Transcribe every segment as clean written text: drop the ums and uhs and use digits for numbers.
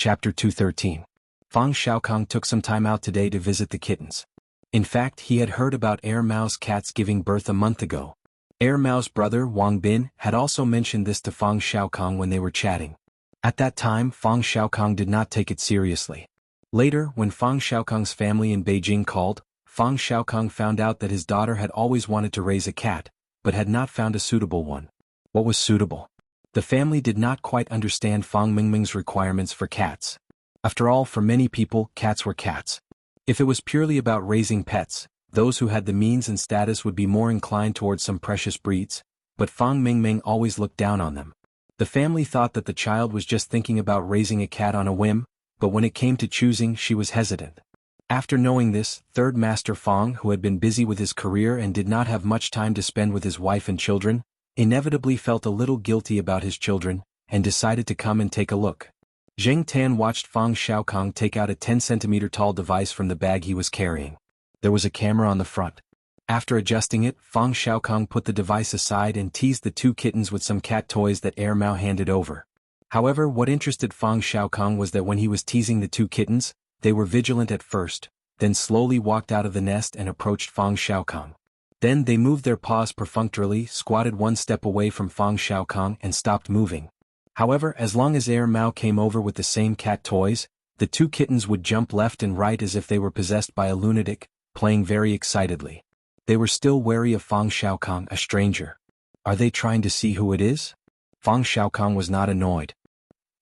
Chapter 213. Fang Xiaokong took some time out today to visit the kittens. In fact, he had heard about Air Mao's cats giving birth a month ago. Air Mao's brother, Wang Bin, had also mentioned this to Fang Xiaokong when they were chatting. At that time, Fang Xiaokong did not take it seriously. Later, when Fang Xiaokong's family in Beijing called, Fang Xiaokong found out that his daughter had always wanted to raise a cat, but had not found a suitable one. What was suitable? The family did not quite understand Fang Mingming's requirements for cats. After all, for many people, cats were cats. If it was purely about raising pets, those who had the means and status would be more inclined towards some precious breeds, but Fang Mingming always looked down on them. The family thought that the child was just thinking about raising a cat on a whim, but when it came to choosing, she was hesitant. After knowing this, Third Master Fang, who had been busy with his career and did not have much time to spend with his wife and children, inevitably felt a little guilty about his children, and decided to come and take a look. Zheng Tan watched Fang Xiaokong take out a 10-centimeter tall device from the bag he was carrying. There was a camera on the front. After adjusting it, Fang Xiaokong put the device aside and teased the two kittens with some cat toys that Air Mao handed over. However, what interested Fang Xiaokong was that when he was teasing the two kittens, they were vigilant at first, then slowly walked out of the nest and approached Fang Xiaokong. Then they moved their paws perfunctorily, squatted one step away from Fang Xiaokong and stopped moving. However, as long as Air Mao came over with the same cat toys, the two kittens would jump left and right as if they were possessed by a lunatic, playing very excitedly. They were still wary of Fang Xiaokong, a stranger. Are they trying to see who it is? Fang Xiaokong was not annoyed.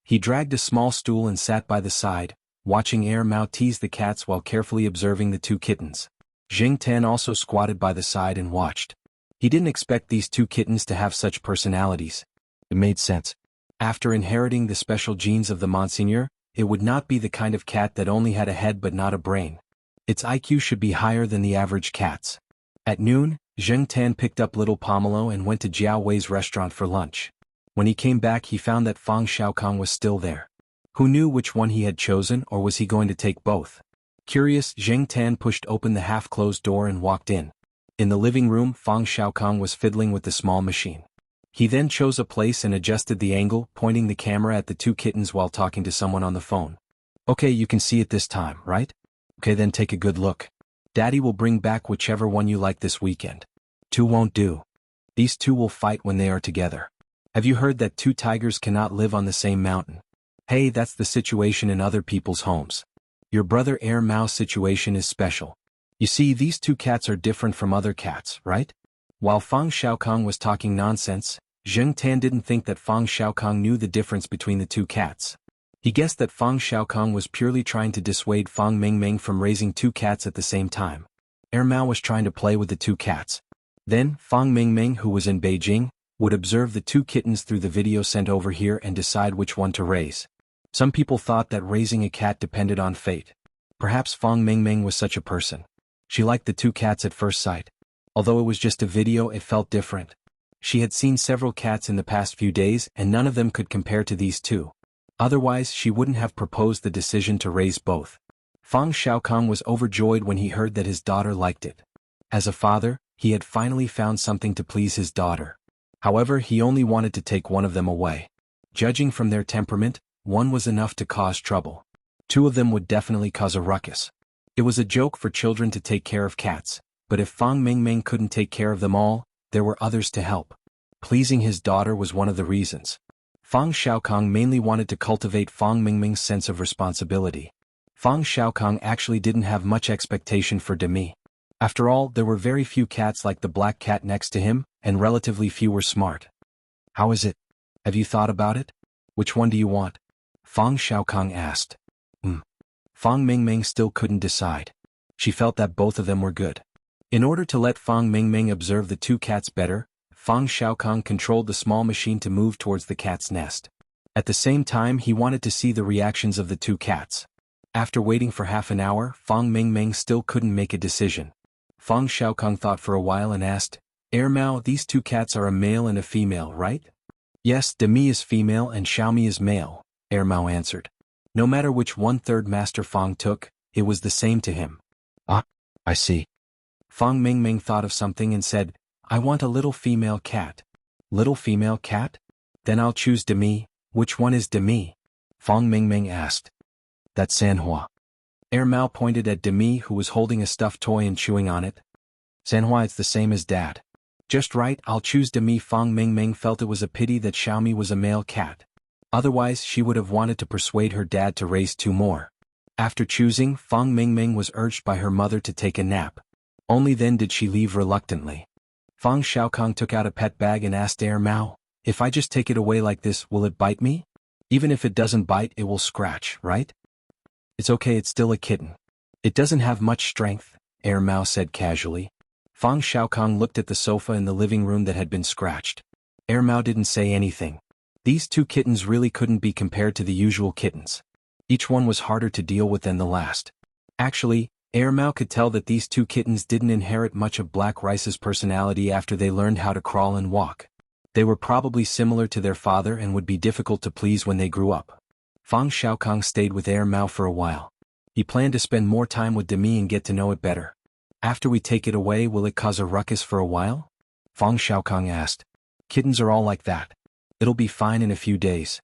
He dragged a small stool and sat by the side, watching Air Mao tease the cats while carefully observing the two kittens. Zheng Tan also squatted by the side and watched. He didn't expect these two kittens to have such personalities. It made sense. After inheriting the special genes of the Monsignor, it would not be the kind of cat that only had a head but not a brain. Its IQ should be higher than the average cat's. At noon, Zheng Tan picked up little Pomelo and went to Jiao Wei's restaurant for lunch. When he came back, he found that Fang Xiaokong was still there. Who knew which one he had chosen, or was he going to take both? Curious, Zheng Tan pushed open the half-closed door and walked in. In the living room, Fang Xiaokong was fiddling with the small machine. He then chose a place and adjusted the angle, pointing the camera at the two kittens while talking to someone on the phone. Okay, you can see it this time, right? Okay, then take a good look. Daddy will bring back whichever one you like this weekend. Two won't do. These two will fight when they are together. Have you heard that two tigers cannot live on the same mountain? Hey, that's the situation in other people's homes. Your brother Air Mao's situation is special. You see, these two cats are different from other cats, right? While Fang Xiaokong was talking nonsense, Zheng Tan didn't think that Fang Xiaokong knew the difference between the two cats. He guessed that Fang Xiaokong was purely trying to dissuade Fang Mingming from raising two cats at the same time. Air Mao was trying to play with the two cats. Then, Fang Mingming, who was in Beijing, would observe the two kittens through the video sent over here and decide which one to raise. Some people thought that raising a cat depended on fate. Perhaps Fang Mingming was such a person. She liked the two cats at first sight. Although it was just a video, it felt different. She had seen several cats in the past few days and none of them could compare to these two. Otherwise, she wouldn't have proposed the decision to raise both. Fang Xiaokong was overjoyed when he heard that his daughter liked it. As a father, he had finally found something to please his daughter. However, he only wanted to take one of them away. Judging from their temperament, one was enough to cause trouble. Two of them would definitely cause a ruckus. It was a joke for children to take care of cats, but if Fang Mingming couldn't take care of them all, there were others to help. Pleasing his daughter was one of the reasons. Fang Xiaokong mainly wanted to cultivate Fang Mingming's sense of responsibility. Fang Xiaokong actually didn't have much expectation for Demi. After all, there were very few cats like the black cat next to him, and relatively few were smart. How is it? Have you thought about it? Which one do you want? Fang Xiaokong asked. Fang Mingming still couldn't decide. She felt that both of them were good. In order to let Fang Mingming observe the two cats better, Fang Xiaokong controlled the small machine to move towards the cat's nest. At the same time, he wanted to see the reactions of the two cats. After waiting for half an hour, Fang Mingming still couldn't make a decision. Fang Xiaokong thought for a while and asked, Air Mao, these two cats are a male and a female, right? Yes, Demi is female and Xiaomi is male, Air Mao answered. No matter which one Third Master Fang took, it was the same to him. Ah, I see. Fang Mingming thought of something and said, I want a little female cat. Little female cat? Then I'll choose Demi. Which one is Demi? Fong Mingming asked. That's Sanhua. Air Mao pointed at Demi, who was holding a stuffed toy and chewing on it. Sanhua, it's the same as Dad. Just right, I'll choose Demi. Fong Mingming felt it was a pity that Xiaomi was a male cat. Otherwise she would have wanted to persuade her dad to raise 2 more. After choosing, Fong Mingming was urged by her mother to take a nap. Only then did she leave reluctantly. Fong Xiaokong took out a pet bag and asked Air Mao, if I just take it away like this, will it bite me? Even if it doesn't bite, it will scratch, right? It's okay, it's still a kitten. It doesn't have much strength, Air Mao said casually. Fong Xiaokong looked at the sofa in the living room that had been scratched. Air Mao didn't say anything. These 2 kittens really couldn't be compared to the usual kittens. Each one was harder to deal with than the last. Actually, Air Mao could tell that these 2 kittens didn't inherit much of Black Rice's personality after they learned how to crawl and walk. They were probably similar to their father and would be difficult to please when they grew up. Fong Xiaokong stayed with Air Mao for a while. He planned to spend more time with Demi and get to know it better. After we take it away, will it cause a ruckus for a while? Fong Xiaokong asked. Kittens are all like that. It'll be fine in a few days.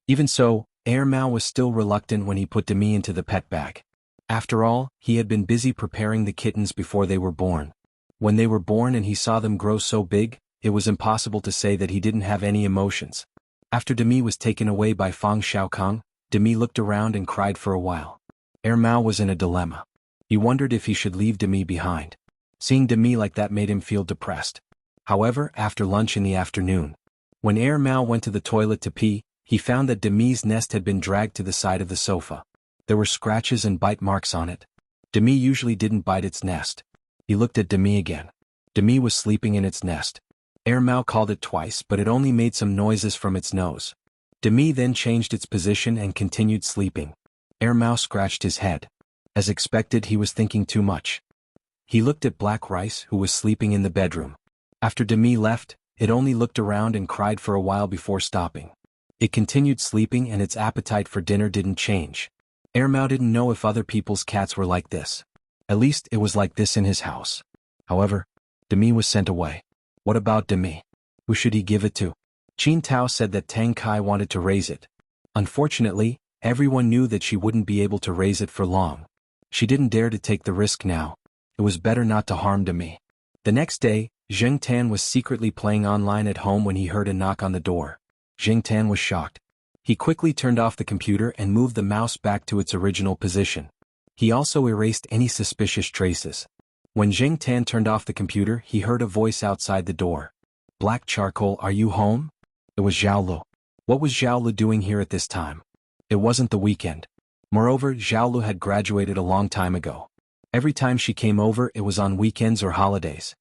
Even so, Air Mao was still reluctant when he put Demi into the pet bag. After all, he had been busy preparing the kittens before they were born. When they were born and he saw them grow so big, it was impossible to say that he didn't have any emotions. After Demi was taken away by Fong Xiaokong, Demi looked around and cried for a while. Air Mao was in a dilemma. He wondered if he should leave Demi behind. Seeing Demi like that made him feel depressed. However, after lunch in the afternoon, when Air Mao went to the toilet to pee, he found that Demi's nest had been dragged to the side of the sofa. There were scratches and bite marks on it. Demi usually didn't bite its nest. He looked at Demi again. Demi was sleeping in its nest. Air Mao called it twice, but it only made some noises from its nose. Demi then changed its position and continued sleeping. Air Mao scratched his head. As expected, he was thinking too much. He looked at Black Rice, who was sleeping in the bedroom. After Demi left, it only looked around and cried for a while before stopping. It continued sleeping and its appetite for dinner didn't change. Air Mao didn't know if other people's cats were like this. At least it was like this in his house. However, Demi was sent away. What about Demi? Who should he give it to? Qin Tao said that Tang Kai wanted to raise it. Unfortunately, everyone knew that she wouldn't be able to raise it for long. She didn't dare to take the risk now. It was better not to harm Demi. The next day, Zheng Tan was secretly playing online at home when he heard a knock on the door. Zheng Tan was shocked. He quickly turned off the computer and moved the mouse back to its original position. He also erased any suspicious traces. When Zheng Tan turned off the computer, he heard a voice outside the door. Black Charcoal, are you home? It was Zhao Lu. What was Zhao Lu doing here at this time? It wasn't the weekend. Moreover, Zhao Lu had graduated a long time ago. Every time she came over, it was on weekends or holidays.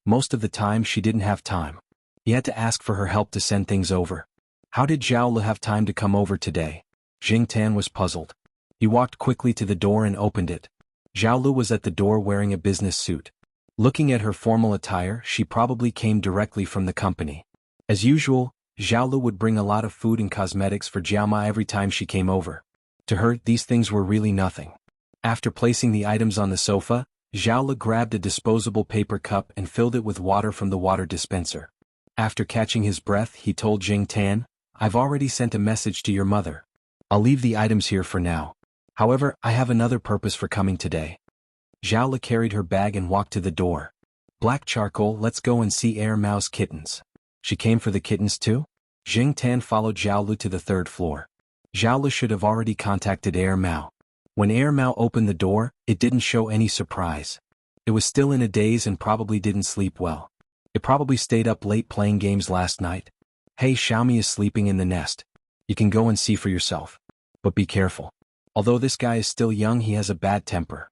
Most of the time she didn't have time. He had to ask for her help to send things over. How did Zhao Lu have time to come over today? Zheng Tan was puzzled. He walked quickly to the door and opened it. Zhao Lu was at the door wearing a business suit. Looking at her formal attire, she probably came directly from the company. As usual, Zhao Lu would bring a lot of food and cosmetics for Jiama every time she came over. To her, these things were really nothing. After placing the items on the sofa, Zhao Lu grabbed a disposable paper cup and filled it with water from the water dispenser. After catching his breath, he told Zheng Tan, I've already sent a message to your mother. I'll leave the items here for now. However, I have another purpose for coming today. Zhao Lu carried her bag and walked to the door. Black Charcoal, let's go and see Air Mao's kittens. She came for the kittens too? Zheng Tan followed Zhao Lu to the 3rd floor. Zhao Lu should have already contacted Air Mao. When Air Mao opened the door, it didn't show any surprise. It was still in a daze and probably didn't sleep well. It probably stayed up late playing games last night. Hey, Xiaomi is sleeping in the nest. You can go and see for yourself. But be careful. Although this guy is still young, he has a bad temper.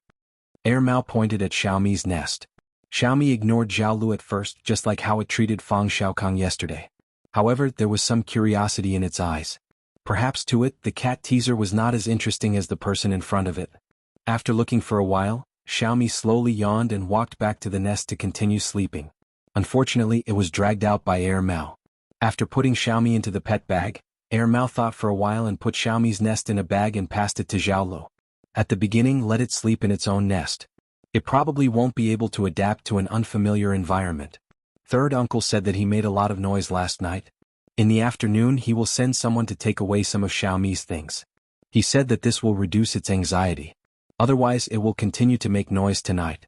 Air Mao pointed at Xiaomi's nest. Xiaomi ignored Zhao Lu at first, just like how it treated Fong Xiaokong yesterday. However, there was some curiosity in its eyes. Perhaps to it, the cat teaser was not as interesting as the person in front of it. After looking for a while, Xiaomi slowly yawned and walked back to the nest to continue sleeping. Unfortunately, it was dragged out by Air Mao. After putting Xiaomi into the pet bag, Air Mao thought for a while and put Xiaomi's nest in a bag and passed it to Zhao Lu. At the beginning, let it sleep in its own nest. It probably won't be able to adapt to an unfamiliar environment. Third uncle said that he made a lot of noise last night. In the afternoon he will send someone to take away some of Xiaomi's things. He said that this will reduce its anxiety. Otherwise it will continue to make noise tonight.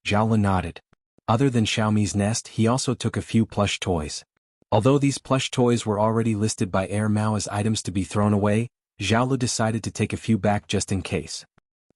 Zhao Lin nodded. Other than Xiaomi's nest, he also took a few plush toys. Although these plush toys were already listed by Air Mao as items to be thrown away, Zhao Lin decided to take a few back just in case.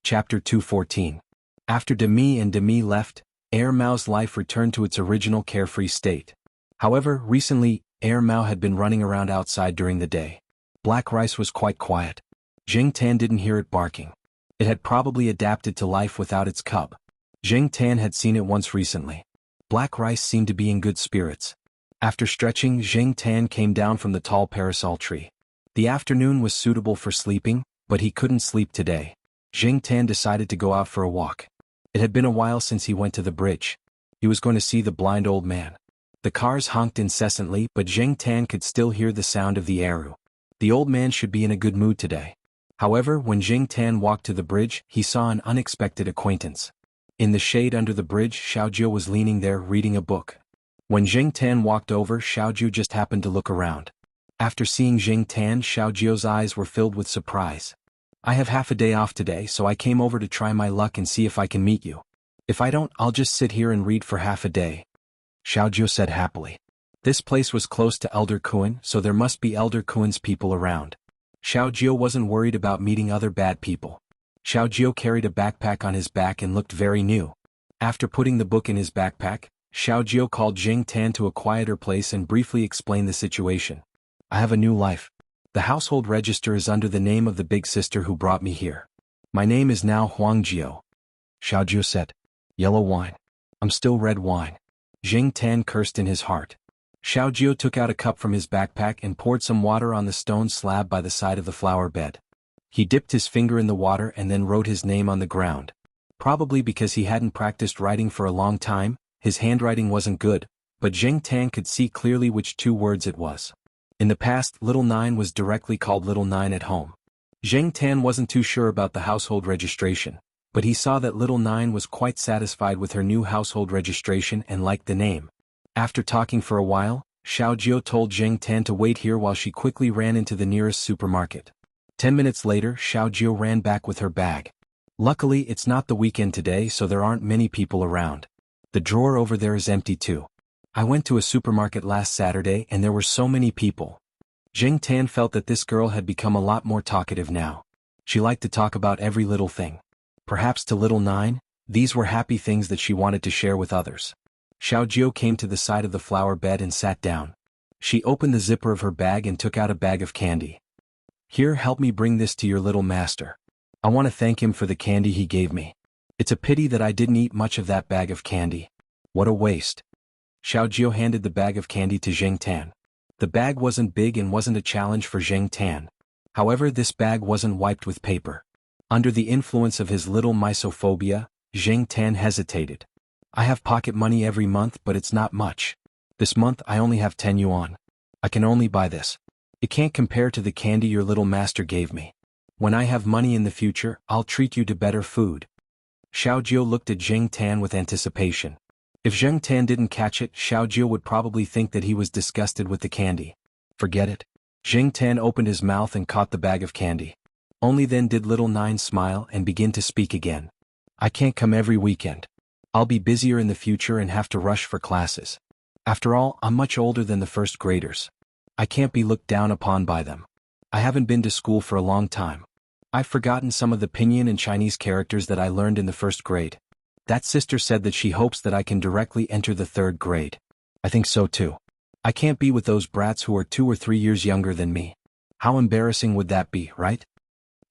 Chapter 214. After Demi and Demi left, Air Mao's life returned to its original carefree state. However, recently, Air Mao had been running around outside during the day. Black Rice was quite quiet. Jing Tan didn't hear it barking. It had probably adapted to life without its cub. Jing Tan had seen it once recently. Black Rice seemed to be in good spirits. After stretching, Jing Tan came down from the tall parasol tree. The afternoon was suitable for sleeping, but he couldn't sleep today. Jing Tan decided to go out for a walk. It had been a while since he went to the bridge. He was going to see the blind old man. The cars honked incessantly, but Jing Tan could still hear the sound of the eru. The old man should be in a good mood today. However, when Jing Tan walked to the bridge, he saw an unexpected acquaintance. In the shade under the bridge, Xiaojiu was leaning there reading a book. When Jing Tan walked over, Xiaojiu just happened to look around. After seeing Jing Tan, Xiaojiu's eyes were filled with surprise. I have half a day off today, so I came over to try my luck and see if I can meet you. If I don't, I'll just sit here and read for half a day. Xiaojiu said happily. This place was close to Elder Kuan, so there must be Elder Kuan's people around. Xiaojiu wasn't worried about meeting other bad people. Xiaojiu carried a backpack on his back and looked very new. After putting the book in his backpack, Xiaojiu called Jing Tan to a quieter place and briefly explained the situation. I have a new life. The household register is under the name of the big sister who brought me here. My name is now Huangjiu. Xiaojiu said. Yellow wine. I'm still red wine. Jing Tan cursed in his heart. Xiaojiu took out a cup from his backpack and poured some water on the stone slab by the side of the flower bed. He dipped his finger in the water and then wrote his name on the ground. Probably because he hadn't practiced writing for a long time, his handwriting wasn't good, but Jing Tan could see clearly which two words it was. In the past, Little Nine was directly called Little Nine at home. Jing Tan wasn't too sure about the household registration, but he saw that Little Nine was quite satisfied with her new household registration and liked the name. After talking for a while, Xiaojiu told Jing Tan to wait here while she quickly ran into the nearest supermarket. 10 minutes later, Xiaojiu ran back with her bag. Luckily, it's not the weekend today, so there aren't many people around. The drawer over there is empty too. I went to a supermarket last Saturday and there were so many people. Jing Tan felt that this girl had become a lot more talkative now. She liked to talk about every little thing. Perhaps to Little Nine, these were happy things that she wanted to share with others. Xiaojiu came to the side of the flower bed and sat down. She opened the zipper of her bag and took out a bag of candy. Here, help me bring this to your little master. I want to thank him for the candy he gave me. It's a pity that I didn't eat much of that bag of candy. What a waste. Xiaojiu handed the bag of candy to Jing Tan. The bag wasn't big and wasn't a challenge for Jing Tan. However, this bag wasn't wiped with paper. Under the influence of his little misophobia, Jing Tan hesitated. I have pocket money every month, but it's not much. This month I only have 10 yuan. I can only buy this. It can't compare to the candy your little master gave me. When I have money in the future, I'll treat you to better food. Xiaojiu looked at Jing Tan with anticipation. If Jing Tan didn't catch it, Xiaojiu would probably think that he was disgusted with the candy. Forget it. Jing Tan opened his mouth and caught the bag of candy. Only then did Little Nine smile and begin to speak again. I can't come every weekend. I'll be busier in the future and have to rush for classes. After all, I'm much older than the first graders. I can't be looked down upon by them. I haven't been to school for a long time. I've forgotten some of the pinyin and Chinese characters that I learned in the first grade. That sister said that she hopes that I can directly enter the third grade. I think so too. I can't be with those brats who are 2 or 3 years younger than me. How embarrassing would that be, right?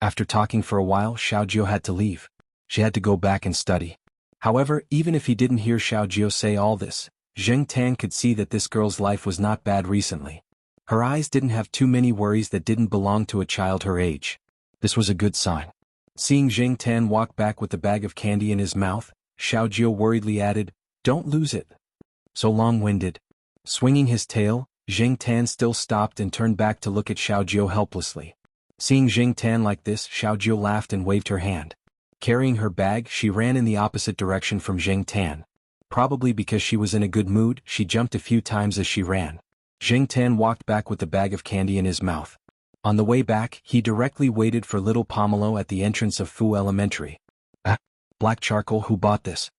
After talking for a while, Xiaojiu had to leave. She had to go back and study. However, even if he didn't hear Xiaojiu say all this, Jing Tan could see that this girl's life was not bad recently. Her eyes didn't have too many worries that didn't belong to a child her age. This was a good sign. Seeing Jing Tan walk back with the bag of candy in his mouth, Xiaojiu worriedly added, "Don't lose it." So long-winded. Swinging his tail, Jing Tan still stopped and turned back to look at Xiaojiu helplessly. Seeing Jing Tan like this, Xiaojiu laughed and waved her hand. Carrying her bag, she ran in the opposite direction from Jing Tan. Probably because she was in a good mood, she jumped a few times as she ran. Zheng Tan walked back with the bag of candy in his mouth. On the way back, he directly waited for little Pomelo at the entrance of Fu Elementary. Ah, black charcoal, who bought this?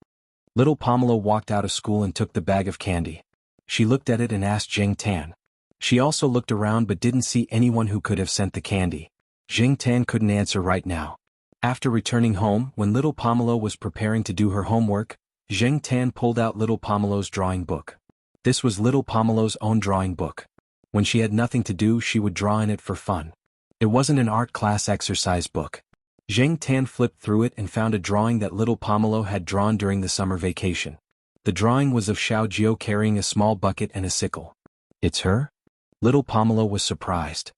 Little Pomelo walked out of school and took the bag of candy. She looked at it and asked Zheng Tan. She also looked around but didn't see anyone who could have sent the candy. Zheng Tan couldn't answer right now. After returning home, when little Pomelo was preparing to do her homework, Zheng Tan pulled out little Pomelo's drawing book. This was little Pomelo's own drawing book. When she had nothing to do, she would draw in it for fun. It wasn't an art class exercise book. Zheng Tan flipped through it and found a drawing that little Pomelo had drawn during the summer vacation. The drawing was of Xiao Jiao carrying a small bucket and a sickle. It's her? Little Pomelo was surprised.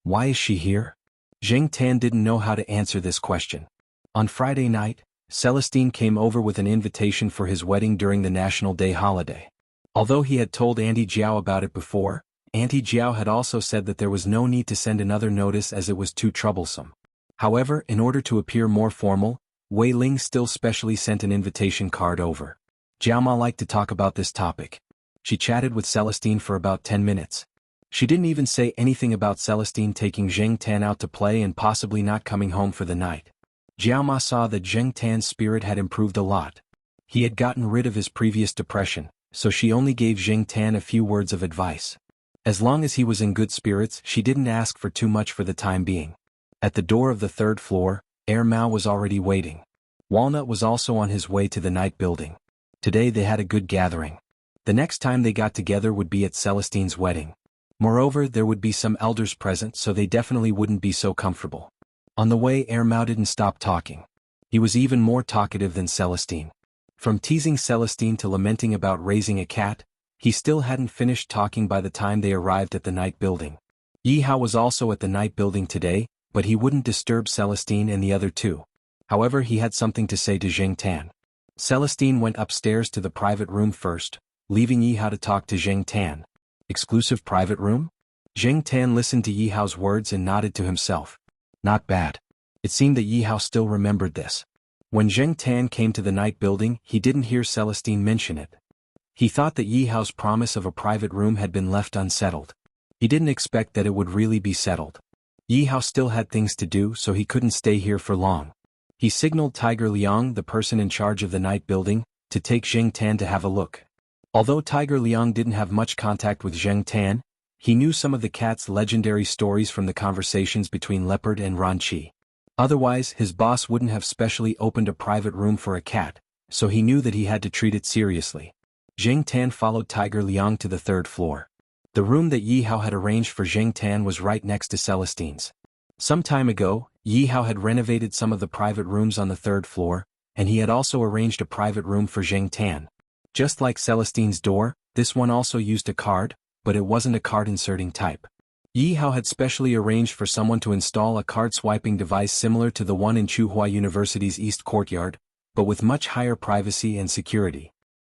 Why is she here? Zheng Tan didn't know how to answer this question. On Friday night, Celestine came over with an invitation for his wedding during the National Day holiday. Although he had told Auntie Jiao about it before, Auntie Jiao had also said that there was no need to send another notice as it was too troublesome. However, in order to appear more formal, Wei Ling still specially sent an invitation card over. Jiaoma liked to talk about this topic. She chatted with Celestine for about 10 minutes. She didn't even say anything about Celestine taking Zheng Tan out to play and possibly not coming home for the night. Jiaoma saw that Zheng Tan's spirit had improved a lot. He had gotten rid of his previous depression, so she only gave Zheng Tan a few words of advice. As long as he was in good spirits, she didn't ask for too much for the time being. At the door of the third floor, Mao was already waiting. Walnut was also on his way to the night building. Today they had a good gathering. The next time they got together would be at Celestine's wedding. Moreover, there would be some elders present, so they definitely wouldn't be so comfortable. On the way, Mao didn't stop talking. He was even more talkative than Celestine. From teasing Celestine to lamenting about raising a cat, he still hadn't finished talking by the time they arrived at the night building. Yi Hao was also at the night building today, but he wouldn't disturb Celestine and the other two. However, he had something to say to Zheng Tan. Celestine went upstairs to the private room first, leaving Yi Hao to talk to Zheng Tan. Exclusive private room? Zheng Tan listened to Yi Hao's words and nodded to himself. Not bad. It seemed that Yi Hao still remembered this. When Zheng Tan came to the night building, he didn't hear Celestine mention it. He thought that Yi Hao's promise of a private room had been left unsettled. He didn't expect that it would really be settled. Yi Hao still had things to do, so he couldn't stay here for long. He signaled Tiger Liang, the person in charge of the night building, to take Zheng Tan to have a look. Although Tiger Liang didn't have much contact with Zheng Tan, he knew some of the cat's legendary stories from the conversations between Leopard and Ranqi. Otherwise, his boss wouldn't have specially opened a private room for a cat, so he knew that he had to treat it seriously. Zheng Tan followed Tiger Liang to the third floor. The room that Yi Hao had arranged for Zheng Tan was right next to Celestine's. Some time ago, Yi Hao had renovated some of the private rooms on the third floor, and he had also arranged a private room for Zheng Tan. Just like Celestine's door, this one also used a card, but it wasn't a card inserting type. Yi Hao had specially arranged for someone to install a card swiping device similar to the one in Tsinghua University's East Courtyard, but with much higher privacy and security.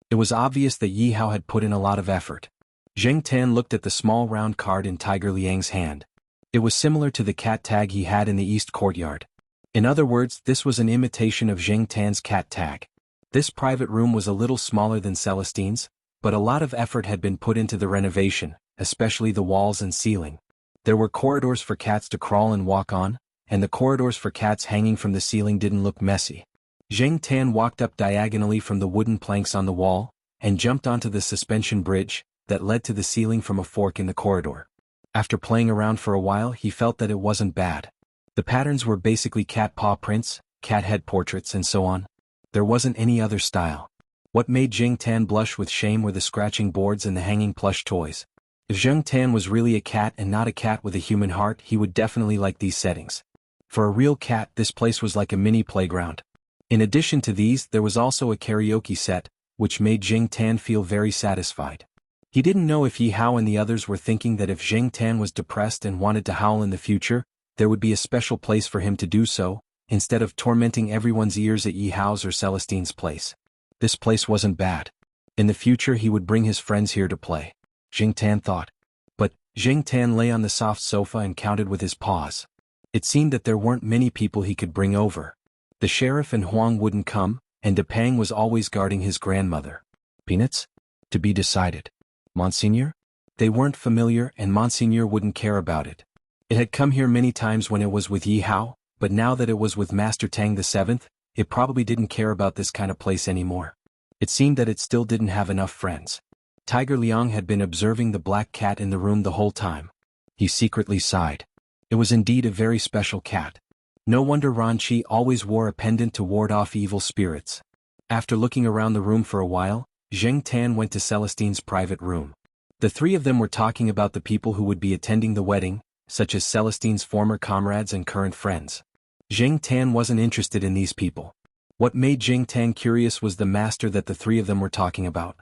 It was obvious that Yi Hao had put in a lot of effort. Zheng Tan looked at the small round card in Tiger Liang's hand. It was similar to the cat tag he had in the East Courtyard. In other words, this was an imitation of Zheng Tan's cat tag. This private room was a little smaller than Celestine's, but a lot of effort had been put into the renovation, especially the walls and ceiling. There were corridors for cats to crawl and walk on, and the corridors for cats hanging from the ceiling didn't look messy. Zheng Tan walked up diagonally from the wooden planks on the wall, and jumped onto the suspension bridge that led to the ceiling from a fork in the corridor. After playing around for a while, he felt that it wasn't bad. The patterns were basically cat paw prints, cat head portraits and so on. There wasn't any other style. What made Zheng Tan blush with shame were the scratching boards and the hanging plush toys. If Zheng Tan was really a cat and not a cat with a human heart, he would definitely like these settings. For a real cat, this place was like a mini playground. In addition to these, there was also a karaoke set, which made Zheng Tan feel very satisfied. He didn't know if Yi Hao and the others were thinking that if Zheng Tan was depressed and wanted to howl in the future, there would be a special place for him to do so, instead of tormenting everyone's ears at Yi Hao's or Celestine's place. This place wasn't bad. In the future he would bring his friends here to play. Zheng Tan thought. But Zheng Tan lay on the soft sofa and counted with his paws. It seemed that there weren't many people he could bring over. The sheriff and Huang wouldn't come, and Depang was always guarding his grandmother. Peanuts? To be decided. Monsignor? They weren't familiar and Monseigneur wouldn't care about it. It had come here many times when it was with Yi Hao, but now that it was with Master Tang the Seventh, it probably didn't care about this kind of place anymore. It seemed that it still didn't have enough friends. Tiger Liang had been observing the black cat in the room the whole time. He secretly sighed. It was indeed a very special cat. No wonder Ranqi always wore a pendant to ward off evil spirits. After looking around the room for a while, Zheng Tan went to Celestine's private room. The three of them were talking about the people who would be attending the wedding, such as Celestine's former comrades and current friends. Zheng Tan wasn't interested in these people. What made Zheng Tan curious was the master that the three of them were talking about.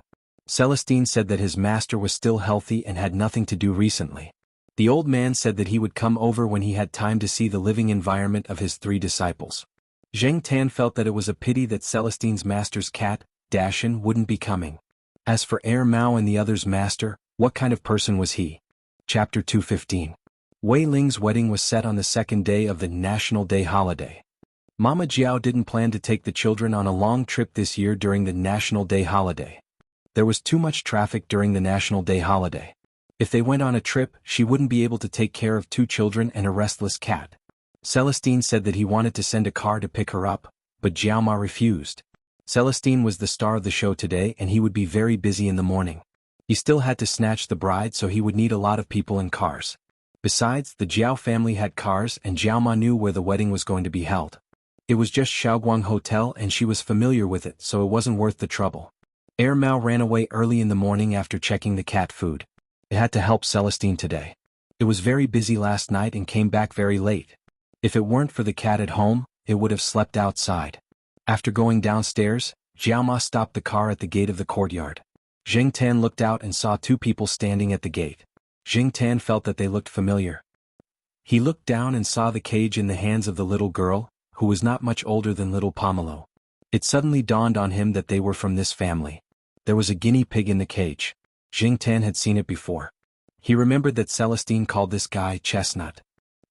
Celestine said that his master was still healthy and had nothing to do recently. The old man said that he would come over when he had time to see the living environment of his three disciples. Zheng Tan felt that it was a pity that Celestine's master's cat, Dashin, wouldn't be coming. As for Air Mao and the other's master, what kind of person was he? Chapter 215. Wei Ling's wedding was set on the second day of the National Day holiday. Mama Jiao didn't plan to take the children on a long trip this year during the National Day holiday. There was too much traffic during the National Day holiday. If they went on a trip, she wouldn't be able to take care of two children and a restless cat. Celestine said that he wanted to send a car to pick her up, but Jiaoma refused. Celestine was the star of the show today and he would be very busy in the morning. He still had to snatch the bride, so he would need a lot of people and cars. Besides, the Jiao family had cars and Jiaoma knew where the wedding was going to be held. It was just Shaoguang Hotel and she was familiar with it, so it wasn't worth the trouble. Air Mao ran away early in the morning after checking the cat food. It had to help Celestine today. It was very busy last night and came back very late. If it weren't for the cat at home, it would have slept outside. After going downstairs, Jiaoma stopped the car at the gate of the courtyard. Zheng Tan looked out and saw two people standing at the gate. Zheng Tan felt that they looked familiar. He looked down and saw the cage in the hands of the little girl, who was not much older than little Pomelo. It suddenly dawned on him that they were from this family. There was a guinea pig in the cage. Zheng Tan had seen it before. He remembered that Celestine called this guy Chestnut.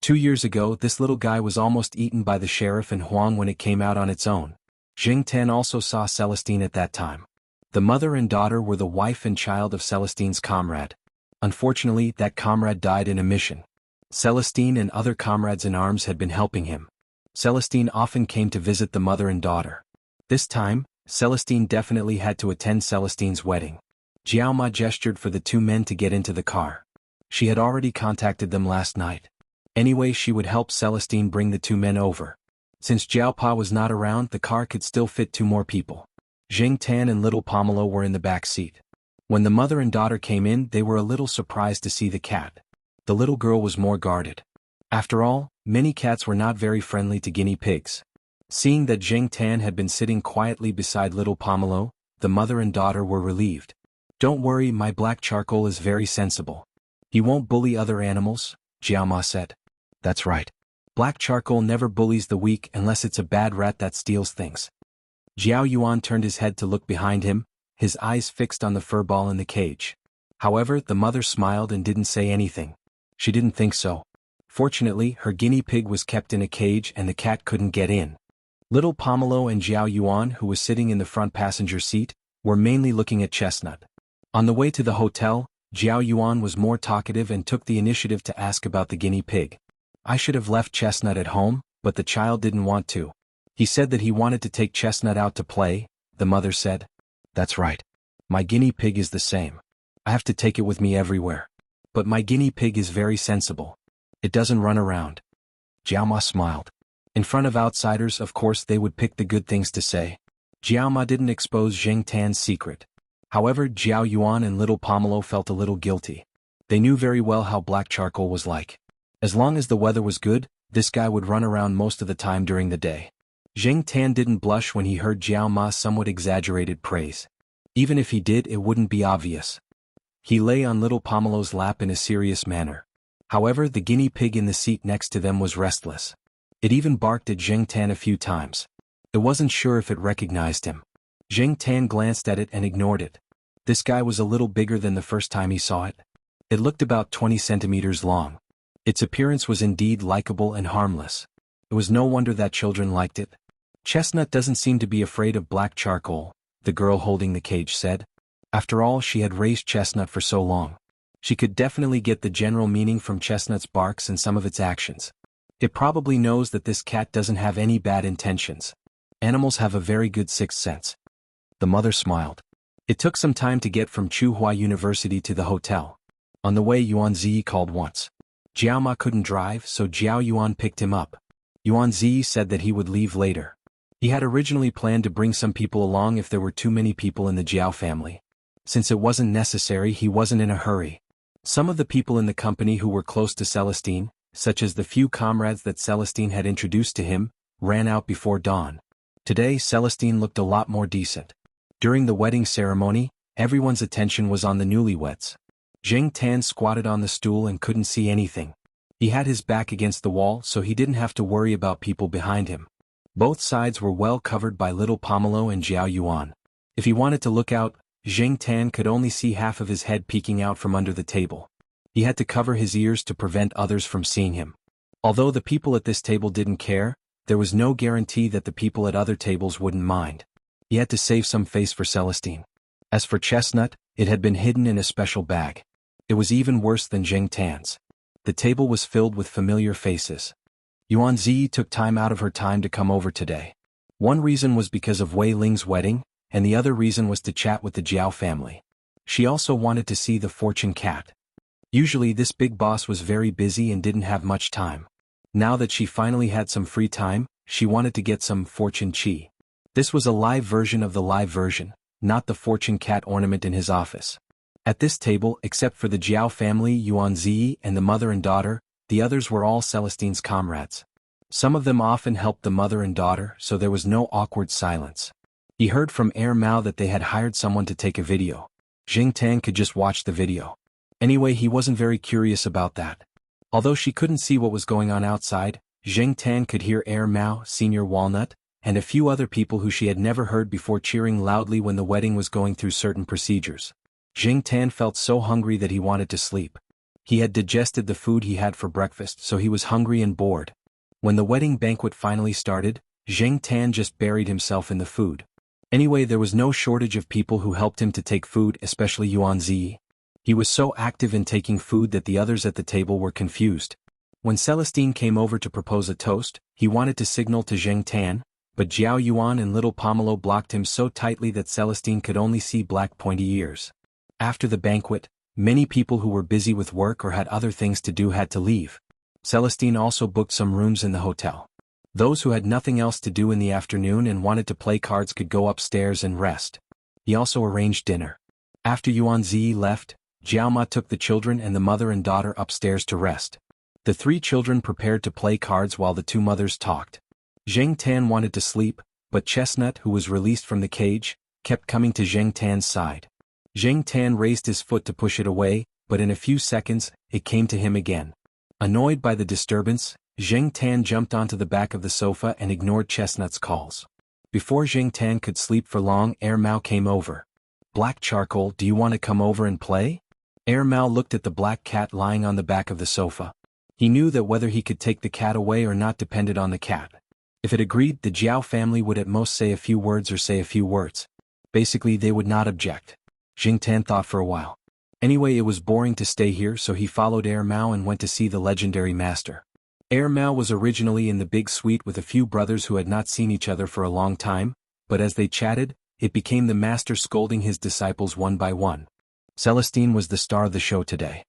2 years ago, this little guy was almost eaten by the sheriff and Huang when it came out on its own. Zheng Tan also saw Celestine at that time. The mother and daughter were the wife and child of Celestine's comrade. Unfortunately, that comrade died in a mission. Celestine and other comrades in arms had been helping him. Celestine often came to visit the mother and daughter. This time, Celestine definitely had to attend Celestine's wedding. Jiaoma gestured for the two men to get into the car. She had already contacted them last night. Anyway, she would help Celestine bring the two men over. Since Jiaopa was not around, the car could still fit two more people. Zheng Tan and little Pomelo were in the back seat. When the mother and daughter came in, they were a little surprised to see the cat. The little girl was more guarded. After all, many cats were not very friendly to guinea pigs. Seeing that Zheng Tan had been sitting quietly beside little Pomelo, the mother and daughter were relieved. "Don't worry, my black charcoal is very sensible. He won't bully other animals," Jiaoma said. "That's right. Black charcoal never bullies the weak unless it's a bad rat that steals things." Jiao Yuan turned his head to look behind him, his eyes fixed on the fur ball in the cage. However, the mother smiled and didn't say anything. She didn't think so. Fortunately, her guinea pig was kept in a cage and the cat couldn't get in. Little Pomelo and Jiao Yuan, who was sitting in the front passenger seat, were mainly looking at Chestnut. On the way to the hotel, Jiao Yuan was more talkative and took the initiative to ask about the guinea pig. "I should have left Chestnut at home, but the child didn't want to. He said that he wanted to take Chestnut out to play," the mother said. "That's right. My guinea pig is the same. I have to take it with me everywhere. But my guinea pig is very sensible. It doesn't run around." Jiaoma smiled. In front of outsiders, of course, they would pick the good things to say. Jiaoma didn't expose Zheng Tan's secret. However, Jiao Yuan and little Pomelo felt a little guilty. They knew very well how black charcoal was like. As long as the weather was good, this guy would run around most of the time during the day. Zheng Tan didn't blush when he heard Jiao Ma's somewhat exaggerated praise. Even if he did, it wouldn't be obvious. He lay on little Pomelo's lap in a serious manner. However, the guinea pig in the seat next to them was restless. It even barked at Zheng Tan a few times. It wasn't sure if it recognized him. Zheng Tan glanced at it and ignored it. This guy was a little bigger than the first time he saw it. It looked about 20 centimeters long. Its appearance was indeed likable and harmless. It was no wonder that children liked it. "Chestnut doesn't seem to be afraid of black charcoal," the girl holding the cage said. After all, she had raised Chestnut for so long. She could definitely get the general meaning from Chestnut's barks and some of its actions. It probably knows that this cat doesn't have any bad intentions. Animals have a very good sixth sense. The mother smiled. It took some time to get from Tsinghua University to the hotel. On the way, Yuan Zi called once. Jiao Ma couldn't drive, so Jiao Yuan picked him up. Yuan Zi said that he would leave later. He had originally planned to bring some people along if there were too many people in the Jiao family. Since it wasn't necessary, he wasn't in a hurry. Some of the people in the company who were close to Celestine, such as the few comrades that Celestine had introduced to him, ran out before dawn. Today Celestine looked a lot more decent. During the wedding ceremony, everyone's attention was on the newlyweds. Zheng Tan squatted on the stool and couldn't see anything. He had his back against the wall, so he didn't have to worry about people behind him. Both sides were well covered by little Pomelo and Jiao Yuan. If he wanted to look out, Zheng Tan could only see half of his head peeking out from under the table. He had to cover his ears to prevent others from seeing him. Although the people at this table didn't care, there was no guarantee that the people at other tables wouldn't mind. He had to save some face for Celestine. As for Chestnut, it had been hidden in a special bag. It was even worse than Zheng Tan's. The table was filled with familiar faces. Yuan Zi took time out of her time to come over today. One reason was because of Wei Ling's wedding, and the other reason was to chat with the Jiao family. She also wanted to see the fortune cat. Usually this big boss was very busy and didn't have much time. Now that she finally had some free time, she wanted to get some fortune chi. This was a live version of the live version, not the fortune cat ornament in his office. At this table, except for the Jiao family, Yuan Zi and the mother and daughter, the others were all Celestine's comrades. Some of them often helped the mother and daughter, so there was no awkward silence. He heard from Mao that they had hired someone to take a video. Zheng Tan could just watch the video. Anyway, he wasn't very curious about that. Although she couldn't see what was going on outside, Zheng Tan could hear Mao, Senior Walnut, and a few other people who she had never heard before cheering loudly when the wedding was going through certain procedures. Zheng Tan felt so hungry that he wanted to sleep. He had digested the food he had for breakfast, so he was hungry and bored. When the wedding banquet finally started, Zheng Tan just buried himself in the food. Anyway, there was no shortage of people who helped him to take food, especially Yuan Zi. He was so active in taking food that the others at the table were confused. When Celestine came over to propose a toast, he wanted to signal to Zheng Tan, but Jiao Yuan and little Pomelo blocked him so tightly that Celestine could only see black pointy ears. After the banquet, many people who were busy with work or had other things to do had to leave. Celestine also booked some rooms in the hotel. Those who had nothing else to do in the afternoon and wanted to play cards could go upstairs and rest. He also arranged dinner. After Yuan Zi left, Jiao Ma took the children and the mother and daughter upstairs to rest. The three children prepared to play cards while the two mothers talked. Zheng Tan wanted to sleep, but Chestnut, who was released from the cage, kept coming to Zheng Tan's side. Zheng Tan raised his foot to push it away, but in a few seconds, it came to him again. Annoyed by the disturbance, Zheng Tan jumped onto the back of the sofa and ignored Chestnut's calls. Before Zheng Tan could sleep for long, Mao came over. "Black Charcoal, do you want to come over and play?" Mao looked at the black cat lying on the back of the sofa. He knew that whether he could take the cat away or not depended on the cat. If it agreed, the Jiao family would at most say a few words or say a few words. Basically, they would not object. Zheng Tan thought for a while. Anyway, it was boring to stay here, so he followed Mao and went to see the legendary master. Mao was originally in the big suite with a few brothers who had not seen each other for a long time, but as they chatted, it became the master scolding his disciples one by one. Celestine was the star of the show today.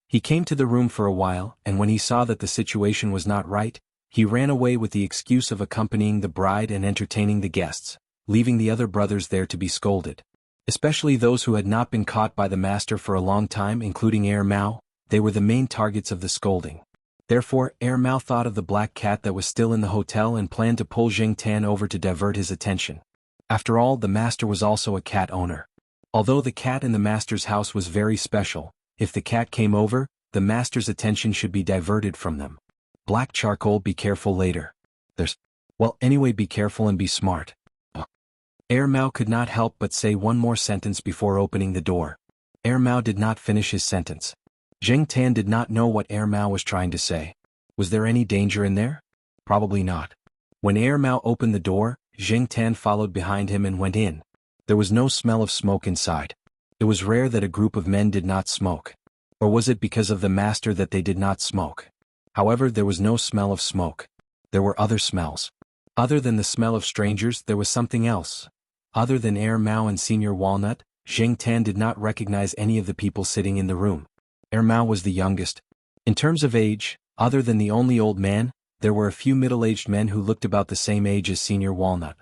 He came to the room for a while, and when he saw that the situation was not right, he ran away with the excuse of accompanying the bride and entertaining the guests, leaving the other brothers there to be scolded. Especially those who had not been caught by the master for a long time, including Mao, they were the main targets of the scolding. Therefore, Mao thought of the black cat that was still in the hotel and planned to pull Zheng Tan over to divert his attention. After all, the master was also a cat owner. Although the cat in the master's house was very special, if the cat came over, the master's attention should be diverted from them. "Black Charcoal, be careful later. Well, anyway, be careful and be smart." Mao could not help but say one more sentence before opening the door. Mao did not finish his sentence. Zheng Tan did not know what Mao was trying to say. Was there any danger in there? Probably not. When Mao opened the door, Zheng Tan followed behind him and went in. There was no smell of smoke inside. It was rare that a group of men did not smoke. Or was it because of the master that they did not smoke? However, there was no smell of smoke. There were other smells. Other than the smell of strangers, there was something else. Other than Air Mao and Senior Walnut, Zheng Tan did not recognize any of the people sitting in the room. Air Mao was the youngest. In terms of age, other than the only old man, there were a few middle-aged men who looked about the same age as Senior Walnut.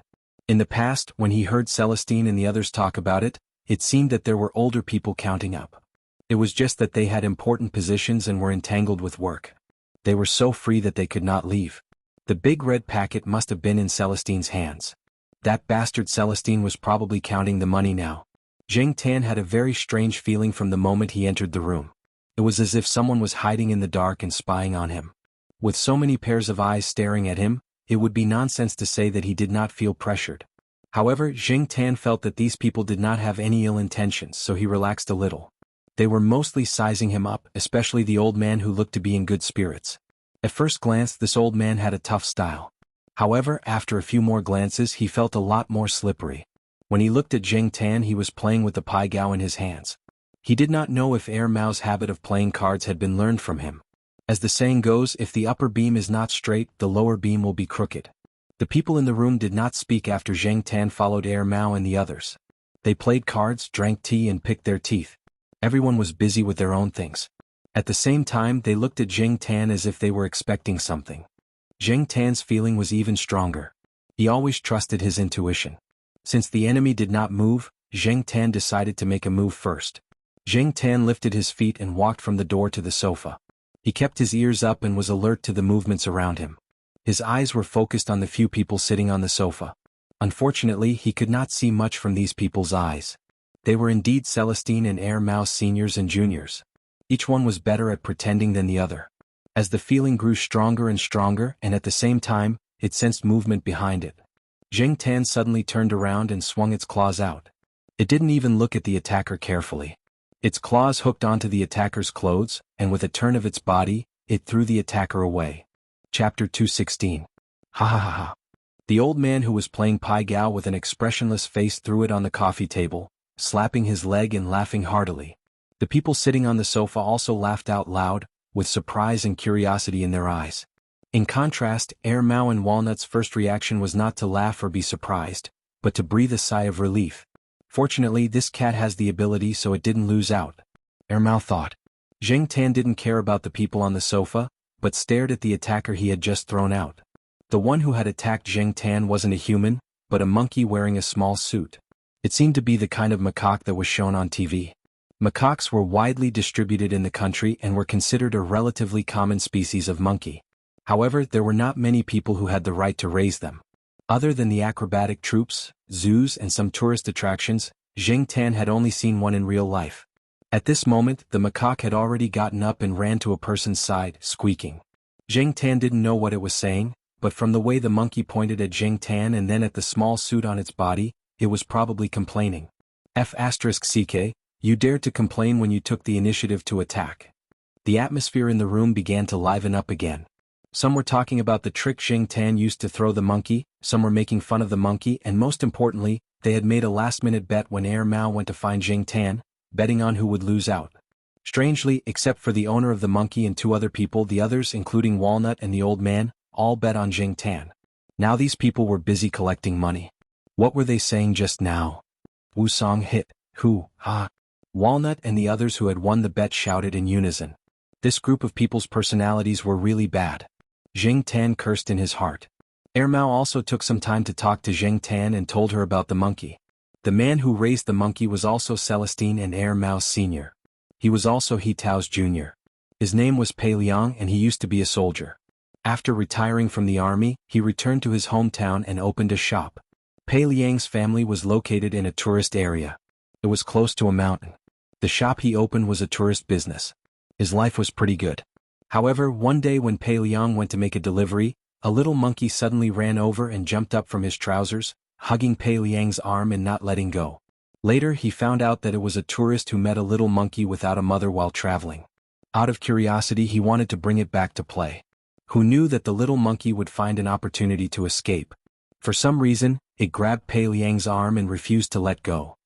In the past, when he heard Celestine and the others talk about it, it seemed that there were older people counting up. It was just that they had important positions and were entangled with work. They were so free that they could not leave. The big red packet must have been in Celestine's hands. That bastard Celestine was probably counting the money now. Zheng Tan had a very strange feeling from the moment he entered the room. It was as if someone was hiding in the dark and spying on him. With so many pairs of eyes staring at him, it would be nonsense to say that he did not feel pressured. However, Zheng Tan felt that these people did not have any ill intentions, so he relaxed a little. They were mostly sizing him up, especially the old man who looked to be in good spirits. At first glance, this old man had a tough style. However, after a few more glances, he felt a lot more slippery. When he looked at Zheng Tan, he was playing with the pai gao in his hands. He did not know if Air Mao's habit of playing cards had been learned from him. As the saying goes, if the upper beam is not straight, the lower beam will be crooked. The people in the room did not speak after Zheng Tan followed Air Mao and the others. They played cards, drank tea and picked their teeth. Everyone was busy with their own things. At the same time, they looked at Zheng Tan as if they were expecting something. Zheng Tan's feeling was even stronger. He always trusted his intuition. Since the enemy did not move, Zheng Tan decided to make a move first. Zheng Tan lifted his feet and walked from the door to the sofa. He kept his ears up and was alert to the movements around him. His eyes were focused on the few people sitting on the sofa. Unfortunately, he could not see much from these people's eyes. They were indeed Celestine and Air Mao seniors and juniors. Each one was better at pretending than the other. As the feeling grew stronger and stronger, and at the same time, it sensed movement behind it. Zheng Tan suddenly turned around and swung its claws out. It didn't even look at the attacker carefully. Its claws hooked onto the attacker's clothes, and with a turn of its body, it threw the attacker away. Chapter 216. Ha ha ha ha. The old man who was playing pai gao with an expressionless face threw it on the coffee table, slapping his leg and laughing heartily. The people sitting on the sofa also laughed out loud, with surprise and curiosity in their eyes. In contrast, Air Mao and Walnut's first reaction was not to laugh or be surprised, but to breathe a sigh of relief. Fortunately, this cat has the ability, so it didn't lose out. Air Mao thought. Zheng Tan didn't care about the people on the sofa, but stared at the attacker he had just thrown out. The one who had attacked Zheng Tan wasn't a human, but a monkey wearing a small suit. It seemed to be the kind of macaque that was shown on TV. Macaques were widely distributed in the country and were considered a relatively common species of monkey. However, there were not many people who had the right to raise them. Other than the acrobatic troops, zoos and some tourist attractions, Zheng Tan had only seen one in real life. At this moment, the macaque had already gotten up and ran to a person's side, squeaking. Zheng Tan didn't know what it was saying, but from the way the monkey pointed at Zheng Tan and then at the small suit on its body, it was probably complaining. F***ck, you dared to complain when you took the initiative to attack. The atmosphere in the room began to liven up again. Some were talking about the trick Zheng Tan used to throw the monkey, some were making fun of the monkey, and most importantly, they had made a last-minute bet when Air Mao went to find Zheng Tan, betting on who would lose out. Strangely, except for the owner of the monkey and two other people, the others, including Walnut and the old man, all bet on Zheng Tan. Now these people were busy collecting money. What were they saying just now? Wu Song hit, hu, ha. Walnut and the others who had won the bet shouted in unison. This group of people's personalities were really bad. Zheng Tan cursed in his heart. Air Mao also took some time to talk to Zheng Tan and told her about the monkey. The man who raised the monkey was also Celestine and Air Mao's senior. He was also He Tao's junior. His name was Pei Liang and he used to be a soldier. After retiring from the army, he returned to his hometown and opened a shop. Pei Liang's family was located in a tourist area. It was close to a mountain. The shop he opened was a tourist business. His life was pretty good. However, one day when Pei Liang went to make a delivery, a little monkey suddenly ran over and jumped up from his trousers, hugging Pei Liang's arm and not letting go. Later he found out that it was a tourist who met a little monkey without a mother while traveling. Out of curiosity he wanted to bring it back to play. Who knew that the little monkey would find an opportunity to escape? For some reason, it grabbed Pei Liang's arm and refused to let go.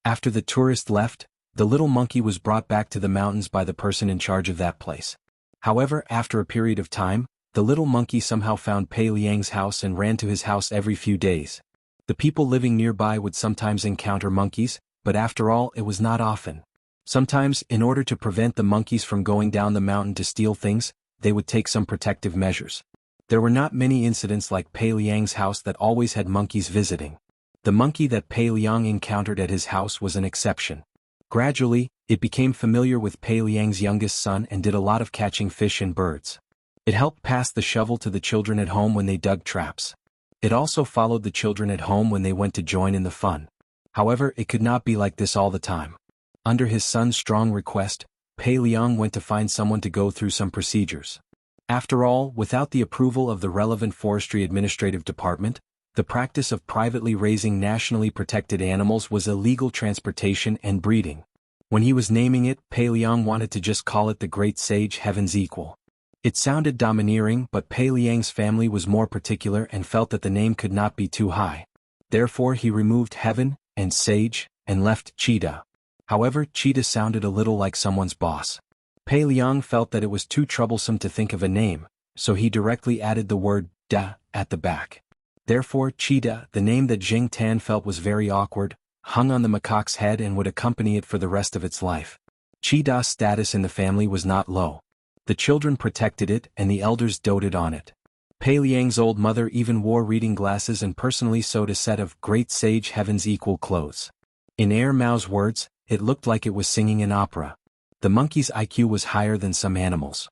After the tourist left, The little monkey was brought back to the mountains by the person in charge of that place. However, after a period of time, the little monkey somehow found Pei Liang's house and ran to his house every few days. The people living nearby would sometimes encounter monkeys, but after all, it was not often. Sometimes, in order to prevent the monkeys from going down the mountain to steal things, they would take some protective measures. There were not many incidents like Pei Liang's house that always had monkeys visiting. The monkey that Pei Liang encountered at his house was an exception. Gradually, it became familiar with Pei Liang's youngest son and did a lot of catching fish and birds. It helped pass the shovel to the children at home when they dug traps. It also followed the children at home when they went to join in the fun. However, it could not be like this all the time. Under his son's strong request, Pei Liang went to find someone to go through some procedures. After all, without the approval of the relevant Forestry Administrative Department, the practice of privately raising nationally protected animals was illegal transportation and breeding. When he was naming it, Pei Liang wanted to just call it the Great Sage Heaven's Equal. It sounded domineering, but Pei Liang's family was more particular and felt that the name could not be too high. Therefore he removed Heaven and Sage and left Cheetah. However, Cheetah sounded a little like someone's boss. Pei Liang felt that it was too troublesome to think of a name, so he directly added the word Da at the back. Therefore, Cheetah, the name that Jing Tan felt was very awkward, hung on the macaque's head and would accompany it for the rest of its life. Cheetah's status in the family was not low. The children protected it and the elders doted on it. Pei Liang's old mother even wore reading glasses and personally sewed a set of Great Sage Heaven's Equal clothes. In Air Mao's words, it looked like it was singing an opera. The monkey's IQ was higher than some animals.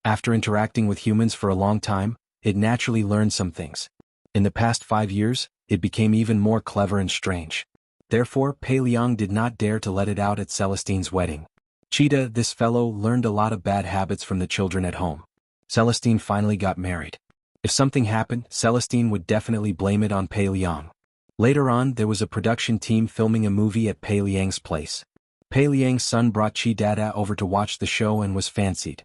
After interacting with humans for a long time, it naturally learned some things. In the past 5 years, it became even more clever and strange. Therefore, Pei Liang did not dare to let it out at Celestine's wedding. Cheetah, this fellow, learned a lot of bad habits from the children at home. Celestine finally got married. If something happened, Celestine would definitely blame it on Pei Liang. Later on, there was a production team filming a movie at Pei Liang's place. Pei Liang's son brought Chi Dada over to watch the show and was fancied.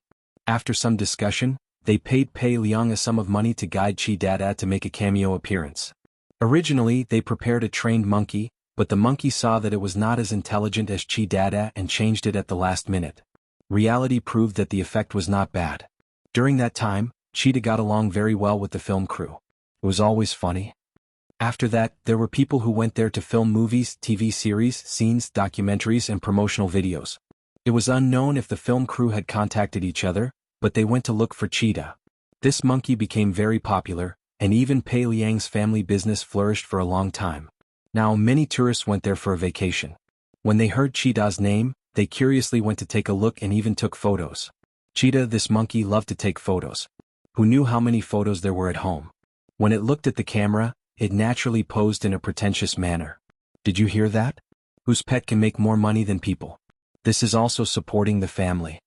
After some discussion, they paid Pei Liang a sum of money to guide Chi Dada to make a cameo appearance. Originally, they prepared a trained monkey, but the monkey saw that it was not as intelligent as Chi Dada and changed it at the last minute. Reality proved that the effect was not bad. During that time, Cheetah got along very well with the film crew. It was always funny. After that, there were people who went there to film movies, TV series, scenes, documentaries, and promotional videos. It was unknown if the film crew had contacted each other, but they went to look for Cheetah. This monkey became very popular, and even Pei Liang's family business flourished for a long time. Now many tourists went there for a vacation. When they heard Cheetah's name, they curiously went to take a look and even took photos. Cheetah, this monkey, loved to take photos. Who knew how many photos there were at home? When it looked at the camera, it naturally posed in a pretentious manner. Did you hear that? Whose pet can make more money than people? This is also supporting the family.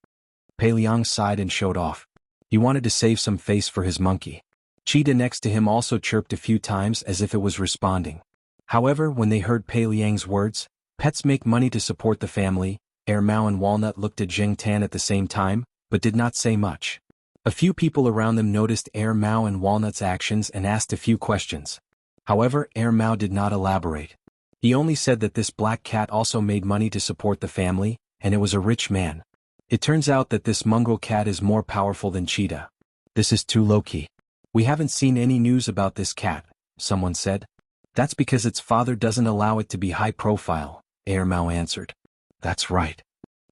Pei Liang sighed and showed off. He wanted to save some face for his monkey. Cheetah next to him also chirped a few times as if it was responding. However, when they heard Pei Liang's words, pets make money to support the family, Air Mao and Walnut looked at Jing Tan at the same time, but did not say much. A few people around them noticed Air Mao and Walnut's actions and asked a few questions. However, Air Mao did not elaborate. He only said that this black cat also made money to support the family, and it was a rich man. It turns out that this mongrel cat is more powerful than Cheetah. This is too low-key. We haven't seen any news about this cat, someone said. That's because its father doesn't allow it to be high-profile, Air Mao answered. That's right.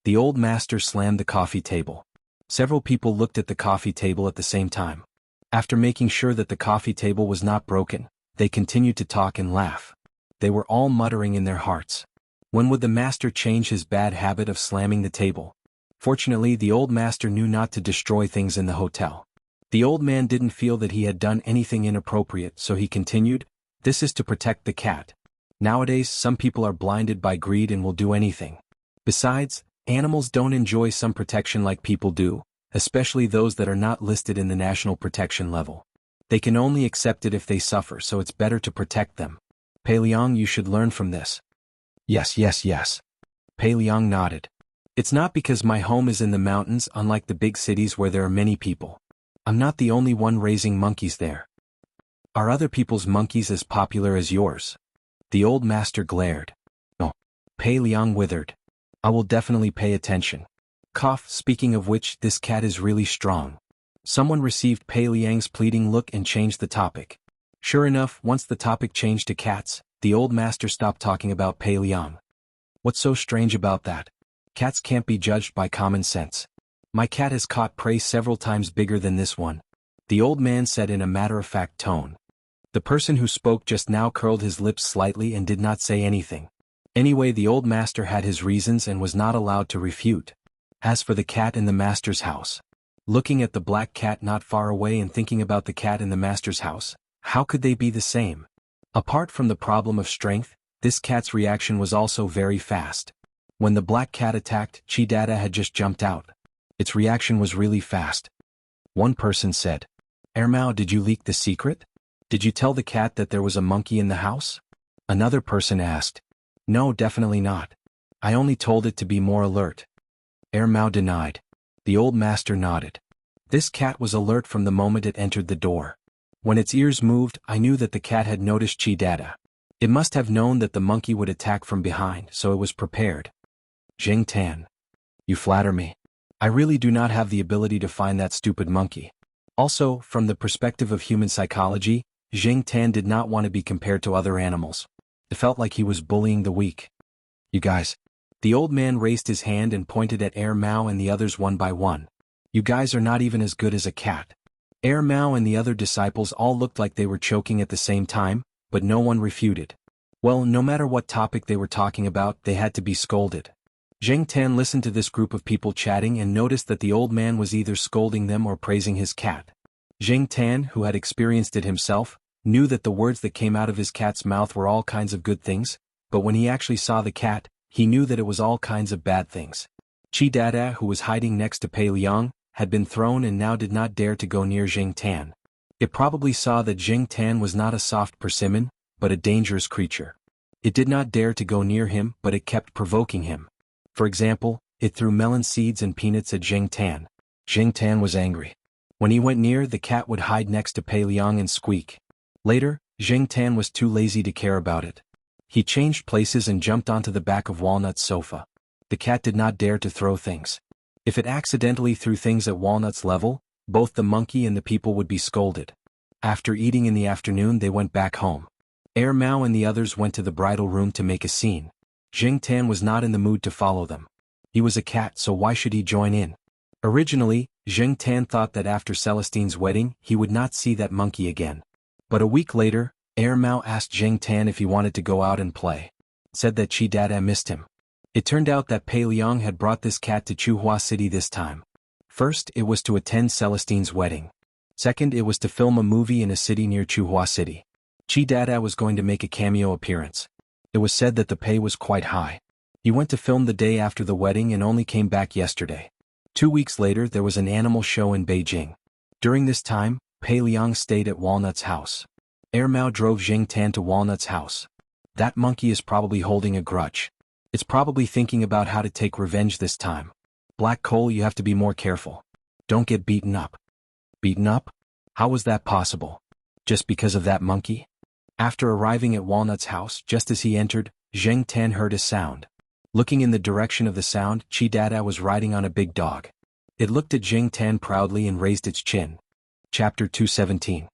The old master slammed the coffee table. Several people looked at the coffee table at the same time. After making sure that the coffee table was not broken, they continued to talk and laugh. They were all muttering in their hearts. When would the master change his bad habit of slamming the table? Fortunately, the old master knew not to destroy things in the hotel. The old man didn't feel that he had done anything inappropriate, so he continued, "This is to protect the cat. Nowadays, some people are blinded by greed and will do anything. Besides, animals don't enjoy some protection like people do, especially those that are not listed in the national protection level. They can only accept it if they suffer, so it's better to protect them. Pei Liang, you should learn from this." Yes. Pei Liang nodded. It's not because my home is in the mountains, unlike the big cities where there are many people. I'm not the only one raising monkeys there. Are other people's monkeys as popular as yours? The old master glared. No. Pei Liang withered. I will definitely pay attention. Cough, speaking of which, this cat is really strong. Someone received Pei Liang's pleading look and changed the topic. Sure enough, once the topic changed to cats, the old master stopped talking about Pei Liang. What's so strange about that? Cats can't be judged by common sense. My cat has caught prey several times bigger than this one, the old man said in a matter-of-fact tone. The person who spoke just now curled his lips slightly and did not say anything. Anyway, the old master had his reasons and was not allowed to refute. As for the cat in the master's house, looking at the black cat not far away and thinking about the cat in the master's house, how could they be the same? Apart from the problem of strength, this cat's reaction was also very fast. When the black cat attacked, Chidada had just jumped out. Its reaction was really fast. One person said, "Ermao, did you leak the secret? Did you tell the cat that there was a monkey in the house?" Another person asked, "No, definitely not. I only told it to be more alert." Ermao denied. The old master nodded. This cat was alert from the moment it entered the door. When its ears moved, I knew that the cat had noticed Chidada. It must have known that the monkey would attack from behind, so it was prepared. Jing Tan. You flatter me. I really do not have the ability to find that stupid monkey. Also, from the perspective of human psychology, Jing Tan did not want to be compared to other animals. It felt like he was bullying the weak. You guys. The old man raised his hand and pointed at Air Mao and the others one by one. You guys are not even as good as a cat. Air Mao and the other disciples all looked like they were choking at the same time, but no one refuted. Well, no matter what topic they were talking about, they had to be scolded. Jing Tan listened to this group of people chatting and noticed that the old man was either scolding them or praising his cat. Jing Tan, who had experienced it himself, knew that the words that came out of his cat's mouth were all kinds of good things, but when he actually saw the cat, he knew that it was all kinds of bad things. Chidada, who was hiding next to Pei Liang, had been thrown and now did not dare to go near Jing Tan. It probably saw that Jing Tan was not a soft persimmon, but a dangerous creature. It did not dare to go near him, but it kept provoking him. For example, it threw melon seeds and peanuts at Jing Tan. Jing Tan was angry. When he went near, the cat would hide next to Pei Liang and squeak. Later, Jing Tan was too lazy to care about it. He changed places and jumped onto the back of Walnut's sofa. The cat did not dare to throw things. If it accidentally threw things at Walnut's level, both the monkey and the people would be scolded. After eating in the afternoon, they went back home. Air Mao and the others went to the bridal room to make a scene. Jing Tan was not in the mood to follow them. He was a cat, so why should he join in? Originally, Jing Tan thought that after Celestine's wedding, he would not see that monkey again. But a week later, Air Mao asked Jing Tan if he wanted to go out and play. Said that Chidada missed him. It turned out that Pei Liang had brought this cat to Chuhua City this time. First, it was to attend Celestine's wedding. Second, it was to film a movie in a city near Chuhua City. Chidada was going to make a cameo appearance. It was said that the pay was quite high. He went to film the day after the wedding and only came back yesterday. 2 weeks later, there was an animal show in Beijing. During this time, Pei Liang stayed at Walnut's house. Air Mao drove Jing Tan to Walnut's house. That monkey is probably holding a grudge. It's probably thinking about how to take revenge this time. Black Coal, you have to be more careful. Don't get beaten up. Beaten up? How was that possible? Just because of that monkey? After arriving at Walnut's house, just as he entered, Jing Tan heard a sound. Looking in the direction of the sound, Chidada was riding on a big dog. It looked at Jing Tan proudly and raised its chin. Chapter 217.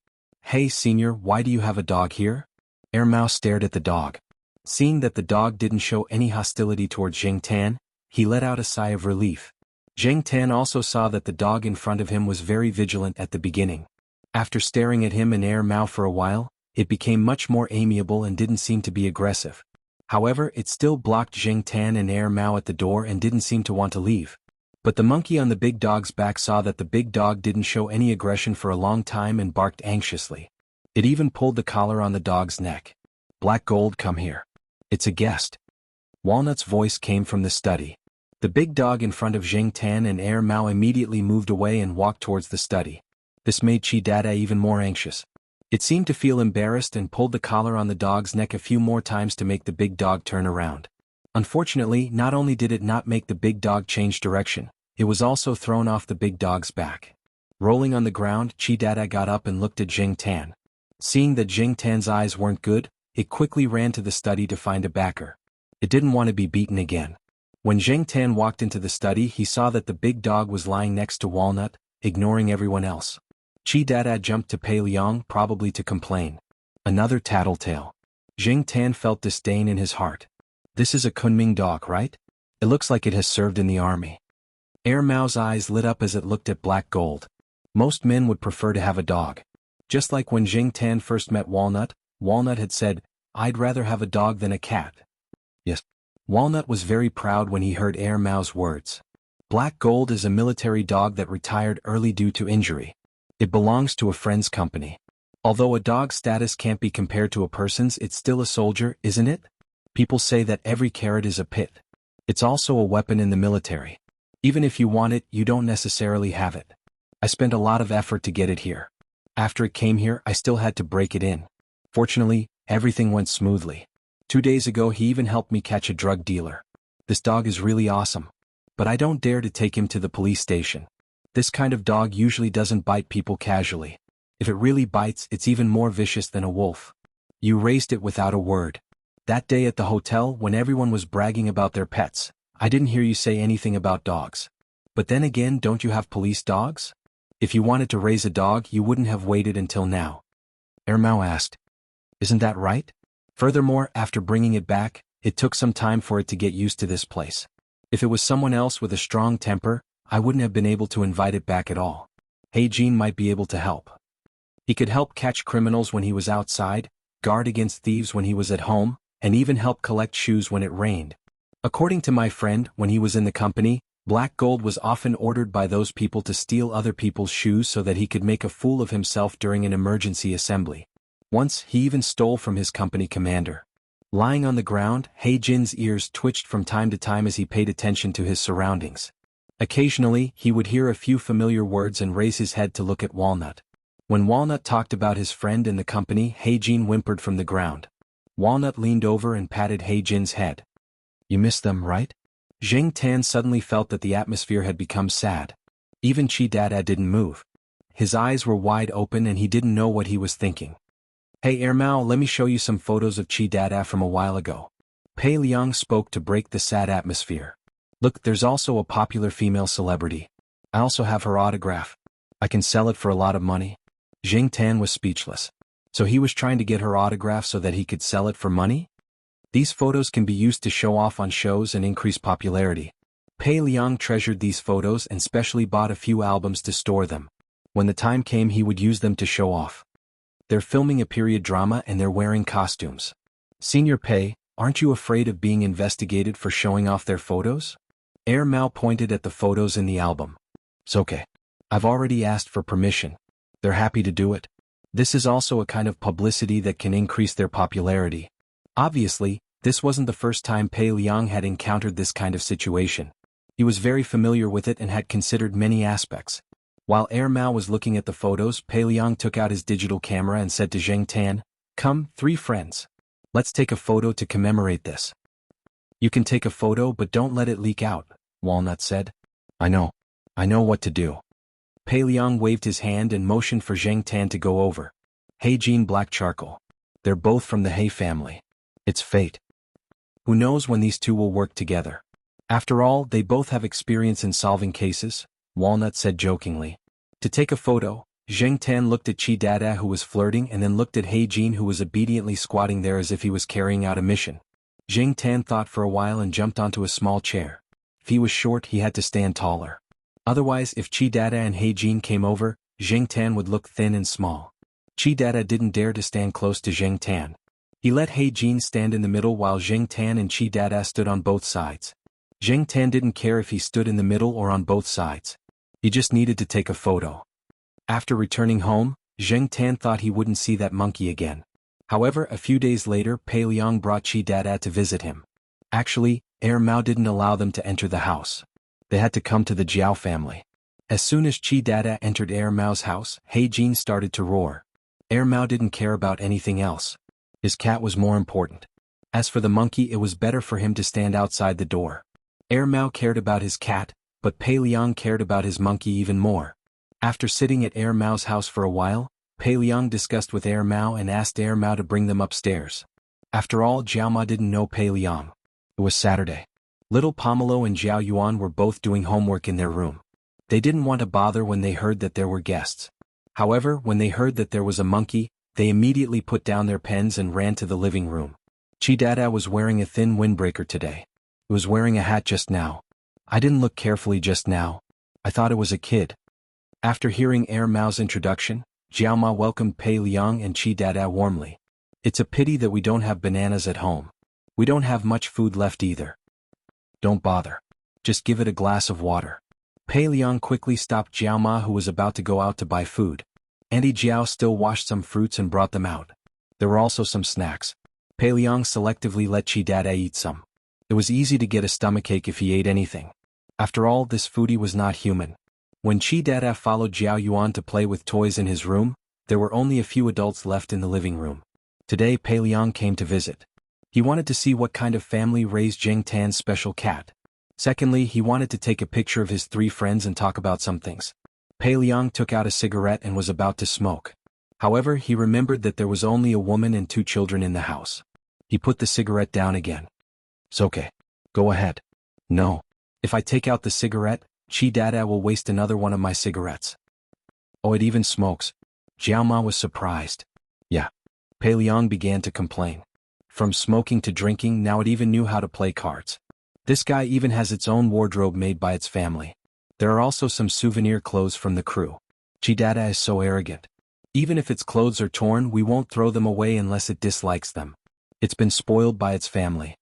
Hey senior, why do you have a dog here? Air Mao stared at the dog. Seeing that the dog didn't show any hostility towards Jing Tan, he let out a sigh of relief. Jing Tan also saw that the dog in front of him was very vigilant at the beginning. After staring at him and Air Mao for a while, it became much more amiable and didn't seem to be aggressive. However, it still blocked Jing Tan and Air Mao at the door and didn't seem to want to leave. But the monkey on the big dog's back saw that the big dog didn't show any aggression for a long time and barked anxiously. It even pulled the collar on the dog's neck. Black Gold, come here. It's a guest. Walnut's voice came from the study. The big dog in front of Jing Tan and Air Mao immediately moved away and walked towards the study. This made Chidada even more anxious. It seemed to feel embarrassed and pulled the collar on the dog's neck a few more times to make the big dog turn around. Unfortunately, not only did it not make the big dog change direction, it was also thrown off the big dog's back. Rolling on the ground, Chidada got up and looked at Jing Tan. Seeing that Jing Tan's eyes weren't good, it quickly ran to the study to find a backer. It didn't want to be beaten again. When Zheng Tan walked into the study, he saw that the big dog was lying next to Walnut, ignoring everyone else. Chi Dada jumped to Pei Liang, probably to complain. Another tattletale. Zheng Tan felt disdain in his heart. This is a Kunming dog, right? It looks like it has served in the army. Air Mao's eyes lit up as it looked at Black Gold. Most men would prefer to have a dog. Just like when Zheng Tan first met Walnut, Walnut had said, "I'd rather have a dog than a cat." Yes. Walnut was very proud when he heard Air Mao's words. Black Gold is a military dog that retired early due to injury. It belongs to a friend's company. Although a dog's status can't be compared to a person's, it's still a soldier, isn't it? People say that every carrot is a pit. It's also a weapon in the military. Even if you want it, you don't necessarily have it. I spent a lot of effort to get it here. After it came here, I still had to break it in. Fortunately, everything went smoothly. 2 days ago, he even helped me catch a drug dealer. This dog is really awesome. But I don't dare to take him to the police station. This kind of dog usually doesn't bite people casually. If it really bites, it's even more vicious than a wolf. You raised it without a word. That day at the hotel, when everyone was bragging about their pets, I didn't hear you say anything about dogs. But then again, don't you have police dogs? If you wanted to raise a dog, you wouldn't have waited until now. Air Mao asked. Isn't that right? Furthermore, after bringing it back, it took some time for it to get used to this place. If it was someone else with a strong temper, I wouldn't have been able to invite it back at all. He Jin might be able to help. He could help catch criminals when he was outside, guard against thieves when he was at home, and even help collect shoes when it rained. According to my friend, when he was in the company, Black Gold was often ordered by those people to steal other people's shoes so that he could make a fool of himself during an emergency assembly. Once, he even stole from his company commander. Lying on the ground, He Jin's ears twitched from time to time as he paid attention to his surroundings. Occasionally, he would hear a few familiar words and raise his head to look at Walnut. When Walnut talked about his friend in the company, He Jin whimpered from the ground. Walnut leaned over and patted He Jin's head. You miss them, right? Zheng Tan suddenly felt that the atmosphere had become sad. Even Chi Dada didn't move. His eyes were wide open and he didn't know what he was thinking. Hey Air Mao, let me show you some photos of Chi Dada from a while ago. Pei Liang spoke to break the sad atmosphere. Look, there's also a popular female celebrity. I also have her autograph. I can sell it for a lot of money. Zheng Tan was speechless. So he was trying to get her autograph so that he could sell it for money? These photos can be used to show off on shows and increase popularity. Pei Liang treasured these photos and specially bought a few albums to store them. When the time came, he would use them to show off. They're filming a period drama and they're wearing costumes. Senior Pei, aren't you afraid of being investigated for showing off their photos? Air Mao pointed at the photos in the album. It's okay. I've already asked for permission. They're happy to do it. This is also a kind of publicity that can increase their popularity. Obviously, this wasn't the first time Pei Liang had encountered this kind of situation. He was very familiar with it and had considered many aspects. While Air Mao was looking at the photos, Pei Liang took out his digital camera and said to Zheng Tan, "Come, 3 friends. Let's take a photo to commemorate this." You can take a photo but don't let it leak out, Walnut said. I know what to do. Pei Liang waved his hand and motioned for Zheng Tan to go over. He Jin Black Charcoal. They're both from the He family. It's fate. Who knows when these two will work together? After all, they both have experience in solving cases, Walnut said jokingly. To take a photo, Zheng Tan looked at Chi Dada who was flirting and then looked at He Jin who was obediently squatting there as if he was carrying out a mission. Zheng Tan thought for a while and jumped onto a small chair. If he was short, he had to stand taller. Otherwise, if Chi Dada and He Jin came over, Zheng Tan would look thin and small. Chi Dada didn't dare to stand close to Zheng Tan. He let He Jin stand in the middle while Zheng Tan and Chi Dada stood on both sides. Zheng Tan didn't care if he stood in the middle or on both sides. He just needed to take a photo. After returning home, Zheng Tan thought he wouldn't see that monkey again. However, a few days later, Pei Liang brought Chi Dada to visit him. Actually, Air Mao didn't allow them to enter the house. They had to come to the Jiao family. As soon as Chi Dada entered Air Mao's house, He Jin started to roar. Air Mao didn't care about anything else. His cat was more important. As for the monkey, it was better for him to stand outside the door. Air Mao cared about his cat, but Pei Liang cared about his monkey even more. After sitting at Air Mao's house for a while, Pei Liang discussed with Air Mao and asked Air Mao to bring them upstairs. After all, Jiao Ma didn't know Pei Liang. It was Saturday. Little Pomelo and Jiao Yuan were both doing homework in their room. They didn't want to bother when they heard that there were guests. However, when they heard that there was a monkey, they immediately put down their pens and ran to the living room. Chi-Dada was wearing a thin windbreaker today. He was wearing a hat just now. I didn't look carefully just now. I thought it was a kid. After hearing Air Mao's introduction, Jiao Ma welcomed Pei Liang and Chi-Dada warmly. It's a pity that we don't have bananas at home. We don't have much food left either. Don't bother. Just give it a glass of water. Pei Liang quickly stopped Jiao Ma, who was about to go out to buy food. Auntie Jiao still washed some fruits and brought them out. There were also some snacks. Pei Liang selectively let Chi-Dada eat some. It was easy to get a stomachache if he ate anything. After all, this foodie was not human. When Chi-Dada followed Jiao Yuan to play with toys in his room, there were only a few adults left in the living room. Today Pei Liang came to visit. He wanted to see what kind of family raised Zheng Tan's special cat. Secondly, he wanted to take a picture of his 3 friends and talk about some things. Pei Liang took out a cigarette and was about to smoke. However, he remembered that there was only a woman and 2 children in the house. He put the cigarette down again. It's okay. Go ahead. No. If I take out the cigarette, Chi-Dada will waste another one of my cigarettes. Oh, it even smokes. Jiao Ma was surprised. Yeah. Pei Liang began to complain. From smoking to drinking, now it even knew how to play cards. This guy even has its own wardrobe made by its family. There are also some souvenir clothes from the crew. Chi-Dada is so arrogant. Even if its clothes are torn, we won't throw them away unless it dislikes them. It's been spoiled by its family.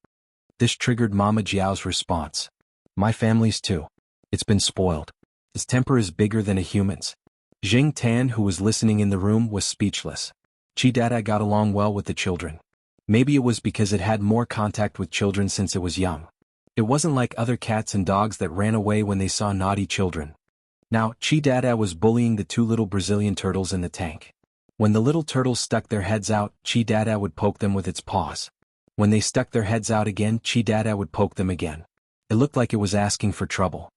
This triggered Mama Jiao's response. My family's too. It's been spoiled. Its temper is bigger than a human's. Zheng Tan, who was listening in the room, was speechless. Chi-Dada got along well with the children. Maybe it was because it had more contact with children since it was young. It wasn't like other cats and dogs that ran away when they saw naughty children. Now, Chi-Dada was bullying the 2 little Brazilian turtles in the tank. When the little turtles stuck their heads out, Chi-Dada would poke them with its paws. When they stuck their heads out again, Chi-Dada would poke them again. It looked like it was asking for trouble.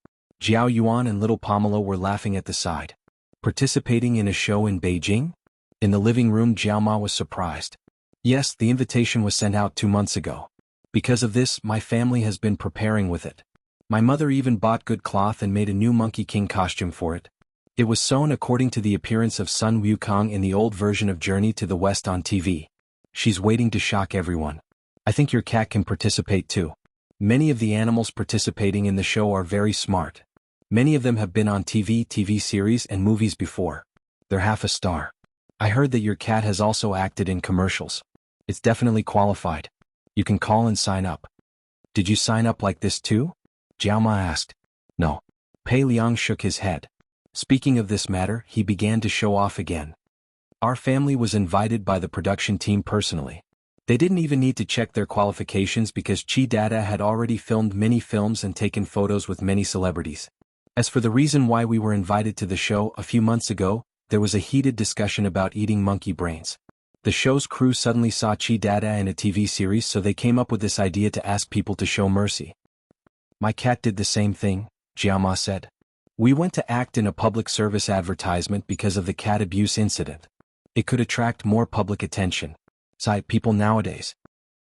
Jiao Yuan and little Pomelo were laughing at the side. Participating in a show in Beijing? In the living room, Jiao Ma was surprised. Yes, the invitation was sent out 2 months ago. Because of this, my family has been preparing with it. My mother even bought good cloth and made a new Monkey King costume for it. It was sewn according to the appearance of Sun Wukong in the old version of Journey to the West on TV. She's waiting to shock everyone. I think your cat can participate too. Many of the animals participating in the show are very smart. Many of them have been on TV series and movies before. They're half a star. I heard that your cat has also acted in commercials. It's definitely qualified. You can call and sign up. Did you sign up like this too? Jiao Ma asked. No. Pei Liang shook his head. Speaking of this matter, he began to show off again. Our family was invited by the production team personally. They didn't even need to check their qualifications because Chi-Dada had already filmed many films and taken photos with many celebrities. As for the reason why we were invited to the show a few months ago, there was a heated discussion about eating monkey brains. The show's crew suddenly saw Chi-Dada in a TV series, so they came up with this idea to ask people to show mercy. My cat did the same thing, Jiao Ma said. We went to act in a public service advertisement because of the cat abuse incident. It could attract more public attention. Sigh, people nowadays.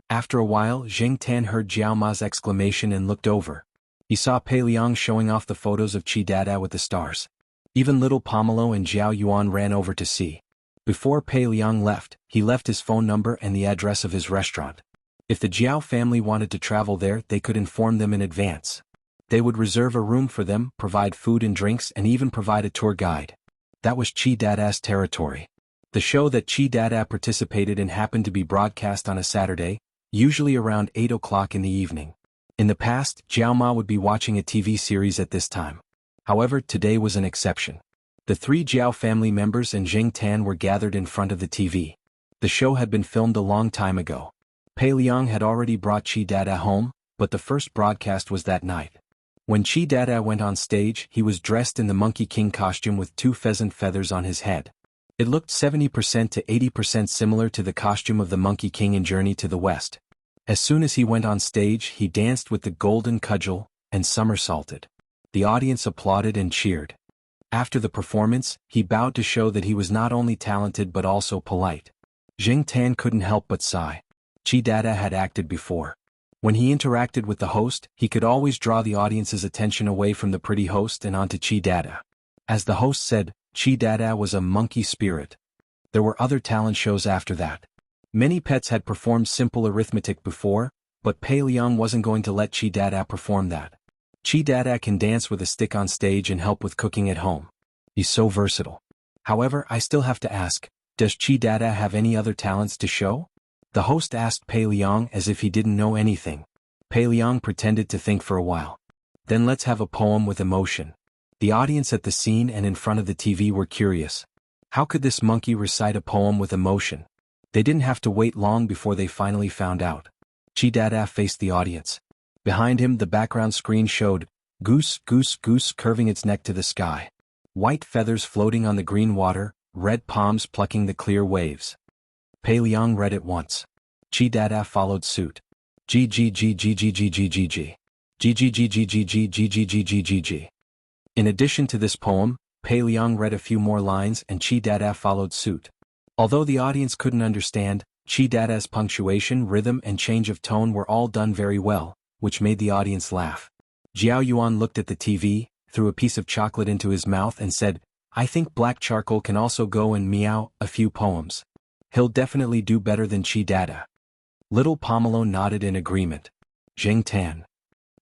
After a while, Zheng Tan heard Jiao Ma's exclamation and looked over. He saw Pei Liang showing off the photos of Chi-Dada with the stars. Even little Pomelo and Jiao Yuan ran over to see. Before Pei Liang left, he left his phone number and the address of his restaurant. If the Jiao family wanted to travel there, they could inform them in advance. They would reserve a room for them, provide food and drinks, and even provide a tour guide. That was Chi-Dada's territory. The show that Chi-Dada participated in happened to be broadcast on a Saturday, usually around 8 o'clock in the evening. In the past, Jiao Ma would be watching a TV series at this time. However, today was an exception. The 3 Jiao family members and Zheng Tan were gathered in front of the TV. The show had been filmed a long time ago. Pei Liang had already brought Chi-Dada home, but the first broadcast was that night. When Chi-Dada went on stage, he was dressed in the Monkey King costume with 2 pheasant feathers on his head. It looked 70% to 80% similar to the costume of the Monkey King in Journey to the West. As soon as he went on stage, he danced with the golden cudgel and somersaulted. The audience applauded and cheered. After the performance, he bowed to show that he was not only talented but also polite. Zheng Tan couldn't help but sigh. Chi-Dada had acted before. When he interacted with the host, he could always draw the audience's attention away from the pretty host and onto Chi Dada. As the host said, Chi Dada was a monkey spirit. There were other talent shows after that. Many pets had performed simple arithmetic before, but Pei Liang wasn't going to let Chi Dada perform that. Chi Dada can dance with a stick on stage and help with cooking at home. He's so versatile. However, I still have to ask, does Chi Dada have any other talents to show? The host asked Pei Liang as if he didn't know anything. Pei Liang pretended to think for a while. Then let's have a poem with emotion. The audience at the scene and in front of the TV were curious. How could this monkey recite a poem with emotion? They didn't have to wait long before they finally found out. Chi Dada faced the audience. Behind him, the background screen showed goose, goose, goose curving its neck to the sky. White feathers floating on the green water, red palms plucking the clear waves. Pei Liang read it once. Chi Dada followed suit. G G G G G G G G G. G G G G G G G G G G G G. In addition to this poem, Pei Liang read a few more lines and Chi Dada followed suit. Although the audience couldn't understand, Chi Dada's punctuation, rhythm and change of tone were all done very well, which made the audience laugh. Jiao Yuan looked at the TV, threw a piece of chocolate into his mouth and said, I think Black Charcoal can also go and meow a few poems. He'll definitely do better than Chi Dada. Little Pomelo nodded in agreement. Zheng Tan.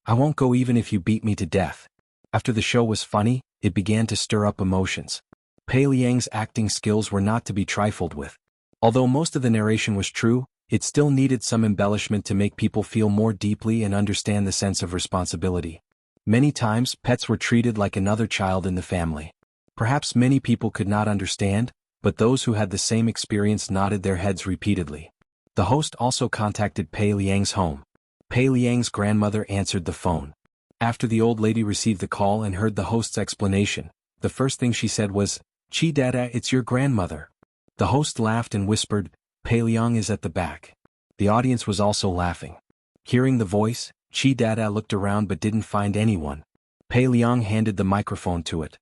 I won't go even if you beat me to death. After the show was funny, it began to stir up emotions. Pei Liang's acting skills were not to be trifled with. Although most of the narration was true, it still needed some embellishment to make people feel more deeply and understand the sense of responsibility. Many times, pets were treated like another child in the family. Perhaps many people could not understand, but those who had the same experience nodded their heads repeatedly. The host also contacted Pei Liang's home. Pei Liang's grandmother answered the phone. After the old lady received the call and heard the host's explanation, the first thing she said was, Chi Dada, it's your grandmother. The host laughed and whispered, Pei Liang is at the back. The audience was also laughing. Hearing the voice, Chi Dada looked around but didn't find anyone. Pei Liang handed the microphone to it.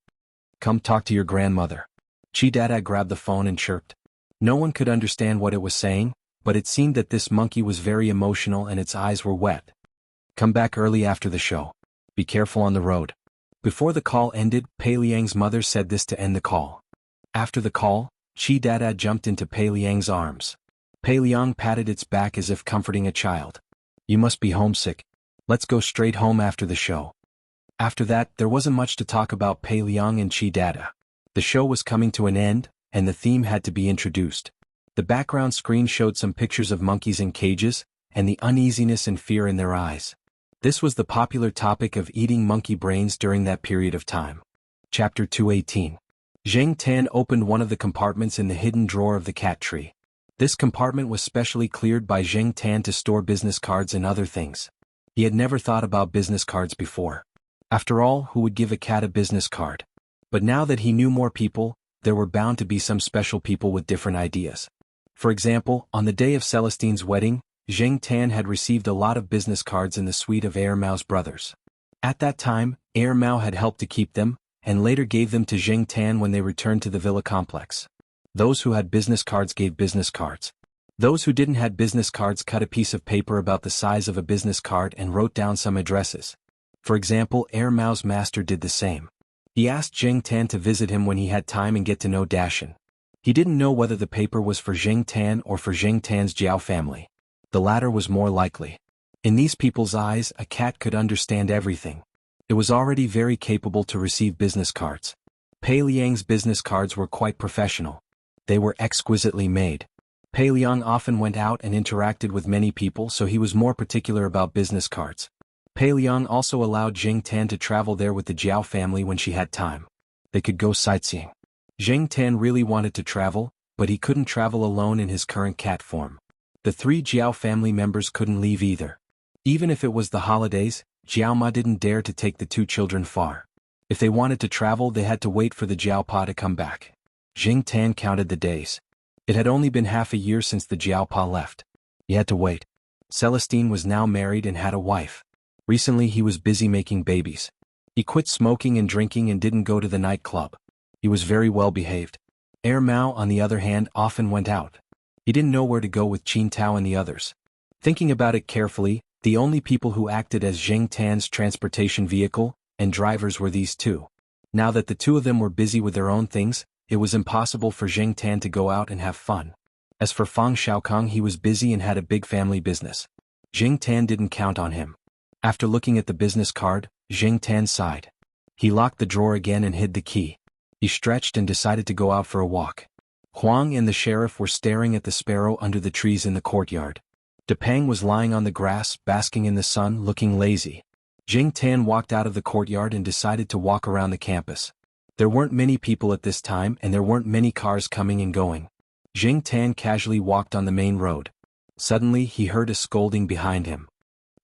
Come talk to your grandmother. Chi Dada grabbed the phone and chirped. No one could understand what it was saying, but it seemed that this monkey was very emotional and its eyes were wet. Come back early after the show. Be careful on the road. Before the call ended, Pei Liang's mother said this to end the call. After the call, Chi Dada jumped into Pei Liang's arms. Pei Liang patted its back as if comforting a child. You must be homesick. Let's go straight home after the show. After that, there wasn't much to talk about Pei Liang and Chi Dada. The show was coming to an end, and the theme had to be introduced. The background screen showed some pictures of monkeys in cages, and the uneasiness and fear in their eyes. This was the popular topic of eating monkey brains during that period of time. Chapter 218. Zheng Tan opened one of the compartments in the hidden drawer of the cat tree. This compartment was specially cleared by Zheng Tan to store business cards and other things. He had never thought about business cards before. After all, who would give a cat a business card? But now that he knew more people, there were bound to be some special people with different ideas. For example, on the day of Celestine's wedding, Zheng Tan had received a lot of business cards in the suite of Air Mao's brothers. At that time, Air Mao had helped to keep them, and later gave them to Zheng Tan when they returned to the villa complex. Those who had business cards gave business cards. Those who didn't have business cards cut a piece of paper about the size of a business card and wrote down some addresses. For example, Air Mao's master did the same. He asked Zheng Tan to visit him when he had time and get to know Dashin. He didn't know whether the paper was for Zheng Tan or for Zheng Tan's Jiao family. The latter was more likely. In these people's eyes, a cat could understand everything. It was already very capable to receive business cards. Pei Liang's business cards were quite professional. They were exquisitely made. Pei Liang often went out and interacted with many people, so he was more particular about business cards. Pei Liang also allowed Zheng Tan to travel there with the Jiao family when she had time. They could go sightseeing. Zheng Tan really wanted to travel, but he couldn't travel alone in his current cat form. The three Jiao family members couldn't leave either. Even if it was the holidays, Jiao Ma didn't dare to take the two children far. If they wanted to travel, they had to wait for the Jiao Pa to come back. Zheng Tan counted the days. It had only been half a year since the Jiao Pa left. He had to wait. Celestine was now married and had a wife. Recently he was busy making babies. He quit smoking and drinking and didn't go to the nightclub. He was very well behaved. Air Mao, on the other hand, often went out. He didn't know where to go with Qin Tao and the others. Thinking about it carefully, The only people who acted as Zheng Tan's transportation vehicle and drivers were these two. Now that the two of them were busy with their own things, it was impossible for Zheng Tan to go out and have fun. As for Fang Xiaokong, he was busy and had a big family business. Zheng Tan didn't count on him. After looking at the business card, Zheng Tan sighed. He locked the drawer again and hid the key. He stretched and decided to go out for a walk. Huang and the sheriff were staring at the sparrow under the trees in the courtyard. Depeng was lying on the grass, basking in the sun, looking lazy. Zheng Tan walked out of the courtyard and decided to walk around the campus. There weren't many people at this time and there weren't many cars coming and going. Zheng Tan casually walked on the main road. Suddenly he heard a scolding behind him.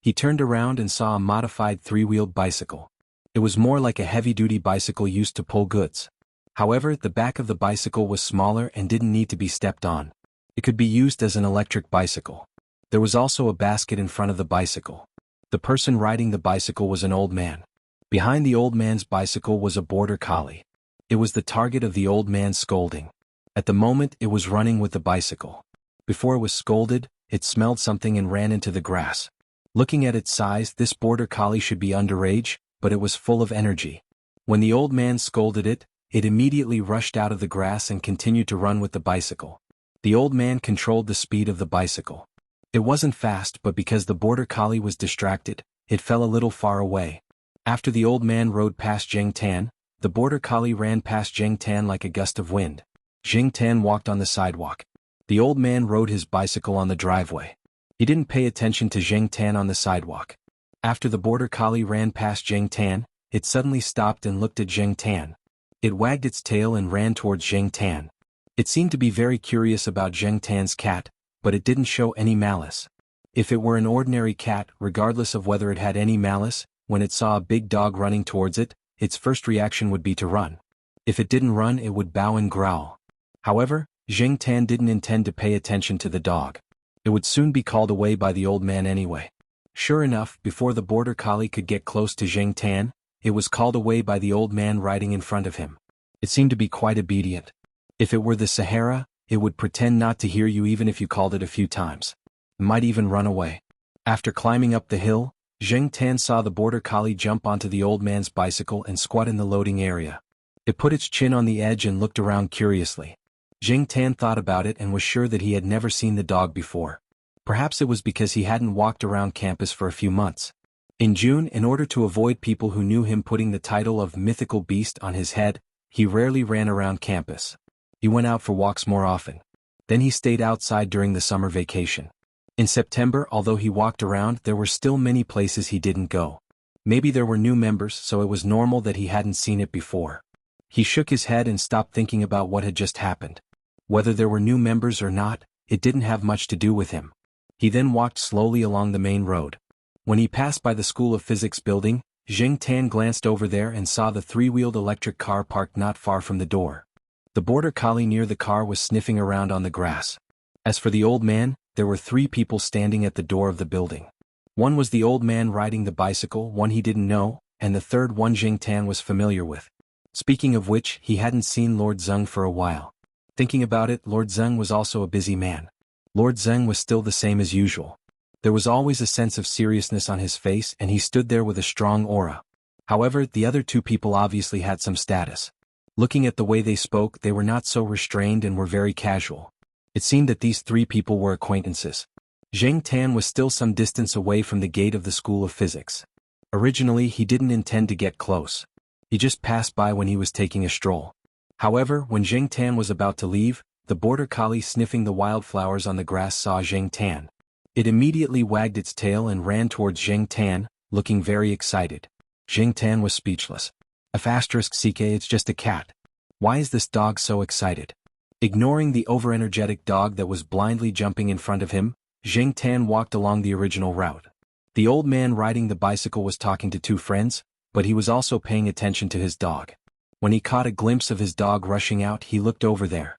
He turned around and saw a modified three-wheeled bicycle. It was more like a heavy-duty bicycle used to pull goods. However, the back of the bicycle was smaller and didn't need to be stepped on. It could be used as an electric bicycle. There was also a basket in front of the bicycle. The person riding the bicycle was an old man. Behind the old man's bicycle was a border collie. It was the target of the old man's scolding. At the moment, it was running with the bicycle. Before it was scolded, it smelled something and ran into the grass. Looking at its size, this border collie should be underage, but it was full of energy. When the old man scolded it, it immediately rushed out of the grass and continued to run with the bicycle. The old man controlled the speed of the bicycle. It wasn't fast, but because the border collie was distracted, it fell a little far away. After the old man rode past Zheng Tan, the border collie ran past Zheng Tan like a gust of wind. Zheng Tan walked on the sidewalk. The old man rode his bicycle on the driveway. He didn't pay attention to Zheng Tan on the sidewalk. After the border collie ran past Zheng Tan, it suddenly stopped and looked at Zheng Tan. It wagged its tail and ran towards Zheng Tan. It seemed to be very curious about Zheng Tan's cat, but it didn't show any malice. If it were an ordinary cat, regardless of whether it had any malice, when it saw a big dog running towards it, its first reaction would be to run. If it didn't run, it would bow and growl. However, Zheng Tan didn't intend to pay attention to the dog. It would soon be called away by the old man anyway. Sure enough, before the border collie could get close to Zheng Tan, it was called away by the old man riding in front of him. It seemed to be quite obedient. If it were the Sahara, it would pretend not to hear you even if you called it a few times. It might even run away. After climbing up the hill, Zheng Tan saw the border collie jump onto the old man's bicycle and squat in the loading area. It put its chin on the edge and looked around curiously. Zheng Tan thought about it and was sure that he had never seen the dog before. Perhaps it was because he hadn't walked around campus for a few months. In June, in order to avoid people who knew him putting the title of mythical beast on his head, he rarely ran around campus. He went out for walks more often. Then he stayed outside during the summer vacation. In September, although he walked around, there were still many places he didn't go. Maybe there were new members, so it was normal that he hadn't seen it before. He shook his head and stopped thinking about what had just happened. Whether there were new members or not, it didn't have much to do with him. He then walked slowly along the main road. When he passed by the School of Physics building, Zheng Tan glanced over there and saw the three-wheeled electric car parked not far from the door. The border collie near the car was sniffing around on the grass. As for the old man, there were 3 people standing at the door of the building. One was the old man riding the bicycle, one he didn't know, and the third one Zheng Tan was familiar with. Speaking of which, he hadn't seen Lord Zeng for a while. Thinking about it, Lord Zeng was also a busy man. Lord Zeng was still the same as usual. There was always a sense of seriousness on his face and he stood there with a strong aura. However, the other 2 people obviously had some status. Looking at the way they spoke, they were not so restrained and were very casual. It seemed that these 3 people were acquaintances. Zheng Tan was still some distance away from the gate of the School of Physics. Originally, he didn't intend to get close. He just passed by when he was taking a stroll. However, when Zheng Tan was about to leave, the border collie sniffing the wildflowers on the grass saw Zheng Tan. It immediately wagged its tail and ran towards Zheng Tan, looking very excited. Zheng Tan was speechless. *CK, it's just a cat. Why is this dog so excited? Ignoring the overenergetic dog that was blindly jumping in front of him, Zheng Tan walked along the original route. The old man riding the bicycle was talking to 2 friends, but he was also paying attention to his dog. When he caught a glimpse of his dog rushing out, he looked over there.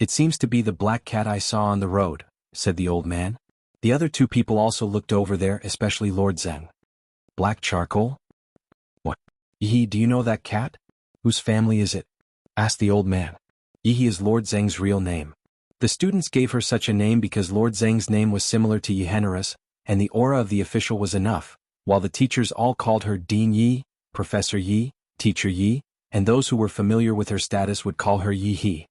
It seems to be the black cat I saw on the road, said the old man. The other 2 people also looked over there, especially Lord Zeng. Black charcoal? What? Yihi, do you know that cat? Whose family is it? Asked the old man. Yihi is Lord Zeng's real name. The students gave her such a name because Lord Zeng's name was similar to Yehenera's, and the aura of the official was enough, while the teachers all called her Dean Yi, Professor Yi, Teacher Yi, and those who were familiar with her status would call her Yi He.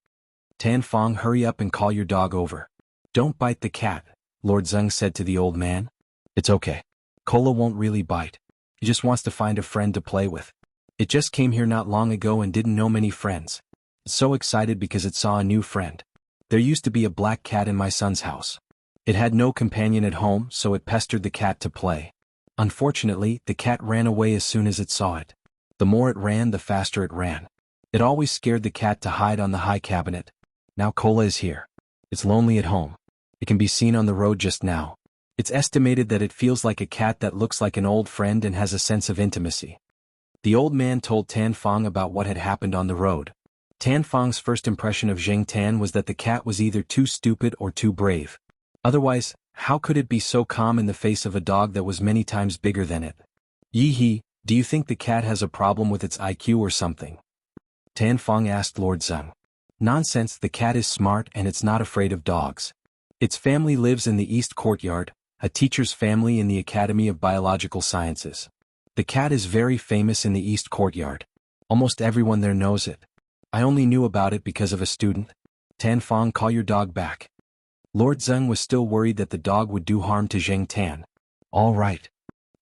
Tan Fong, hurry up and call your dog over. Don't bite the cat, Lord Zeng said to the old man. It's okay. Cola won't really bite. He just wants to find a friend to play with. It just came here not long ago and didn't know many friends. It's so excited because it saw a new friend. There used to be a black cat in my son's house. It had no companion at home, so it pestered the cat to play. Unfortunately, the cat ran away as soon as it saw it. The more it ran, the faster it ran. It always scared the cat to hide on the high cabinet. Now Cola is here. It's lonely at home. It can be seen on the road just now. It's estimated that it feels like a cat that looks like an old friend and has a sense of intimacy. The old man told Tan Fong about what had happened on the road. Tan Fong's first impression of Zheng Tan was that the cat was either too stupid or too brave. Otherwise, how could it be so calm in the face of a dog that was many times bigger than it? Yi He, do you think the cat has a problem with its IQ or something? Tan Fong asked Lord Zeng. Nonsense, the cat is smart and it's not afraid of dogs. Its family lives in the East Courtyard, a teacher's family in the Academy of Biological Sciences. The cat is very famous in the East Courtyard. Almost everyone there knows it. I only knew about it because of a student. Tan Fong, call your dog back. Lord Zeng was still worried that the dog would do harm to Zheng Tan. All right.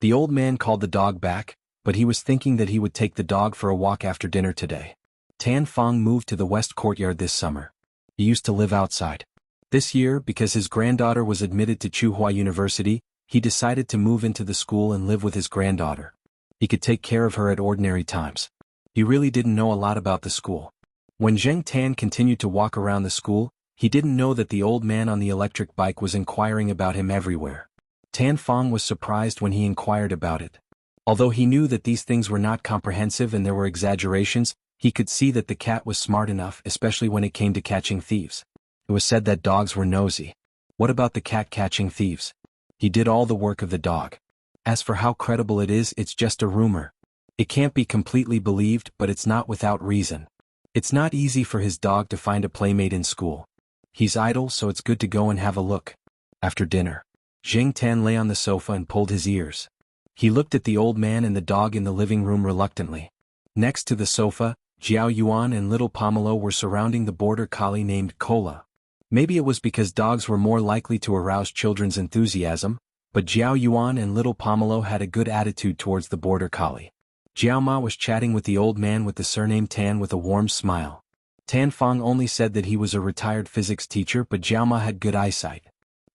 The old man called the dog back, but he was thinking that he would take the dog for a walk after dinner today. Tan Fong moved to the West Courtyard this summer. He used to live outside. This year, because his granddaughter was admitted to Tsinghua University, he decided to move into the school and live with his granddaughter. He could take care of her at ordinary times. He really didn't know a lot about the school. When Zheng Tan continued to walk around the school, he didn't know that the old man on the electric bike was inquiring about him everywhere. Tan Fong was surprised when he inquired about it. Although he knew that these things were not comprehensive and there were exaggerations, he could see that the cat was smart enough, especially when it came to catching thieves. It was said that dogs were nosy. What about the cat catching thieves? He did all the work of the dog. As for how credible it is, it's just a rumor. It can't be completely believed, but it's not without reason. It's not easy for his dog to find a playmate in school. He's idle, so it's good to go and have a look. After dinner, Zheng Tan lay on the sofa and pulled his ears. He looked at the old man and the dog in the living room reluctantly. Next to the sofa, Jiao Yuan and little Pomelo were surrounding the border collie named Cola. Maybe it was because dogs were more likely to arouse children's enthusiasm, but Jiao Yuan and little Pomelo had a good attitude towards the border collie. Jiao Ma was chatting with the old man with the surname Tan with a warm smile. Tan Fong only said that he was a retired physics teacher, but Jiao Ma had good eyesight.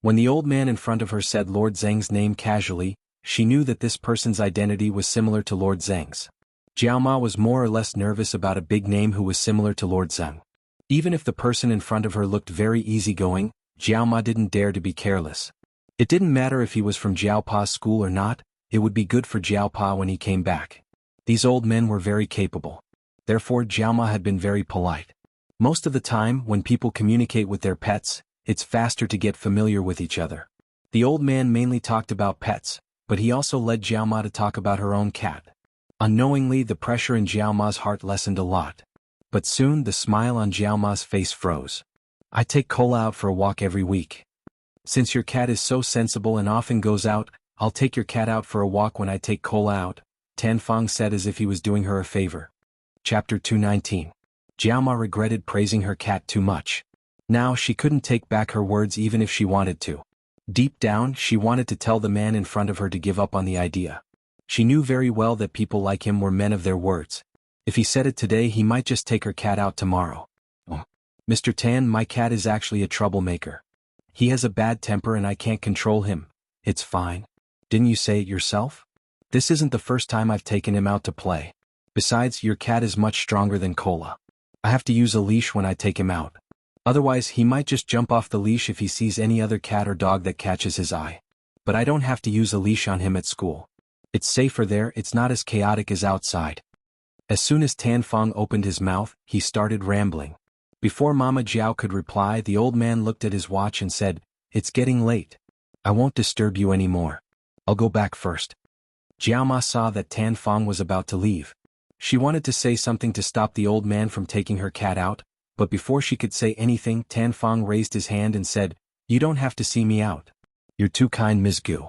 When the old man in front of her said Lord Zheng's name casually, she knew that this person's identity was similar to Lord Zheng's. Jiao Ma was more or less nervous about a big name who was similar to Lord Zheng. Even if the person in front of her looked very easygoing, Jiao Ma didn't dare to be careless. It didn't matter if he was from Jiao Pa's school or not, it would be good for Jiao Pa when he came back. These old men were very capable. Therefore Jiao Ma had been very polite. Most of the time, when people communicate with their pets, it's faster to get familiar with each other. The old man mainly talked about pets, but he also led Jiao Ma to talk about her own cat. Unknowingly, the pressure in Jiao Ma's heart lessened a lot. But soon the smile on Jiao Ma's face froze. I take Cola out for a walk every week. Since your cat is so sensible and often goes out, I'll take your cat out for a walk when I take Cola out, Tan Fong said as if he was doing her a favor. Chapter 219. Jiao Ma regretted praising her cat too much. Now she couldn't take back her words even if she wanted to. Deep down, she wanted to tell the man in front of her to give up on the idea. She knew very well that people like him were men of their words. If he said it today, he might just take her cat out tomorrow. Oh, Mr. Tan, my cat is actually a troublemaker. He has a bad temper and I can't control him. It's fine. Didn't you say it yourself? This isn't the first time I've taken him out to play. Besides, your cat is much stronger than Cola. I have to use a leash when I take him out. Otherwise, he might just jump off the leash if he sees any other cat or dog that catches his eye. But I don't have to use a leash on him at school. It's safer there, it's not as chaotic as outside. As soon as Tan Fong opened his mouth, he started rambling. Before Mama Jiao could reply, the old man looked at his watch and said, "It's getting late. I won't disturb you anymore. I'll go back first." Jiao Ma saw that Tan Fong was about to leave. She wanted to say something to stop the old man from taking her cat out, but before she could say anything, Tan Fong raised his hand and said, "You don't have to see me out. You're too kind, Ms. Gu.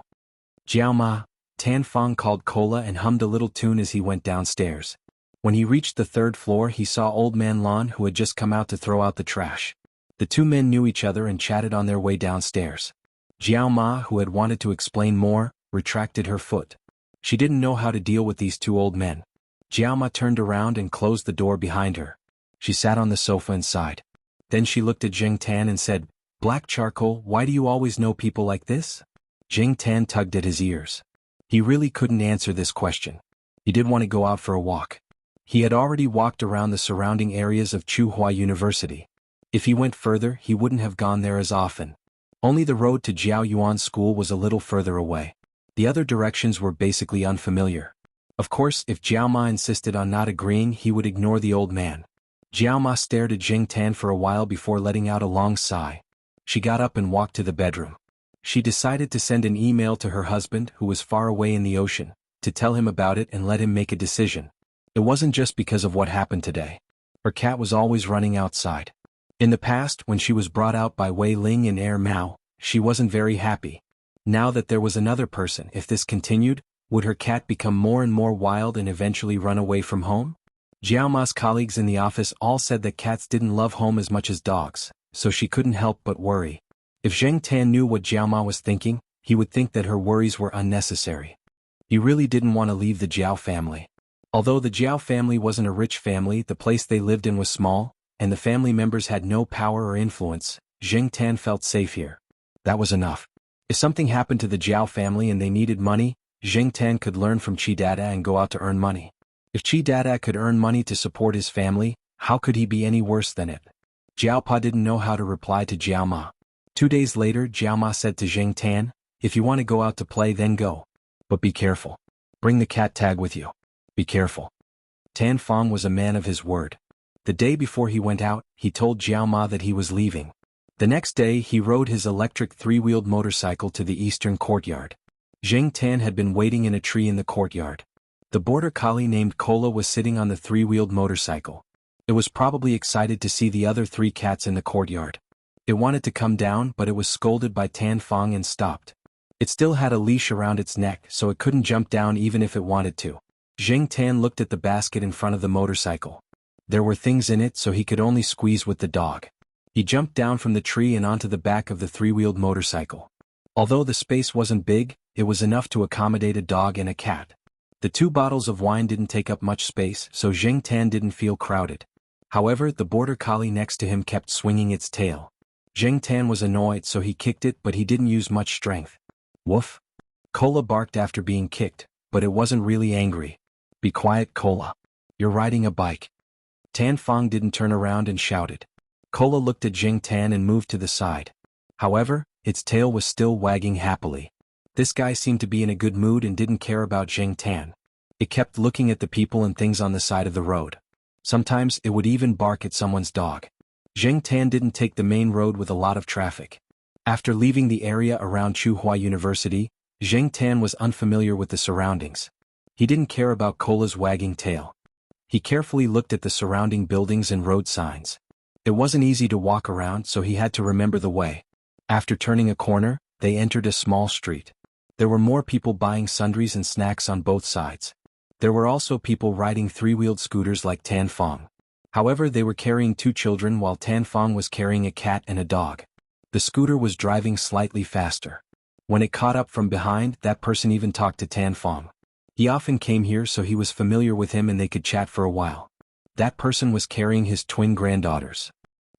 Jiao Ma, Tan Fong called Cola and hummed a little tune as he went downstairs. When he reached the third floor he saw Old Man Lon who had just come out to throw out the trash. The two men knew each other and chatted on their way downstairs. Jiao Ma, who had wanted to explain more, retracted her foot. She didn't know how to deal with these two old men. Jiao Ma turned around and closed the door behind her. She sat on the sofa and sighed. Then she looked at Jing Tan and said, "Black charcoal, why do you always know people like this?" Jing Tan tugged at his ears. He really couldn't answer this question. He did want to go out for a walk. He had already walked around the surrounding areas of Tsinghua University. If he went further he wouldn't have gone there as often. Only the road to Jiao Yuan School was a little further away. The other directions were basically unfamiliar. Of course, if Jiao Ma insisted on not agreeing he would ignore the old man. Jiao Ma stared at Jing Tan for a while before letting out a long sigh. She got up and walked to the bedroom. She decided to send an email to her husband who was far away in the ocean, to tell him about it and let him make a decision. It wasn't just because of what happened today. Her cat was always running outside. In the past, when she was brought out by Wei Ling and Air Mao, she wasn't very happy. Now that there was another person, if this continued, would her cat become more and more wild and eventually run away from home? Jiao Ma's colleagues in the office all said that cats didn't love home as much as dogs, so she couldn't help but worry. If Zheng Tan knew what Jiao Ma was thinking, he would think that her worries were unnecessary. He really didn't want to leave the Jiao family. Although the Jiao family wasn't a rich family, the place they lived in was small, and the family members had no power or influence. Zheng Tan felt safe here. That was enough. If something happened to the Jiao family and they needed money, Zheng Tan could learn from Chi Dada and go out to earn money. If Chi Dada could earn money to support his family, how could he be any worse than it? Jiao Pa didn't know how to reply to Jiao Ma. 2 days later Jiao Ma said to Zheng Tan, "If you want to go out to play then go. But be careful. Bring the cat tag with you. Be careful." Tan Fong was a man of his word. The day before he went out, he told Jiao Ma that he was leaving. The next day he rode his electric three-wheeled motorcycle to the eastern courtyard. Zheng Tan had been waiting in a tree in the courtyard. The border collie named Cola was sitting on the three-wheeled motorcycle. It was probably excited to see the other 3 cats in the courtyard. It wanted to come down but it was scolded by Tan Fong and stopped. It still had a leash around its neck so it couldn't jump down even if it wanted to. Zheng Tan looked at the basket in front of the motorcycle. There were things in it so he could only squeeze with the dog. He jumped down from the tree and onto the back of the three-wheeled motorcycle. Although the space wasn't big, it was enough to accommodate a dog and a cat. The 2 bottles of wine didn't take up much space so Zheng Tan didn't feel crowded. However, the border collie next to him kept swinging its tail. Zheng Tan was annoyed so he kicked it but he didn't use much strength. Woof! Cola barked after being kicked, but it wasn't really angry. "Be quiet, Cola. You're riding a bike." Tan Fong didn't turn around and shouted. Cola looked at Zheng Tan and moved to the side. However, its tail was still wagging happily. This guy seemed to be in a good mood and didn't care about Zheng Tan. It kept looking at the people and things on the side of the road. Sometimes it would even bark at someone's dog. Zheng Tan didn't take the main road with a lot of traffic. After leaving the area around Tsinghua University, Zheng Tan was unfamiliar with the surroundings. He didn't care about Cola's wagging tail. He carefully looked at the surrounding buildings and road signs. It wasn't easy to walk around so he had to remember the way. After turning a corner, they entered a small street. There were more people buying sundries and snacks on both sides. There were also people riding three-wheeled scooters like Tan Fong. However, they were carrying 2 children while Tan Fong was carrying a cat and a dog. The scooter was driving slightly faster. When it caught up from behind, that person even talked to Tan Fong. He often came here so he was familiar with him and they could chat for a while. That person was carrying his twin granddaughters.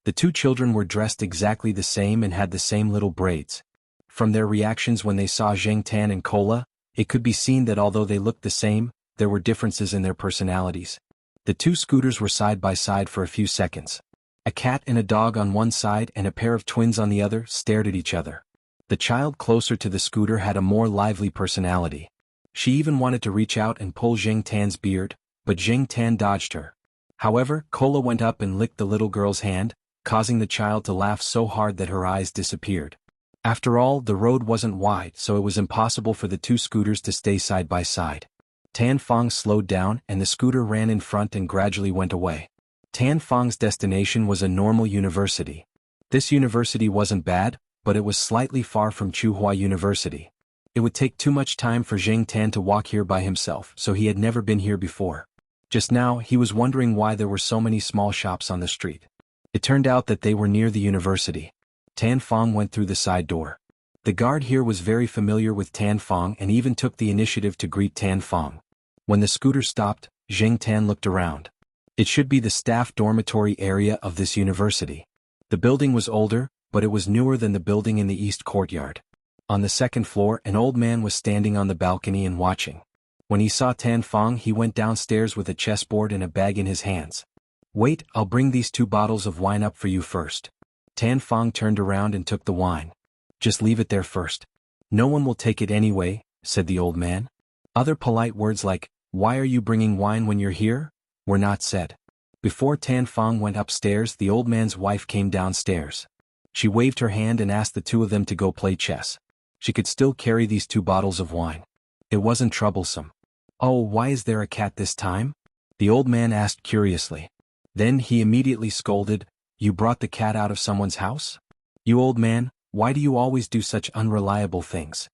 The 2 children were dressed exactly the same and had the same little braids. From their reactions when they saw Zheng Tan and Cola, it could be seen that although they looked the same, there were differences in their personalities. The 2 scooters were side by side for a few seconds. A cat and a dog on one side and a pair of twins on the other stared at each other. The child closer to the scooter had a more lively personality. She even wanted to reach out and pull Zheng Tan's beard, but Zheng Tan dodged her. However, Cola went up and licked the little girl's hand, causing the child to laugh so hard that her eyes disappeared. After all, the road wasn't wide so it was impossible for the 2 scooters to stay side by side. Tan Fong slowed down and the scooter ran in front and gradually went away. Tan Fong's destination was a normal university. This university wasn't bad, but it was slightly far from Tsinghua University. It would take too much time for Zheng Tan to walk here by himself, so he had never been here before. Just now, he was wondering why there were so many small shops on the street. It turned out that they were near the university. Tan Fong went through the side door. The guard here was very familiar with Tan Fong and even took the initiative to greet Tan Fong. When the scooter stopped, Zheng Tan looked around. It should be the staff dormitory area of this university. The building was older, but it was newer than the building in the east courtyard. On the second floor, an old man was standing on the balcony and watching. When he saw Tan Fong, he went downstairs with a chessboard and a bag in his hands. "Wait, I'll bring these 2 bottles of wine up for you first." Tan Fong turned around and took the wine. "Just leave it there first. No one will take it anyway," said the old man. Other polite words like, "Why are you bringing wine when you're here?" were not said. Before Tan Fong went upstairs, the old man's wife came downstairs. She waved her hand and asked the 2 of them to go play chess. She could still carry these 2 bottles of wine. It wasn't troublesome. "Oh, why is there a cat this time?" the old man asked curiously. Then he immediately scolded, "You brought the cat out of someone's house? You old man, why do you always do such unreliable things?"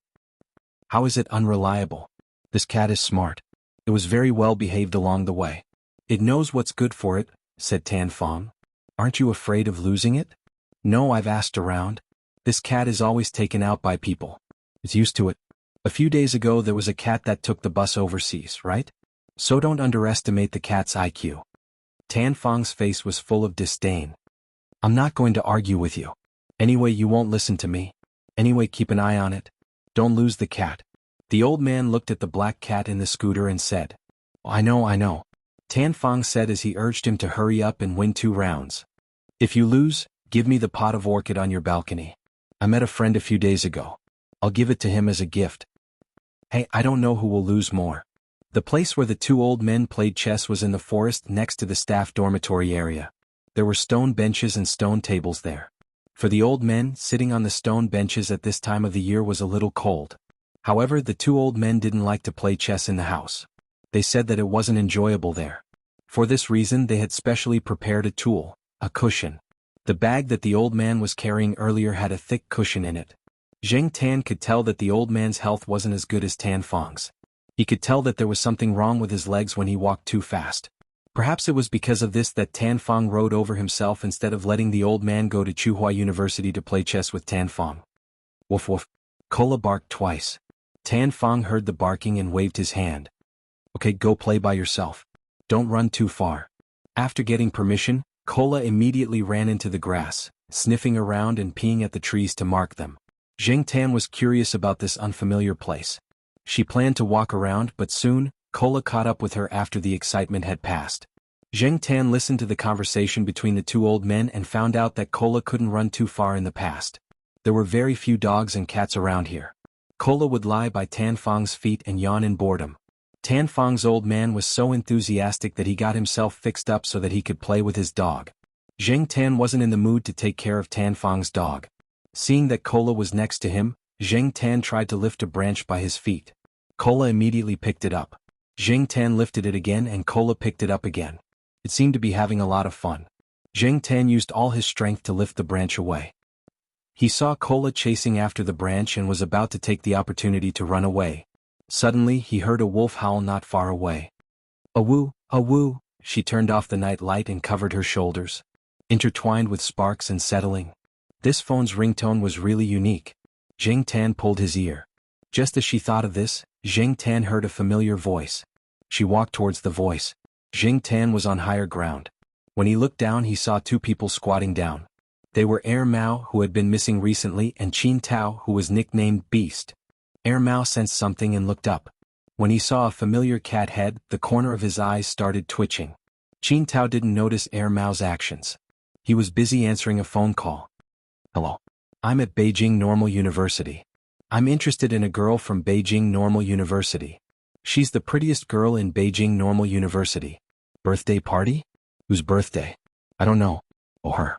"How is it unreliable? This cat is smart. It was very well behaved along the way. It knows what's good for it," said Tan Fong. "Aren't you afraid of losing it?" "No, I've asked around. This cat is always taken out by people. It's used to it. A few days ago there was a cat that took the bus overseas, right? So don't underestimate the cat's IQ." Tan Fong's face was full of disdain. "I'm not going to argue with you. Anyway, you won't listen to me. Anyway, keep an eye on it. Don't lose the cat." The old man looked at the black cat in the scooter and said, I know. Tan Fong said as he urged him to hurry up and win 2 rounds. "If you lose, give me the pot of orchid on your balcony. I met a friend a few days ago. I'll give it to him as a gift." "Hey, I don't know who will lose more." The place where the 2 old men played chess was in the forest next to the staff dormitory area. There were stone benches and stone tables there. For the old men, sitting on the stone benches at this time of the year was a little cold. However, the 2 old men didn't like to play chess in the house. They said that it wasn't enjoyable there. For this reason they had specially prepared a tool, a cushion. The bag that the old man was carrying earlier had a thick cushion in it. Zheng Tan could tell that the old man's health wasn't as good as Tan Fong's. He could tell that there was something wrong with his legs when he walked too fast. Perhaps it was because of this that Tan Fong rode over himself instead of letting the old man go to Tsinghua University to play chess with Tan Fong. Woof woof. Kola barked twice. Tan Fong heard the barking and waved his hand. "Okay, go play by yourself. Don't run too far." After getting permission, Kola immediately ran into the grass, sniffing around and peeing at the trees to mark them. Zheng Tan was curious about this unfamiliar place. She planned to walk around, but soon, Kola caught up with her after the excitement had passed. Zheng Tan listened to the conversation between the 2 old men and found out that Kola couldn't run too far in the past. There were very few dogs and cats around here. Kola would lie by Tan Fong's feet and yawn in boredom. Tan Fong's old man was so enthusiastic that he got himself fixed up so that he could play with his dog. Zheng Tan wasn't in the mood to take care of Tan Fong's dog. Seeing that Kola was next to him, Zheng Tan tried to lift a branch by his feet. Kola immediately picked it up. Zheng Tan lifted it again and Kola picked it up again. It seemed to be having a lot of fun. Zheng Tan used all his strength to lift the branch away. He saw Kola chasing after the branch and was about to take the opportunity to run away. Suddenly he heard a wolf howl not far away. "Awoo, awoo," she turned off the night light and covered her shoulders. Intertwined with sparks and settling. This phone's ringtone was really unique. Zheng Tan pulled his ear. Just as she thought of this, Zheng Tan heard a familiar voice. She walked towards the voice. Zheng Tan was on higher ground. When he looked down he saw 2 people squatting down. They were Air Mao, who had been missing recently, and Qin Tao, who was nicknamed Beast. Air Mao sensed something and looked up. When he saw a familiar cat head, the corner of his eyes started twitching. Qin Tao didn't notice Air Mao's actions. He was busy answering a phone call. "Hello. I'm at Beijing Normal University. I'm interested in a girl from Beijing Normal University. She's the prettiest girl in Beijing Normal University. Birthday party? Whose birthday? I don't know. Oh, her.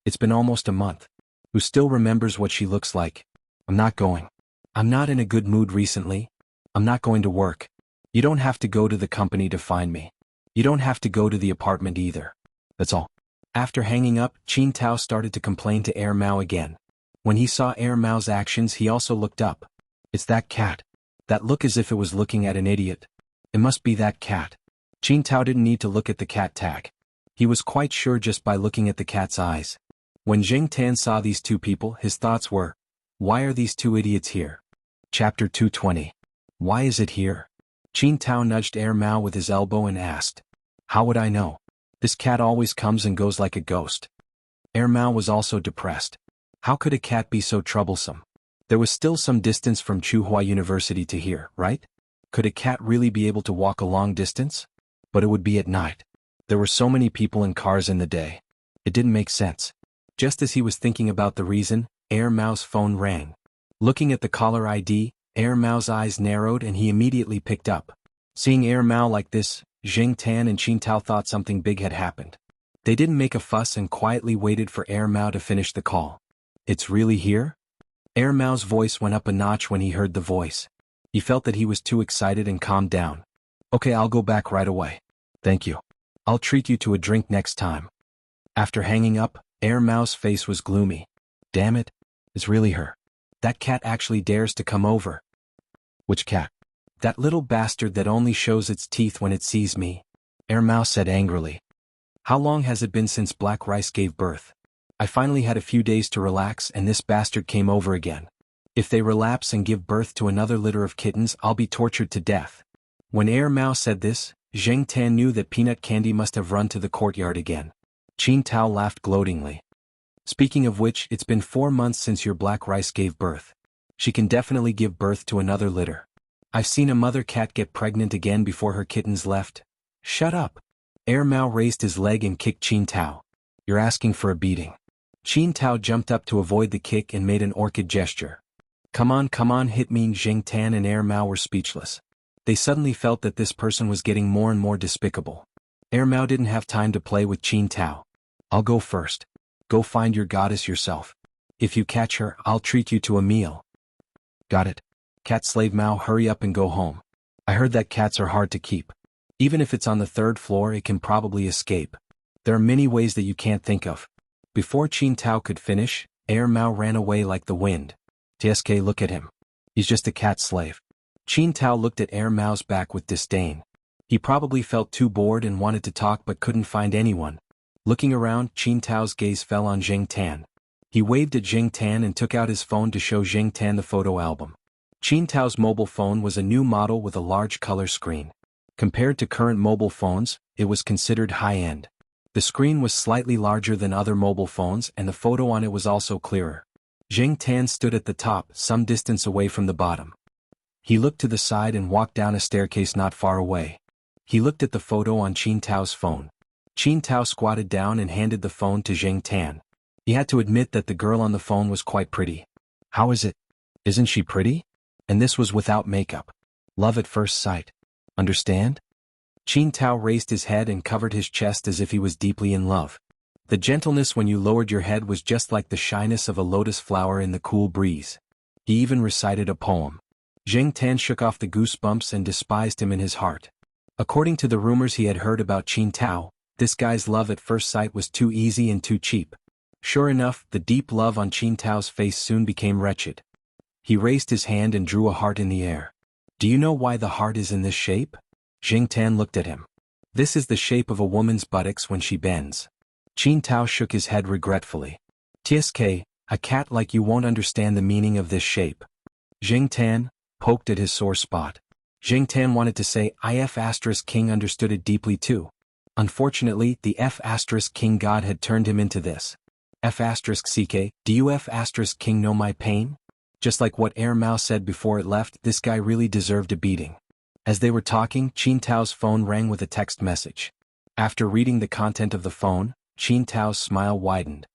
It's been almost a month. Who still remembers what she looks like? I'm not going. I'm not in a good mood recently. I'm not going to work. You don't have to go to the company to find me. You don't have to go to the apartment either. That's all." After hanging up, Qin Tao started to complain to Air Mao again. When he saw Air Mao's actions he also looked up. It's that cat. That look as if it was looking at an idiot. It must be that cat. Qin Tao didn't need to look at the cat tag. He was quite sure just by looking at the cat's eyes. When Zheng Tan saw these two people, his thoughts were, why are these two idiots here? Chapter 220. Why is it here? Qin Tao nudged Air Mao with his elbow and asked. How would I know? This cat always comes and goes like a ghost. Air Mao was also depressed. How could a cat be so troublesome? There was still some distance from Tsinghua University to here, right? Could a cat really be able to walk a long distance? But it would be at night. There were so many people and cars in the day. It didn't make sense. Just as he was thinking about the reason, Air Mao's phone rang. Looking at the caller ID, Air Mao's eyes narrowed and he immediately picked up. Seeing Air Mao like this, Zheng Tan and Qin Tao thought something big had happened. They didn't make a fuss and quietly waited for Air Mao to finish the call. It's really here? Air Mao's voice went up a notch when he heard the voice. He felt that he was too excited and calmed down. Okay, I'll go back right away. Thank you. I'll treat you to a drink next time. After hanging up, Air Mao's face was gloomy. Damn it. It's really her. That cat actually dares to come over. Which cat? That little bastard that only shows its teeth when it sees me. Air Mao said angrily. How long has it been since Black Rice gave birth? I finally had a few days to relax and this bastard came over again. If they relapse and give birth to another litter of kittens, I'll be tortured to death. When Air Mao said this, Zheng Tan knew that Peanut Candy must have run to the courtyard again. Qin Tao laughed gloatingly. Speaking of which, it's been 4 months since your Black Rice gave birth. She can definitely give birth to another litter. I've seen a mother cat get pregnant again before her kittens left. Shut up. Air Mao raised his leg and kicked Qin Tao. You're asking for a beating. Qin Tao jumped up to avoid the kick and made an orchid gesture. Come on, hit me. Zheng Tan and Air Mao were speechless. They suddenly felt that this person was getting more and more despicable. Air Mao didn't have time to play with Qin Tao. I'll go first. Go find your goddess yourself. If you catch her, I'll treat you to a meal. Got it. Cat slave Mao, hurry up and go home. I heard that cats are hard to keep. Even if it's on the 3rd floor, it can probably escape. There are many ways that you can't think of. Before Qin Tao could finish, Air Mao ran away like the wind. TSK, look at him. He's just a cat slave. Qin Tao looked at Air Mao's back with disdain. He probably felt too bored and wanted to talk but couldn't find anyone. Looking around, Qin Tao's gaze fell on Zheng Tan. He waved at Zheng Tan and took out his phone to show Zheng Tan the photo album. Qin Tao's mobile phone was a new model with a large color screen. Compared to current mobile phones, it was considered high-end. The screen was slightly larger than other mobile phones and the photo on it was also clearer. Zheng Tan stood at the top, some distance away from the bottom. He looked to the side and walked down a staircase not far away. He looked at the photo on Qin Tao's phone. Qin Tao squatted down and handed the phone to Zheng Tan. He had to admit that the girl on the phone was quite pretty. How is it? Isn't she pretty? And this was without makeup. Love at first sight. Understand? Qin Tao raised his head and covered his chest as if he was deeply in love. The gentleness when you lowered your head was just like the shyness of a lotus flower in the cool breeze. He even recited a poem. Zheng Tan shook off the goosebumps and despised him in his heart. According to the rumors he had heard about Qin Tao, this guy's love at first sight was too easy and too cheap. Sure enough, the deep love on Qin Tao's face soon became wretched. He raised his hand and drew a heart in the air. Do you know why the heart is in this shape? Zheng Tan looked at him. This is the shape of a woman's buttocks when she bends. Qin Tao shook his head regretfully. TSK, a cat like you won't understand the meaning of this shape. Zheng Tan poked at his sore spot. Zheng Tan wanted to say if King understood it deeply too. Unfortunately, the F King god had turned him into this. F CK, do you F King know my pain? Just like what Air Mao said before it left, this guy really deserved a beating. As they were talking, Qin Tao's phone rang with a text message. After reading the content of the phone, Qin Tao's smile widened.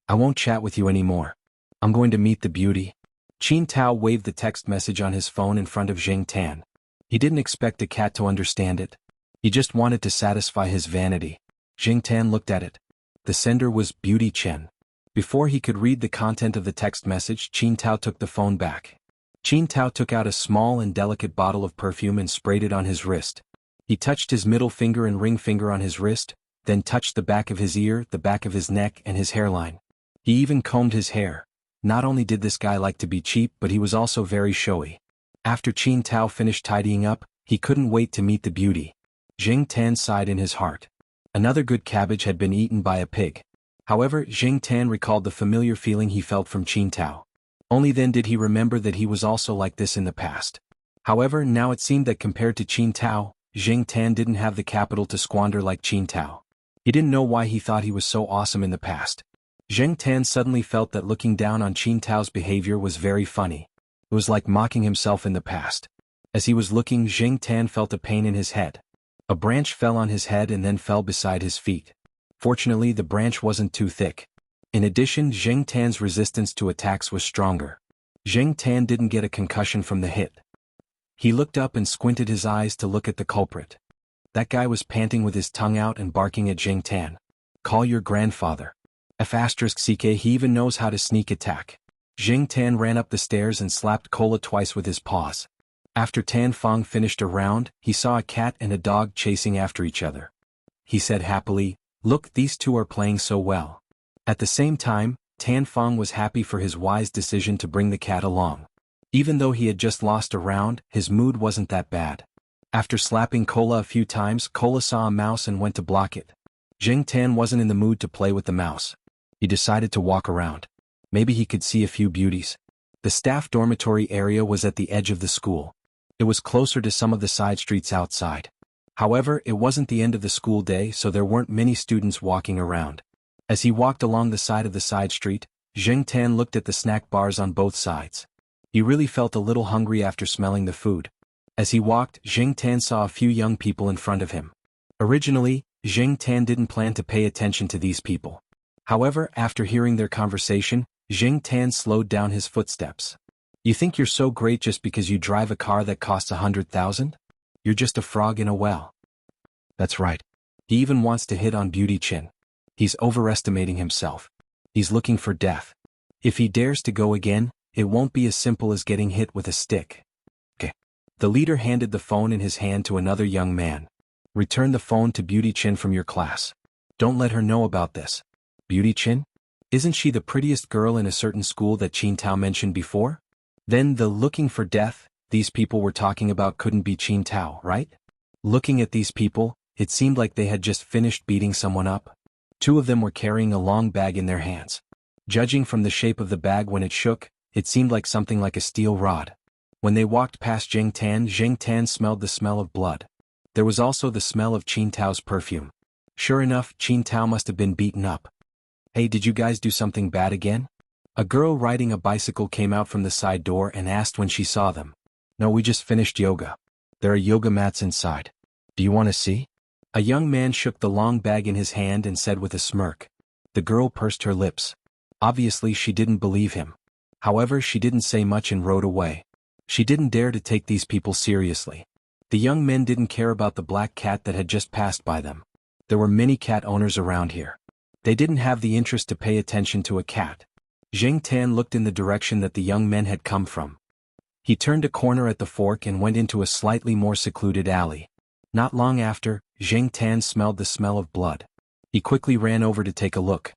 I won't chat with you anymore. I'm going to meet the beauty. Qin Tao waved the text message on his phone in front of Zheng Tan. He didn't expect a cat to understand it. He just wanted to satisfy his vanity. Zheng Tan looked at it. The sender was Beauty Chen. Before he could read the content of the text message, Qin Tao took the phone back. Qin Tao took out a small and delicate bottle of perfume and sprayed it on his wrist. He touched his middle finger and ring finger on his wrist, then touched the back of his ear, the back of his neck and his hairline. He even combed his hair. Not only did this guy like to be cheap, but he was also very showy. After Qin Tao finished tidying up, he couldn't wait to meet the beauty. Jing Tan sighed in his heart. Another good cabbage had been eaten by a pig. However, Jing Tan recalled the familiar feeling he felt from Qin Tao. Only then did he remember that he was also like this in the past. However, now it seemed that compared to Qin Tao, Jing Tan didn't have the capital to squander like Qin Tao. He didn't know why he thought he was so awesome in the past. Jing Tan suddenly felt that looking down on Qin Tao's behavior was very funny. It was like mocking himself in the past. As he was looking, Jing Tan felt a pain in his head. A branch fell on his head and then fell beside his feet. Fortunately, the branch wasn't too thick. In addition, Jing Tan's resistance to attacks was stronger. Jing Tan didn't get a concussion from the hit. He looked up and squinted his eyes to look at the culprit. That guy was panting with his tongue out and barking at Jing Tan. Call your grandfather. F***ck, he even knows how to sneak attack. Jing Tan ran up the stairs and slapped Cola twice with his paws. After Tan Fong finished a round, he saw a cat and a dog chasing after each other. He said happily, "Look, these two are playing so well." At the same time, Tan Fong was happy for his wise decision to bring the cat along. Even though he had just lost a round, his mood wasn't that bad. After slapping Cola a few times, Cola saw a mouse and went to block it. Jing Tan wasn't in the mood to play with the mouse. He decided to walk around. Maybe he could see a few beauties. The staff dormitory area was at the edge of the school. It was closer to some of the side streets outside. However, it wasn't the end of the school day, so there weren't many students walking around. As he walked along the side of the side street, Jing Tan looked at the snack bars on both sides. He really felt a little hungry after smelling the food. As he walked, Jing Tan saw a few young people in front of him. Originally, Jing Tan didn't plan to pay attention to these people. However, after hearing their conversation, Jing Tan slowed down his footsteps. You think you're so great just because you drive a car that costs 100,000? You're just a frog in a well. That's right. He even wants to hit on Beauty Chin. He's overestimating himself. He's looking for death. If he dares to go again, it won't be as simple as getting hit with a stick. Okay. The leader handed the phone in his hand to another young man. Return the phone to Beauty Chin from your class. Don't let her know about this. Beauty Chin? Isn't she the prettiest girl in a certain school that Qin Tao mentioned before? Then the looking for death these people were talking about couldn't be Qin Tao, right? Looking at these people, it seemed like they had just finished beating someone up. Two of them were carrying a long bag in their hands. Judging from the shape of the bag when it shook, it seemed like something like a steel rod. When they walked past Jing Tan smelled the smell of blood. There was also the smell of Qin Tao's perfume. Sure enough, Qin Tao must have been beaten up. Hey, did you guys do something bad again? A girl riding a bicycle came out from the side door and asked when she saw them. No, we just finished yoga. There are yoga mats inside. Do you want to see? A young man shook the long bag in his hand and said with a smirk. The girl pursed her lips. Obviously she didn't believe him. However, she didn't say much and rode away. She didn't dare to take these people seriously. The young men didn't care about the black cat that had just passed by them. There were many cat owners around here. They didn't have the interest to pay attention to a cat. Jing Tan looked in the direction that the young men had come from. He turned a corner at the fork and went into a slightly more secluded alley. Not long after, Jing Tan smelled the smell of blood. He quickly ran over to take a look.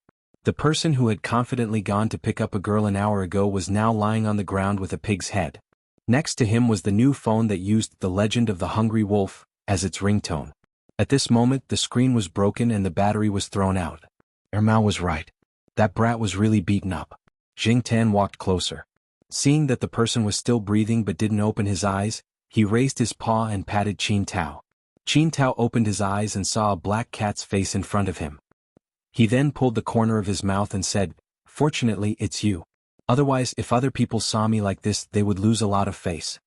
The person who had confidently gone to pick up a girl an hour ago was now lying on the ground with a pig's head. Next to him was the new phone that used The Legend of the Hungry Wolf as its ringtone. At this moment, the screen was broken and the battery was thrown out. Mao was right. That brat was really beaten up. Jing Tan walked closer. Seeing that the person was still breathing but didn't open his eyes, he raised his paw and patted Qin Tao. Qin Tao opened his eyes and saw a black cat's face in front of him. He then pulled the corner of his mouth and said, "Fortunately, it's you. Otherwise, if other people saw me like this, they would lose a lot of face."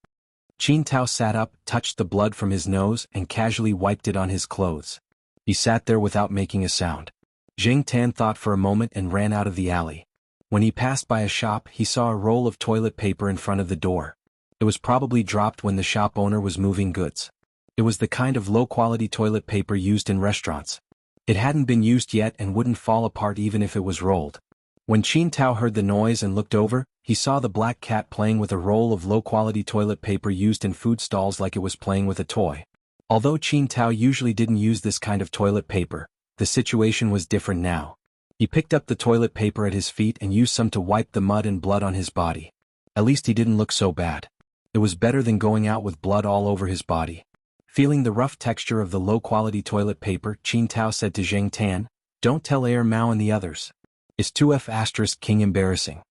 Qin Tao sat up, touched the blood from his nose, and casually wiped it on his clothes. He sat there without making a sound. Jing Tan thought for a moment and ran out of the alley. When he passed by a shop, he saw a roll of toilet paper in front of the door. It was probably dropped when the shop owner was moving goods. It was the kind of low-quality toilet paper used in restaurants. It hadn't been used yet and wouldn't fall apart even if it was rolled. When Qin Tao heard the noise and looked over, he saw the black cat playing with a roll of low-quality toilet paper used in food stalls like it was playing with a toy. Although Qin Tao usually didn't use this kind of toilet paper, the situation was different now. He picked up the toilet paper at his feet and used some to wipe the mud and blood on his body. At least he didn't look so bad. It was better than going out with blood all over his body. Feeling the rough texture of the low-quality toilet paper, Qin Tao said to Zheng Tan, "Don't tell Air Mao and the others. Is 2F** King embarrassing?"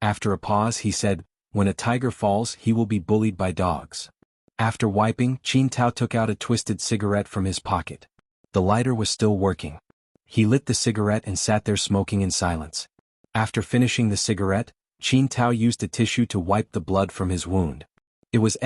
After a pause he said, "When a tiger falls he will be bullied by dogs." After wiping, Qin Tao took out a twisted cigarette from his pocket. The lighter was still working. He lit the cigarette and sat there smoking in silence. After finishing the cigarette, Qin Tao used a tissue to wipe the blood from his wound. It was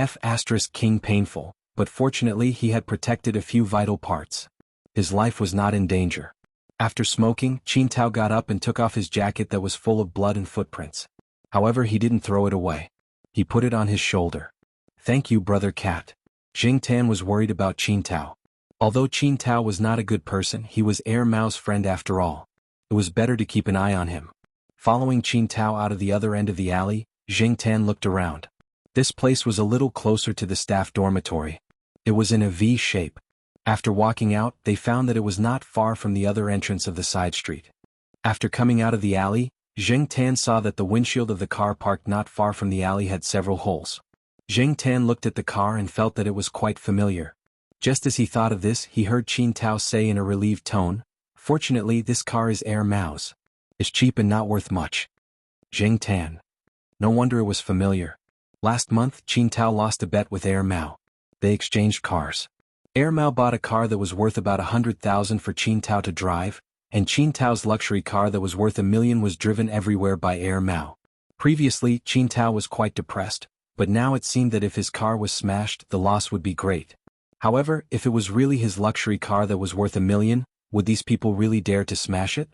King painful, but fortunately he had protected a few vital parts. His life was not in danger. After smoking, Qin Tao got up and took off his jacket that was full of blood and footprints. However, he didn't throw it away. He put it on his shoulder. "Thank you, brother cat." Zheng Tan was worried about Qin Tao. Although Qin Tao was not a good person, he was Air Mao's friend after all. It was better to keep an eye on him. Following Qin Tao out of the other end of the alley, Zheng Tan looked around. This place was a little closer to the staff dormitory. It was in a V shape. After walking out, they found that it was not far from the other entrance of the side street. After coming out of the alley, Zheng Tan saw that the windshield of the car parked not far from the alley had several holes. Zheng Tan looked at the car and felt that it was quite familiar. Just as he thought of this, he heard Qin Tao say in a relieved tone, "Fortunately, this car is Air Mao's. It's cheap and not worth much." Zheng Tan. No wonder it was familiar. Last month, Qin Tao lost a bet with Air Mao. They exchanged cars. Air Mao bought a car that was worth about 100,000 for Qin Tao to drive, and Qin Tao's luxury car that was worth 1 million was driven everywhere by Air Mao. Previously, Qin Tao was quite depressed, but now it seemed that if his car was smashed, the loss would be great. However, if it was really his luxury car that was worth 1 million, would these people really dare to smash it?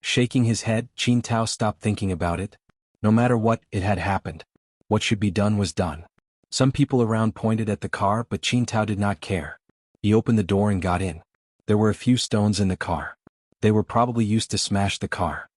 Shaking his head, Qin Tao stopped thinking about it. No matter what, it had happened. What should be done was done. Some people around pointed at the car, but Qin Tao did not care. He opened the door and got in. There were a few stones in the car. They were probably used to smash the car.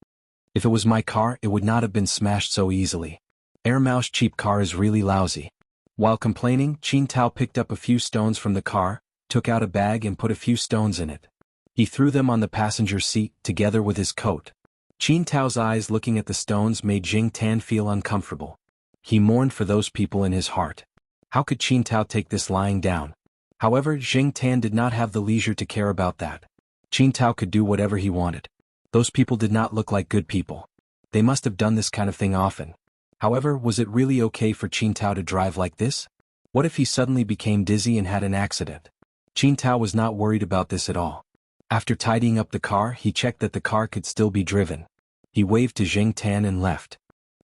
If it was my car, it would not have been smashed so easily. Air Mao's cheap car is really lousy. While complaining, Qin Tao picked up a few stones from the car, took out a bag and put a few stones in it. He threw them on the passenger seat, together with his coat. Qin Tao's eyes looking at the stones made Zheng Tan feel uncomfortable. He mourned for those people in his heart. How could Qin Tao take this lying down? However, Zheng Tan did not have the leisure to care about that. Qin Tao could do whatever he wanted. Those people did not look like good people. They must have done this kind of thing often. However, was it really okay for Qin Tao to drive like this? What if he suddenly became dizzy and had an accident? Qin Tao was not worried about this at all. After tidying up the car, he checked that the car could still be driven. He waved to Zheng Tan and left.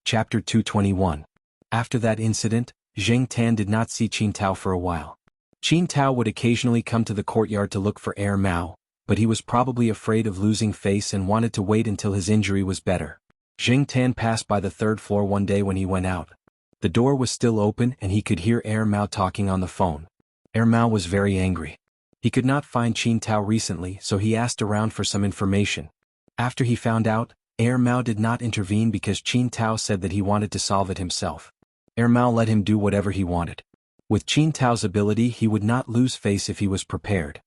Chapter 221. After that incident, Zheng Tan did not see Qin Tao for a while. Qin Tao would occasionally come to the courtyard to look for Air Mao, but he was probably afraid of losing face and wanted to wait until his injury was better. Zheng Tan passed by the 3rd floor one day when he went out. The door was still open and he could hear Air Mao talking on the phone. Air Mao was very angry. He could not find Qin Tao recently, so he asked around for some information. After he found out, Air Mao did not intervene because Qin Tao said that he wanted to solve it himself. Air Mao let him do whatever he wanted. With Qin Tao's ability, he would not lose face if he was prepared.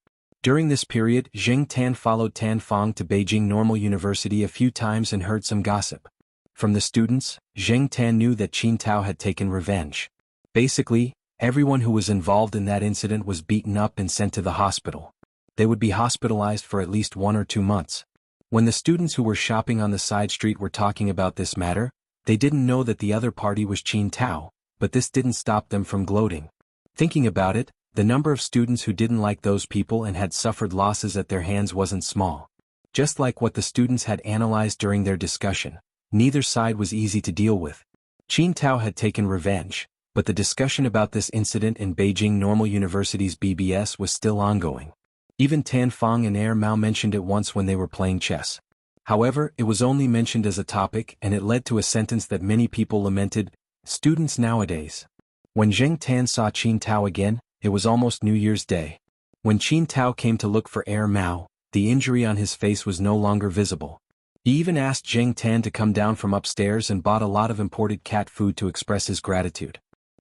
During this period, Zheng Tan followed Tan Fong to Beijing Normal University a few times and heard some gossip. From the students, Zheng Tan knew that Qin Tao had taken revenge. Basically, everyone who was involved in that incident was beaten up and sent to the hospital. They would be hospitalized for at least 1 or 2 months. When the students who were shopping on the side street were talking about this matter, they didn't know that the other party was Qin Tao, but this didn't stop them from gloating. Thinking about it, the number of students who didn't like those people and had suffered losses at their hands wasn't small. Just like what the students had analyzed during their discussion, neither side was easy to deal with. Qin Tao had taken revenge, but the discussion about this incident in Beijing Normal University's BBS was still ongoing. Even Tan Fong and Air Mao mentioned it once when they were playing chess. However, it was only mentioned as a topic and it led to a sentence that many people lamented: students nowadays. When Zheng Tan saw Qin Tao again, it was almost New Year's Day. When Qin Tao came to look for Air Mao, the injury on his face was no longer visible. He even asked Zheng Tan to come down from upstairs and bought a lot of imported cat food to express his gratitude.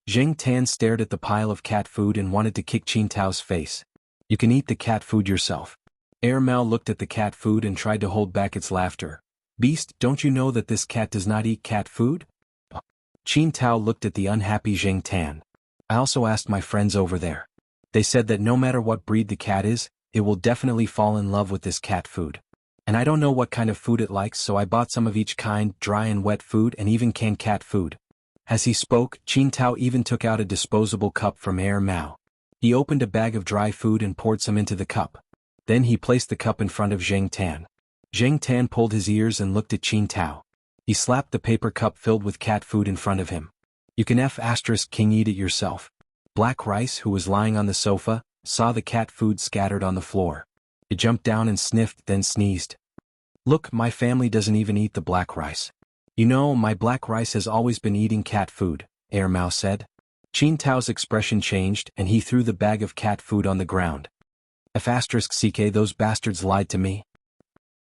Zheng Tan stared at the pile of cat food and wanted to kick Qin Tao's face. "You can eat the cat food yourself." Air Mao looked at the cat food and tried to hold back its laughter, Beast, don't you know that this cat does not eat cat food? Qin Tao looked at the unhappy Zheng Tan. I also asked my friends over there. They said that no matter what breed the cat is, it will definitely fall in love with this cat food. And I don't know what kind of food it likes, so I bought some of each kind, dry and wet food and even canned cat food. As he spoke, Qin Tao even took out a disposable cup from Air Mao. He opened a bag of dry food and poured some into the cup. Then he placed the cup in front of Zheng Tan. Zheng Tan pulled his ears and looked at Qin Tao. He slapped the paper cup filled with cat food in front of him. You can King eat it yourself. Black Rice, who was lying on the sofa, saw the cat food scattered on the floor. It jumped down and sniffed, then sneezed. Look, my family doesn't even eat the black rice. You know, my black rice has always been eating cat food, Air Mao said. Qin Tao's expression changed and he threw the bag of cat food on the ground. CK, those bastards lied to me?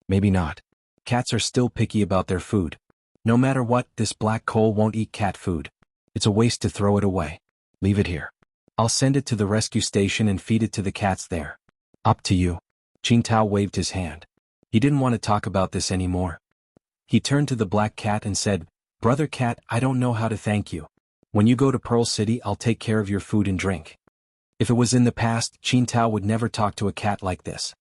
Maybe not. Cats are still picky about their food. No matter what, this black coal won't eat cat food. It's a waste to throw it away. Leave it here. I'll send it to the rescue station and feed it to the cats there. Up to you. Qin Tao waved his hand. He didn't want to talk about this anymore. He turned to the black cat and said, Brother Cat, I don't know how to thank you. When you go to Pearl City, I'll take care of your food and drink. If it was in the past, Qin Tao would never talk to a cat like this.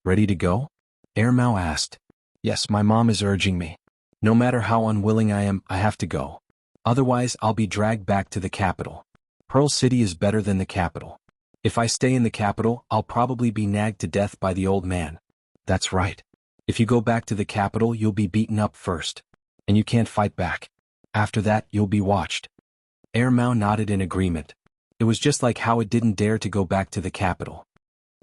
Ready to go? Air Mao asked. Yes, my mom is urging me. No matter how unwilling I am, I have to go. Otherwise, I'll be dragged back to the capital. Pearl City is better than the capital. If I stay in the capital, I'll probably be nagged to death by the old man. That's right. If you go back to the capital, you'll be beaten up first. And you can't fight back. After that, you'll be watched. Air Mao nodded in agreement. It was just like how it didn't dare to go back to the capital.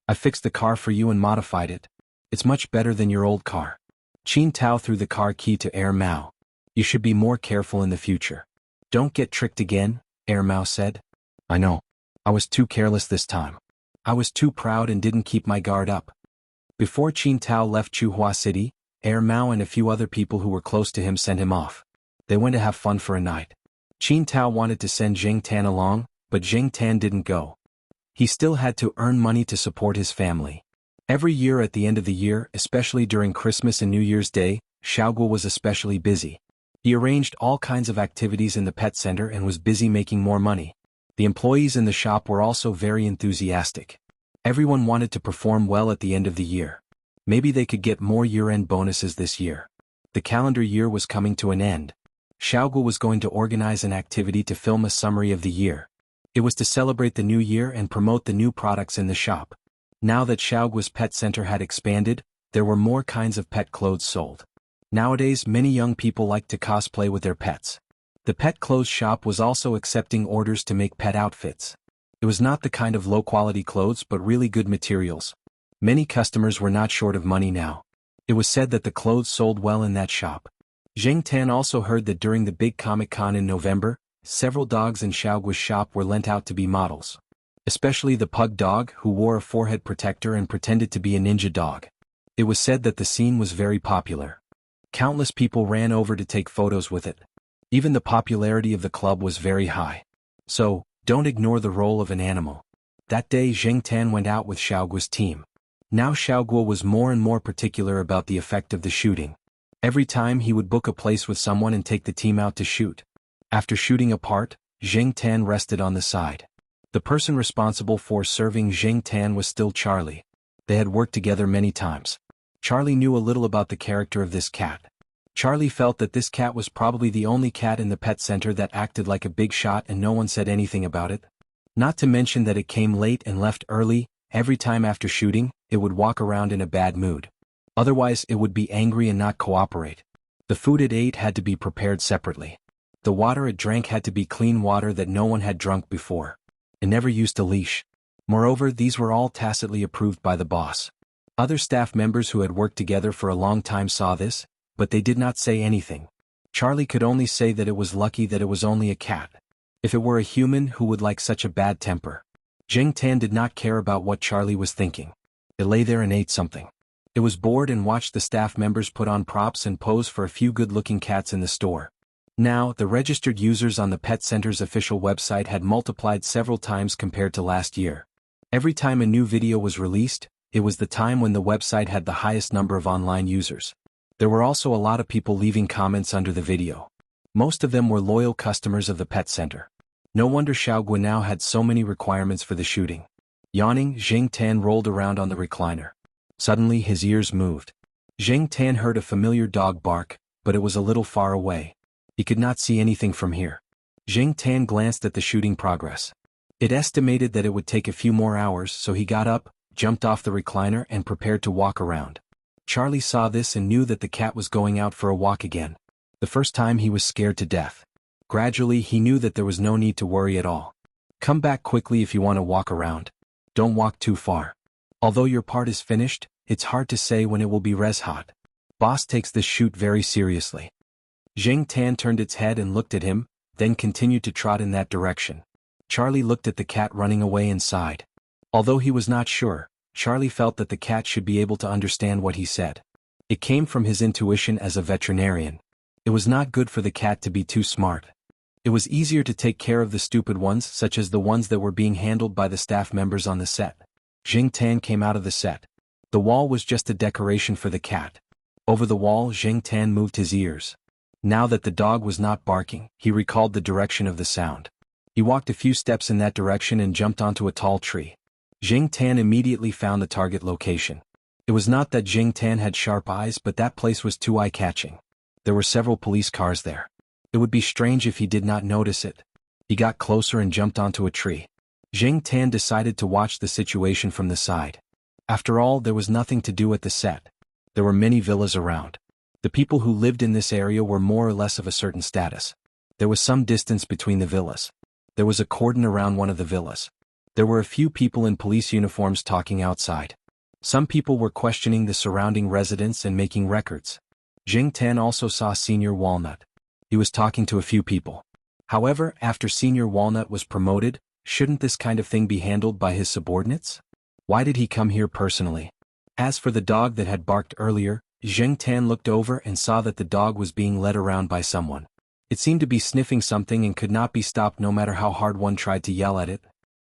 I fixed the car for you and modified it. It's much better than your old car. Qin Tao threw the car key to Air Mao. You should be more careful in the future. Don't get tricked again, Air Mao said. I know. I was too careless this time. I was too proud and didn't keep my guard up. Before Qin Tao left Chuhua City, Air Mao and a few other people who were close to him sent him off. They went to have fun for a night. Qin Tao wanted to send Zheng Tan along, but Zheng Tan didn't go. He still had to earn money to support his family. Every year at the end of the year, especially during Christmas and New Year's Day, Xiaoguo was especially busy. He arranged all kinds of activities in the pet center and was busy making more money. The employees in the shop were also very enthusiastic. Everyone wanted to perform well at the end of the year. Maybe they could get more year-end bonuses this year. The calendar year was coming to an end. Xiaoguo was going to organize an activity to film a summary of the year. It was to celebrate the new year and promote the new products in the shop. Now that Xiaoguo's pet center had expanded, there were more kinds of pet clothes sold. Nowadays, many young people like to cosplay with their pets. The pet clothes shop was also accepting orders to make pet outfits. It was not the kind of low-quality clothes but really good materials. Many customers were not short of money now. It was said that the clothes sold well in that shop. Zheng Tan also heard that during the big Comic-Con in November, several dogs in Xiaoguo's shop were lent out to be models. Especially the pug dog who wore a forehead protector and pretended to be a ninja dog. It was said that the scene was very popular. Countless people ran over to take photos with it. Even the popularity of the club was very high. So, don't ignore the role of an animal. That day Zheng Tan went out with Xiaoguo's team. Now Xiaoguo was more and more particular about the effect of the shooting. Every time he would book a place with someone and take the team out to shoot. After shooting a part, Zheng Tan rested on the side. The person responsible for serving Zheng Tan was still Charlie. They had worked together many times. Charlie knew a little about the character of this cat. Charlie felt that this cat was probably the only cat in the pet center that acted like a big shot and no one said anything about it. Not to mention that it came late and left early. Every time after shooting, it would walk around in a bad mood. Otherwise it would be angry and not cooperate. The food it ate had to be prepared separately. The water it drank had to be clean water that no one had drunk before. It never used a leash. Moreover, these were all tacitly approved by the boss. Other staff members who had worked together for a long time saw this, but they did not say anything. Charlie could only say that it was lucky that it was only a cat. If it were a human, who would like such a bad temper? Zheng Tan did not care about what Charlie was thinking. It lay there and ate something. It was bored and watched the staff members put on props and pose for a few good-looking cats in the store. Now, the registered users on the Pet Center's official website had multiplied several times compared to last year. Every time a new video was released, it was the time when the website had the highest number of online users. There were also a lot of people leaving comments under the video. Most of them were loyal customers of the pet center. No wonder Xiao Gui now had so many requirements for the shooting. Yawning, Jing Tan rolled around on the recliner. Suddenly his ears moved. Jing Tan heard a familiar dog bark, but it was a little far away. He could not see anything from here. Jing Tan glanced at the shooting progress. It estimated that it would take a few more hours, so he got up, jumped off the recliner and prepared to walk around. Charlie saw this and knew that the cat was going out for a walk again. The first time he was scared to death. Gradually he knew that there was no need to worry at all. Come back quickly if you want to walk around. Don't walk too far. Although your part is finished, it's hard to say when it will be res hot. Boss takes this shoot very seriously. Jing Tan turned its head and looked at him, then continued to trot in that direction. Charlie looked at the cat running away and sighed. Although he was not sure, Charlie felt that the cat should be able to understand what he said. It came from his intuition as a veterinarian. It was not good for the cat to be too smart. It was easier to take care of the stupid ones, such as the ones that were being handled by the staff members on the set. Jing Tan came out of the set. The wall was just a decoration for the cat. Over the wall, Jing Tan moved his ears. Now that the dog was not barking, he recalled the direction of the sound. He walked a few steps in that direction and jumped onto a tall tree. Jing Tan immediately found the target location. It was not that Jing Tan had sharp eyes, but that place was too eye-catching. There were several police cars there. It would be strange if he did not notice it. He got closer and jumped onto a tree. Jing Tan decided to watch the situation from the side. After all, there was nothing to do at the set. There were many villas around. The people who lived in this area were more or less of a certain status. There was some distance between the villas. There was a cordon around one of the villas. There were a few people in police uniforms talking outside. Some people were questioning the surrounding residents and making records. Jing Tan also saw Senior Walnut. He was talking to a few people. However, after Senior Walnut was promoted, shouldn't this kind of thing be handled by his subordinates? Why did he come here personally? As for the dog that had barked earlier, Jing Tan looked over and saw that the dog was being led around by someone. It seemed to be sniffing something and could not be stopped no matter how hard one tried to yell at it.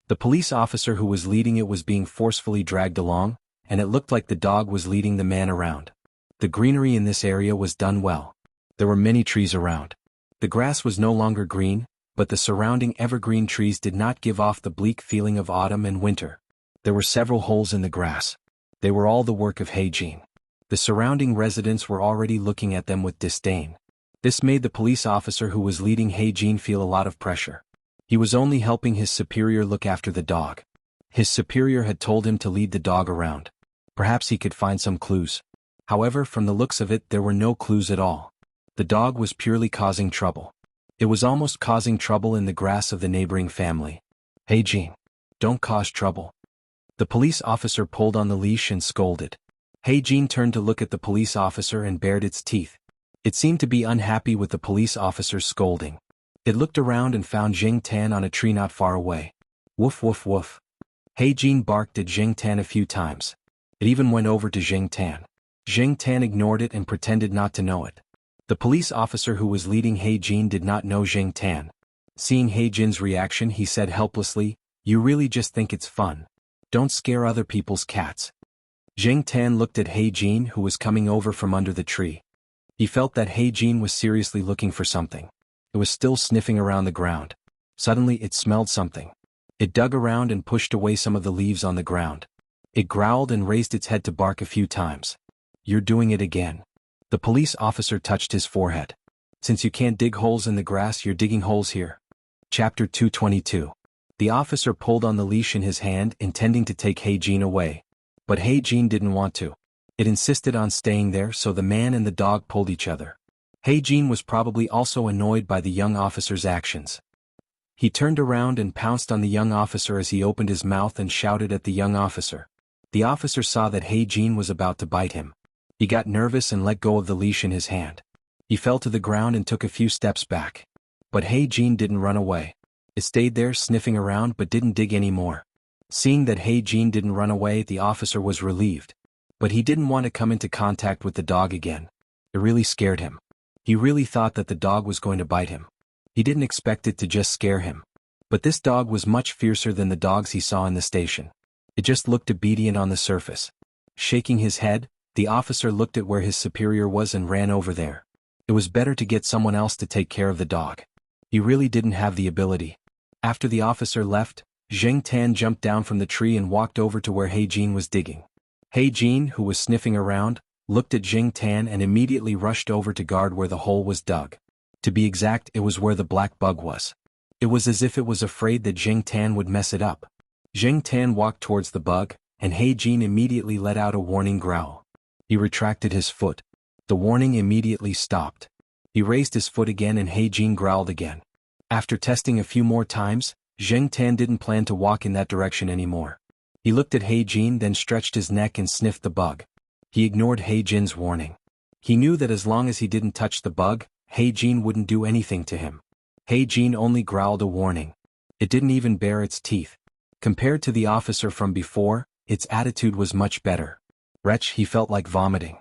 The police officer who was leading it was being forcefully dragged along, and it looked like the dog was leading the man around. The greenery in this area was done well. There were many trees around. The grass was no longer green, but the surrounding evergreen trees did not give off the bleak feeling of autumn and winter. There were several holes in the grass. They were all the work of Heijin. The surrounding residents were already looking at them with disdain. This made the police officer who was leading Heijin feel a lot of pressure. He was only helping his superior look after the dog. His superior had told him to lead the dog around. Perhaps he could find some clues. However, from the looks of it, there were no clues at all. The dog was purely causing trouble. It was almost causing trouble in the grass of the neighboring family. Heijin, don't cause trouble. The police officer pulled on the leash and scolded. Heijin turned to look at the police officer and bared its teeth. It seemed to be unhappy with the police officer's scolding. It looked around and found Jing Tan on a tree not far away. Woof woof woof. Heijin barked at Jing Tan a few times. It even went over to Jing Tan. Jing Tan ignored it and pretended not to know it. The police officer who was leading Heijin did not know Jing Tan. Seeing Heijin's reaction, he said helplessly, "You really just think it's fun. Don't scare other people's cats." Jing Tan looked at Heijin, who was coming over from under the tree. He felt that Heijin was seriously looking for something. It was still sniffing around the ground. Suddenly it smelled something. It dug around and pushed away some of the leaves on the ground. It growled and raised its head to bark a few times. "You're doing it again." The police officer touched his forehead. "Since you can't dig holes in the grass, you're digging holes here." Chapter 222. The officer pulled on the leash in his hand, intending to take Heijin away. But Heijin didn't want to. It insisted on staying there, so the man and the dog pulled each other. Heijin was probably also annoyed by the young officer's actions. He turned around and pounced on the young officer as he opened his mouth and shouted at the young officer. The officer saw that Heijin was about to bite him. He got nervous and let go of the leash in his hand. He fell to the ground and took a few steps back. But Heijin didn't run away. It stayed there sniffing around but didn't dig anymore. Seeing that Heijin didn't run away, the officer was relieved. But he didn't want to come into contact with the dog again. It really scared him. He really thought that the dog was going to bite him. He didn't expect it to just scare him. But this dog was much fiercer than the dogs he saw in the station. It just looked obedient on the surface. Shaking his head, The officer looked at where his superior was and ran over there. It was better to get someone else to take care of the dog. He really didn't have the ability. After the officer left, Zheng Tan jumped down from the tree and walked over to where He Jin was digging. He Jin, who was sniffing around, looked at Zheng Tan and immediately rushed over to guard where the hole was dug. To be exact, it was where the black bug was. It was as if it was afraid that Zheng Tan would mess it up. Zheng Tan walked towards the bug, and He Jin immediately let out a warning growl. He retracted his foot. The warning immediately stopped. He raised his foot again and He Jin growled again. After testing a few more times, Zheng Tan didn't plan to walk in that direction anymore. He looked at He Jin, then stretched his neck and sniffed the bug. He ignored He Jin's warning. He knew that as long as he didn't touch the bug, He Jin wouldn't do anything to him. He Jin only growled a warning. It didn't even bare its teeth. Compared to the officer from before, its attitude was much better. Wretch, he felt like vomiting.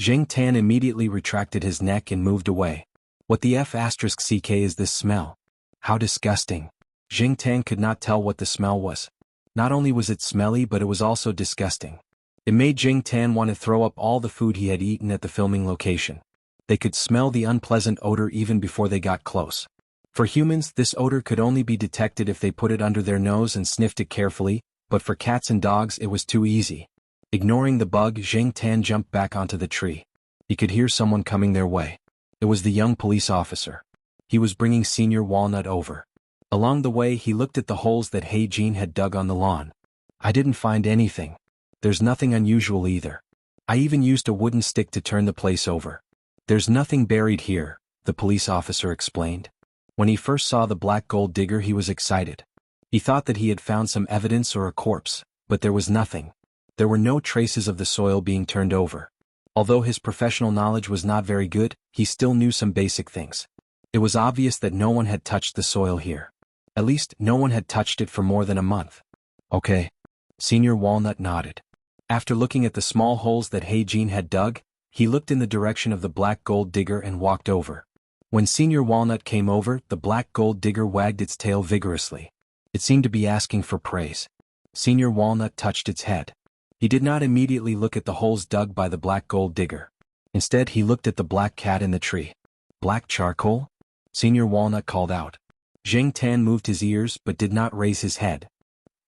Zheng Tan immediately retracted his neck and moved away. What the F***ck is this smell? How disgusting. Zheng Tan could not tell what the smell was. Not only was it smelly, but it was also disgusting. It made Zheng Tan want to throw up all the food he had eaten at the filming location. They could smell the unpleasant odor even before they got close. For humans, this odor could only be detected if they put it under their nose and sniffed it carefully, but for cats and dogs it was too easy. Ignoring the bug, Zheng Tan jumped back onto the tree. He could hear someone coming their way. It was the young police officer. He was bringing Senior Walnut over. Along the way he looked at the holes that He Jin had dug on the lawn. I didn't find anything. There's nothing unusual either. I even used a wooden stick to turn the place over. There's nothing buried here, the police officer explained. When he first saw the black gold digger he was excited. He thought that he had found some evidence or a corpse, but there was nothing. There were no traces of the soil being turned over. Although his professional knowledge was not very good, he still knew some basic things. It was obvious that no one had touched the soil here. At least, no one had touched it for more than a month. Okay. Senior Walnut nodded. After looking at the small holes that He Jin had dug, he looked in the direction of the black gold digger and walked over. When Senior Walnut came over, the black gold digger wagged its tail vigorously. It seemed to be asking for praise. Senior Walnut touched its head. He did not immediately look at the holes dug by the black gold digger. Instead, he looked at the black cat in the tree. Black charcoal? Senior Walnut called out. Zheng Tan moved his ears but did not raise his head.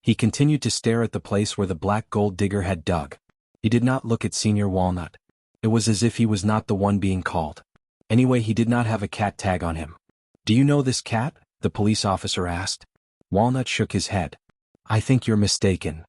He continued to stare at the place where the black gold digger had dug. He did not look at Senior Walnut. It was as if he was not the one being called. Anyway, he did not have a cat tag on him. Do you know this cat? The police officer asked. Walnut shook his head. I think you're mistaken.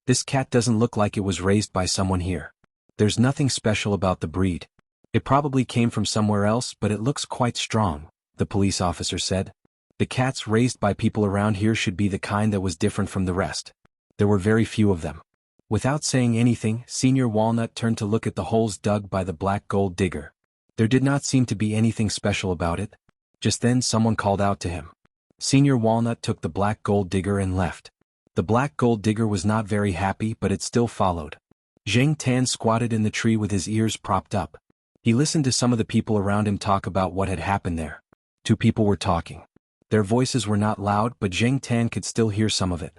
This cat doesn't look like it was raised by someone here. There's nothing special about the breed. It probably came from somewhere else, but it looks quite strong, the police officer said. The cats raised by people around here should be the kind that was different from the rest. There were very few of them. Without saying anything, Senior Walnut turned to look at the holes dug by the black gold digger. There did not seem to be anything special about it. Just then someone called out to him. Senior Walnut took the black gold digger and left. The black gold digger was not very happy, but it still followed. Zheng Tan squatted in the tree with his ears propped up. He listened to some of the people around him talk about what had happened there. Two people were talking. Their voices were not loud, but Zheng Tan could still hear some of it.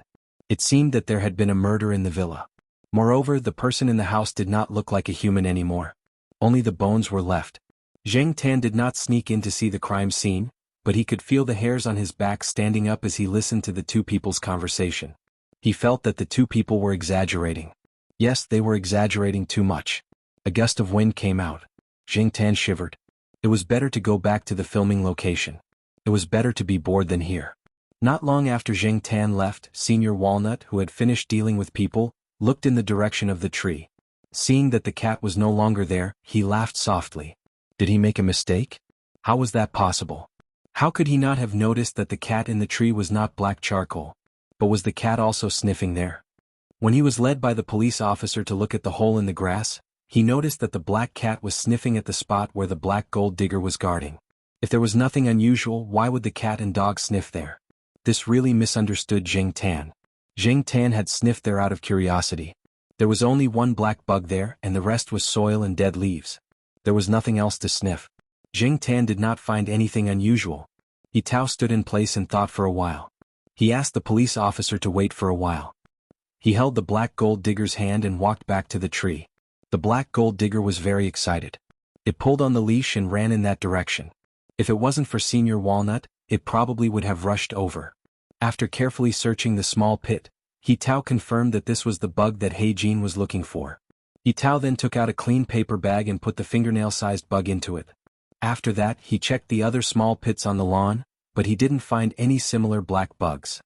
It seemed that there had been a murder in the villa. Moreover, the person in the house did not look like a human anymore. Only the bones were left. Zheng Tan did not sneak in to see the crime scene, but he could feel the hairs on his back standing up as he listened to the two people's conversation. He felt that the two people were exaggerating. Yes, they were exaggerating too much. A gust of wind came out. Zheng Tan shivered. It was better to go back to the filming location. It was better to be bored than here. Not long after Zheng Tan left, Senior Walnut, who had finished dealing with people, looked in the direction of the tree. Seeing that the cat was no longer there, he laughed softly. Did he make a mistake? How was that possible? How could he not have noticed that the cat in the tree was not black charcoal? But was the cat also sniffing there? When he was led by the police officer to look at the hole in the grass, he noticed that the black cat was sniffing at the spot where the black gold digger was guarding. If there was nothing unusual, why would the cat and dog sniff there? This really misunderstood Zheng Tan. Zheng Tan had sniffed there out of curiosity. There was only one black bug there, and the rest was soil and dead leaves. There was nothing else to sniff. Zheng Tan did not find anything unusual. He stood in place and thought for a while. He asked the police officer to wait for a while. He held the black gold digger's hand and walked back to the tree. The black gold digger was very excited. It pulled on the leash and ran in that direction. If it wasn't for Senior Walnut, it probably would have rushed over. After carefully searching the small pit, He Tao confirmed that this was the bug that He Jin was looking for. He Tao then took out a clean paper bag and put the fingernail-sized bug into it. After that, he checked the other small pits on the lawn, but he didn't find any similar black bugs.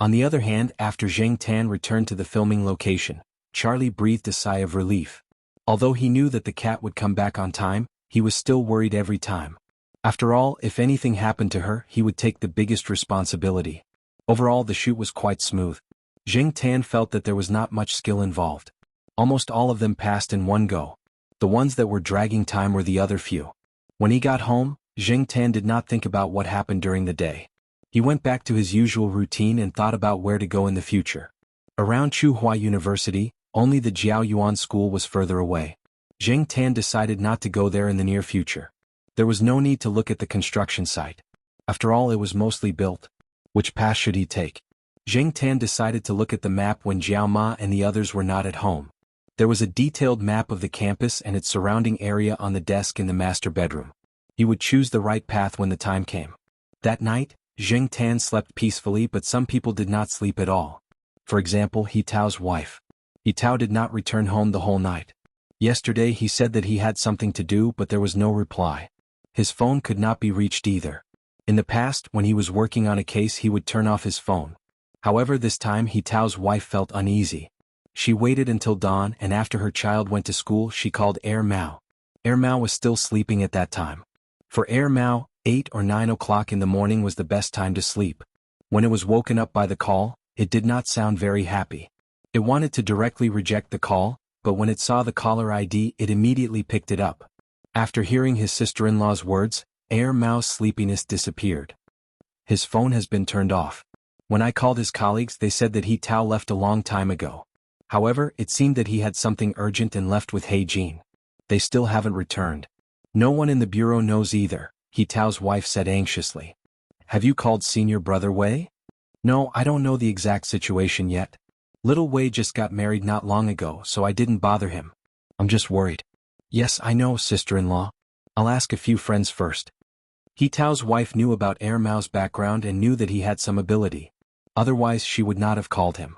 On the other hand, after Zheng Tan returned to the filming location, Charlie breathed a sigh of relief. Although he knew that the cat would come back on time, he was still worried every time. After all, if anything happened to her, he would take the biggest responsibility. Overall, the shoot was quite smooth. Zheng Tan felt that there was not much skill involved. Almost all of them passed in one go. The ones that were dragging time were the other few. When he got home, Zheng Tan did not think about what happened during the day. He went back to his usual routine and thought about where to go in the future. Around Tsinghua University, only the Jiaoyuan school was further away. Zheng Tan decided not to go there in the near future. There was no need to look at the construction site. After all, it was mostly built. Which path should he take? Zheng Tan decided to look at the map when Jiao Ma and the others were not at home. There was a detailed map of the campus and its surrounding area on the desk in the master bedroom. He would choose the right path when the time came. That night, Zheng Tan slept peacefully, but some people did not sleep at all. For example, He Tao's wife. He Tao did not return home the whole night. Yesterday he said that he had something to do, but there was no reply. His phone could not be reached either. In the past, when he was working on a case, he would turn off his phone. However, this time He Tao's wife felt uneasy. She waited until dawn, and after her child went to school, she called Mao. Mao was still sleeping at that time. For Mao, 8 or 9 o'clock in the morning was the best time to sleep. When it was woken up by the call, it did not sound very happy. It wanted to directly reject the call, but when it saw the caller ID, it immediately picked it up. After hearing his sister-in-law's words, Mao's sleepiness disappeared. His phone has been turned off. When I called his colleagues, they said that He Tao left a long time ago. However, it seemed that he had something urgent and left with He Jin. They still haven't returned. No one in the bureau knows either, He Tao's wife said anxiously. Have you called senior brother Wei? No, I don't know the exact situation yet. Little Wei just got married not long ago, so I didn't bother him. I'm just worried. Yes, I know, sister-in-law. I'll ask a few friends first. He Tao's wife knew about Mao's background and knew that he had some ability. Otherwise she would not have called him.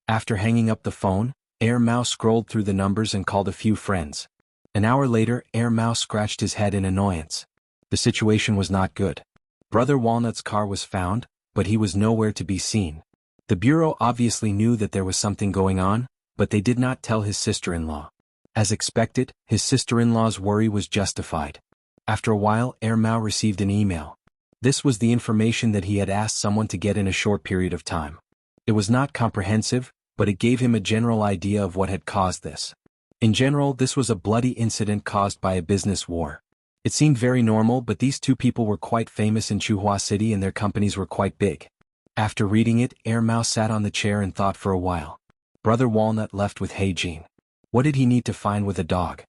After hanging up the phone, Mao scrolled through the numbers and called a few friends. An hour later, Mao scratched his head in annoyance. The situation was not good. Brother Walnut's car was found, but he was nowhere to be seen. The bureau obviously knew that there was something going on, but they did not tell his sister-in-law. As expected, his sister-in-law's worry was justified. After a while, Mao received an email. This was the information that he had asked someone to get in a short period of time. It was not comprehensive, but it gave him a general idea of what had caused this. In general, this was a bloody incident caused by a business war. It seemed very normal, but these two people were quite famous in Tsinghua City and their companies were quite big. After reading it, Mao sat on the chair and thought for a while. Brother Walnut left with He Jin. What did he need to find with a dog?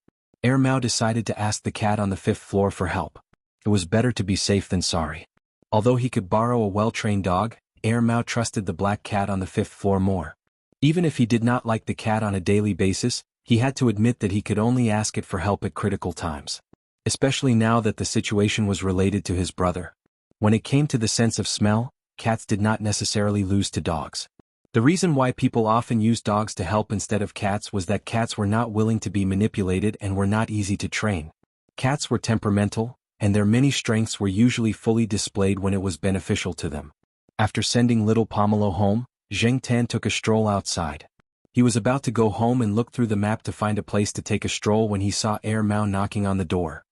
Mao decided to ask the cat on the 5th floor for help. It was better to be safe than sorry. Although he could borrow a well-trained dog, Mao trusted the black cat on the 5th floor more. Even if he did not like the cat on a daily basis, he had to admit that he could only ask it for help at critical times. Especially now that the situation was related to his brother. When it came to the sense of smell, cats did not necessarily lose to dogs. The reason why people often used dogs to help instead of cats was that cats were not willing to be manipulated and were not easy to train. Cats were temperamental, and their many strengths were usually fully displayed when it was beneficial to them. After sending little Pomelo home, Zheng Tan took a stroll outside. He was about to go home and look through the map to find a place to take a stroll when he saw Mao knocking on the door.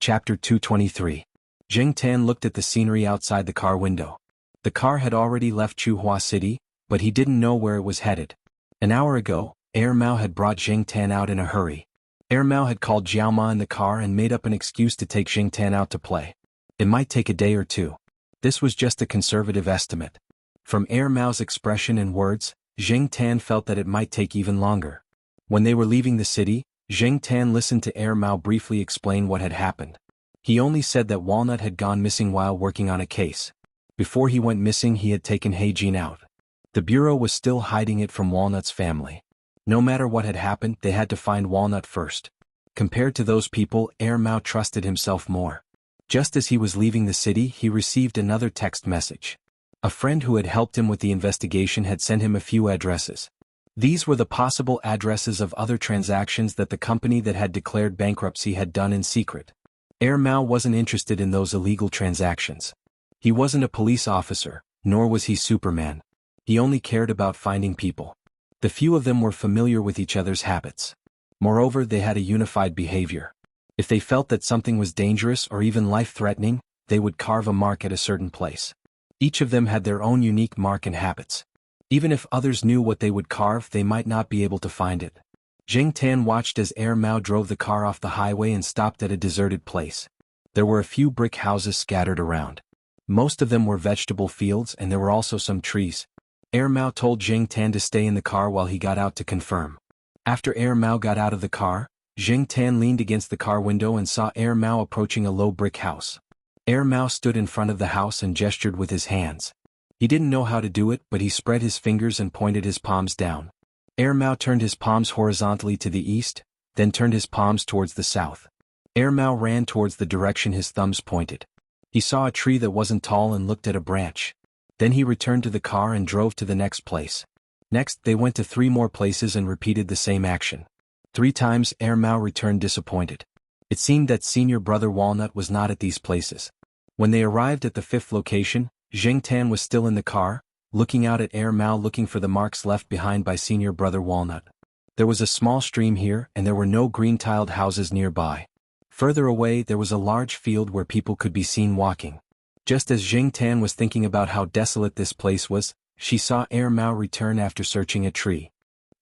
Chapter 223. Zheng Tan looked at the scenery outside the car window. The car had already left Tsinghua City, but he didn't know where it was headed. An hour ago, Mao had brought Zheng Tan out in a hurry. Mao had called Jiao Ma in the car and made up an excuse to take Zheng Tan out to play. It might take a day or two. This was just a conservative estimate. From Mao's expression and words, Zheng Tan felt that it might take even longer. When they were leaving the city, Zheng Tan listened to Mao briefly explain what had happened. He only said that Walnut had gone missing while working on a case. Before he went missing, he had taken He Jin out. The bureau was still hiding it from Walnut's family. No matter what had happened, they had to find Walnut first. Compared to those people, Mao trusted himself more. Just as he was leaving the city, he received another text message. A friend who had helped him with the investigation had sent him a few addresses. These were the possible addresses of other transactions that the company that had declared bankruptcy had done in secret. Mao wasn't interested in those illegal transactions. He wasn't a police officer, nor was he Superman. He only cared about finding people. The few of them were familiar with each other's habits. Moreover, they had a unified behavior. If they felt that something was dangerous or even life-threatening, they would carve a mark at a certain place. Each of them had their own unique mark and habits. Even if others knew what they would carve, they might not be able to find it. Zheng Tan watched as Mao drove the car off the highway and stopped at a deserted place. There were a few brick houses scattered around. Most of them were vegetable fields, and there were also some trees. Mao told Zheng Tan to stay in the car while he got out to confirm. After Mao got out of the car, Zheng Tan leaned against the car window and saw Mao approaching a low brick house. Mao stood in front of the house and gestured with his hands. He didn't know how to do it, but he spread his fingers and pointed his palms down. Mao turned his palms horizontally to the east, then turned his palms towards the south. Mao ran towards the direction his thumbs pointed. He saw a tree that wasn't tall and looked at a branch. Then he returned to the car and drove to the next place. Next, they went to 3 more places and repeated the same action. 3 times, Mao returned disappointed. It seemed that senior brother Walnut was not at these places. When they arrived at the 5th location, Zheng Tan was still in the car, looking out at Mao looking for the marks left behind by senior brother Walnut. There was a small stream here, and there were no green-tiled houses nearby. Further away, there was a large field where people could be seen walking. Just as Zheng Tan was thinking about how desolate this place was, she saw Mao return after searching a tree.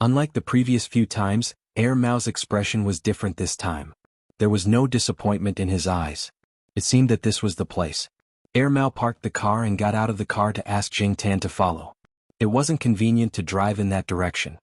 Unlike the previous few times, Mao's expression was different this time. There was no disappointment in his eyes. It seemed that this was the place. Mao parked the car and got out of the car to ask Zheng Tan to follow. It wasn't convenient to drive in that direction.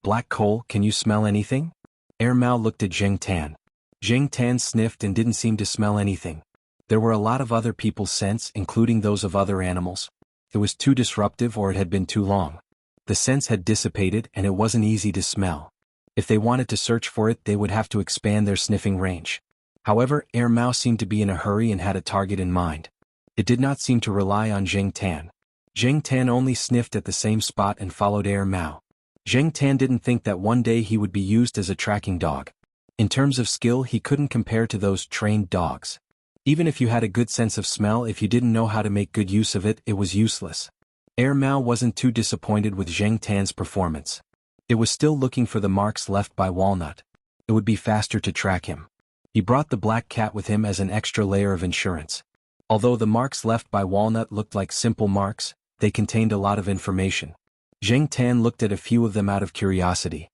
Black coal, can you smell anything? Mao looked at Zheng Tan. Zheng Tan sniffed and didn't seem to smell anything. There were a lot of other people's scents, including those of other animals. It was too disruptive, or it had been too long. The scents had dissipated and it wasn't easy to smell. If they wanted to search for it, they would have to expand their sniffing range. However, Mao seemed to be in a hurry and had a target in mind. It did not seem to rely on Zheng Tan. Zheng Tan only sniffed at the same spot and followed Mao. Zheng Tan didn't think that one day he would be used as a tracking dog. In terms of skill, he couldn't compare to those trained dogs. Even if you had a good sense of smell, if you didn't know how to make good use of it, it was useless. Mao wasn't too disappointed with Zheng Tan's performance. It was still looking for the marks left by Walnut. It would be faster to track him. He brought the black cat with him as an extra layer of insurance. Although the marks left by Walnut looked like simple marks, they contained a lot of information. Zheng Tan looked at a few of them out of curiosity.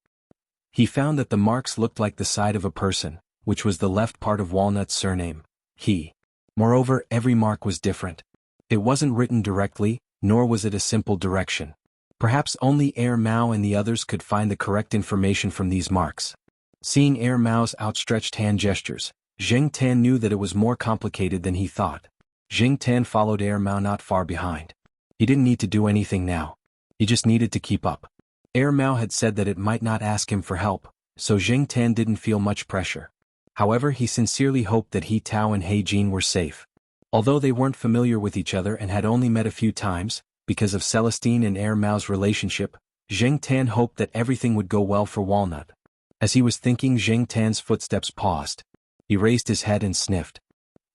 He found that the marks looked like the side of a person, which was the left part of Walnut's surname, he. Moreover, every mark was different. It wasn't written directly, nor was it a simple direction. Perhaps only Mao and the others could find the correct information from these marks. Seeing Mao's outstretched hand gestures, Zheng Tan knew that it was more complicated than he thought. Zheng Tan followed Mao not far behind. He didn't need to do anything now. He just needed to keep up. Mao had said that it might not ask him for help, so Zheng Tan didn't feel much pressure. However, he sincerely hoped that He Tao and He Jin were safe. Although they weren't familiar with each other and had only met a few times, because of Celestine and Mao's relationship, Zheng Tan hoped that everything would go well for Walnut. As he was thinking, Zheng Tan's footsteps paused. He raised his head and sniffed.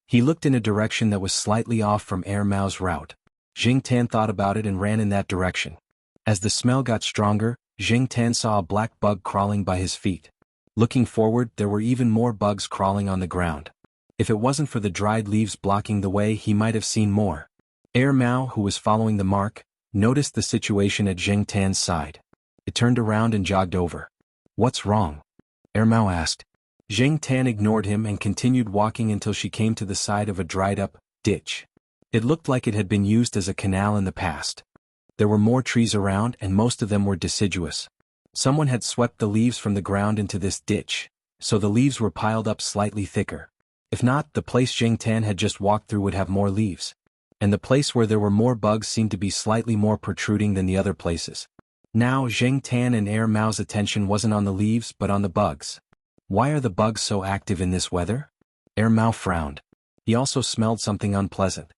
He looked in a direction that was slightly off from Mao's route. Zheng Tan thought about it and ran in that direction. As the smell got stronger, Zheng Tan saw a black bug crawling by his feet. Looking forward, there were even more bugs crawling on the ground. If it wasn't for the dried leaves blocking the way, he might have seen more. Mao, who was following the mark, noticed the situation at Zheng Tan's side. It turned around and jogged over. "What's wrong?" Mao asked. Zheng Tan ignored him and continued walking until she came to the side of a dried-up ditch. It looked like it had been used as a canal in the past. There were more trees around, and most of them were deciduous. Someone had swept the leaves from the ground into this ditch, so the leaves were piled up slightly thicker. If not, the place Zheng Tan had just walked through would have more leaves. And the place where there were more bugs seemed to be slightly more protruding than the other places. Now Zheng Tan and Air Mao's attention wasn't on the leaves but on the bugs. Why are the bugs so active in this weather? Air Mao frowned. He also smelled something unpleasant.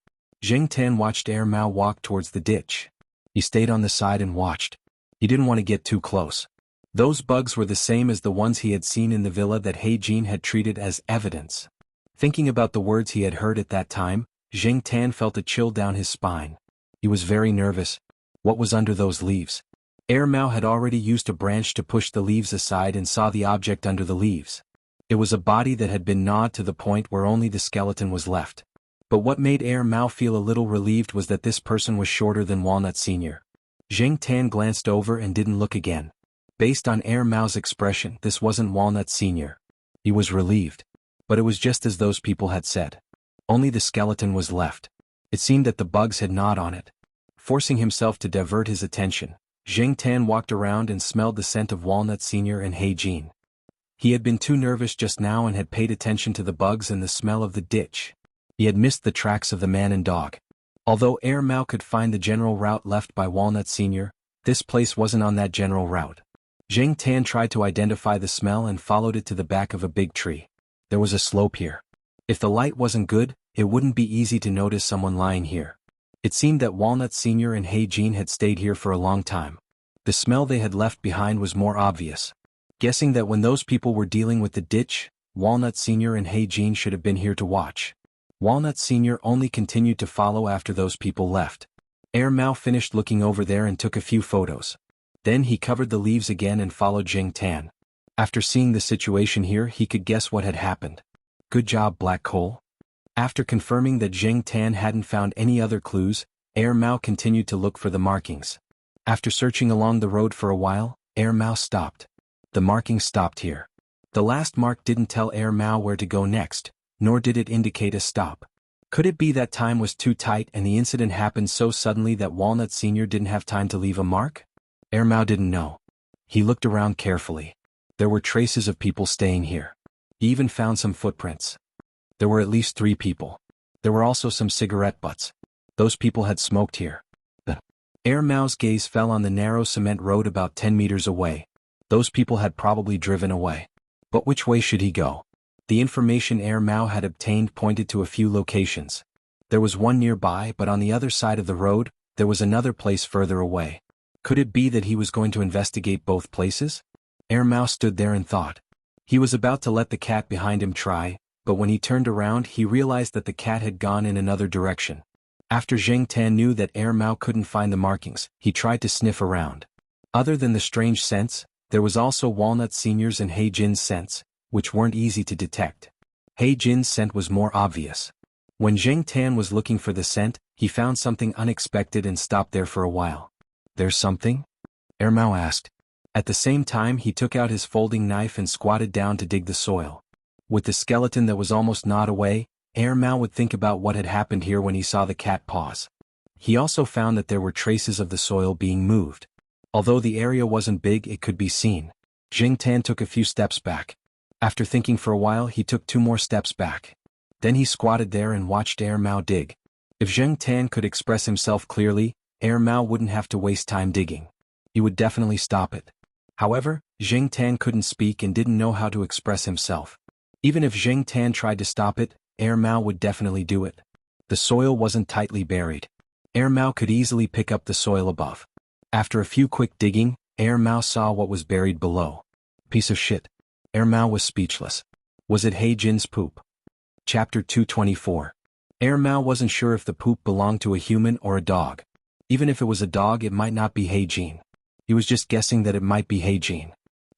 Zheng Tan watched Air Mao walk towards the ditch. He stayed on the side and watched. He didn't want to get too close. Those bugs were the same as the ones he had seen in the villa that He Jin had treated as evidence. Thinking about the words he had heard at that time, Zheng Tan felt a chill down his spine. He was very nervous. What was under those leaves? Air Mao had already used a branch to push the leaves aside and saw the object under the leaves. It was a body that had been gnawed to the point where only the skeleton was left. But what made Air Mao feel a little relieved was that this person was shorter than Walnut Sr. Zheng Tan glanced over and didn't look again. Based on Air Mao's expression, this wasn't Walnut Sr. He was relieved. But it was just as those people had said. Only the skeleton was left. It seemed that the bugs had gnawed on it. Forcing himself to divert his attention, Zheng Tan walked around and smelled the scent of Walnut Sr. and He Jin. He had been too nervous just now and had paid attention to the bugs and the smell of the ditch. He had missed the tracks of the man and dog. Although Air Mao could find the general route left by Walnut Sr., this place wasn't on that general route. Zheng Tan tried to identify the smell and followed it to the back of a big tree. There was a slope here. If the light wasn't good, it wouldn't be easy to notice someone lying here. It seemed that Walnut Sr. and He Jin had stayed here for a long time. The smell they had left behind was more obvious. Guessing that when those people were dealing with the ditch, Walnut Sr. and He Jin should have been here to watch. Walnut Sr. only continued to follow after those people left. Air Mao finished looking over there and took a few photos. Then he covered the leaves again and followed Zheng Tan. After seeing the situation here, he could guess what had happened. Good job, Black Coal. After confirming that Zheng Tan hadn't found any other clues, Air Mao continued to look for the markings. After searching along the road for a while, Air Mao stopped. The markings stopped here. The last mark didn't tell Air Mao where to go next, nor did it indicate a stop. Could it be that time was too tight and the incident happened so suddenly that Walnut Sr. didn't have time to leave a mark? Air Mao didn't know. He looked around carefully. There were traces of people staying here. He even found some footprints. There were at least 3 people. There were also some cigarette butts. Those people had smoked here. Air Mao's gaze fell on the narrow cement road about 10 meters away. Those people had probably driven away. But which way should he go? The information Air Mao had obtained pointed to a few locations. There was one nearby, but on the other side of the road, there was another place further away. Could it be that he was going to investigate both places? Air Mao stood there and thought. He was about to let the cat behind him try, but when he turned around he realized that the cat had gone in another direction. After Zheng Tan knew that Air Mao couldn't find the markings, he tried to sniff around. Other than the strange scents, there was also Walnut Sr.'s and He Jin's scents, which weren't easy to detect. He Jin's scent was more obvious. When Zheng Tan was looking for the scent, he found something unexpected and stopped there for a while. There's something? Air Mao asked. At the same time he took out his folding knife and squatted down to dig the soil. With the skeleton that was almost gnawed away, Air Mao would think about what had happened here when he saw the cat paws. He also found that there were traces of the soil being moved. Although the area wasn't big, it could be seen. Zheng Tan took a few steps back. After thinking for a while, he took 2 more steps back. Then he squatted there and watched Air Mao dig. If Zheng Tan could express himself clearly, Air Mao wouldn't have to waste time digging. He would definitely stop it. However, Zheng Tan couldn't speak and didn't know how to express himself. Even if Zheng Tan tried to stop it, Air Mao would definitely do it. The soil wasn't tightly buried. Air Mao could easily pick up the soil above. After a few quick digging, Air Mao saw what was buried below. Piece of shit. Air Mao was speechless. Was it He Jin's poop? Chapter 224. Air Mao wasn't sure if the poop belonged to a human or a dog. Even if it was a dog, it might not be He Jin. He was just guessing that it might be He Jin.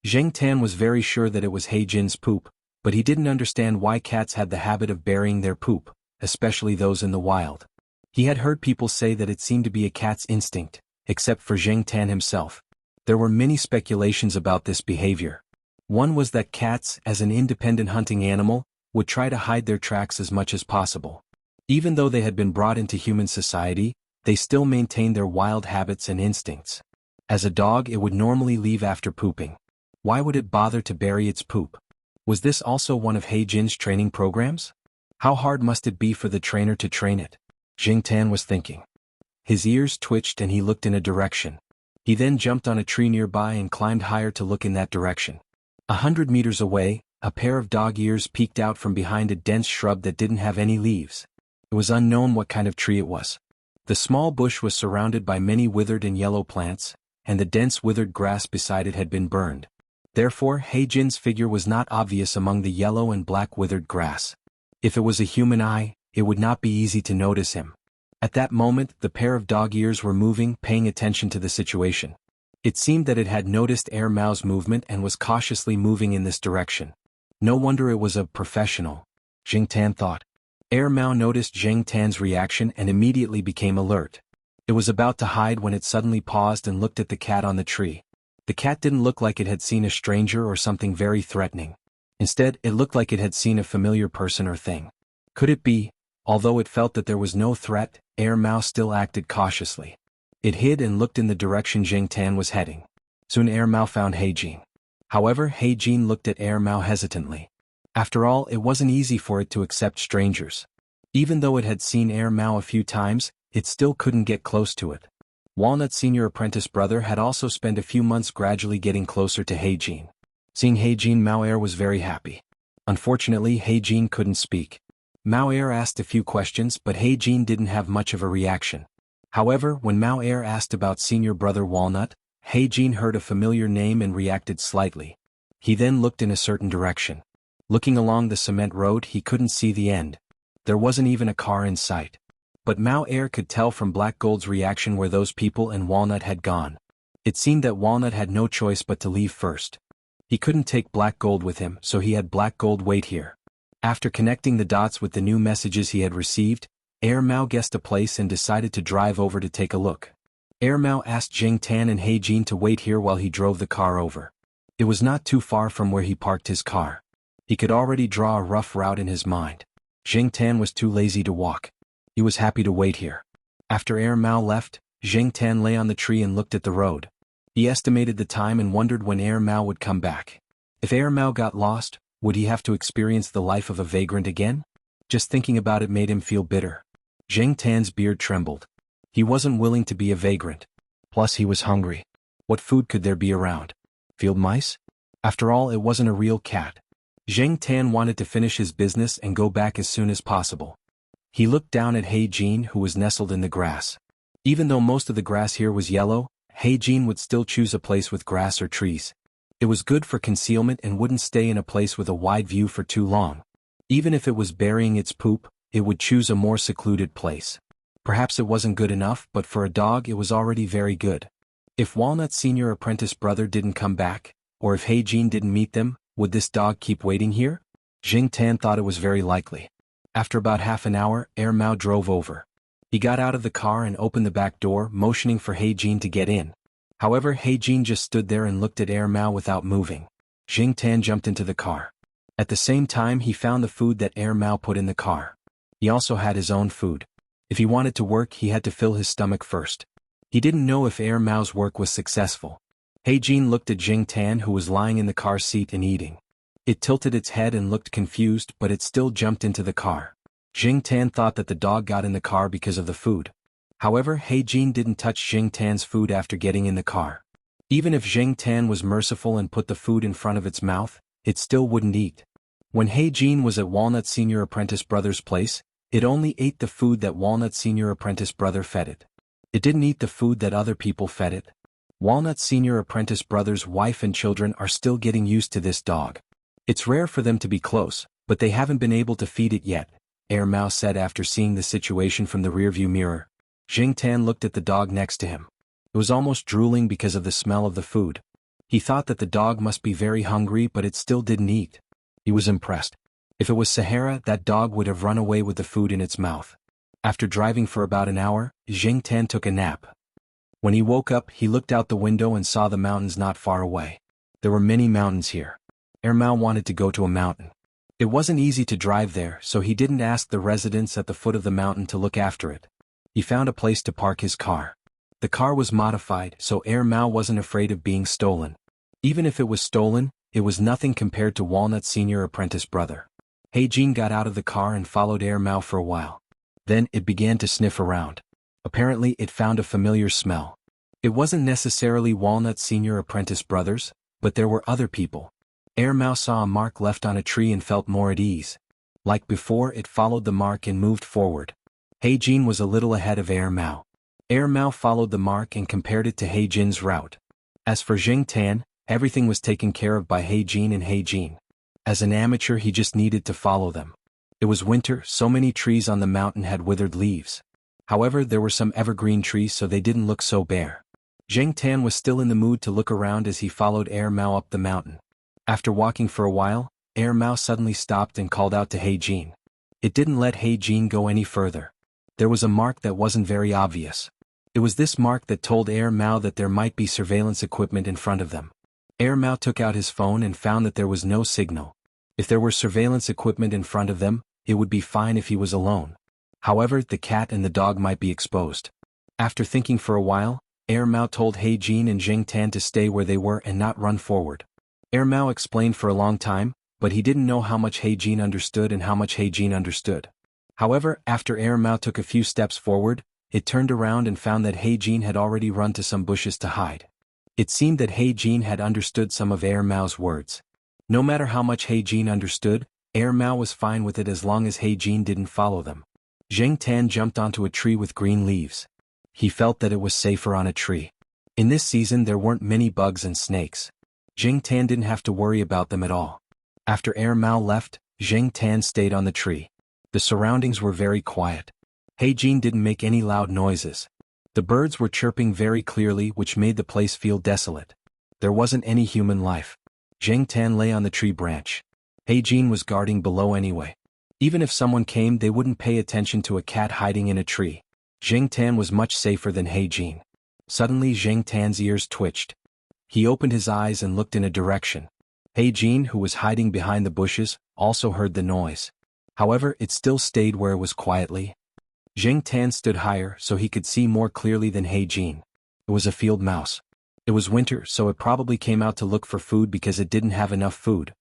Zheng Tan was very sure that it was He Jin's poop, but he didn't understand why cats had the habit of burying their poop, especially those in the wild. He had heard people say that it seemed to be a cat's instinct, except for Zheng Tan himself. There were many speculations about this behavior. One was that cats, as an independent hunting animal, would try to hide their tracks as much as possible. Even though they had been brought into human society, they still maintained their wild habits and instincts. As a dog, it would normally leave after pooping. Why would it bother to bury its poop? Was this also one of He Jin's training programs? How hard must it be for the trainer to train it? Zheng Tan was thinking. His ears twitched and he looked in a direction. He then jumped on a tree nearby and climbed higher to look in that direction. 100 meters away, a pair of dog ears peeked out from behind a dense shrub that didn't have any leaves. It was unknown what kind of tree it was. The small bush was surrounded by many withered and yellow plants, and the dense withered grass beside it had been burned. Therefore, Heijin's figure was not obvious among the yellow and black withered grass. If it was a human eye, it would not be easy to notice him. At that moment, the pair of dog ears were moving, paying attention to the situation. It seemed that it had noticed Air Mao's movement and was cautiously moving in this direction. No wonder it was a professional, Jing Tan thought. Air Mao noticed Jing Tan's reaction and immediately became alert. It was about to hide when it suddenly paused and looked at the cat on the tree. The cat didn't look like it had seen a stranger or something very threatening. Instead, it looked like it had seen a familiar person or thing. Could it be? Although it felt that there was no threat, Air Mao still acted cautiously. It hid and looked in the direction Jing Tan was heading. Soon Air Mao found Heijin. However, Heijin looked at Air Mao hesitantly. After all, it wasn't easy for it to accept strangers. Even though it had seen Air Mao a few times, it still couldn't get close to it. Walnut's senior apprentice brother had also spent a few months gradually getting closer to Heijin. Seeing Heijin, Mao Air was very happy. Unfortunately, Heijin couldn't speak. Mao Air asked a few questions, but Heijin didn't have much of a reaction. However, when Mao Air asked about senior brother Walnut, Heijin heard a familiar name and reacted slightly. He then looked in a certain direction. Looking along the cement road, he couldn't see the end. There wasn't even a car in sight. But Mao Air could tell from Black Gold's reaction where those people and Walnut had gone. It seemed that Walnut had no choice but to leave first. He couldn't take Black Gold with him, so he had Black Gold wait here. After connecting the dots with the new messages he had received, Air Mao guessed a place and decided to drive over to take a look. Air Mao asked Jing Tan and Heijin to wait here while he drove the car over. It was not too far from where he parked his car. He could already draw a rough route in his mind. Jing Tan was too lazy to walk. He was happy to wait here. After Air Mao left, Jing Tan lay on the tree and looked at the road. He estimated the time and wondered when Air Mao would come back. If Air Mao got lost, would he have to experience the life of a vagrant again? Just thinking about it made him feel bitter. Jing Tan's beard trembled. He wasn't willing to be a vagrant. Plus he was hungry. What food could there be around? Field mice? After all, it wasn't a real cat. Jing Tan wanted to finish his business and go back as soon as possible. He looked down at Heijin, who was nestled in the grass. Even though most of the grass here was yellow, Heijin would still choose a place with grass or trees. It was good for concealment and wouldn't stay in a place with a wide view for too long. Even if it was burying its poop, it would choose a more secluded place. Perhaps it wasn't good enough, but for a dog it was already very good. If Walnut's senior apprentice brother didn't come back, or if Heijin didn't meet them, would this dog keep waiting here? Jing Tan thought it was very likely. After about half an hour, Air Mao drove over. He got out of the car and opened the back door, motioning for Heijin to get in. However, Heijin just stood there and looked at Air Mao without moving. Jing Tan jumped into the car. At the same time, he found the food that Air Mao put in the car. He also had his own food. If he wanted to work, he had to fill his stomach first. He didn't know if Air Mao's work was successful. Heijin looked at Jing Tan, who was lying in the car seat and eating. It tilted its head and looked confused, but it still jumped into the car. Jing Tan thought that the dog got in the car because of the food. However, Heijin didn't touch Jing Tan's food after getting in the car. Even if Jing Tan was merciful and put the food in front of its mouth, it still wouldn't eat. When Heijin was at Walnut's senior apprentice brother's place, it only ate the food that Walnut's senior apprentice brother fed it. It didn't eat the food that other people fed it. Walnut's senior apprentice brother's wife and children are still getting used to this dog. It's rare for them to be close, but they haven't been able to feed it yet, Air Mao said after seeing the situation from the rearview mirror. Jing Tan looked at the dog next to him. It was almost drooling because of the smell of the food. He thought that the dog must be very hungry, but it still didn't eat. He was impressed. If it was Sahara, that dog would have run away with the food in its mouth. After driving for about an hour, Jing Tan took a nap. When he woke up, he looked out the window and saw the mountains not far away. There were many mountains here. Air Mao wanted to go to a mountain. It wasn't easy to drive there, so he didn't ask the residents at the foot of the mountain to look after it. He found a place to park his car. The car was modified, so Air Mao wasn't afraid of being stolen. Even if it was stolen, it was nothing compared to Walnut's senior apprentice brother. Heijin got out of the car and followed Air Mao for a while. Then it began to sniff around. Apparently it found a familiar smell. It wasn't necessarily Walnut's senior apprentice brothers, but there were other people. Air Mao saw a mark left on a tree and felt more at ease. Like before, it followed the mark and moved forward. He Jin was a little ahead of Air Mao. Air Mao followed the mark and compared it to He Jin's route. As for Jing Tan, everything was taken care of by He Jin and He Jin. As an amateur, he just needed to follow them. It was winter, so many trees on the mountain had withered leaves. However, there were some evergreen trees, so they didn't look so bare. Jing Tan was still in the mood to look around as he followed Air Mao up the mountain. After walking for a while, Air Mao suddenly stopped and called out to He Jin. It didn't let He Jin go any further. There was a mark that wasn't very obvious. It was this mark that told Air Mao that there might be surveillance equipment in front of them. Air Mao took out his phone and found that there was no signal. If there were surveillance equipment in front of them, it would be fine if he was alone. However, the cat and the dog might be exposed. After thinking for a while, Air Mao told He Jin and Jing Tan to stay where they were and not run forward. Air Mao explained for a long time, but he didn't know how much He Jin understood and how much He Jin understood. However, after Air Mao took a few steps forward, it turned around and found that He Jin had already run to some bushes to hide. It seemed that He Jin had understood some of Air Mao's words. No matter how much He Jin understood, Air Mao was fine with it as long as He Jin didn't follow them. Jing Tan jumped onto a tree with green leaves. He felt that it was safer on a tree. In this season there weren't many bugs and snakes. Jing Tan didn't have to worry about them at all. After Air Mao left, Jing Tan stayed on the tree. The surroundings were very quiet. He Jin didn't make any loud noises. The birds were chirping very clearly, which made the place feel desolate. There wasn't any human life. Jing Tan lay on the tree branch. He Jin was guarding below anyway. Even if someone came, they wouldn't pay attention to a cat hiding in a tree. Jing Tan was much safer than He Jin. Suddenly Jing Tan's ears twitched. He opened his eyes and looked in a direction. He Jin, who was hiding behind the bushes, also heard the noise. However, it still stayed where it was quietly. Jing Tan stood higher so he could see more clearly than He Jin. It was a field mouse. It was winter, so it probably came out to look for food because it didn't have enough food.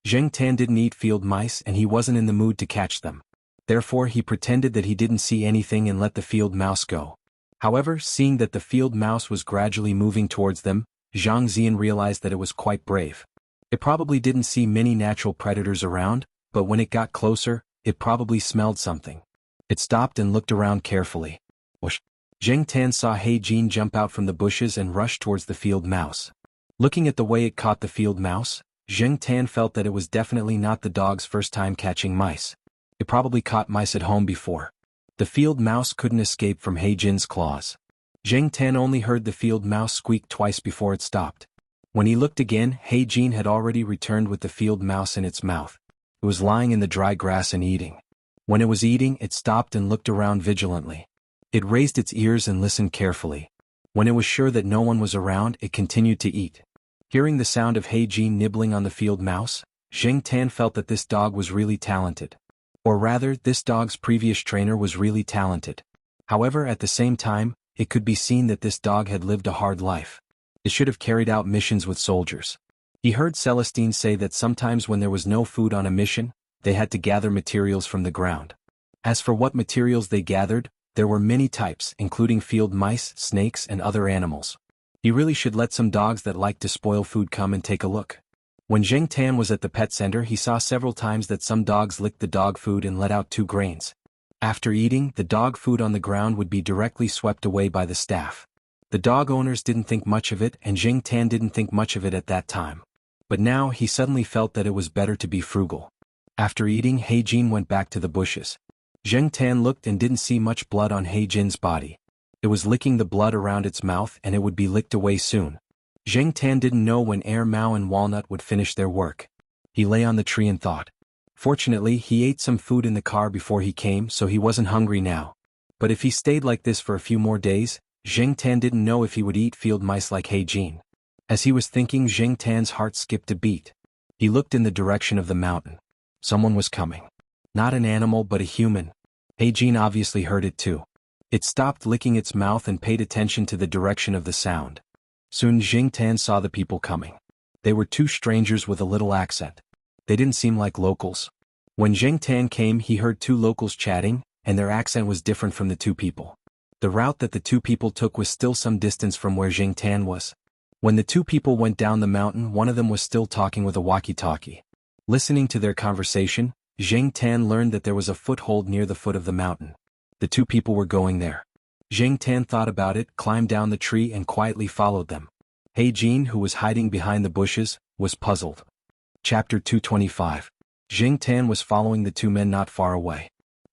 Jing Tan didn't eat field mice and he wasn't in the mood to catch them. Therefore he pretended that he didn't see anything and let the field mouse go. However, seeing that the field mouse was gradually moving towards them, Zhang Zian realized that it was quite brave. It probably didn't see many natural predators around, but when it got closer, it probably smelled something. It stopped and looked around carefully. Whoosh! Jing Tan saw He Jin jump out from the bushes and rush towards the field mouse. Looking at the way it caught the field mouse, Jing Tan felt that it was definitely not the dog's first time catching mice. It probably caught mice at home before. The field mouse couldn't escape from He Jin's claws. Jing Tan only heard the field mouse squeak twice before it stopped. When he looked again, He Jin had already returned with the field mouse in its mouth. It was lying in the dry grass and eating. When it was eating, it stopped and looked around vigilantly. It raised its ears and listened carefully. When it was sure that no one was around, it continued to eat. Hearing the sound of He Jin nibbling on the field mouse, Jing Tan felt that this dog was really talented. Or rather, this dog's previous trainer was really talented. However, at the same time, it could be seen that this dog had lived a hard life. It should have carried out missions with soldiers. He heard Celestine say that sometimes when there was no food on a mission, they had to gather materials from the ground. As for what materials they gathered, there were many types, including field mice, snakes, and other animals. He really should let some dogs that like to spoil food come and take a look. When Jing Tan was at the pet center, he saw several times that some dogs licked the dog food and let out 2 grains. After eating, the dog food on the ground would be directly swept away by the staff. The dog owners didn't think much of it and Jing Tan didn't think much of it at that time. But now he suddenly felt that it was better to be frugal. After eating, He Jin went back to the bushes. Jing Tan looked and didn't see much blood on He Jin's body. It was licking the blood around its mouth and it would be licked away soon. Jing Tan didn't know when Air Mao and Walnut would finish their work. He lay on the tree and thought. Fortunately, he ate some food in the car before he came, so he wasn't hungry now. But if he stayed like this for a few more days, Jing Tan didn't know if he would eat field mice like He Jin. As he was thinking, Jing Tan's heart skipped a beat. He looked in the direction of the mountain. Someone was coming. Not an animal but a human. He Jin obviously heard it too. It stopped licking its mouth and paid attention to the direction of the sound. Soon Jing Tan saw the people coming. They were 2 strangers with a little accent. They didn't seem like locals. When Jing Tan came, he heard 2 locals chatting, and their accent was different from the 2 people. The route that the two people took was still some distance from where Jing Tan was. When the two people went down the mountain, one of them was still talking with a walkie-talkie. Listening to their conversation, Jing Tan learned that there was a foothold near the foot of the mountain. The two people were going there. Jing Tan thought about it, climbed down the tree and quietly followed them. He Jin, who was hiding behind the bushes, was puzzled. Chapter 225. Jing Tan was following the two men not far away.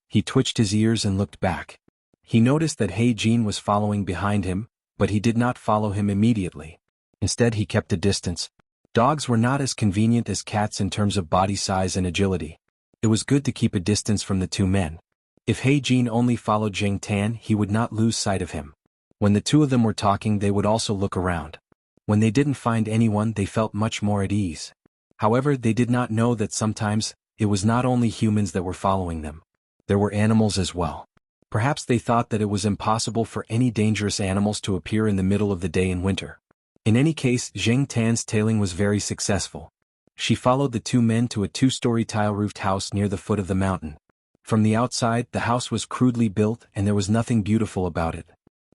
He twitched his ears and looked back. He noticed that He Jin was following behind him, but he did not follow him immediately. Instead he kept a distance. Dogs were not as convenient as cats in terms of body size and agility. It was good to keep a distance from the two men. If He Jin only followed Jing Tan, he would not lose sight of him. When the two of them were talking, they would also look around. When they didn't find anyone, they felt much more at ease. However, they did not know that sometimes, it was not only humans that were following them. There were animals as well. Perhaps they thought that it was impossible for any dangerous animals to appear in the middle of the day in winter. In any case, Jing Tan's tailing was very successful. She followed the two men to a two-story tile-roofed house near the foot of the mountain. From the outside, the house was crudely built and there was nothing beautiful about it.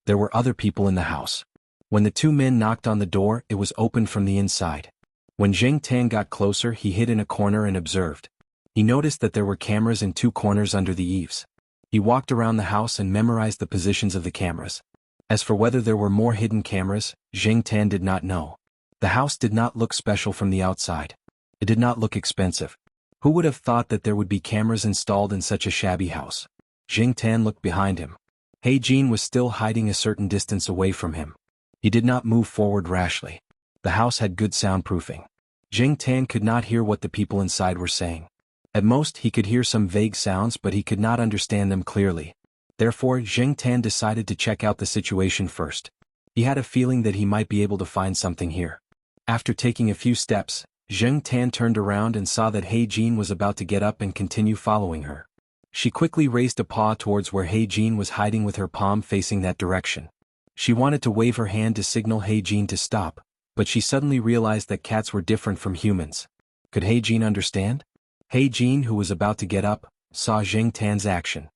There were other people in the house. When the two men knocked on the door, it was opened from the inside. When Jing Tan got closer, he hid in a corner and observed. He noticed that there were cameras in two corners under the eaves. He walked around the house and memorized the positions of the cameras. As for whether there were more hidden cameras, Jing Tan did not know. The house did not look special from the outside. It did not look expensive. Who would have thought that there would be cameras installed in such a shabby house? Jing Tan looked behind him. He Jin was still hiding a certain distance away from him. He did not move forward rashly. The house had good soundproofing. Jing Tan could not hear what the people inside were saying. At most he could hear some vague sounds, but he could not understand them clearly. Therefore, Jing Tan decided to check out the situation first. He had a feeling that he might be able to find something here. After taking a few steps, Jing Tan turned around and saw that He Jin was about to get up and continue following her. She quickly raised a paw towards where He Jin was hiding with her palm facing that direction. She wanted to wave her hand to signal He Jin to stop, but she suddenly realized that cats were different from humans. Could He Jin understand? He Jin, who was about to get up, saw Jing Tan's action.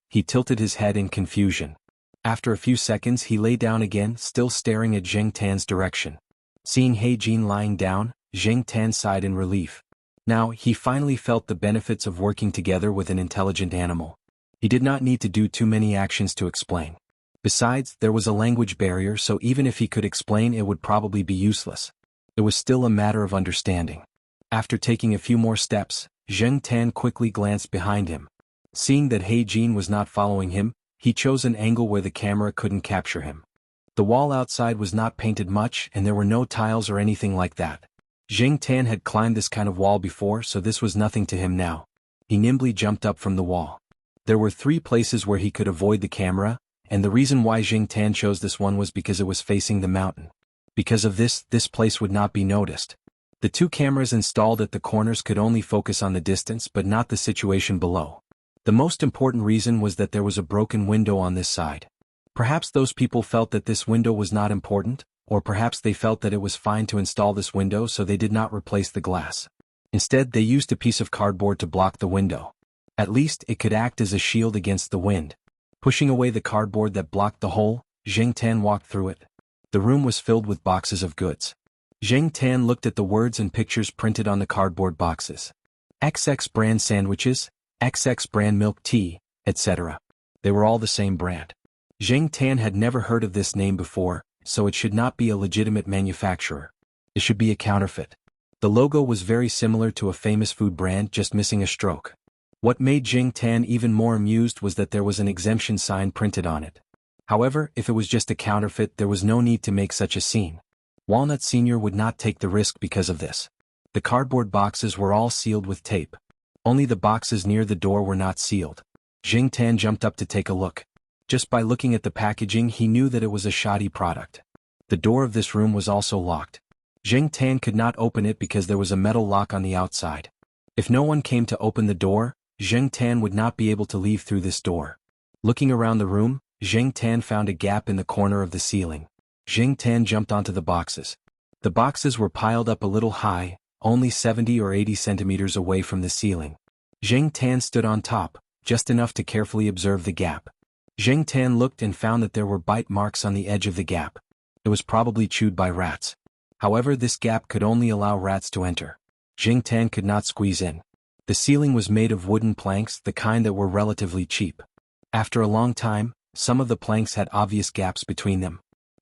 He tilted his head in confusion. After a few seconds he lay down again, still staring at Jing Tan's direction. Seeing He Jin lying down, Jing Tan sighed in relief. Now, he finally felt the benefits of working together with an intelligent animal. He did not need to do too many actions to explain. Besides, there was a language barrier, so even if he could explain, it would probably be useless. It was still a matter of understanding. After taking a few more steps, Jing Tan quickly glanced behind him. Seeing that He Jin was not following him, he chose an angle where the camera couldn't capture him. The wall outside was not painted much and there were no tiles or anything like that. Jing Tan had climbed this kind of wall before, so this was nothing to him now. He nimbly jumped up from the wall. There were 3 places where he could avoid the camera, and the reason why Jing Tan chose this one was because it was facing the mountain. Because of this place would not be noticed. The 2 cameras installed at the corners could only focus on the distance but not the situation below. The most important reason was that there was a broken window on this side. Perhaps those people felt that this window was not important, or perhaps they felt that it was fine to install this window, so they did not replace the glass. Instead, they used a piece of cardboard to block the window. At least, it could act as a shield against the wind. Pushing away the cardboard that blocked the hole, Jing Tan walked through it. The room was filled with boxes of goods. Jing Tan looked at the words and pictures printed on the cardboard boxes. XX brand sandwiches, XX brand milk tea, etc. They were all the same brand. Jing Tan had never heard of this name before, so it should not be a legitimate manufacturer. It should be a counterfeit. The logo was very similar to a famous food brand, just missing a stroke. What made Jing Tan even more amused was that there was an exemption sign printed on it. However, if it was just a counterfeit, there was no need to make such a scene. Walnut Sr. would not take the risk because of this. The cardboard boxes were all sealed with tape. Only the boxes near the door were not sealed. Jing Tan jumped up to take a look. Just by looking at the packaging, he knew that it was a shoddy product. The door of this room was also locked. Jing Tan could not open it because there was a metal lock on the outside. If no one came to open the door, Jing Tan would not be able to leave through this door. Looking around the room, Jing Tan found a gap in the corner of the ceiling. Jing Tan jumped onto the boxes. The boxes were piled up a little high, only 70 or 80 centimeters away from the ceiling. Jing Tan stood on top, just enough to carefully observe the gap. Zheng Tan looked and found that there were bite marks on the edge of the gap. It was probably chewed by rats. However, this gap could only allow rats to enter. Zheng Tan could not squeeze in. The ceiling was made of wooden planks, the kind that were relatively cheap. After a long time, some of the planks had obvious gaps between them.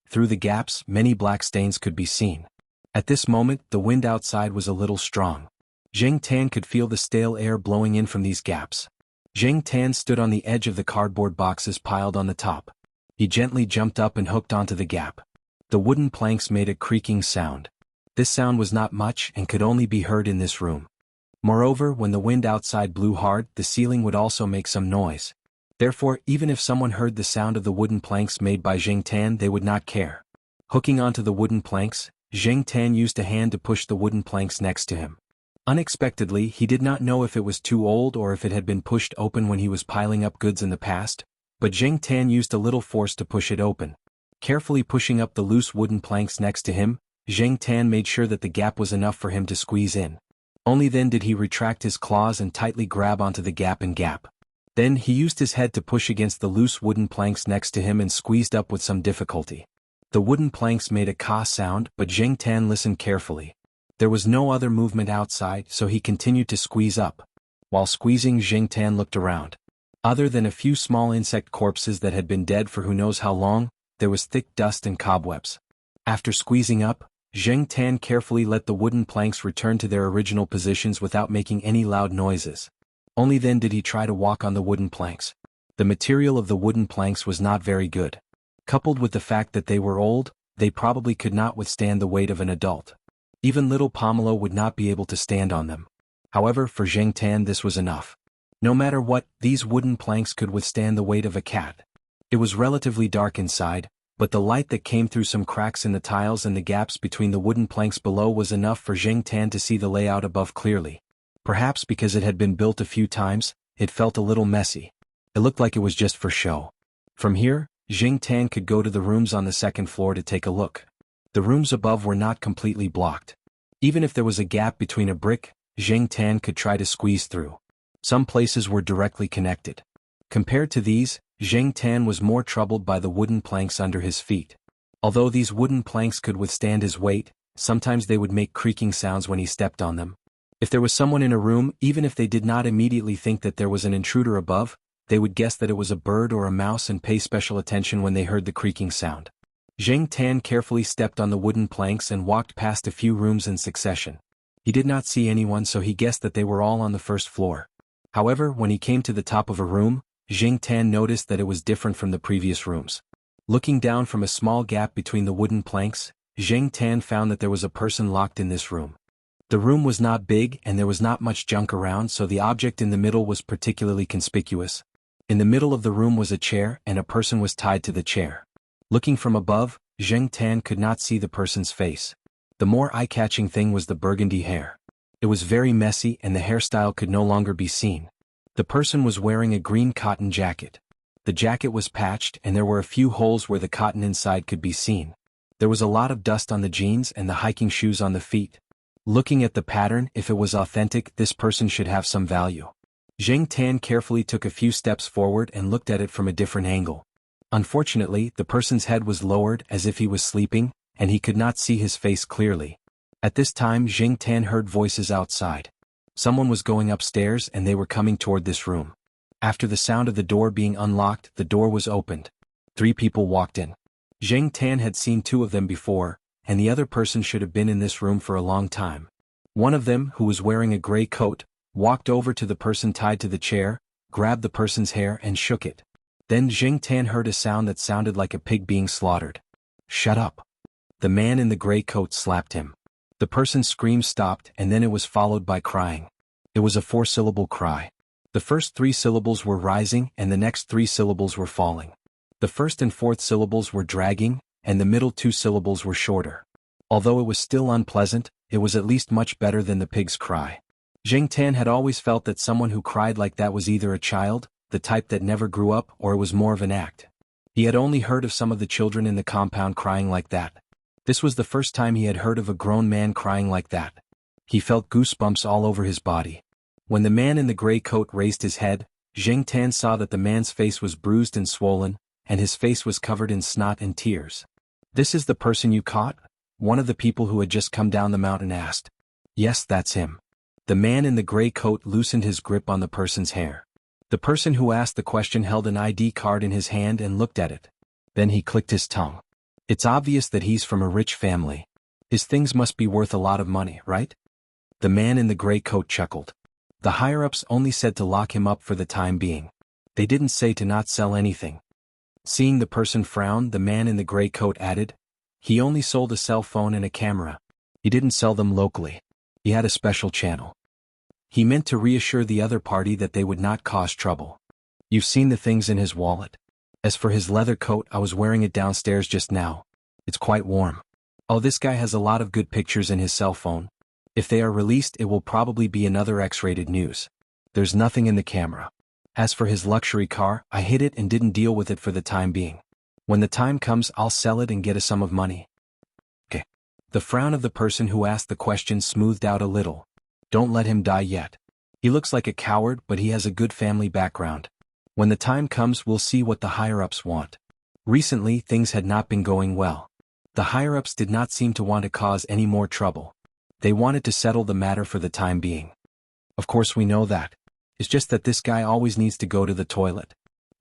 Through the gaps, many black stains could be seen. At this moment, the wind outside was a little strong. Zheng Tan could feel the stale air blowing in from these gaps. Zheng Tan stood on the edge of the cardboard boxes piled on the top. He gently jumped up and hooked onto the gap. The wooden planks made a creaking sound. This sound was not much and could only be heard in this room. Moreover, when the wind outside blew hard, the ceiling would also make some noise. Therefore, even if someone heard the sound of the wooden planks made by Zheng Tan, they would not care. Hooking onto the wooden planks, Zheng Tan used a hand to push the wooden planks next to him. Unexpectedly, he did not know if it was too old or if it had been pushed open when he was piling up goods in the past, but Zheng Tan used a little force to push it open. Carefully pushing up the loose wooden planks next to him, Zheng Tan made sure that the gap was enough for him to squeeze in. Only then did he retract his claws and tightly grab onto the gap and gap. Then he used his head to push against the loose wooden planks next to him and squeezed up with some difficulty. The wooden planks made a ka sound, but Zheng Tan listened carefully. There was no other movement outside, so he continued to squeeze up. While squeezing, Zheng Tan looked around. Other than a few small insect corpses that had been dead for who knows how long, there was thick dust and cobwebs. After squeezing up, Zheng Tan carefully let the wooden planks return to their original positions without making any loud noises. Only then did he try to walk on the wooden planks. The material of the wooden planks was not very good. Coupled with the fact that they were old, they probably could not withstand the weight of an adult. Even little Pomelo would not be able to stand on them. However, for Zheng Tan this was enough. No matter what, these wooden planks could withstand the weight of a cat. It was relatively dark inside, but the light that came through some cracks in the tiles and the gaps between the wooden planks below was enough for Zheng Tan to see the layout above clearly. Perhaps because it had been built a few times, it felt a little messy. It looked like it was just for show. From here, Zheng Tan could go to the rooms on the second floor to take a look. The rooms above were not completely blocked. Even if there was a gap between a brick, Zheng Tan could try to squeeze through. Some places were directly connected. Compared to these, Zheng Tan was more troubled by the wooden planks under his feet. Although these wooden planks could withstand his weight, sometimes they would make creaking sounds when he stepped on them. If there was someone in a room, even if they did not immediately think that there was an intruder above, they would guess that it was a bird or a mouse and pay special attention when they heard the creaking sound. Zheng Tan carefully stepped on the wooden planks and walked past a few rooms in succession. He did not see anyone, so he guessed that they were all on the first floor. However, when he came to the top of a room, Zheng Tan noticed that it was different from the previous rooms. Looking down from a small gap between the wooden planks, Zheng Tan found that there was a person locked in this room. The room was not big and there was not much junk around, so the object in the middle was particularly conspicuous. In the middle of the room was a chair and a person was tied to the chair. Looking from above, Zheng Tan could not see the person's face. The more eye-catching thing was the burgundy hair. It was very messy and the hairstyle could no longer be seen. The person was wearing a green cotton jacket. The jacket was patched and there were a few holes where the cotton inside could be seen. There was a lot of dust on the jeans and the hiking shoes on the feet. Looking at the pattern, if it was authentic, this person should have some value. Zheng Tan carefully took a few steps forward and looked at it from a different angle. Unfortunately, the person's head was lowered as if he was sleeping, and he could not see his face clearly. At this time, Zheng Tan heard voices outside. Someone was going upstairs and they were coming toward this room. After the sound of the door being unlocked, the door was opened. 3 people walked in. Zheng Tan had seen 2 of them before, and the other person should have been in this room for a long time. One of them, who was wearing a gray coat, walked over to the person tied to the chair, grabbed the person's hair and shook it. Then Zheng Tan heard a sound that sounded like a pig being slaughtered. "Shut up." The man in the gray coat slapped him. The person's scream stopped and then it was followed by crying. It was a 4-syllable cry. The first 3 syllables were rising and the next 3 syllables were falling. The first and 4th syllables were dragging, and the middle 2 syllables were shorter. Although it was still unpleasant, it was at least much better than the pig's cry. Zheng Tan had always felt that someone who cried like that was either a child, the type that never grew up, or it was more of an act. He had only heard of some of the children in the compound crying like that. This was the first time he had heard of a grown man crying like that. He felt goosebumps all over his body. When the man in the gray coat raised his head, Zheng Tan saw that the man's face was bruised and swollen, and his face was covered in snot and tears. "This is the person you caught?" one of the people who had just come down the mountain asked. "Yes, that's him." The man in the gray coat loosened his grip on the person's hair. The person who asked the question held an ID card in his hand and looked at it. Then he clicked his tongue. "It's obvious that he's from a rich family. His things must be worth a lot of money, right?" The man in the gray coat chuckled. "The higher-ups only said to lock him up for the time being. They didn't say to not sell anything." Seeing the person frown, the man in the gray coat added, "He only sold a cell phone and a camera. He didn't sell them locally. He had a special channel." He meant to reassure the other party that they would not cause trouble. "You've seen the things in his wallet. As for his leather coat, I was wearing it downstairs just now. It's quite warm. Oh, this guy has a lot of good pictures in his cell phone. If they are released, it will probably be another X-rated news. There's nothing in the camera. As for his luxury car, I hid it and didn't deal with it for the time being. When the time comes, I'll sell it and get a sum of money." Okay. The frown of the person who asked the question smoothed out a little. "Don't let him die yet. He looks like a coward, but he has a good family background. When the time comes, we'll see what the higher-ups want." Recently, things had not been going well. The higher-ups did not seem to want to cause any more trouble. They wanted to settle the matter for the time being. "Of course we know that. It's just that this guy always needs to go to the toilet."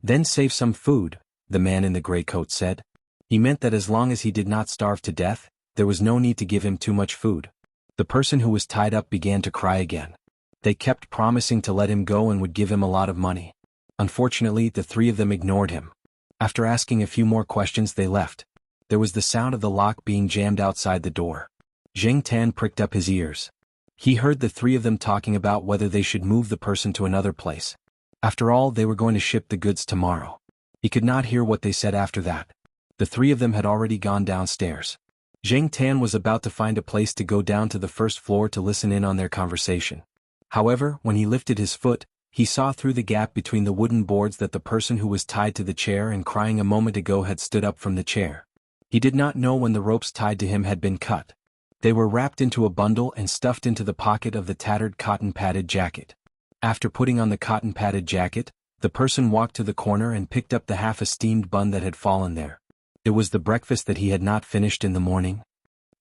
"Then save some food," the man in the gray coat said. He meant that as long as he did not starve to death, there was no need to give him too much food. The person who was tied up began to cry again. They kept promising to let him go and would give him a lot of money. Unfortunately, the three of them ignored him. After asking a few more questions, they left. There was the sound of the lock being jammed outside the door. Zheng Tan pricked up his ears. He heard the three of them talking about whether they should move the person to another place. After all, they were going to ship the goods tomorrow. He could not hear what they said after that. The three of them had already gone downstairs. Zheng Tan was about to find a place to go down to the first floor to listen in on their conversation. However, when he lifted his foot, he saw through the gap between the wooden boards that the person who was tied to the chair and crying a moment ago had stood up from the chair. He did not know when the ropes tied to him had been cut. They were wrapped into a bundle and stuffed into the pocket of the tattered cotton-padded jacket. After putting on the cotton-padded jacket, the person walked to the corner and picked up the half-a-steamed bun that had fallen there. It was the breakfast that he had not finished in the morning.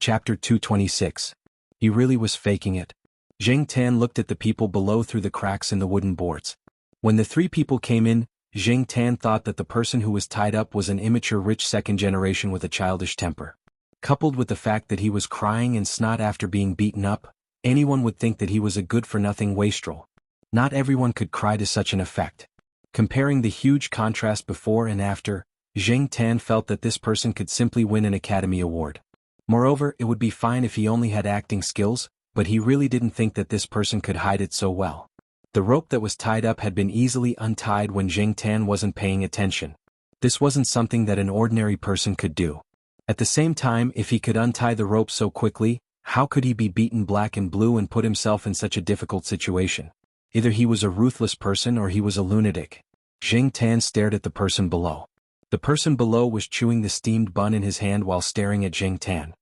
Chapter 226. He really was faking it. Zheng Tan looked at the people below through the cracks in the wooden boards. When the three people came in, Zheng Tan thought that the person who was tied up was an immature rich second generation with a childish temper. Coupled with the fact that he was crying and snot after being beaten up, anyone would think that he was a good-for-nothing wastrel. Not everyone could cry to such an effect. Comparing the huge contrast before and after, Zheng Tan felt that this person could simply win an Academy Award. Moreover, it would be fine if he only had acting skills, but he really didn't think that this person could hide it so well. The rope that was tied up had been easily untied when Zheng Tan wasn't paying attention. This wasn't something that an ordinary person could do. At the same time, if he could untie the rope so quickly, how could he be beaten black and blue and put himself in such a difficult situation? Either he was a ruthless person or he was a lunatic. Zheng Tan stared at the person below. The person below was chewing the steamed bun in his hand while staring at Zheng Tan.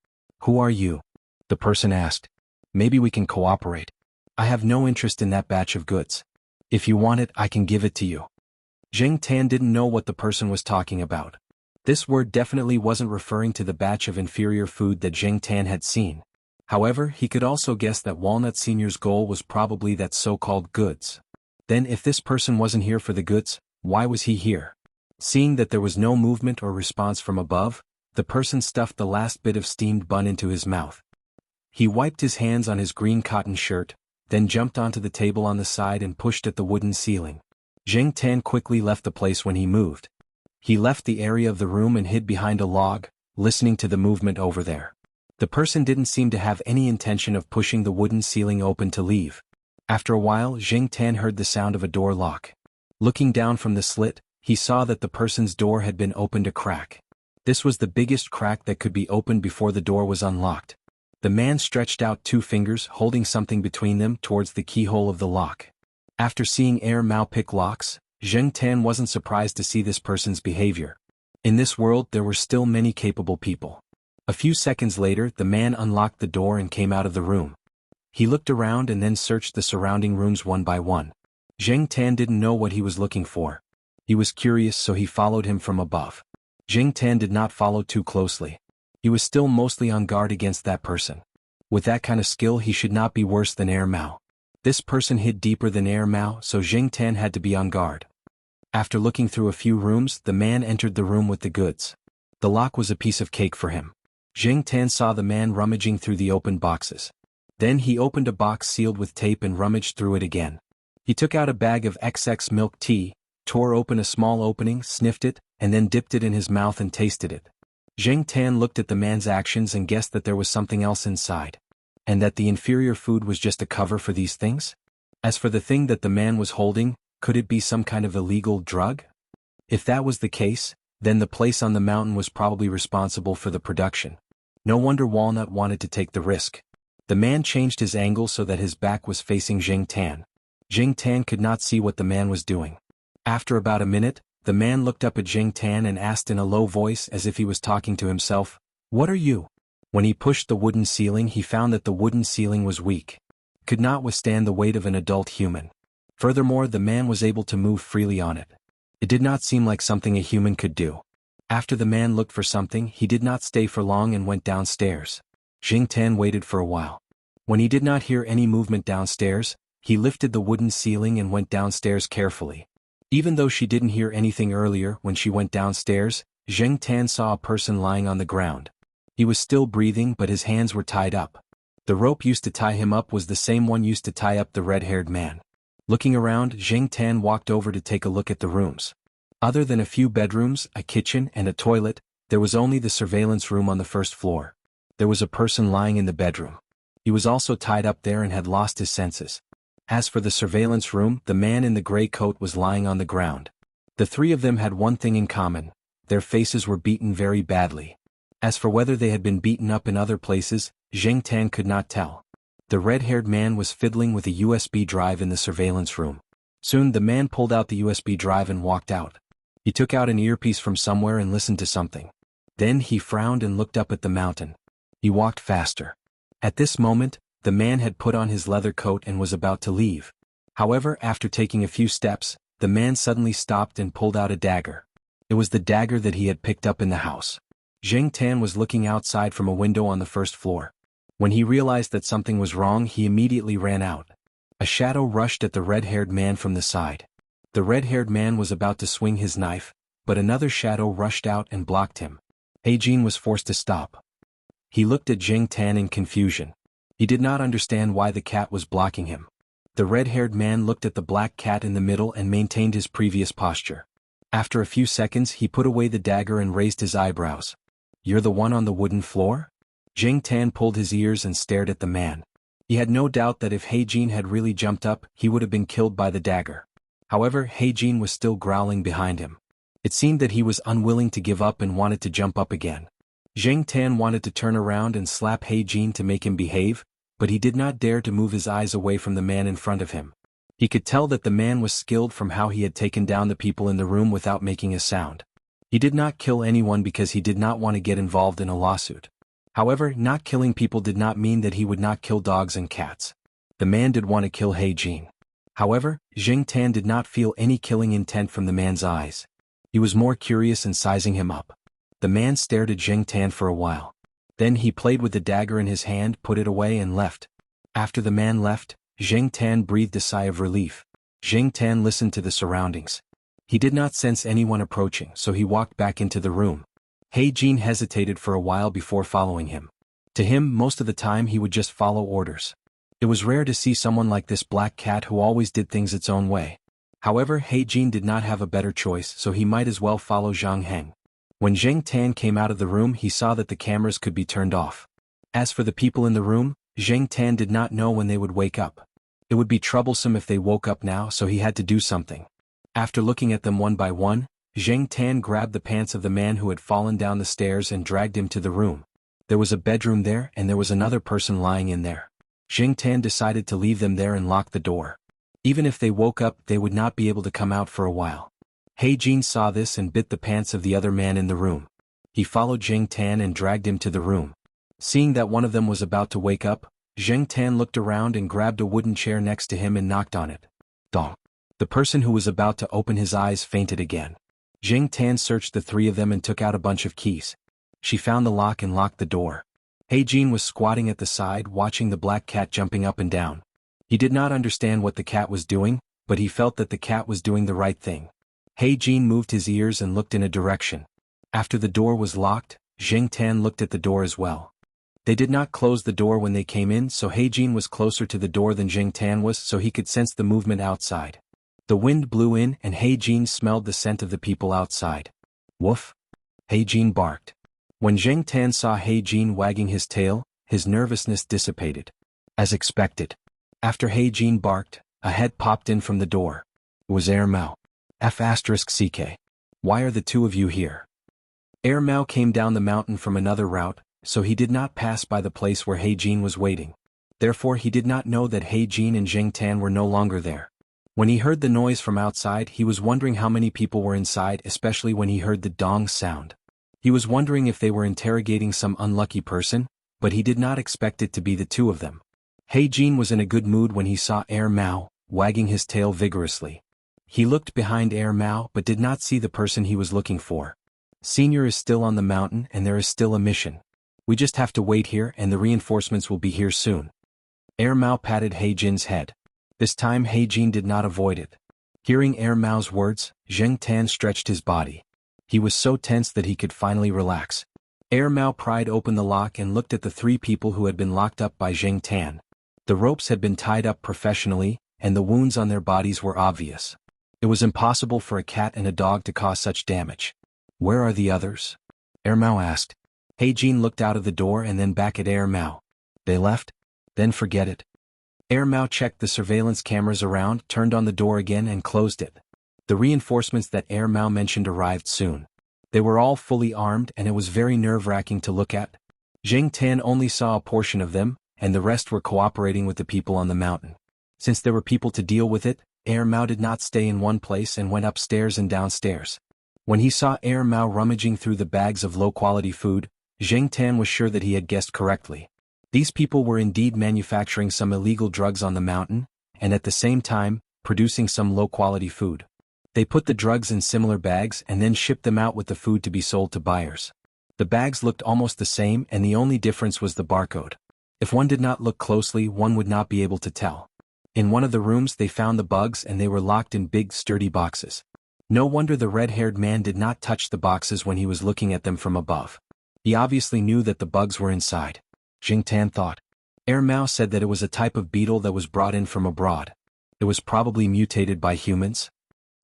"Who are you?" the person asked. "Maybe we can cooperate. I have no interest in that batch of goods. If you want it, I can give it to you." Zheng Tan didn't know what the person was talking about. This word definitely wasn't referring to the batch of inferior food that Zheng Tan had seen. However, he could also guess that Walnut Senior's goal was probably that so-called goods. Then if this person wasn't here for the goods, why was he here? Seeing that there was no movement or response from above, the person stuffed the last bit of steamed bun into his mouth. He wiped his hands on his green cotton shirt, then jumped onto the table on the side and pushed at the wooden ceiling. Zheng Tan quickly left the place when he moved. He left the area of the room and hid behind a log, listening to the movement over there. The person didn't seem to have any intention of pushing the wooden ceiling open to leave. After a while, Zheng Tan heard the sound of a door lock. Looking down from the slit, he saw that the person's door had been opened a crack. This was the biggest crack that could be opened before the door was unlocked. The man stretched out 2 fingers, holding something between them, towards the keyhole of the lock. After seeing Mao pick locks, Zheng Tan wasn't surprised to see this person's behavior. In this world, there were still many capable people. A few seconds later, the man unlocked the door and came out of the room. He looked around and then searched the surrounding rooms one by one. Zheng Tan didn't know what he was looking for. He was curious, so he followed him from above. Zheng Tan did not follow too closely. He was still mostly on guard against that person. With that kind of skill, he should not be worse than Air Mao. This person hid deeper than Air Mao, so Zheng Tan had to be on guard. After looking through a few rooms, the man entered the room with the goods. The lock was a piece of cake for him. Zheng Tan saw the man rummaging through the open boxes. Then he opened a box sealed with tape and rummaged through it again. He took out a bag of XX milk tea, tore open a small opening, sniffed it, and then dipped it in his mouth and tasted it. Zheng Tan looked at the man's actions and guessed that there was something else inside. And that the inferior food was just a cover for these things? As for the thing that the man was holding, could it be some kind of illegal drug? If that was the case, then the place on the mountain was probably responsible for the production. No wonder Walnut wanted to take the risk. The man changed his angle so that his back was facing Zheng Tan. Zheng Tan could not see what the man was doing. After about a minute, the man looked up at Zheng Tan and asked in a low voice as if he was talking to himself, "What are you?" When he pushed the wooden ceiling, he found that the wooden ceiling was weak. It could not withstand the weight of an adult human. Furthermore, the man was able to move freely on it. It did not seem like something a human could do. After the man looked for something, he did not stay for long and went downstairs. Zheng Tan waited for a while. When he did not hear any movement downstairs, he lifted the wooden ceiling and went downstairs carefully. Even though she didn't hear anything earlier, when she went downstairs, Zheng Tan saw a person lying on the ground. He was still breathing, but his hands were tied up. The rope used to tie him up was the same one used to tie up the red-haired man. Looking around, Zheng Tan walked over to take a look at the rooms. Other than a few bedrooms, a kitchen, and a toilet, there was only the surveillance room on the first floor. There was a person lying in the bedroom. He was also tied up there and had lost his senses. As for the surveillance room, the man in the gray coat was lying on the ground. The three of them had one thing in common: their faces were beaten very badly. As for whether they had been beaten up in other places, Zheng Tan could not tell. The red-haired man was fiddling with a USB drive in the surveillance room. Soon the man pulled out the USB drive and walked out. He took out an earpiece from somewhere and listened to something. Then he frowned and looked up at the mountain. He walked faster. At this moment, the man had put on his leather coat and was about to leave. However, after taking a few steps, the man suddenly stopped and pulled out a dagger. It was the dagger that he had picked up in the house. Zheng Tan was looking outside from a window on the first floor. When he realized that something was wrong, he immediately ran out. A shadow rushed at the red-haired man from the side. The red-haired man was about to swing his knife, but another shadow rushed out and blocked him. Heijin was forced to stop. He looked at Zheng Tan in confusion. He did not understand why the cat was blocking him. The red-haired man looked at the black cat in the middle and maintained his previous posture. After a few seconds, he put away the dagger and raised his eyebrows. "You're the one on the wooden floor?" Zheng Tan pulled his ears and stared at the man. He had no doubt that if Heijin had really jumped up, he would have been killed by the dagger. However, Heijin was still growling behind him. It seemed that he was unwilling to give up and wanted to jump up again. Zheng Tan wanted to turn around and slap Heijin to make him behave, but he did not dare to move his eyes away from the man in front of him. He could tell that the man was skilled from how he had taken down the people in the room without making a sound. He did not kill anyone because he did not want to get involved in a lawsuit. However, not killing people did not mean that he would not kill dogs and cats. The man did want to kill Heijin. However, Zheng Tan did not feel any killing intent from the man's eyes. He was more curious and sizing him up. The man stared at Zheng Tan for a while. Then he played with the dagger in his hand, put it away and left. After the man left, Zheng Tan breathed a sigh of relief. Zheng Tan listened to the surroundings. He did not sense anyone approaching, so he walked back into the room. Heijin hesitated for a while before following him. To him, most of the time he would just follow orders. It was rare to see someone like this black cat who always did things its own way. However, Heijin did not have a better choice, so he might as well follow Zhang Heng. When Zheng Tan came out of the room, he saw that the cameras could be turned off. As for the people in the room, Zheng Tan did not know when they would wake up. It would be troublesome if they woke up now, so he had to do something. After looking at them one by one, Zheng Tan grabbed the pants of the man who had fallen down the stairs and dragged him to the room. There was a bedroom there and there was another person lying in there. Zheng Tan decided to leave them there and lock the door. Even if they woke up, they would not be able to come out for a while. Heijin saw this and bit the pants of the other man in the room. He followed Zheng Tan and dragged him to the room. Seeing that one of them was about to wake up, Zheng Tan looked around and grabbed a wooden chair next to him and knocked on it. Dong. The person who was about to open his eyes fainted again. Jing Tan searched the three of them and took out a bunch of keys. She found the lock and locked the door. He Jin was squatting at the side watching the black cat jumping up and down. He did not understand what the cat was doing, but he felt that the cat was doing the right thing. He Jin moved his ears and looked in a direction. After the door was locked, Jing Tan looked at the door as well. They did not close the door when they came in, so He Jin was closer to the door than Jing Tan was, so he could sense the movement outside. The wind blew in and He Jin smelled the scent of the people outside. Woof! He Jin barked. When Jing Tan saw He Jin wagging his tail, his nervousness dissipated. As expected. After He Jin barked, a head popped in from the door. It was Mao. F***CK. Why are the two of you here? Mao came down the mountain from another route, so he did not pass by the place where He Jin was waiting. Therefore he did not know that He Jin and Jing Tan were no longer there. When he heard the noise from outside, he was wondering how many people were inside, especially when he heard the dong sound. He was wondering if they were interrogating some unlucky person, but he did not expect it to be the two of them. He Jin was in a good mood when he saw Mao, wagging his tail vigorously. He looked behind Mao but did not see the person he was looking for. Senior is still on the mountain and there is still a mission. We just have to wait here and the reinforcements will be here soon. Mao patted He Jin's head. This time He Jin did not avoid it. Hearing Mao's words, Jing Tan stretched his body. He was so tense that he could finally relax. Mao pried open the lock and looked at the three people who had been locked up by Jing Tan. The ropes had been tied up professionally, and the wounds on their bodies were obvious. It was impossible for a cat and a dog to cause such damage. Where are the others? Mao asked. He Jin looked out of the door and then back at Mao. They left? Then forget it. Mao checked the surveillance cameras around, turned on the door again and closed it. The reinforcements that Mao mentioned arrived soon. They were all fully armed and it was very nerve-wracking to look at. Jing Tan only saw a portion of them, and the rest were cooperating with the people on the mountain. Since there were people to deal with it, Mao did not stay in one place and went upstairs and downstairs. When he saw Mao rummaging through the bags of low-quality food, Jing Tan was sure that he had guessed correctly. These people were indeed manufacturing some illegal drugs on the mountain, and at the same time, producing some low-quality food. They put the drugs in similar bags and then shipped them out with the food to be sold to buyers. The bags looked almost the same and the only difference was the barcode. If one did not look closely, one would not be able to tell. In one of the rooms they found the bugs and they were locked in big sturdy boxes. No wonder the red-haired man did not touch the boxes when he was looking at them from above. He obviously knew that the bugs were inside. Jing Tan thought. Mao said that it was a type of beetle that was brought in from abroad. It was probably mutated by humans.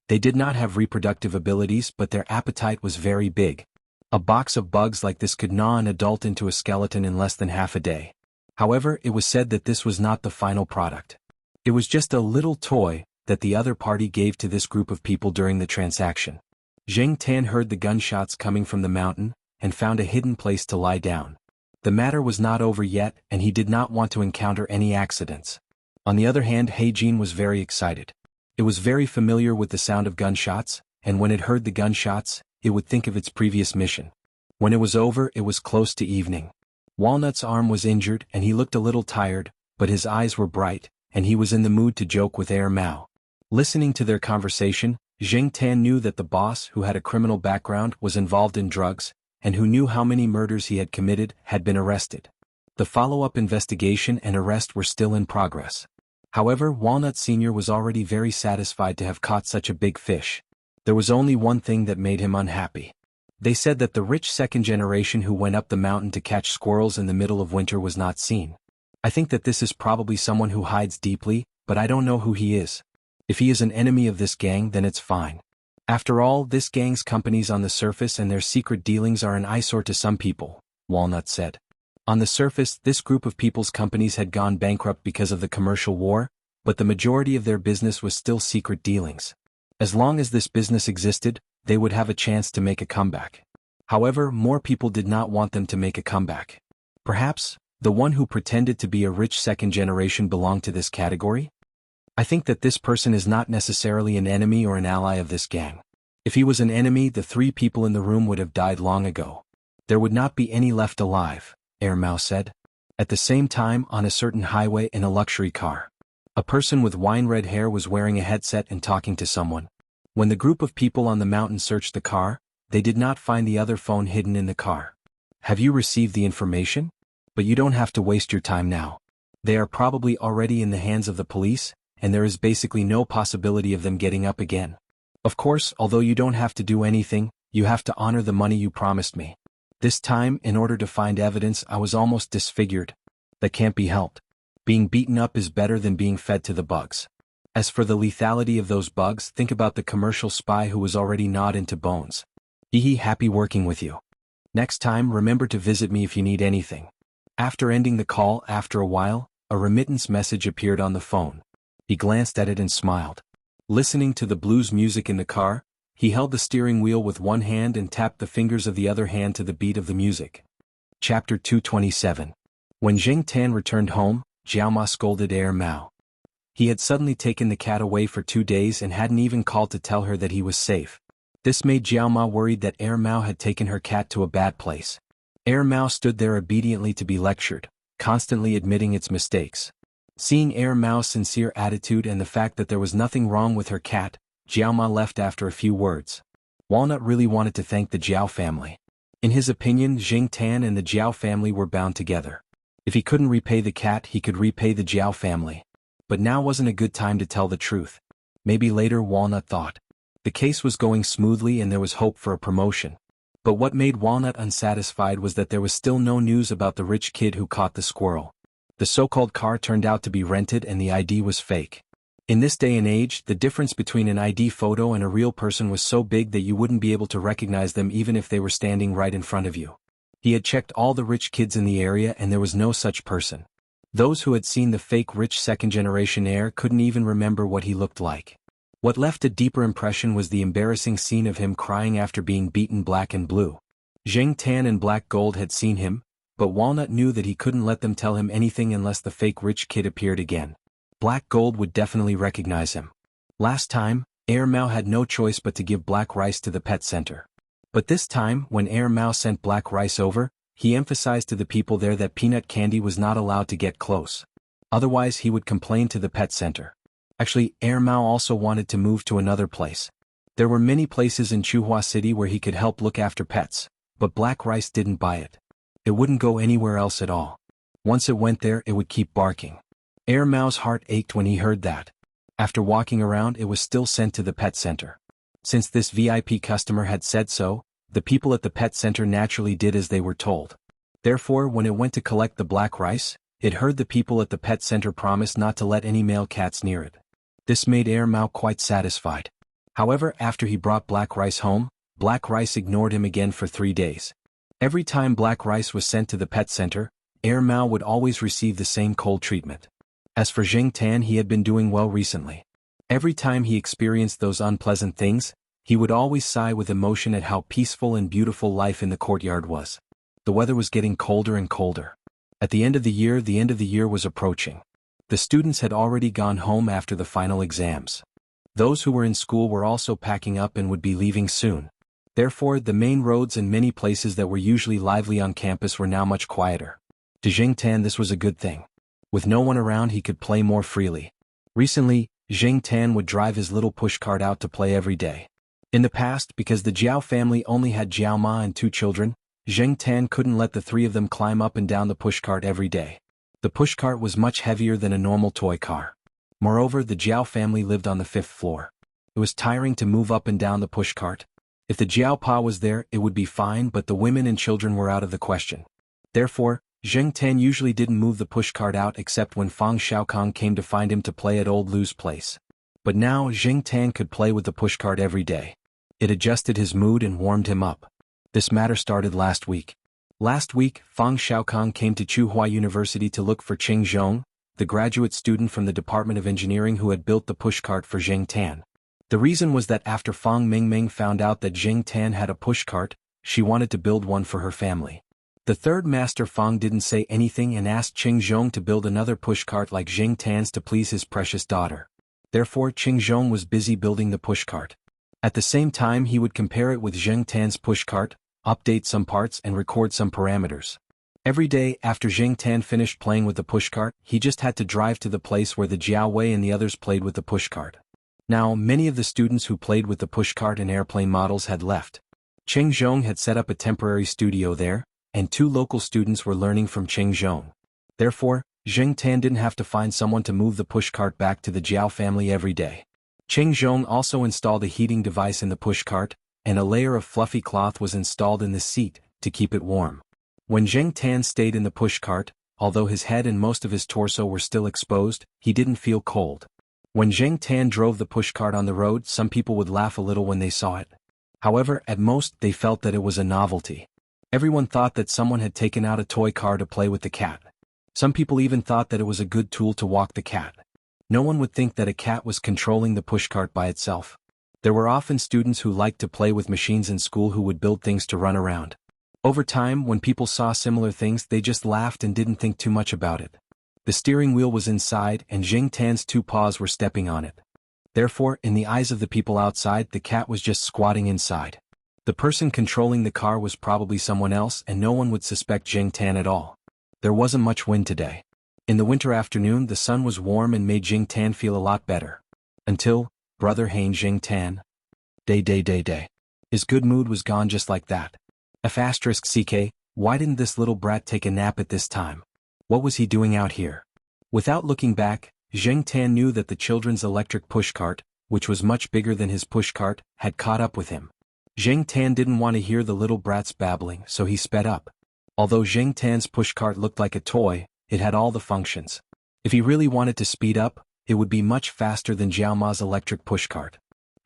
They did not have reproductive abilities but their appetite was very big. A box of bugs like this could gnaw an adult into a skeleton in less than half a day. However, it was said that this was not the final product. It was just a little toy that the other party gave to this group of people during the transaction. Jing Tan heard the gunshots coming from the mountain and found a hidden place to lie down. The matter was not over yet and he did not want to encounter any accidents. On the other hand, He Jin was very excited. It was very familiar with the sound of gunshots, and when it heard the gunshots, it would think of its previous mission. When it was over, it was close to evening. Walnut's arm was injured and he looked a little tired, but his eyes were bright, and he was in the mood to joke with Mao. Listening to their conversation, Jing Tan knew that the boss, who had a criminal background, was involved in drugs, and who knew how many murders he had committed, had been arrested. The follow-up investigation and arrest were still in progress. However, Walnut Sr. was already very satisfied to have caught such a big fish. There was only one thing that made him unhappy. They said that the rich second generation who went up the mountain to catch squirrels in the middle of winter was not seen. I think that this is probably someone who hides deeply, but I don't know who he is. If he is an enemy of this gang, then it's fine. After all, this gang's companies on the surface and their secret dealings are an eyesore to some people, Walnut said. On the surface, this group of people's companies had gone bankrupt because of the commercial war, but the majority of their business was still secret dealings. As long as this business existed, they would have a chance to make a comeback. However, more people did not want them to make a comeback. Perhaps, the one who pretended to be a rich second generation belonged to this category? I think that this person is not necessarily an enemy or an ally of this gang. If he was an enemy, the three people in the room would have died long ago. There would not be any left alive, Mao said. At the same time, on a certain highway in a luxury car. A person with wine-red hair was wearing a headset and talking to someone. When the group of people on the mountain searched the car, they did not find the other phone hidden in the car. Have you received the information? But you don't have to waste your time now. They are probably already in the hands of the police, and there is basically no possibility of them getting up again. Of course, although you don't have to do anything, you have to honor the money you promised me. This time, in order to find evidence, I was almost disfigured. That can't be helped. Being beaten up is better than being fed to the bugs. As for the lethality of those bugs, think about the commercial spy who was already gnawed into bones. Happy working with you. Next time, remember to visit me if you need anything. After ending the call, after a while, a remittance message appeared on the phone. He glanced at it and smiled. Listening to the blues music in the car, he held the steering wheel with one hand and tapped the fingers of the other hand to the beat of the music. Chapter 227. When Zheng Tan returned home, Jiao Ma scolded Air Mao. He had suddenly taken the cat away for 2 days and hadn't even called to tell her that he was safe. This made Jiao Ma worried that Air Mao had taken her cat to a bad place. Air Mao stood there obediently to be lectured, constantly admitting its mistakes. Seeing Air Mao's sincere attitude and the fact that there was nothing wrong with her cat, Jiao Ma left after a few words. Walnut really wanted to thank the Jiao family. In his opinion, Zheng Tan and the Jiao family were bound together. If he couldn't repay the cat, he could repay the Jiao family. But now wasn't a good time to tell the truth. Maybe later, Walnut thought. The case was going smoothly and there was hope for a promotion. But what made Walnut unsatisfied was that there was still no news about the rich kid who caught the squirrel. The so-called car turned out to be rented and the ID was fake. In this day and age, the difference between an ID photo and a real person was so big that you wouldn't be able to recognize them even if they were standing right in front of you. He had checked all the rich kids in the area and there was no such person. Those who had seen the fake rich second-generation heir couldn't even remember what he looked like. What left a deeper impression was the embarrassing scene of him crying after being beaten black and blue. Zheng Tan and Black Gold had seen him, but Walnut knew that he couldn't let them tell him anything unless the fake rich kid appeared again. Black Gold would definitely recognize him. Last time, Air Mao had no choice but to give Black Rice to the pet center. But this time, when Air Mao sent Black Rice over, he emphasized to the people there that peanut candy was not allowed to get close. Otherwise he would complain to the pet center. Actually, Air Mao also wanted to move to another place. There were many places in Chuhua City where he could help look after pets, but Black Rice didn't buy it. It wouldn't go anywhere else at all. Once it went there, it would keep barking. Air Mao's heart ached when he heard that. After walking around, it was still sent to the pet center. Since this VIP customer had said so, the people at the pet center naturally did as they were told. Therefore, when it went to collect the Black Rice, it heard the people at the pet center promise not to let any male cats near it. This made Air Mao quite satisfied. However, after he brought Black Rice home, Black Rice ignored him again for 3 days. Every time Black Rice was sent to the pet center, Air Mao would always receive the same cold treatment. As for Zheng Tan, he had been doing well recently. Every time he experienced those unpleasant things, he would always sigh with emotion at how peaceful and beautiful life in the courtyard was. The weather was getting colder and colder. At the end of the year was approaching. The students had already gone home after the final exams. Those who were in school were also packing up and would be leaving soon. Therefore, the main roads and many places that were usually lively on campus were now much quieter. To Zheng Tan, this was a good thing. With no one around, he could play more freely. Recently, Zheng Tan would drive his little pushcart out to play every day. In the past, because the Jiao family only had Jiao Ma and 2 children, Zheng Tan couldn't let the 3 of them climb up and down the pushcart every day. The pushcart was much heavier than a normal toy car. Moreover, the Jiao family lived on the 5th floor. It was tiring to move up and down the pushcart. If the Jiao Pa was there, it would be fine, but the women and children were out of the question. Therefore, Zheng Tan usually didn't move the pushcart out except when Fang Xiaokang came to find him to play at Old Lu's place. But now Zheng Tan could play with the pushcart every day. It adjusted his mood and warmed him up. This matter started last week. Last week, Fang Xiaokang came to Chuhua University to look for Qing Zhong, the graduate student from the Department of Engineering who had built the pushcart for Zheng Tan. The reason was that after Fang Mingming found out that Zheng Tan had a pushcart, she wanted to build one for her family. The third master Fang didn't say anything and asked Qing Zhong to build another pushcart like Zheng Tan's to please his precious daughter. Therefore, Qing Zhong was busy building the pushcart. At the same time, he would compare it with Zheng Tan's pushcart, update some parts and record some parameters. Every day after Jing Tan finished playing with the pushcart, he just had to drive to the place where the Jiao Wei and the others played with the pushcart. Now, many of the students who played with the pushcart and airplane models had left. Cheng Zhong had set up a temporary studio there, and 2 local students were learning from Cheng Zhong. Therefore, Jing Tan didn't have to find someone to move the pushcart back to the Jiao family every day. Cheng Zhong also installed a heating device in the pushcart, and a layer of fluffy cloth was installed in the seat to keep it warm. When Jing Tan stayed in the pushcart, although his head and most of his torso were still exposed, he didn't feel cold. When Jing Tan drove the pushcart on the road, some people would laugh a little when they saw it. However, at most, they felt that it was a novelty. Everyone thought that someone had taken out a toy car to play with the cat. Some people even thought that it was a good tool to walk the cat. No one would think that a cat was controlling the pushcart by itself. There were often students who liked to play with machines in school who would build things to run around. Over time, when people saw similar things, they just laughed and didn't think too much about it. The steering wheel was inside, and Jing Tan's 2 paws were stepping on it. Therefore, in the eyes of the people outside, the cat was just squatting inside. The person controlling the car was probably someone else, and no one would suspect Jing Tan at all. There wasn't much wind today. In the winter afternoon, the sun was warm and made Jing Tan feel a lot better. Until, brother Hein Jing Tan. Day. His good mood was gone just like that. F***ck, why didn't this little brat take a nap at this time? What was he doing out here? Without looking back, Jing Tan knew that the children's electric pushcart, which was much bigger than his pushcart, had caught up with him. Jing Tan didn't want to hear the little brat's babbling, so he sped up. Although Jing Tan's pushcart looked like a toy, it had all the functions. If he really wanted to speed up, it would be much faster than Jiao Ma's electric pushcart.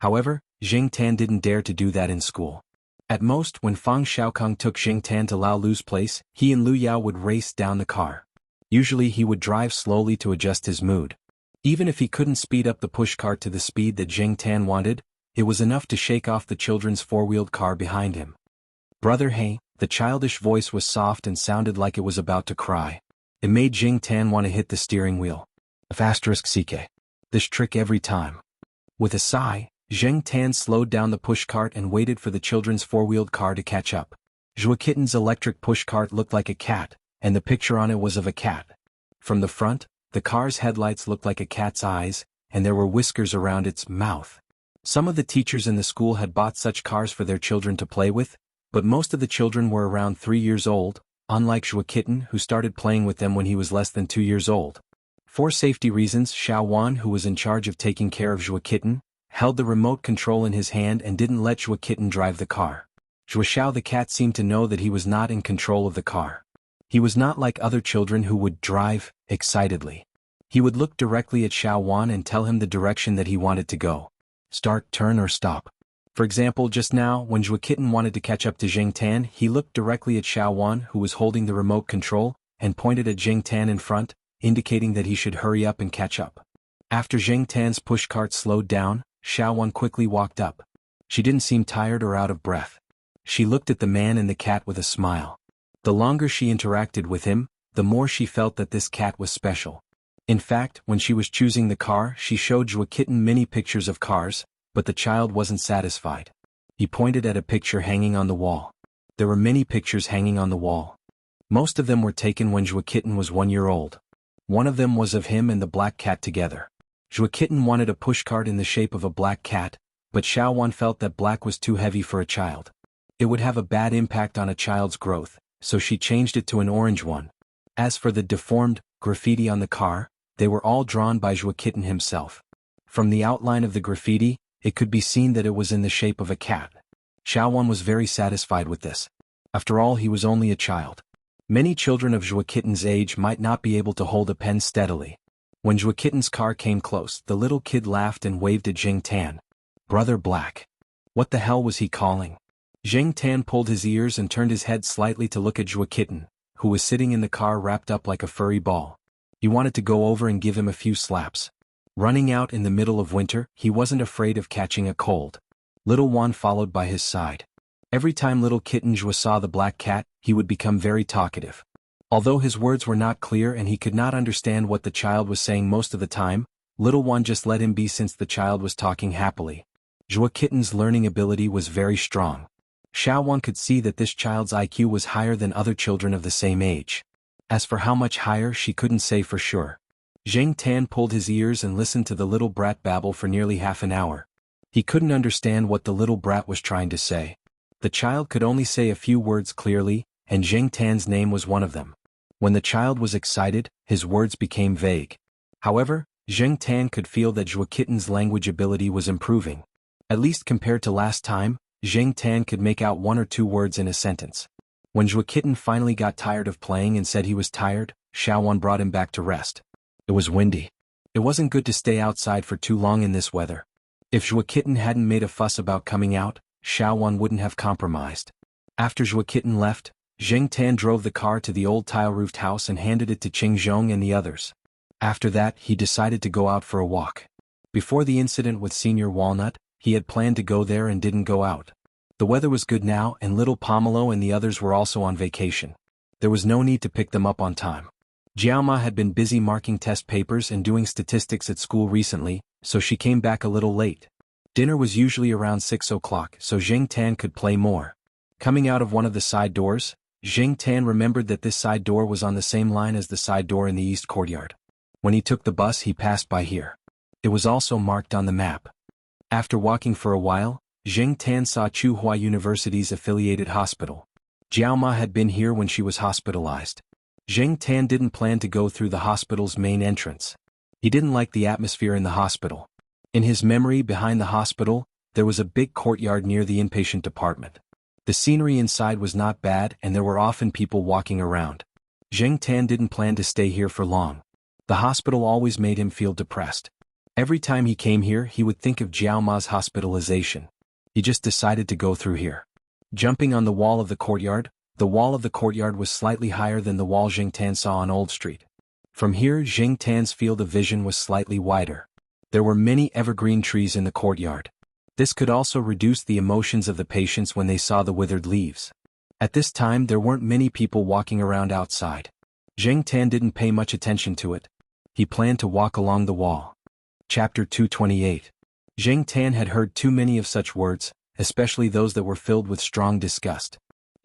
However, Jing Tan didn't dare to do that in school. At most, when Fang Xiaokong took Jing Tan to Lao Lu's place, he and Lu Yao would race down the car. Usually he would drive slowly to adjust his mood. Even if he couldn't speed up the pushcart to the speed that Jing Tan wanted, it was enough to shake off the children's 4-wheeled car behind him. Brother Hey, the childish voice was soft and sounded like it was about to cry. It made Jing Tan want to hit the steering wheel. **ck. This trick every time. With a sigh, Jing Tan slowed down the pushcart and waited for the children's 4-wheeled car to catch up. Zhua Kitten's electric pushcart looked like a cat, and the picture on it was of a cat. From the front, the car's headlights looked like a cat's eyes, and there were whiskers around its mouth. Some of the teachers in the school had bought such cars for their children to play with, but most of the children were around 3 years old, unlike Zhua Kitten, who started playing with them when he was less than 2 years old. For safety reasons, Xiao Wan, who was in charge of taking care of Zhua Kitten, held the remote control in his hand and didn't let Zhua Kitten drive the car. Zhua Xiao the cat seemed to know that he was not in control of the car. He was not like other children who would drive excitedly. He would look directly at Xiao Wan and tell him the direction that he wanted to go. Start, turn or stop. For example, just now, when Zhua Kitten wanted to catch up to Jing Tan, he looked directly at Xiao Wan, who was holding the remote control, and pointed at Jing Tan in front, indicating that he should hurry up and catch up. After Jing Tan's pushcart slowed down, Xiao Wan quickly walked up. She didn't seem tired or out of breath. She looked at the man and the cat with a smile. The longer she interacted with him, the more she felt that this cat was special. In fact, when she was choosing the car, she showed Zhua Kitten many pictures of cars, but the child wasn't satisfied. He pointed at a picture hanging on the wall. There were many pictures hanging on the wall. Most of them were taken when Zhua Kitten was 1 year old. One of them was of him and the black cat together. Zhua Kitten wanted a pushcart in the shape of a black cat, but Xiao Wan felt that black was too heavy for a child. It would have a bad impact on a child's growth, so she changed it to an orange one. As for the deformed graffiti on the car, they were all drawn by Zhua Kitten himself. From the outline of the graffiti, it could be seen that it was in the shape of a cat. Xiao Wan was very satisfied with this. After all, he was only a child. Many children of Zhua Kitten's age might not be able to hold a pen steadily. When Zhua Kitten's car came close, the little kid laughed and waved at Jing Tan. Brother Black. What the hell was he calling? Jing Tan pulled his ears and turned his head slightly to look at Zhua Kitten, who was sitting in the car wrapped up like a furry ball. He wanted to go over and give him a few slaps. Running out in the middle of winter, he wasn't afraid of catching a cold. Little Wan followed by his side. Every time little Kitten Zhua saw the black cat, he would become very talkative. Although his words were not clear and he could not understand what the child was saying most of the time, little Wan just let him be since the child was talking happily. Zhua Kitten's learning ability was very strong. Xiaowan could see that this child's IQ was higher than other children of the same age. As for how much higher, she couldn't say for sure. Zheng Tan pulled his ears and listened to the little brat babble for nearly half an hour. He couldn't understand what the little brat was trying to say. The child could only say a few words clearly, and Zheng Tan's name was one of them. When the child was excited, his words became vague. However, Zheng Tan could feel that Zhuo Kitten's language ability was improving. At least compared to last time, Zheng Tan could make out 1 or 2 words in a sentence. When Zhuo Kitten finally got tired of playing and said he was tired, Xiaowan brought him back to rest. It was windy. It wasn't good to stay outside for too long in this weather. If Zhuo Kitten hadn't made a fuss about coming out, Xiaowan wouldn't have compromised. After Zhuo Kitten left, Zheng Tan drove the car to the old tile-roofed house and handed it to Qing Zhong and the others. After that, he decided to go out for a walk. Before the incident with Senior Walnut, he had planned to go there and didn't go out. The weather was good now and little Pomelo and the others were also on vacation. There was no need to pick them up on time. Jiaoma had been busy marking test papers and doing statistics at school recently, so she came back a little late. Dinner was usually around 6 o'clock, so Zheng Tan could play more. Coming out of one of the side doors, Zheng Tan remembered that this side door was on the same line as the side door in the east courtyard. When he took the bus, he passed by here. It was also marked on the map. After walking for a while, Zheng Tan saw Tsinghua University's affiliated hospital. Jiaoma had been here when she was hospitalized. Zheng Tan didn't plan to go through the hospital's main entrance. He didn't like the atmosphere in the hospital. In his memory, behind the hospital, there was a big courtyard near the inpatient department. The scenery inside was not bad and there were often people walking around. Zheng Tan didn't plan to stay here for long. The hospital always made him feel depressed. Every time he came here, he would think of Jiaoma's hospitalization. He just decided to go through here. Jumping on the wall of the courtyard was slightly higher than the wall Zheng Tan saw on Old Street. From here, Zheng Tan's field of vision was slightly wider. There were many evergreen trees in the courtyard. This could also reduce the emotions of the patients when they saw the withered leaves. At this time, there weren't many people walking around outside. Zheng Tan didn't pay much attention to it. He planned to walk along the wall. Chapter 228. Zheng Tan had heard too many of such words, especially those that were filled with strong disgust.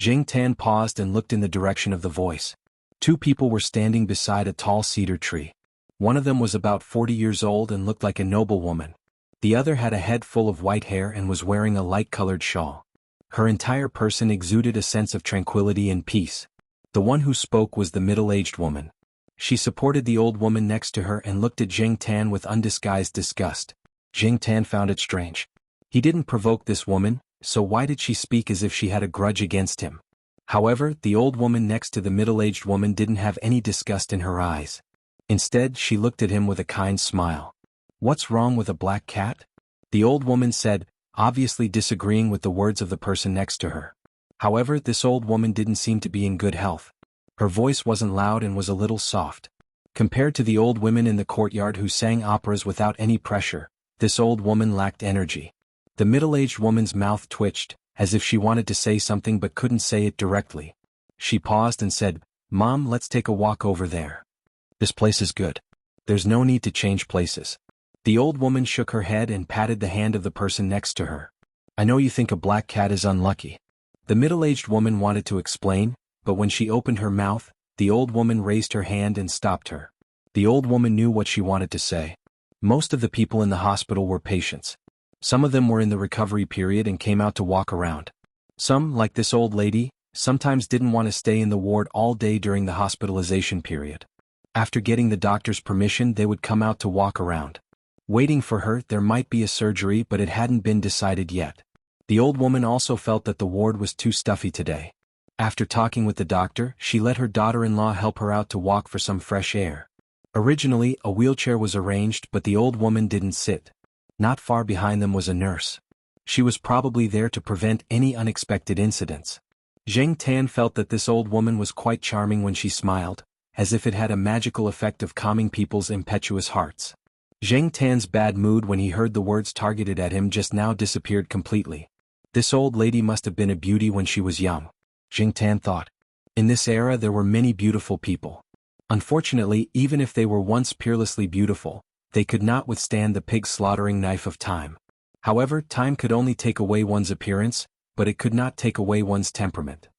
Zheng Tan paused and looked in the direction of the voice. 2 people were standing beside a tall cedar tree. One of them was about 40 years old and looked like a noblewoman. The other had a head full of white hair and was wearing a light-colored shawl. Her entire person exuded a sense of tranquility and peace. The one who spoke was the middle-aged woman. She supported the old woman next to her and looked at Zheng Tan with undisguised disgust. Zheng Tan found it strange. He didn't provoke this woman, so why did she speak as if she had a grudge against him? However, the old woman next to the middle-aged woman didn't have any disgust in her eyes. Instead, she looked at him with a kind smile. "What's wrong with a black cat?" the old woman said, obviously disagreeing with the words of the person next to her. However, this old woman didn't seem to be in good health. Her voice wasn't loud and was a little soft. Compared to the old women in the courtyard who sang operas without any pressure, this old woman lacked energy. The middle-aged woman's mouth twitched, as if she wanted to say something but couldn't say it directly. She paused and said, "Mom, let's take a walk over there. This place is good. There's no need to change places." The old woman shook her head and patted the hand of the person next to her. "I know you think a black cat is unlucky." The middle-aged woman wanted to explain, but when she opened her mouth, the old woman raised her hand and stopped her. The old woman knew what she wanted to say. Most of the people in the hospital were patients. Some of them were in the recovery period and came out to walk around. Some, like this old lady, sometimes didn't want to stay in the ward all day during the hospitalization period. After getting the doctor's permission, they would come out to walk around. Waiting for her, there might be a surgery, but it hadn't been decided yet. The old woman also felt that the ward was too stuffy today. After talking with the doctor, she let her daughter-in-law help her out to walk for some fresh air. Originally, a wheelchair was arranged, but the old woman didn't sit. Not far behind them was a nurse. She was probably there to prevent any unexpected incidents. Zheng Tan felt that this old woman was quite charming when she smiled, as if it had a magical effect of calming people's impetuous hearts. Zheng Tan's bad mood when he heard the words targeted at him just now disappeared completely. This old lady must have been a beauty when she was young, Zheng Tan thought. In this era there were many beautiful people. Unfortunately, even if they were once peerlessly beautiful, they could not withstand the pig-slaughtering knife of time. However, time could only take away one's appearance, but it could not take away one's temperament.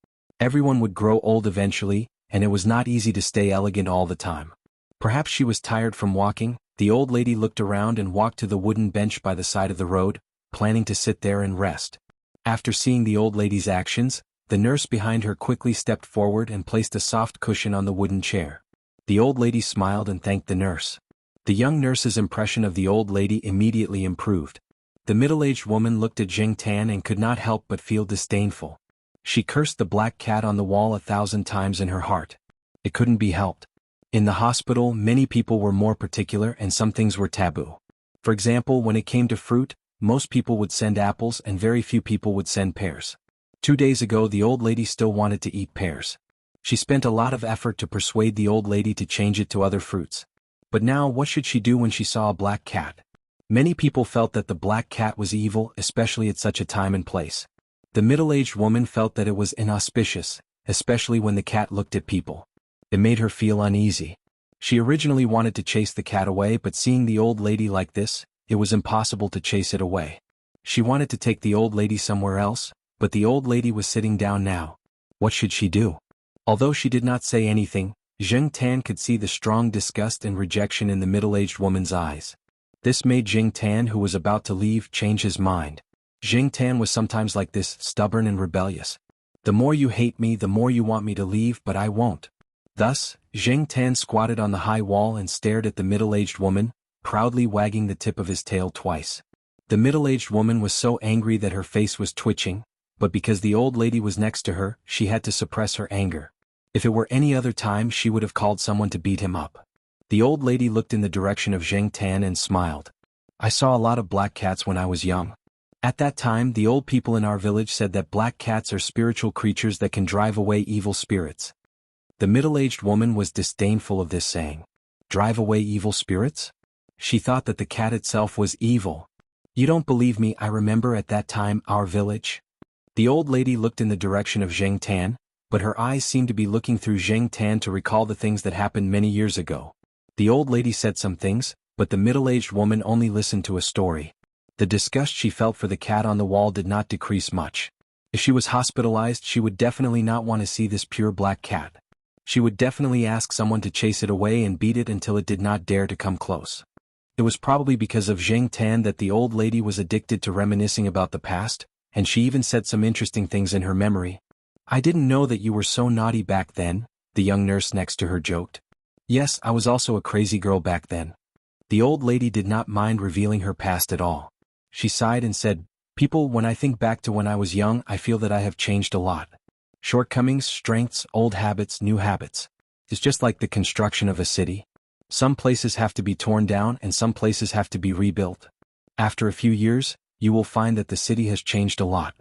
Everyone would grow old eventually, and it was not easy to stay elegant all the time. Perhaps she was tired from walking. The old lady looked around and walked to the wooden bench by the side of the road, planning to sit there and rest. After seeing the old lady's actions, the nurse behind her quickly stepped forward and placed a soft cushion on the wooden chair. The old lady smiled and thanked the nurse. The young nurse's impression of the old lady immediately improved. The middle-aged woman looked at Jing Tan and could not help but feel disdainful. She cursed the black cat on the wall 1,000 times in her heart. It couldn't be helped. In the hospital, many people were more particular and some things were taboo. For example, when it came to fruit, most people would send apples and very few people would send pears. 2 days ago the old lady still wanted to eat pears. She spent a lot of effort to persuade the old lady to change it to other fruits. But now what should she do when she saw a black cat? Many people felt that the black cat was evil, especially at such a time and place. The middle-aged woman felt that it was inauspicious, especially when the cat looked at people. It made her feel uneasy. She originally wanted to chase the cat away, but seeing the old lady like this, it was impossible to chase it away. She wanted to take the old lady somewhere else, but the old lady was sitting down now. What should she do? Although she did not say anything, Jing Tan could see the strong disgust and rejection in the middle-aged woman's eyes. This made Jing Tan, who was about to leave, change his mind. Jing Tan was sometimes like this, stubborn and rebellious. The more you hate me, the more you want me to leave, but I won't. Thus, Jing Tan squatted on the high wall and stared at the middle-aged woman, proudly wagging the tip of his tail twice. The middle-aged woman was so angry that her face was twitching, but because the old lady was next to her, she had to suppress her anger. If it were any other time, she would have called someone to beat him up. The old lady looked in the direction of Jing Tan and smiled. I saw a lot of black cats when I was young. At that time, the old people in our village said that black cats are spiritual creatures that can drive away evil spirits. The middle-aged woman was disdainful of this saying. Drive away evil spirits? She thought that the cat itself was evil. You don't believe me? I remember at that time our village. The old lady looked in the direction of Jing Tan, but her eyes seemed to be looking through Jing Tan to recall the things that happened many years ago. The old lady said some things, but the middle-aged woman only listened to a story. The disgust she felt for the cat on the wall did not decrease much. If she was hospitalized, she would definitely not want to see this pure black cat. She would definitely ask someone to chase it away and beat it until it did not dare to come close. It was probably because of Jing Tan that the old lady was addicted to reminiscing about the past, and she even said some interesting things in her memory. I didn't know that you were so naughty back then, the young nurse next to her joked. Yes, I was also a crazy girl back then. The old lady did not mind revealing her past at all. She sighed and said, People, when I think back to when I was young, I feel that I have changed a lot. Shortcomings, strengths, old habits, new habits. It's just like the construction of a city. Some places have to be torn down and some places have to be rebuilt. After a few years, you will find that the city has changed a lot.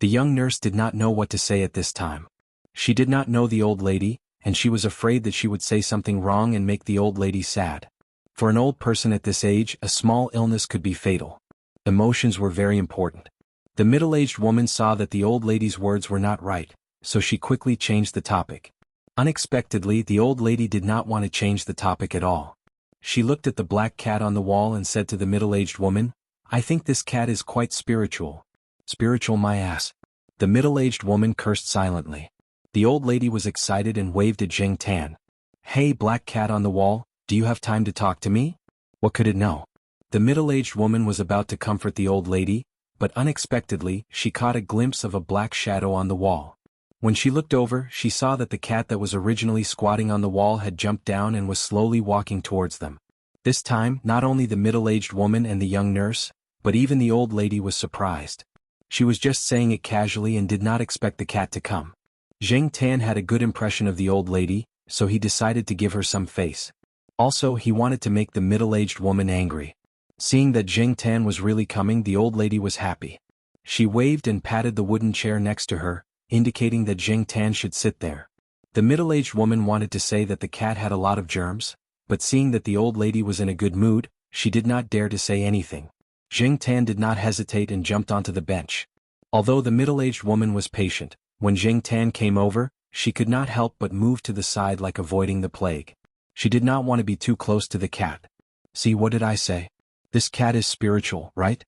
The young nurse did not know what to say at this time. She did not know the old lady, and she was afraid that she would say something wrong and make the old lady sad. For an old person at this age, a small illness could be fatal. Emotions were very important. The middle-aged woman saw that the old lady's words were not right, so she quickly changed the topic. Unexpectedly, the old lady did not want to change the topic at all. She looked at the black cat on the wall and said to the middle-aged woman, I think this cat is quite spiritual. Spiritual my ass. The middle-aged woman cursed silently. The old lady was excited and waved at Jing Tan. Hey, black cat on the wall, do you have time to talk to me? What could it know? The middle-aged woman was about to comfort the old lady, but unexpectedly, she caught a glimpse of a black shadow on the wall. When she looked over, she saw that the cat that was originally squatting on the wall had jumped down and was slowly walking towards them. This time, not only the middle-aged woman and the young nurse, but even the old lady was surprised. She was just saying it casually and did not expect the cat to come. Jing Tan had a good impression of the old lady, so he decided to give her some face. Also, he wanted to make the middle-aged woman angry. Seeing that Jing Tan was really coming, the old lady was happy. She waved and patted the wooden chair next to her, indicating that Jing Tan should sit there. The middle-aged woman wanted to say that the cat had a lot of germs, but seeing that the old lady was in a good mood, she did not dare to say anything. Jing Tan did not hesitate and jumped onto the bench. Although the middle-aged woman was patient, when Jing Tan came over, she could not help but move to the side like avoiding the plague. She did not want to be too close to the cat. See, what did I say? This cat is spiritual, right?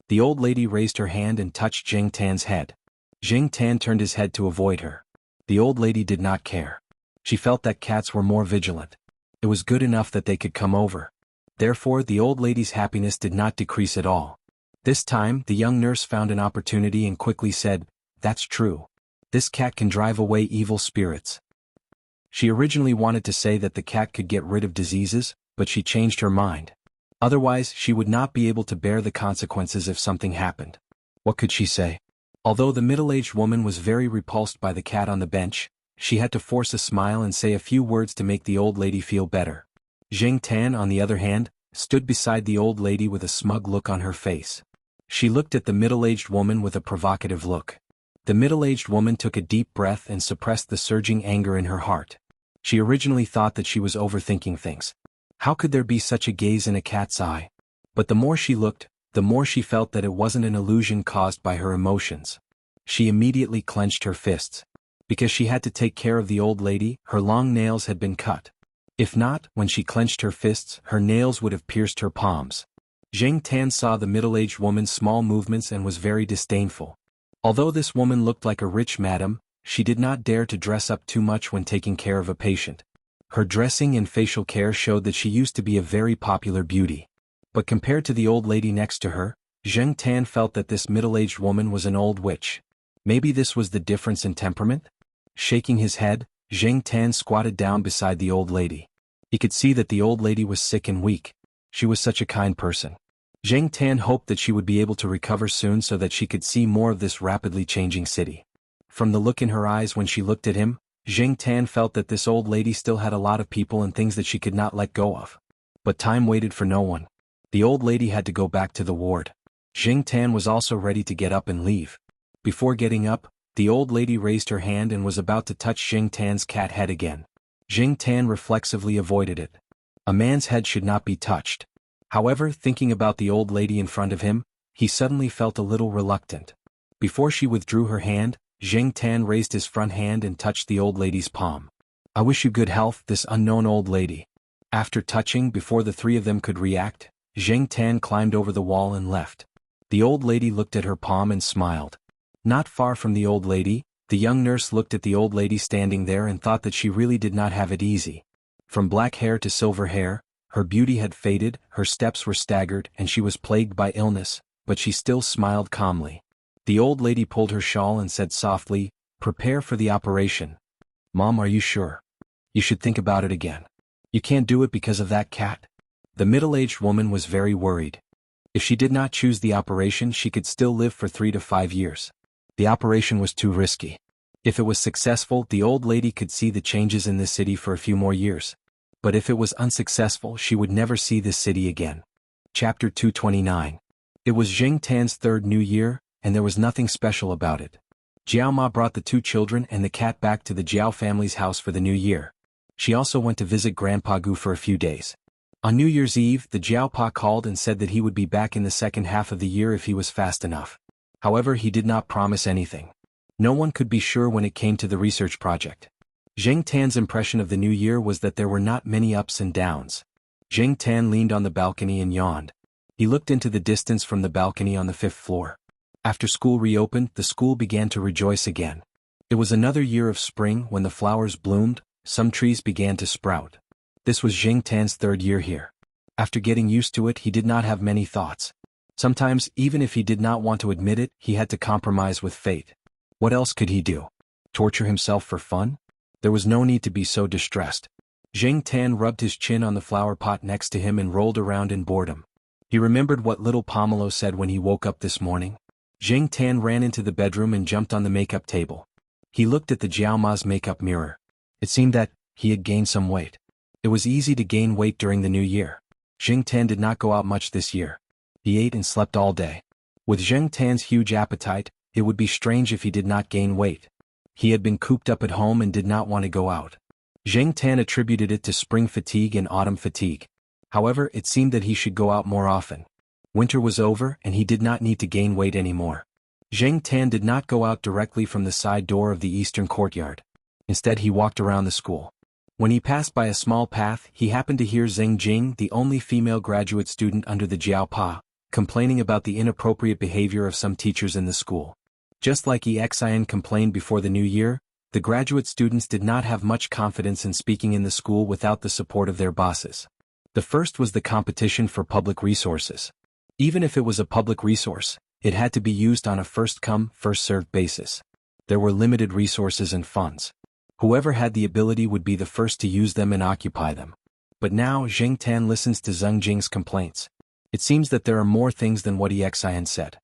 The old lady raised her hand and touched Jing Tan's head. Jing Tan turned his head to avoid her. The old lady did not care. She felt that cats were more vigilant. It was good enough that they could come over. Therefore, the old lady's happiness did not decrease at all. This time, the young nurse found an opportunity and quickly said, "That's true. This cat can drive away evil spirits." She originally wanted to say that the cat could get rid of diseases, but she changed her mind. Otherwise, she would not be able to bear the consequences if something happened. What could she say? Although the middle-aged woman was very repulsed by the cat on the bench, she had to force a smile and say a few words to make the old lady feel better. Jing Tan, on the other hand, stood beside the old lady with a smug look on her face. She looked at the middle-aged woman with a provocative look. The middle-aged woman took a deep breath and suppressed the surging anger in her heart. She originally thought that she was overthinking things. How could there be such a gaze in a cat's eye? But the more she looked, the more she felt that it wasn't an illusion caused by her emotions. She immediately clenched her fists. Because she had to take care of the old lady, her long nails had been cut. If not, when she clenched her fists, her nails would have pierced her palms. Jing Tan saw the middle-aged woman's small movements and was very disdainful. Although this woman looked like a rich madam, she did not dare to dress up too much when taking care of a patient. Her dressing and facial care showed that she used to be a very popular beauty. But compared to the old lady next to her, Jing Tan felt that this middle-aged woman was an old witch. Maybe this was the difference in temperament? Shaking his head, Jing Tan squatted down beside the old lady. He could see that the old lady was sick and weak. She was such a kind person. Jing Tan hoped that she would be able to recover soon so that she could see more of this rapidly changing city. From the look in her eyes when she looked at him, Jing Tan felt that this old lady still had a lot of people and things that she could not let go of. But time waited for no one. The old lady had to go back to the ward. Jing Tan was also ready to get up and leave. Before getting up, the old lady raised her hand and was about to touch Jing Tan's cat head again. Jing Tan reflexively avoided it. A man's head should not be touched. However, thinking about the old lady in front of him, he suddenly felt a little reluctant. Before she withdrew her hand, Jing Tan raised his front hand and touched the old lady's palm. "I wish you good health, this unknown old lady." After touching, before the three of them could react, Jing Tan climbed over the wall and left. The old lady looked at her palm and smiled. Not far from the old lady, the young nurse looked at the old lady standing there and thought that she really did not have it easy. From black hair to silver hair, her beauty had faded, her steps were staggered, and she was plagued by illness, but she still smiled calmly. The old lady pulled her shawl and said softly, "Prepare for the operation." "Mom, are you sure? You should think about it again. You can't do it because of that cat." The middle-aged woman was very worried. If she did not choose the operation, she could still live for 3 to 5 years. The operation was too risky. If it was successful, the old lady could see the changes in this city for a few more years. But if it was unsuccessful, she would never see this city again. Chapter 229. It was Jing Tan's third New Year, and there was nothing special about it. Jiao Ma brought the 2 children and the cat back to the Jiao family's house for the New Year. She also went to visit Grandpa Gu for a few days. On New Year's Eve, the Jiao Pa called and said that he would be back in the second half of the year if he was fast enough. However, he did not promise anything. No one could be sure when it came to the research project. Jing Tan's impression of the new year was that there were not many ups and downs. Jing Tan leaned on the balcony and yawned. He looked into the distance from the balcony on the 5th floor. After school reopened, the school began to rejoice again. It was another year of spring when the flowers bloomed, some trees began to sprout. This was Jing Tan's third year here. After getting used to it, he did not have many thoughts. Sometimes, even if he did not want to admit it, he had to compromise with fate. What else could he do? Torture himself for fun? There was no need to be so distressed. Jing Tan rubbed his chin on the flower pot next to him and rolled around in boredom. He remembered what little Pomelo said when he woke up this morning. Jing Tan ran into the bedroom and jumped on the makeup table. He looked at the Jiao Ma's makeup mirror. It seemed that he had gained some weight. It was easy to gain weight during the new year. Jing Tan did not go out much this year. He ate and slept all day. With Jing Tan's huge appetite, it would be strange if he did not gain weight. He had been cooped up at home and did not want to go out. Jing Tan attributed it to spring fatigue and autumn fatigue. However, it seemed that he should go out more often. Winter was over and he did not need to gain weight anymore. Jing Tan did not go out directly from the side door of the eastern courtyard. Instead, he walked around the school. When he passed by a small path, he happened to hear Zheng Jing, the only female graduate student under the Jiao Pa, complaining about the inappropriate behavior of some teachers in the school. Just like Exian complained before the new year, the graduate students did not have much confidence in speaking in the school without the support of their bosses. The first was the competition for public resources. Even if it was a public resource, it had to be used on a first-come, first-served basis. There were limited resources and funds. Whoever had the ability would be the first to use them and occupy them. But now Zheng Tan listens to Zheng Jing's complaints. It seems that there are more things than what Exian said.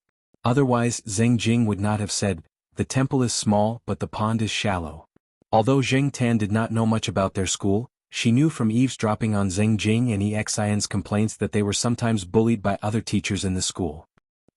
Otherwise, Zheng Jing would not have said, "The temple is small but the pond is shallow." Although Zheng Tan did not know much about their school, she knew from eavesdropping on Zheng Jing and Exian's complaints that they were sometimes bullied by other teachers in the school.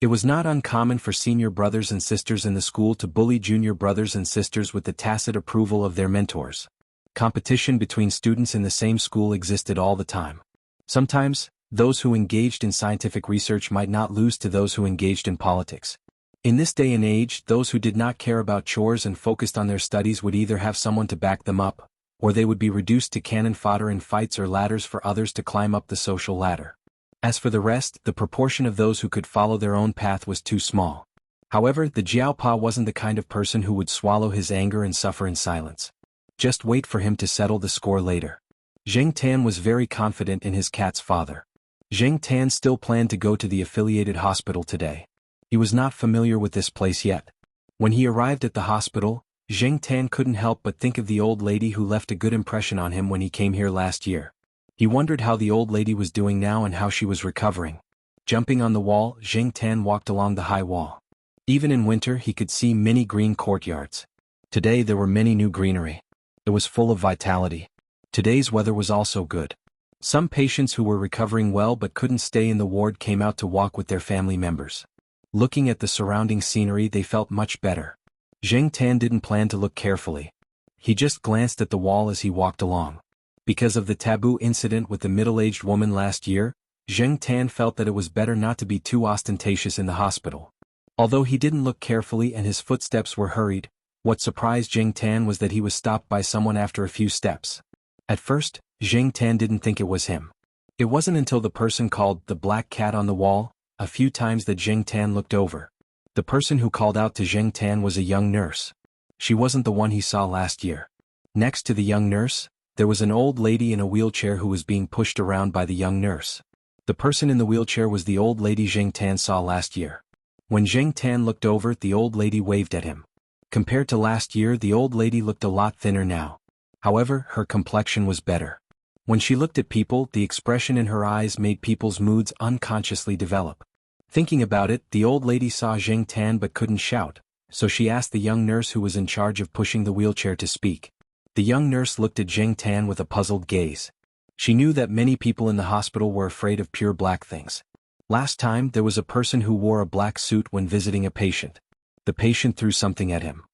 It was not uncommon for senior brothers and sisters in the school to bully junior brothers and sisters with the tacit approval of their mentors. Competition between students in the same school existed all the time. Sometimes, those who engaged in scientific research might not lose to those who engaged in politics. In this day and age, those who did not care about chores and focused on their studies would either have someone to back them up, or they would be reduced to cannon fodder in fights or ladders for others to climb up the social ladder. As for the rest, the proportion of those who could follow their own path was too small. However, the Jiaopa wasn't the kind of person who would swallow his anger and suffer in silence. Just wait for him to settle the score later. Zheng Tan was very confident in his cat's father. Zheng Tan still planned to go to the affiliated hospital today. He was not familiar with this place yet. When he arrived at the hospital, Zheng Tan couldn't help but think of the old lady who left a good impression on him when he came here last year. He wondered how the old lady was doing now and how she was recovering. Jumping on the wall, Zheng Tan walked along the high wall. Even in winter he could see many green courtyards. Today there were many new greenery. It was full of vitality. Today's weather was also good. Some patients who were recovering well but couldn't stay in the ward came out to walk with their family members. Looking at the surrounding scenery, they felt much better. Zheng Tan didn't plan to look carefully. He just glanced at the wall as he walked along. Because of the taboo incident with the middle-aged woman last year, Zheng Tan felt that it was better not to be too ostentatious in the hospital. Although he didn't look carefully and his footsteps were hurried, what surprised Zheng Tan was that he was stopped by someone after a few steps. At first, Zheng Tan didn't think it was him. It wasn't until the person called the black cat on the wall a few times that Zheng Tan looked over. The person who called out to Zheng Tan was a young nurse. She wasn't the one he saw last year. Next to the young nurse, there was an old lady in a wheelchair who was being pushed around by the young nurse. The person in the wheelchair was the old lady Zheng Tan saw last year. When Zheng Tan looked over, the old lady waved at him. Compared to last year, the old lady looked a lot thinner now. However, her complexion was better. When she looked at people, the expression in her eyes made people's moods unconsciously develop. Thinking about it, the old lady saw Zheng Tan but couldn't shout, so she asked the young nurse who was in charge of pushing the wheelchair to speak. The young nurse looked at Zheng Tan with a puzzled gaze. She knew that many people in the hospital were afraid of pure black things. Last time, there was a person who wore a black suit when visiting a patient. The patient threw something at him.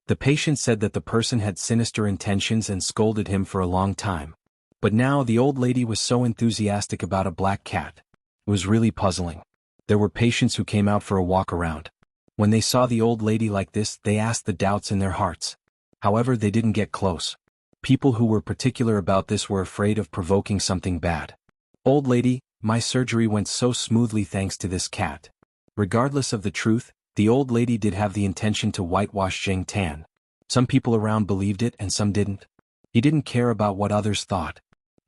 The patient said that the person had sinister intentions and scolded him for a long time. But now the old lady was so enthusiastic about a black cat. It was really puzzling. There were patients who came out for a walk around. When they saw the old lady like this, they asked the doubts in their hearts. However, they didn't get close. People who were particular about this were afraid of provoking something bad. Old lady, my surgery went so smoothly thanks to this cat. Regardless of the truth, the old lady did have the intention to whitewash Zheng Tan. Some people around believed it and some didn't. He didn't care about what others thought.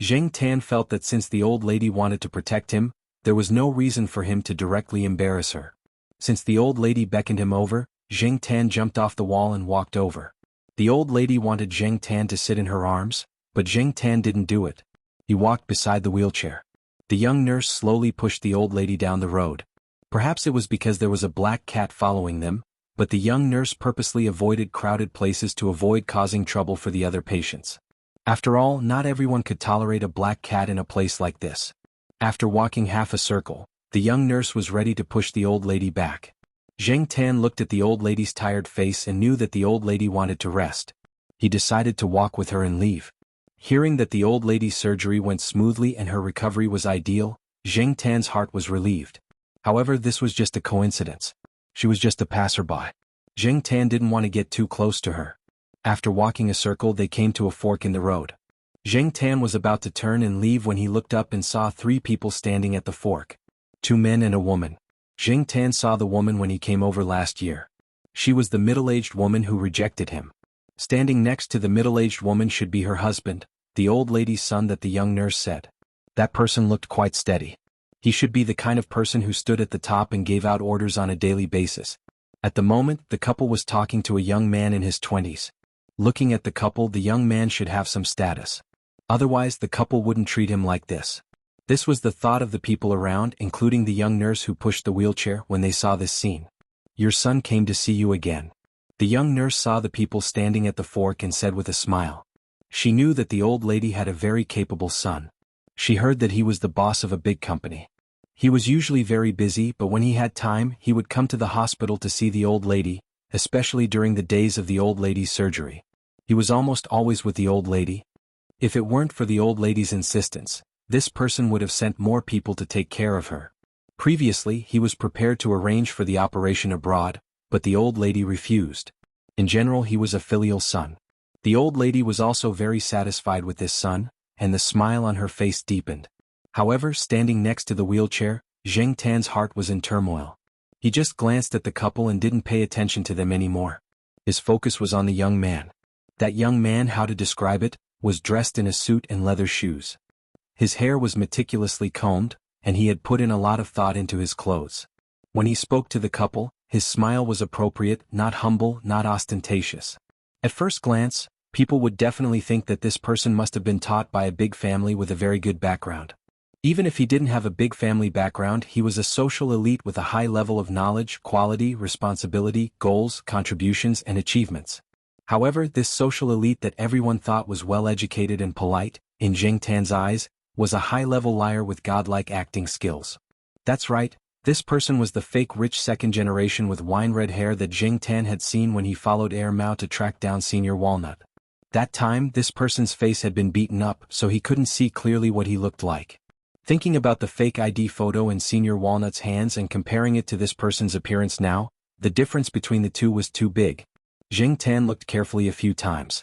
Zheng Tan felt that since the old lady wanted to protect him, there was no reason for him to directly embarrass her. Since the old lady beckoned him over, Zheng Tan jumped off the wall and walked over. The old lady wanted Zheng Tan to sit in her arms, but Zheng Tan didn't do it. He walked beside the wheelchair. The young nurse slowly pushed the old lady down the road. Perhaps it was because there was a black cat following them, but the young nurse purposely avoided crowded places to avoid causing trouble for the other patients. After all, not everyone could tolerate a black cat in a place like this. After walking half a circle, the young nurse was ready to push the old lady back. Zheng Tan looked at the old lady's tired face and knew that the old lady wanted to rest. He decided to walk with her and leave. Hearing that the old lady's surgery went smoothly and her recovery was ideal, Zheng Tan's heart was relieved. However, this was just a coincidence. She was just a passerby. Zheng Tan didn't want to get too close to her. After walking a circle, they came to a fork in the road. Zheng Tan was about to turn and leave when he looked up and saw 3 people standing at the fork. 2 men and a woman. Jing Tan saw the woman when he came over last year. She was the middle-aged woman who rejected him. Standing next to the middle-aged woman should be her husband, the old lady's son that the young nurse said. That person looked quite steady. He should be the kind of person who stood at the top and gave out orders on a daily basis. At the moment, the couple was talking to a young man in his 20s. Looking at the couple, the young man should have some status. Otherwise, the couple wouldn't treat him like this. This was the thought of the people around, including the young nurse who pushed the wheelchair when they saw this scene. Your son came to see you again. The young nurse saw the people standing at the fork and said with a smile. She knew that the old lady had a very capable son. She heard that he was the boss of a big company. He was usually very busy, but when he had time, he would come to the hospital to see the old lady, especially during the days of the old lady's surgery. He was almost always with the old lady. If it weren't for the old lady's insistence, this person would have sent more people to take care of her. Previously, he was prepared to arrange for the operation abroad, but the old lady refused. In general, he was a filial son. The old lady was also very satisfied with this son, and the smile on her face deepened. However, standing next to the wheelchair, Jing Tan's heart was in turmoil. He just glanced at the couple and didn't pay attention to them anymore. His focus was on the young man. That young man, how to describe it, was dressed in a suit and leather shoes. His hair was meticulously combed, and he had put in a lot of thought into his clothes. When he spoke to the couple, his smile was appropriate, not humble, not ostentatious. At first glance, people would definitely think that this person must have been taught by a big family with a very good background. Even if he didn't have a big family background, he was a social elite with a high level of knowledge, quality, responsibility, goals, contributions, and achievements. However, this social elite that everyone thought was well-educated and polite, in Jing Tan's eyes, was a high-level liar with godlike acting skills. That's right, this person was the fake rich second generation with wine-red hair that Jing Tan had seen when he followed Air Mao to track down Senior Walnut. That time, this person's face had been beaten up, so he couldn't see clearly what he looked like. Thinking about the fake ID photo in Senior Walnut's hands and comparing it to this person's appearance now, the difference between the two was too big. Jing Tan looked carefully a few times.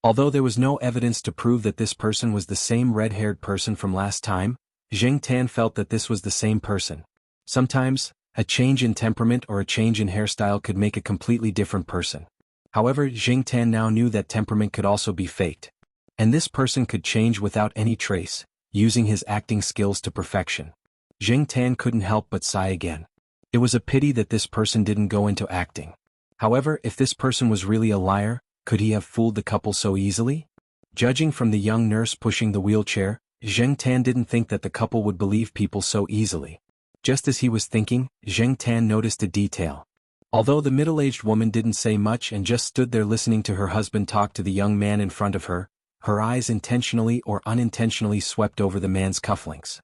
Although there was no evidence to prove that this person was the same red-haired person from last time, Jing Tan felt that this was the same person. Sometimes, a change in temperament or a change in hairstyle could make a completely different person. However, Jing Tan now knew that temperament could also be faked. And this person could change without any trace, using his acting skills to perfection. Jing Tan couldn't help but sigh again. It was a pity that this person didn't go into acting. However, if this person was really a liar, could he have fooled the couple so easily? Judging from the young nurse pushing the wheelchair, Jing Tan didn't think that the couple would believe people so easily. Just as he was thinking, Jing Tan noticed a detail. Although the middle-aged woman didn't say much and just stood there listening to her husband talk to the young man in front of her, her eyes intentionally or unintentionally swept over the man's cufflinks.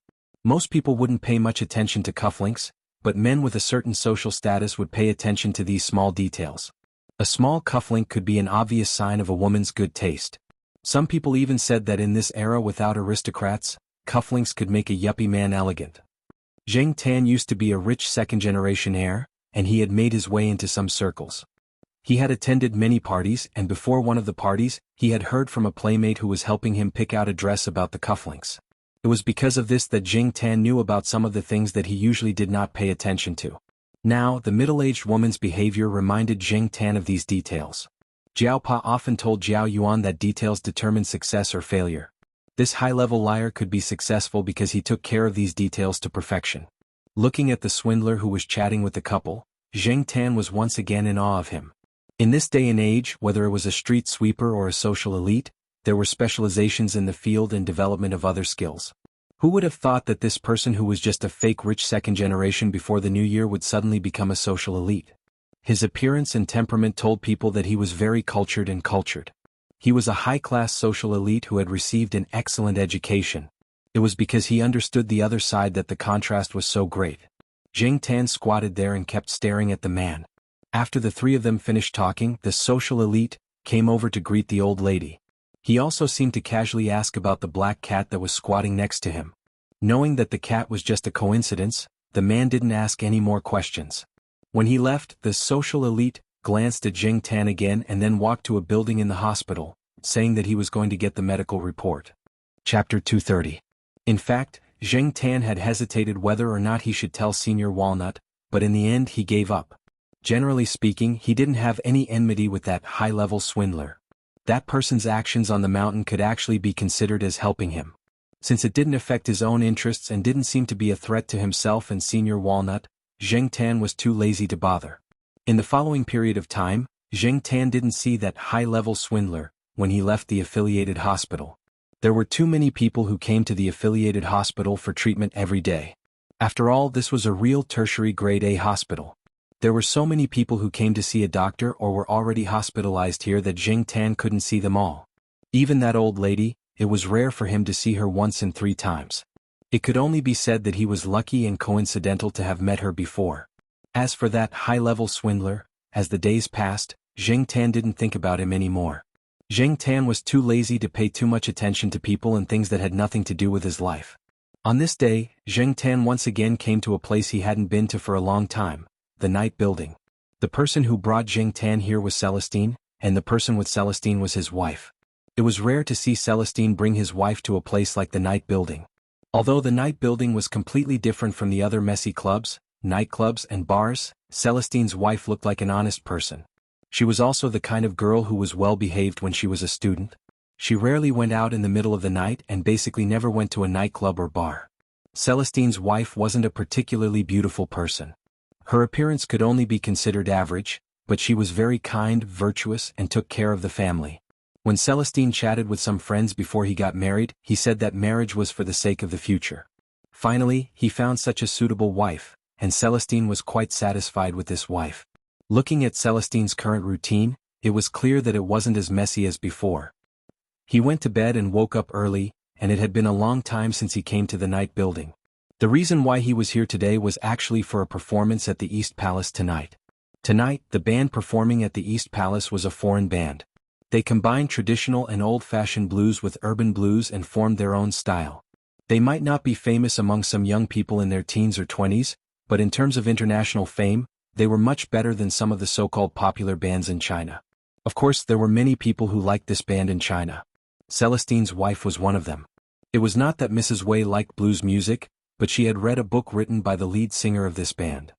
Most people wouldn't pay much attention to cufflinks, but men with a certain social status would pay attention to these small details. A small cufflink could be an obvious sign of a woman's good taste. Some people even said that in this era without aristocrats, cufflinks could make a yuppie man elegant. Jing Tan used to be a rich second-generation heir, and he had made his way into some circles. He had attended many parties, and before one of the parties, he had heard from a playmate who was helping him pick out a dress about the cufflinks. It was because of this that Jing Tan knew about some of the things that he usually did not pay attention to. Now, the middle-aged woman's behavior reminded Jing Tan of these details. Jiao Pa often told Jiao Yuan that details determine success or failure. This high-level liar could be successful because he took care of these details to perfection. Looking at the swindler who was chatting with the couple, Jing Tan was once again in awe of him. In this day and age, whether it was a street sweeper or a social elite, there were specializations in the field and development of other skills. Who would have thought that this person who was just a fake rich second generation before the new year would suddenly become a social elite? His appearance and temperament told people that he was very cultured and cultured. He was a high-class social elite who had received an excellent education. It was because he understood the other side that the contrast was so great. Jing Tan squatted there and kept staring at the man. After the three of them finished talking, the social elite came over to greet the old lady. He also seemed to casually ask about the black cat that was squatting next to him. Knowing that the cat was just a coincidence, the man didn't ask any more questions. When he left, the social elite glanced at Jing Tan again and then walked to a building in the hospital, saying that he was going to get the medical report. Chapter 230. In fact, Zheng Tan had hesitated whether or not he should tell Senior Walnut, but in the end he gave up. Generally speaking, he didn't have any enmity with that high-level swindler. That person's actions on the mountain could actually be considered as helping him. Since it didn't affect his own interests and didn't seem to be a threat to himself and Senior Walnut, Zheng Tan was too lazy to bother. In the following period of time, Zheng Tan didn't see that high-level swindler when he left the affiliated hospital. There were too many people who came to the affiliated hospital for treatment every day. After all, this was a real tertiary grade A hospital. There were so many people who came to see a doctor or were already hospitalized here that Zheng Tan couldn't see them all. Even that old lady, it was rare for him to see her once in 3 times. It could only be said that he was lucky and coincidental to have met her before. As for that high-level swindler, as the days passed, Zheng Tan didn't think about him anymore. Zheng Tan was too lazy to pay too much attention to people and things that had nothing to do with his life. On this day, Zheng Tan once again came to a place he hadn't been to for a long time, the night building. The person who brought Zheng Tan here was Celestine, and the person with Celestine was his wife. It was rare to see Celestine bring his wife to a place like the night building. Although the night building was completely different from the other messy clubs, nightclubs and bars, Celestine's wife looked like an honest person. She was also the kind of girl who was well behaved when she was a student. She rarely went out in the middle of the night and basically never went to a nightclub or bar. Celestine's wife wasn't a particularly beautiful person. Her appearance could only be considered average, but she was very kind, virtuous, and took care of the family. When Celestine chatted with some friends before he got married, he said that marriage was for the sake of the future. Finally, he found such a suitable wife, and Celestine was quite satisfied with this wife. Looking at Celestine's current routine, it was clear that it wasn't as messy as before. He went to bed and woke up early, and it had been a long time since he came to the night building. The reason why he was here today was actually for a performance at the East Palace tonight. Tonight, the band performing at the East Palace was a foreign band. They combined traditional and old-fashioned blues with urban blues and formed their own style. They might not be famous among some young people in their teens or 20s, but in terms of international fame, they were much better than some of the so-called popular bands in China. Of course, there were many people who liked this band in China. Celestine's wife was one of them. It was not that Mrs. Wei liked blues music, but she had read a book written by the lead singer of this band.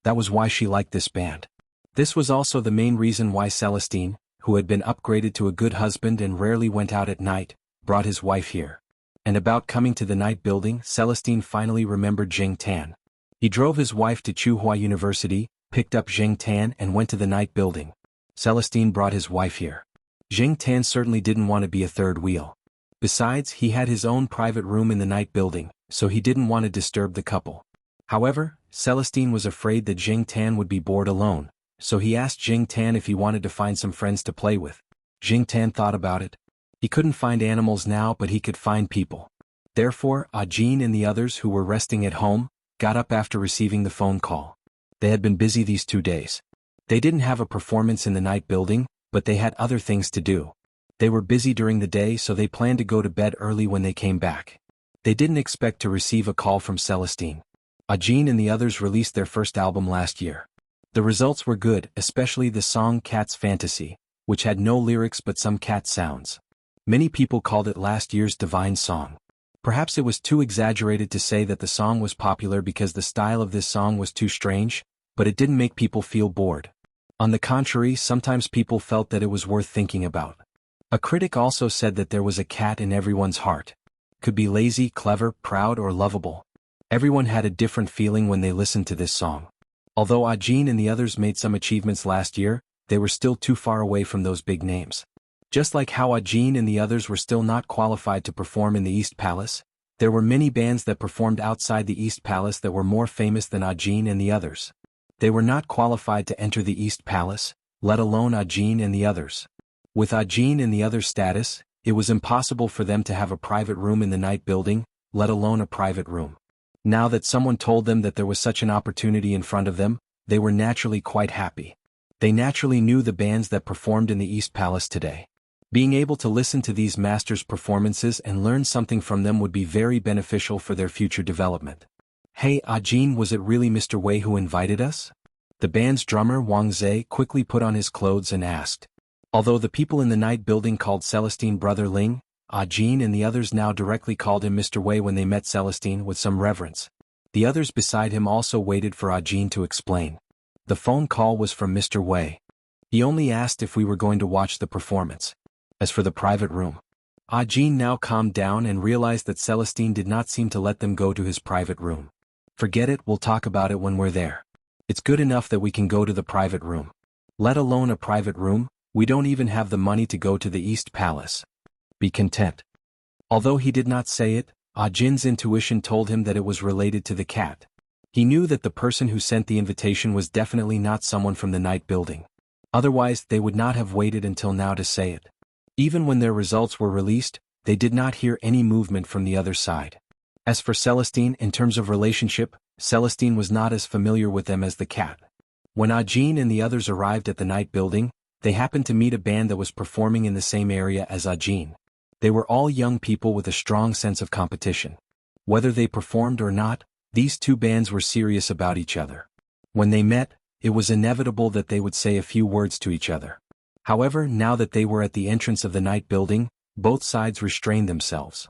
That was why she liked this band. This was also the main reason why Celestine, who had been upgraded to a good husband and rarely went out at night, brought his wife here. And about coming to the night building, Celestine finally remembered Zheng Tan. He drove his wife to Tsinghua University, picked up Zheng Tan and went to the night building. Celestine brought his wife here. Zheng Tan certainly didn't want to be a third wheel. Besides, he had his own private room in the night building, so he didn't want to disturb the couple. However, Celestine was afraid that Zheng Tan would be bored alone, so he asked Zheng Tan if he wanted to find some friends to play with. Zheng Tan thought about it. He couldn't find animals now, but he could find people. Therefore, Ajin and the others who were resting at home got up after receiving the phone call. They had been busy these 2 days. They didn't have a performance in the night building, but they had other things to do. They were busy during the day, so they planned to go to bed early when they came back. They didn't expect to receive a call from Celestine. Ajin and the others released their first album last year. The results were good, especially the song Cat's Fantasy, which had no lyrics but some cat sounds. Many people called it last year's divine song. Perhaps it was too exaggerated to say that the song was popular because the style of this song was too strange, but it didn't make people feel bored. On the contrary, sometimes people felt that it was worth thinking about. A critic also said that there was a cat in everyone's heart. Could be lazy, clever, proud, or lovable. Everyone had a different feeling when they listened to this song. Although Ajin and the others made some achievements last year, they were still too far away from those big names. Just like how Ajin and the others were still not qualified to perform in the East Palace, there were many bands that performed outside the East Palace that were more famous than Ajin and the others. They were not qualified to enter the East Palace, let alone Ajin and the others. With Ajin and the others' status, it was impossible for them to have a private room in the night building, let alone a private room. Now that someone told them that there was such an opportunity in front of them, they were naturally quite happy. They naturally knew the bands that performed in the East Palace today. Being able to listen to these masters' performances and learn something from them would be very beneficial for their future development. Hey Ajin, was it really Mr. Wei who invited us? The band's drummer Wang Zhe quickly put on his clothes and asked. Although the people in the night building called Celestine Brother Ling, Jean and the others now directly called him Mr. Wei when they met Celestine with some reverence. The others beside him also waited for Jean to explain. The phone call was from Mr. Wei. He only asked if we were going to watch the performance. As for the private room, Jean now calmed down and realized that Celestine did not seem to let them go to his private room. Forget it, we'll talk about it when we're there. It's good enough that we can go to the private room. Let alone a private room, we don't even have the money to go to the East Palace. Be content. Although he did not say it, Jin's intuition told him that it was related to the cat. He knew that the person who sent the invitation was definitely not someone from the night building. Otherwise, they would not have waited until now to say it. Even when their results were released, they did not hear any movement from the other side. As for Celestine, in terms of relationship, Celestine was not as familiar with them as the cat. When Jean and the others arrived at the night building, they happened to meet a band that was performing in the same area as Jean. They were all young people with a strong sense of competition. Whether they performed or not, these two bands were serious about each other. When they met, it was inevitable that they would say a few words to each other. However, now that they were at the entrance of the night building, both sides restrained themselves.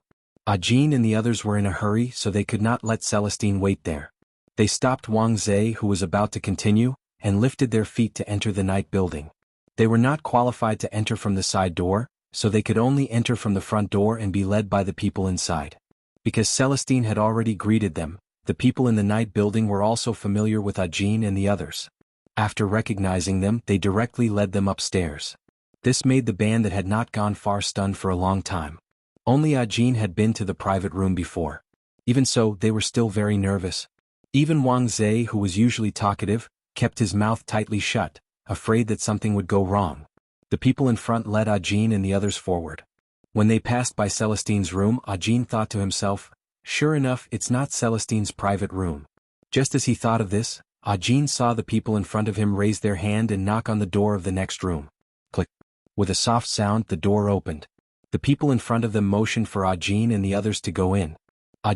Jean and the others were in a hurry, so they could not let Celestine wait there. They stopped Wang Zhe, who was about to continue, and lifted their feet to enter the night building. They were not qualified to enter from the side door, so they could only enter from the front door and be led by the people inside. Because Celestine had already greeted them, the people in the night building were also familiar with Jean and the others. After recognizing them, they directly led them upstairs. This made the band that had not gone far stunned for a long time. Only Jean had been to the private room before. Even so, they were still very nervous. Even Wang Zhe, who was usually talkative, kept his mouth tightly shut, afraid that something would go wrong. The people in front led Jean and the others forward. When they passed by Celestine's room, Jean thought to himself, sure enough, it's not Celestine's private room. Just as he thought of this, Jean saw the people in front of him raise their hand and knock on the door of the next room. Click. With a soft sound, the door opened. The people in front of them motioned for Jean and the others to go in.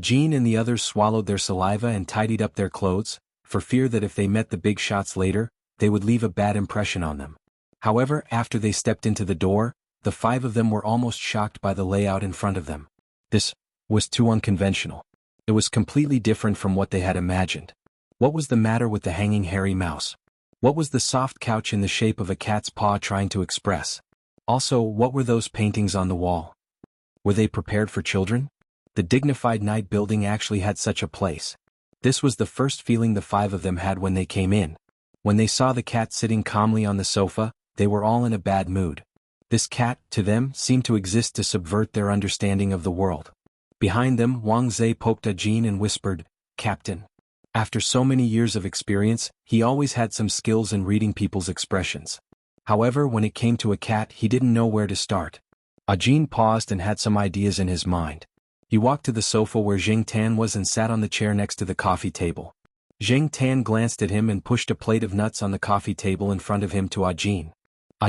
Jean and the others swallowed their saliva and tidied up their clothes, for fear that if they met the big shots later, they would leave a bad impression on them. However, after they stepped into the door, the five of them were almost shocked by the layout in front of them. This was too unconventional. It was completely different from what they had imagined. What was the matter with the hanging hairy mouse? What was the soft couch in the shape of a cat's paw trying to express? Also, what were those paintings on the wall? Were they prepared for children? The dignified night building actually had such a place. This was the first feeling the five of them had when they came in. When they saw the cat sitting calmly on the sofa, they were all in a bad mood. This cat, to them, seemed to exist to subvert their understanding of the world. Behind them, Wang Zhe poked Jean and whispered, "Captain." After so many years of experience, he always had some skills in reading people's expressions. However, when it came to a cat, he didn't know where to start. Jean paused and had some ideas in his mind. He walked to the sofa where Jing Tan was and sat on the chair next to the coffee table. Jing Tan glanced at him and pushed a plate of nuts on the coffee table in front of him to Jean.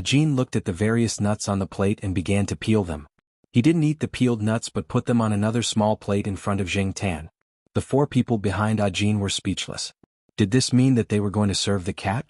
Jean looked at the various nuts on the plate and began to peel them. He didn't eat the peeled nuts but put them on another small plate in front of Jing Tan. The four people behind Jean were speechless. Did this mean that they were going to serve the cat?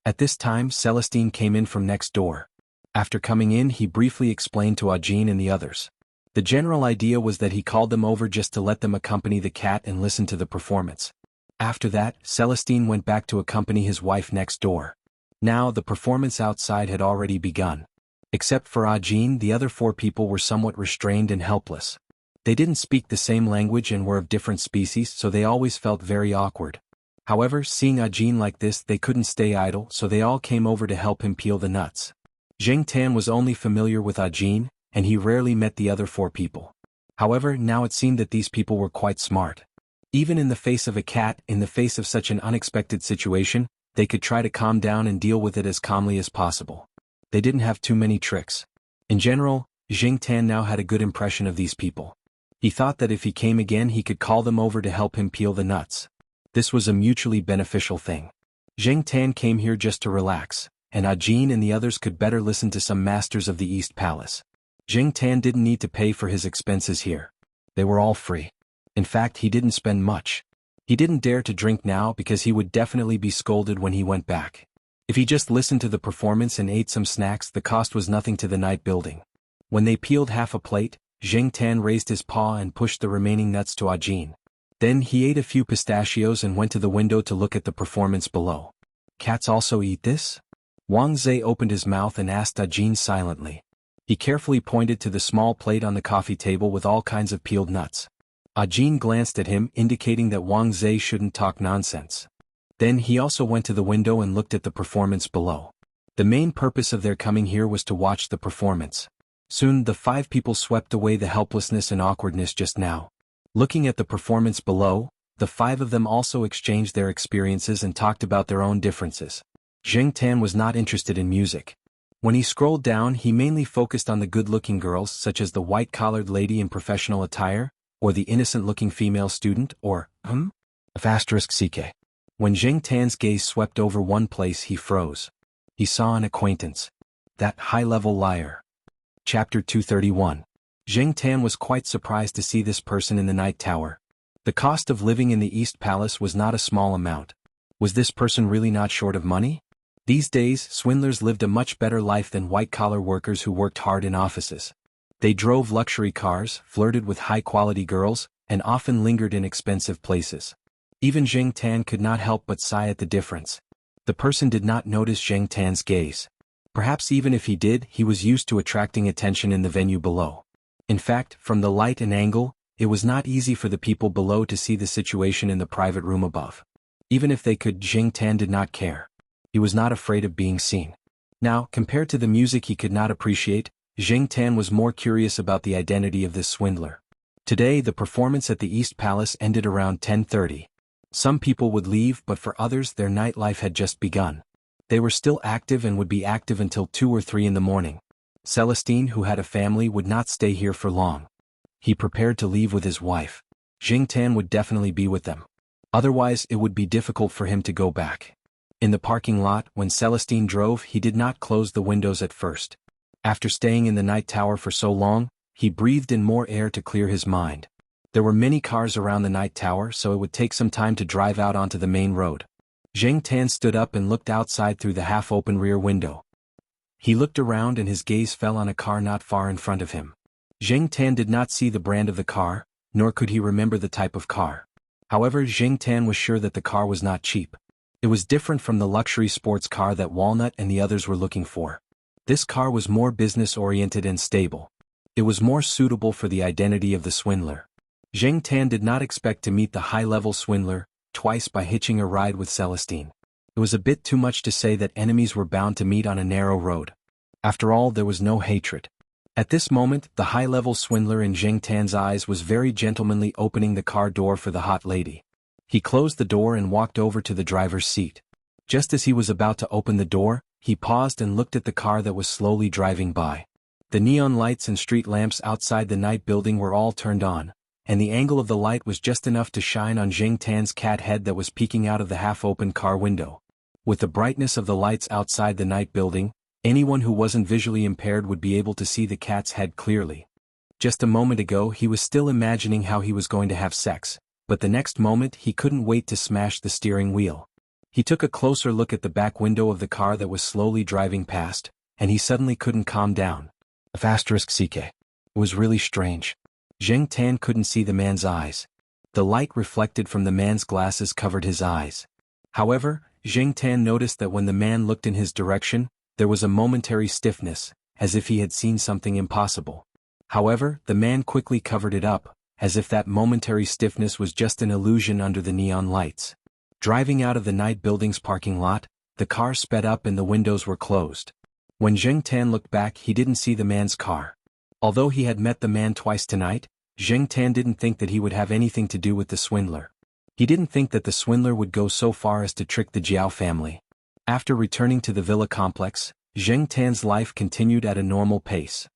At this time, Celestine came in from next door. After coming in, he briefly explained to Jean and the others. The general idea was that he called them over just to let them accompany the cat and listen to the performance. After that, Celestine went back to accompany his wife next door. Now, the performance outside had already begun. Except for Jean, the other four people were somewhat restrained and helpless. They didn't speak the same language and were of different species, so they always felt very awkward. However, seeing Jean like this, they couldn't stay idle, so they all came over to help him peel the nuts. Jing Tan was only familiar with Jean, and he rarely met the other four people. However, now it seemed that these people were quite smart. Even in the face of a cat, in the face of such an unexpected situation, they could try to calm down and deal with it as calmly as possible. They didn't have too many tricks. In general, Jing Tan now had a good impression of these people. He thought that if he came again he could call them over to help him peel the nuts. This was a mutually beneficial thing. Jing Tan came here just to relax, and Jean and the others could better listen to some masters of the East Palace. Jing Tan didn't need to pay for his expenses here. They were all free. In fact, he didn't spend much. He didn't dare to drink now because he would definitely be scolded when he went back. If he just listened to the performance and ate some snacks, the cost was nothing to the night building. When they peeled half a plate, Zheng Tan raised his paw and pushed the remaining nuts to Ajin. Then he ate a few pistachios and went to the window to look at the performance below. Cats also eat this? Wang Zhe opened his mouth and asked Ajin silently. He carefully pointed to the small plate on the coffee table with all kinds of peeled nuts. Ajin glanced at him, indicating that Wang Zhe shouldn't talk nonsense. Then he also went to the window and looked at the performance below. The main purpose of their coming here was to watch the performance. Soon the 5 people swept away the helplessness and awkwardness just now. Looking at the performance below, the 5 of them also exchanged their experiences and talked about their own differences. Zheng Tan was not interested in music. When he scrolled down, he mainly focused on the good-looking girls such as the white-collared lady in professional attire, or the innocent-looking female student, or, *CK. When Zheng Tan's gaze swept over one place, he froze. He saw an acquaintance. That high-level liar. Chapter 231. Zheng Tan was quite surprised to see this person in the night tower. The cost of living in the East Palace was not a small amount. Was this person really not short of money? These days, swindlers lived a much better life than white-collar workers who worked hard in offices. They drove luxury cars, flirted with high-quality girls, and often lingered in expensive places. Even Zheng Tan could not help but sigh at the difference. The person did not notice Zheng Tan's gaze. Perhaps even if he did, he was used to attracting attention in the venue below. In fact, from the light and angle, it was not easy for the people below to see the situation in the private room above. Even if they could, Zheng Tan did not care. He was not afraid of being seen. Now, compared to the music he could not appreciate, Zheng Tan was more curious about the identity of this swindler. Today the performance at the East Palace ended around 10:30. Some people would leave, but for others their nightlife had just begun. They were still active and would be active until 2 or 3 in the morning. Celestine, who had a family, would not stay here for long. He prepared to leave with his wife. Zheng Tan would definitely be with them. Otherwise it would be difficult for him to go back. In the parking lot, when Celestine drove, he did not close the windows at first. After staying in the night tower for so long, he breathed in more air to clear his mind. There were many cars around the night tower, so it would take some time to drive out onto the main road. Zheng Tan stood up and looked outside through the half-open rear window. He looked around and his gaze fell on a car not far in front of him. Zheng Tan did not see the brand of the car, nor could he remember the type of car. However, Zheng Tan was sure that the car was not cheap. It was different from the luxury sports car that Walnut and the others were looking for. This car was more business-oriented and stable. It was more suitable for the identity of the swindler. Zheng Tan did not expect to meet the high-level swindler twice by hitching a ride with Celestine. It was a bit too much to say that enemies were bound to meet on a narrow road. After all, there was no hatred. At this moment, the high-level swindler in Zheng Tan's eyes was very gentlemanly, opening the car door for the hot lady. He closed the door and walked over to the driver's seat. Just as he was about to open the door, he paused and looked at the car that was slowly driving by. The neon lights and street lamps outside the night building were all turned on, and the angle of the light was just enough to shine on Zheng Tan's cat head that was peeking out of the half-open car window. With the brightness of the lights outside the night building, anyone who wasn't visually impaired would be able to see the cat's head clearly. Just a moment ago he was still imagining how he was going to have sex, but the next moment he couldn't wait to smash the steering wheel. He took a closer look at the back window of the car that was slowly driving past, and he suddenly couldn't calm down. *CK. It was really strange. Zheng Tan couldn't see the man's eyes. The light reflected from the man's glasses covered his eyes. However, Zheng Tan noticed that when the man looked in his direction, there was a momentary stiffness, as if he had seen something impossible. However, the man quickly covered it up, as if that momentary stiffness was just an illusion under the neon lights. Driving out of the night building's parking lot, the car sped up and the windows were closed. When Zheng Tan looked back, he didn't see the man's car. Although he had met the man twice tonight, Zheng Tan didn't think that he would have anything to do with the swindler. He didn't think that the swindler would go so far as to trick the Jiao family. After returning to the villa complex, Zheng Tan's life continued at a normal pace.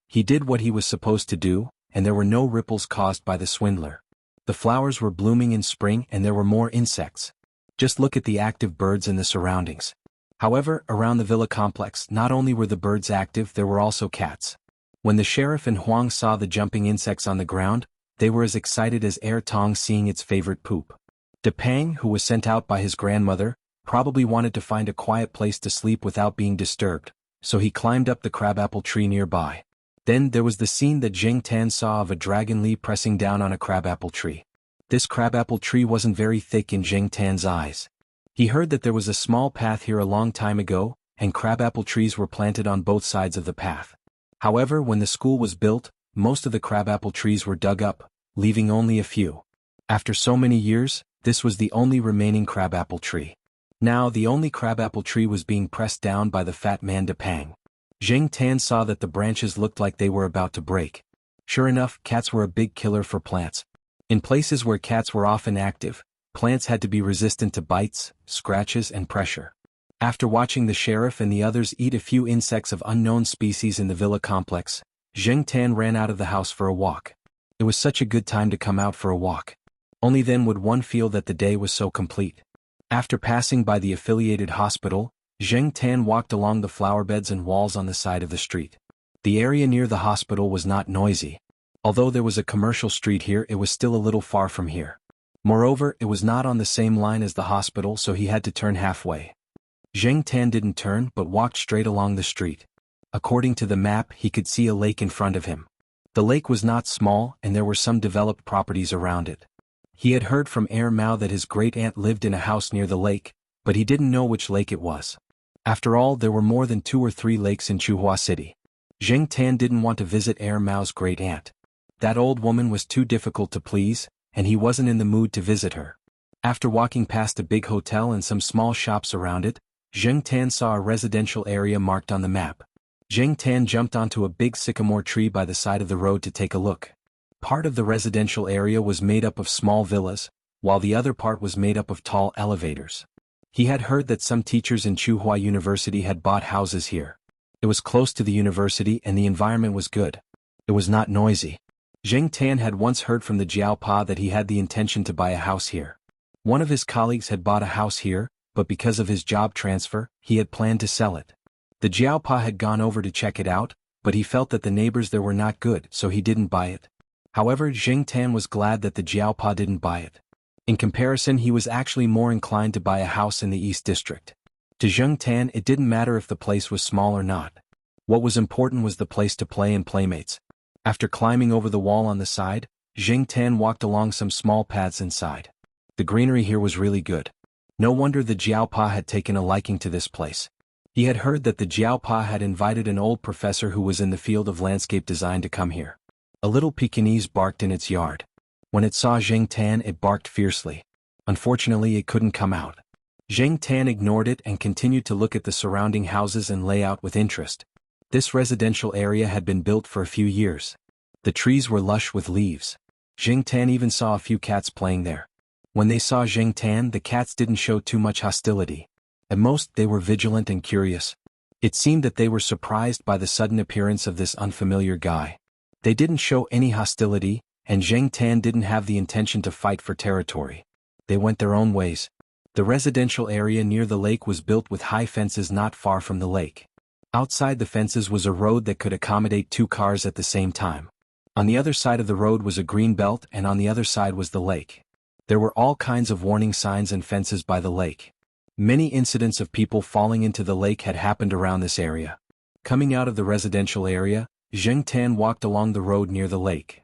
He did what he was supposed to do, and there were no ripples caused by the swindler. The flowers were blooming in spring and there were more insects. Just look at the active birds in the surroundings. However, around the villa complex, not only were the birds active, there were also cats. When the sheriff and Huang saw the jumping insects on the ground, they were as excited as Tong seeing its favorite poop. Depang, who was sent out by his grandmother, probably wanted to find a quiet place to sleep without being disturbed, so he climbed up the crabapple tree nearby. Then there was the scene that Jing Tan saw of a dragon Li pressing down on a crabapple tree. This crabapple tree wasn't very thick in Jing Tan's eyes. He heard that there was a small path here a long time ago, and crabapple trees were planted on both sides of the path. However, when the school was built, most of the crabapple trees were dug up, leaving only a few. After so many years, this was the only remaining crabapple tree. Now the only crabapple tree was being pressed down by the fat man Depang. Jing Tan saw that the branches looked like they were about to break. Sure enough, cats were a big killer for plants. In places where cats were often active, plants had to be resistant to bites, scratches and pressure. After watching the sheriff and the others eat a few insects of unknown species in the villa complex, Jing Tan ran out of the house for a walk. It was such a good time to come out for a walk. Only then would one feel that the day was so complete. After passing by the affiliated hospital, Jing Tan walked along the flower beds and walls on the side of the street. The area near the hospital was not noisy. Although there was a commercial street here, it was still a little far from here. Moreover, it was not on the same line as the hospital, so he had to turn halfway. Jing Tan didn't turn but walked straight along the street. According to the map, he could see a lake in front of him. The lake was not small and there were some developed properties around it. He had heard from Air Mao that his great-aunt lived in a house near the lake, but he didn't know which lake it was. After all, there were more than 2 or 3 lakes in Chuhua City. Jing Tan didn't want to visit Air Mao's great-aunt. That old woman was too difficult to please, and he wasn't in the mood to visit her. After walking past a big hotel and some small shops around it, Jing Tan saw a residential area marked on the map. Jing Tan jumped onto a big sycamore tree by the side of the road to take a look. Part of the residential area was made up of small villas, while the other part was made up of tall elevators. He had heard that some teachers in Chuhua University had bought houses here. It was close to the university and the environment was good. It was not noisy. Jing Tan had once heard from the Jiaopa that he had the intention to buy a house here. One of his colleagues had bought a house here, but because of his job transfer, he had planned to sell it. The Jiaopa had gone over to check it out, but he felt that the neighbors there were not good, so he didn't buy it. However, Jing Tan was glad that the Jiaopa didn't buy it. In comparison, he was actually more inclined to buy a house in the East District. To Jing Tan, it didn't matter if the place was small or not. What was important was the place to play and playmates. After climbing over the wall on the side, Jing Tan walked along some small paths inside. The greenery here was really good. No wonder the Jiaopa had taken a liking to this place. He had heard that the Jiaopa had invited an old professor who was in the field of landscape design to come here. A little Pekingese barked in its yard. When it saw Jing Tan, it barked fiercely. Unfortunately, it couldn't come out. Jing Tan ignored it and continued to look at the surrounding houses and layout with interest. This residential area had been built for a few years. The trees were lush with leaves. Jing Tan even saw a few cats playing there. When they saw Jing Tan, the cats didn't show too much hostility. At most, they were vigilant and curious. It seemed that they were surprised by the sudden appearance of this unfamiliar guy. They didn't show any hostility, and Jing Tan didn't have the intention to fight for territory. They went their own ways. The residential area near the lake was built with high fences not far from the lake. Outside the fences was a road that could accommodate 2 cars at the same time. On the other side of the road was a green belt and on the other side was the lake. There were all kinds of warning signs and fences by the lake. Many incidents of people falling into the lake had happened around this area. Coming out of the residential area, Jing Tan walked along the road near the lake.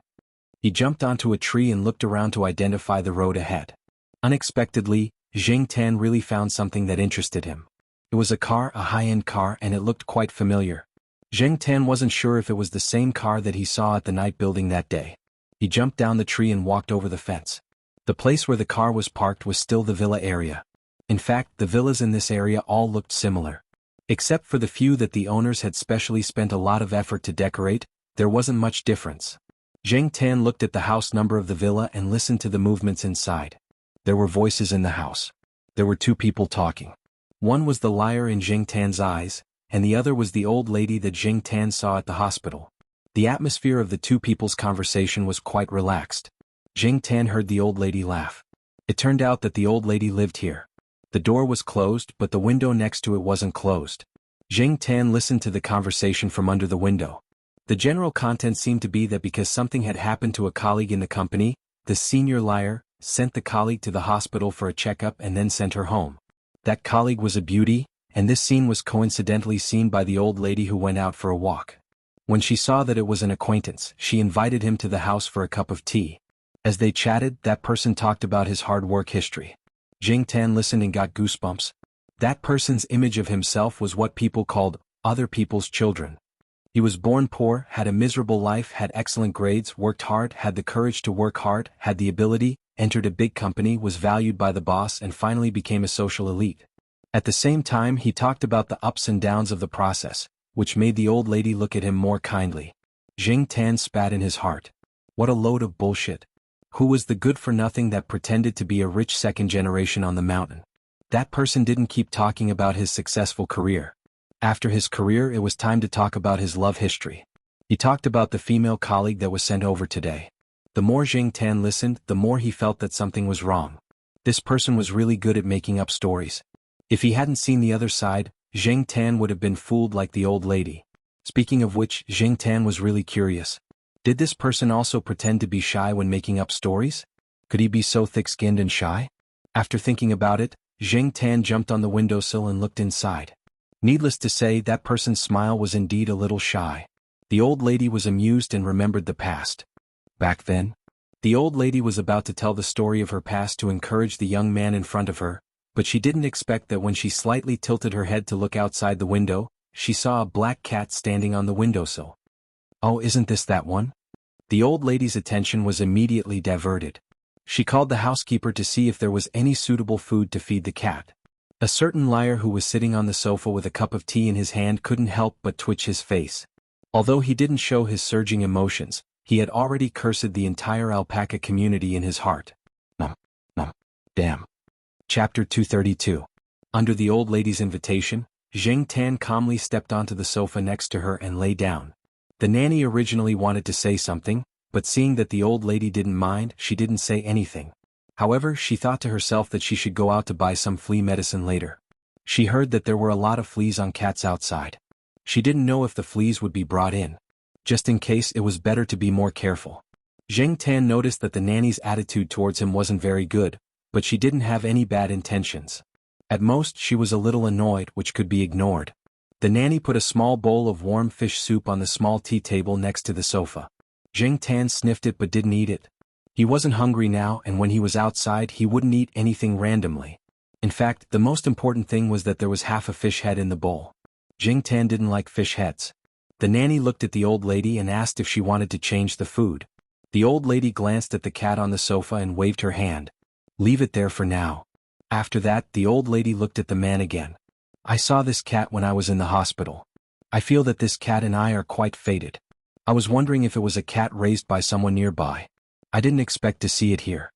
He jumped onto a tree and looked around to identify the road ahead. Unexpectedly, Jing Tan really found something that interested him. It was a car, a high-end car, and it looked quite familiar. Jing Tan wasn't sure if it was the same car that he saw at the night building that day. He jumped down the tree and walked over the fence. The place where the car was parked was still the villa area. In fact, the villas in this area all looked similar. Except for the few that the owners had specially spent a lot of effort to decorate, there wasn't much difference. Jing Tan looked at the house number of the villa and listened to the movements inside. There were voices in the house. There were 2 people talking. One was the liar in Jing Tan's eyes, and the other was the old lady that Jing Tan saw at the hospital. The atmosphere of the 2 people's conversation was quite relaxed. Jing Tan heard the old lady laugh. It turned out that the old lady lived here. The door was closed, but the window next to it wasn't closed. Jing Tan listened to the conversation from under the window. The general content seemed to be that because something had happened to a colleague in the company, the senior liar sent the colleague to the hospital for a checkup and then sent her home. That colleague was a beauty, and this scene was coincidentally seen by the old lady who went out for a walk. When she saw that it was an acquaintance, she invited him to the house for a cup of tea. As they chatted, that person talked about his hard work history. Jing Tan listened and got goosebumps. That person's image of himself was what people called other people's children. He was born poor, had a miserable life, had excellent grades, worked hard, had the courage to work hard, had the ability, entered a big company, was valued by the boss, and finally became a social elite. At the same time, he talked about the ups and downs of the process, which made the old lady look at him more kindly. Jing Tan spat in his heart. What a load of bullshit. Who was the good-for-nothing that pretended to be a rich second generation on the mountain? That person didn't keep talking about his successful career. After his career, it was time to talk about his love history. He talked about the female colleague that was sent over today. The more Jing Tan listened, the more he felt that something was wrong. This person was really good at making up stories. If he hadn't seen the other side, Jing Tan would have been fooled like the old lady. Speaking of which, Jing Tan was really curious. Did this person also pretend to be shy when making up stories? Could he be so thick-skinned and shy? After thinking about it, Jing Tan jumped on the windowsill and looked inside. Needless to say, that person's smile was indeed a little shy. The old lady was amused and remembered the past. Back then, the old lady was about to tell the story of her past to encourage the young man in front of her, but she didn't expect that when she slightly tilted her head to look outside the window, she saw a black cat standing on the windowsill. Oh, isn't this that one? The old lady's attention was immediately diverted. She called the housekeeper to see if there was any suitable food to feed the cat. A certain liar who was sitting on the sofa with a cup of tea in his hand couldn't help but twitch his face. Although he didn't show his surging emotions, he had already cursed the entire alpaca community in his heart. Num. Damn. Chapter 232. Under the old lady's invitation, Jing Tan calmly stepped onto the sofa next to her and lay down. The nanny originally wanted to say something, but seeing that the old lady didn't mind, she didn't say anything. However, she thought to herself that she should go out to buy some flea medicine later. She heard that there were a lot of fleas on cats outside. She didn't know if the fleas would be brought in. Just in case, it was better to be more careful. Jing Tan noticed that the nanny's attitude towards him wasn't very good, but she didn't have any bad intentions. At most, she was a little annoyed, which could be ignored. The nanny put a small bowl of warm fish soup on the small tea table next to the sofa. Jing Tan sniffed it but didn't eat it. He wasn't hungry now, and when he was outside he wouldn't eat anything randomly. In fact, the most important thing was that there was half a fish head in the bowl. Jing Tan didn't like fish heads. The nanny looked at the old lady and asked if she wanted to change the food. The old lady glanced at the cat on the sofa and waved her hand. Leave it there for now. After that, the old lady looked at the man again. I saw this cat when I was in the hospital. I feel that this cat and I are quite fated. I was wondering if it was a cat raised by someone nearby. I didn't expect to see it here.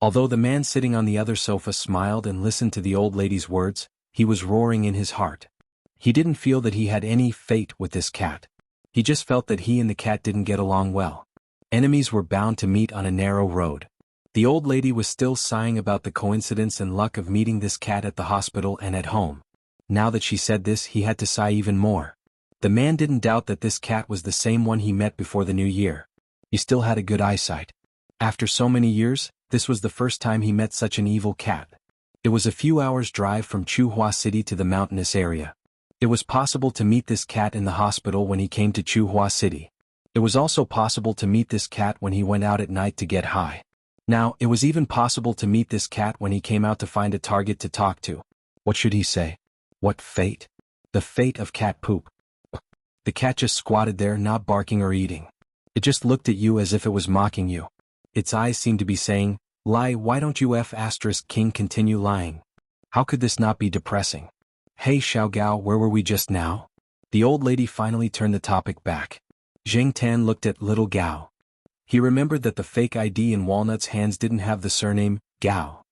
Although the man sitting on the other sofa smiled and listened to the old lady's words, he was roaring in his heart. He didn't feel that he had any fate with this cat. He just felt that he and the cat didn't get along well. Enemies were bound to meet on a narrow road. The old lady was still sighing about the coincidence and luck of meeting this cat at the hospital and at home. Now that she said this, he had to sigh even more. The man didn't doubt that this cat was the same one he met before the new year. He still had a good eyesight. After so many years, this was the first time he met such an evil cat. It was a few hours' drive from Chuhua City to the mountainous area. It was possible to meet this cat in the hospital when he came to Chuhua City. It was also possible to meet this cat when he went out at night to get high. Now, it was even possible to meet this cat when he came out to find a target to talk to. What should he say? What fate? The fate of cat poop. The cat just squatted there, not barking or eating. It just looked at you as if it was mocking you. Its eyes seemed to be saying, "Lie, why don't you King continue lying?" How could this not be depressing? Hey Xiaogao, where were we just now? The old lady finally turned the topic back. Jing Tan looked at little Gao. He remembered that the fake ID in Walnut's hands didn't have the surname, Gao.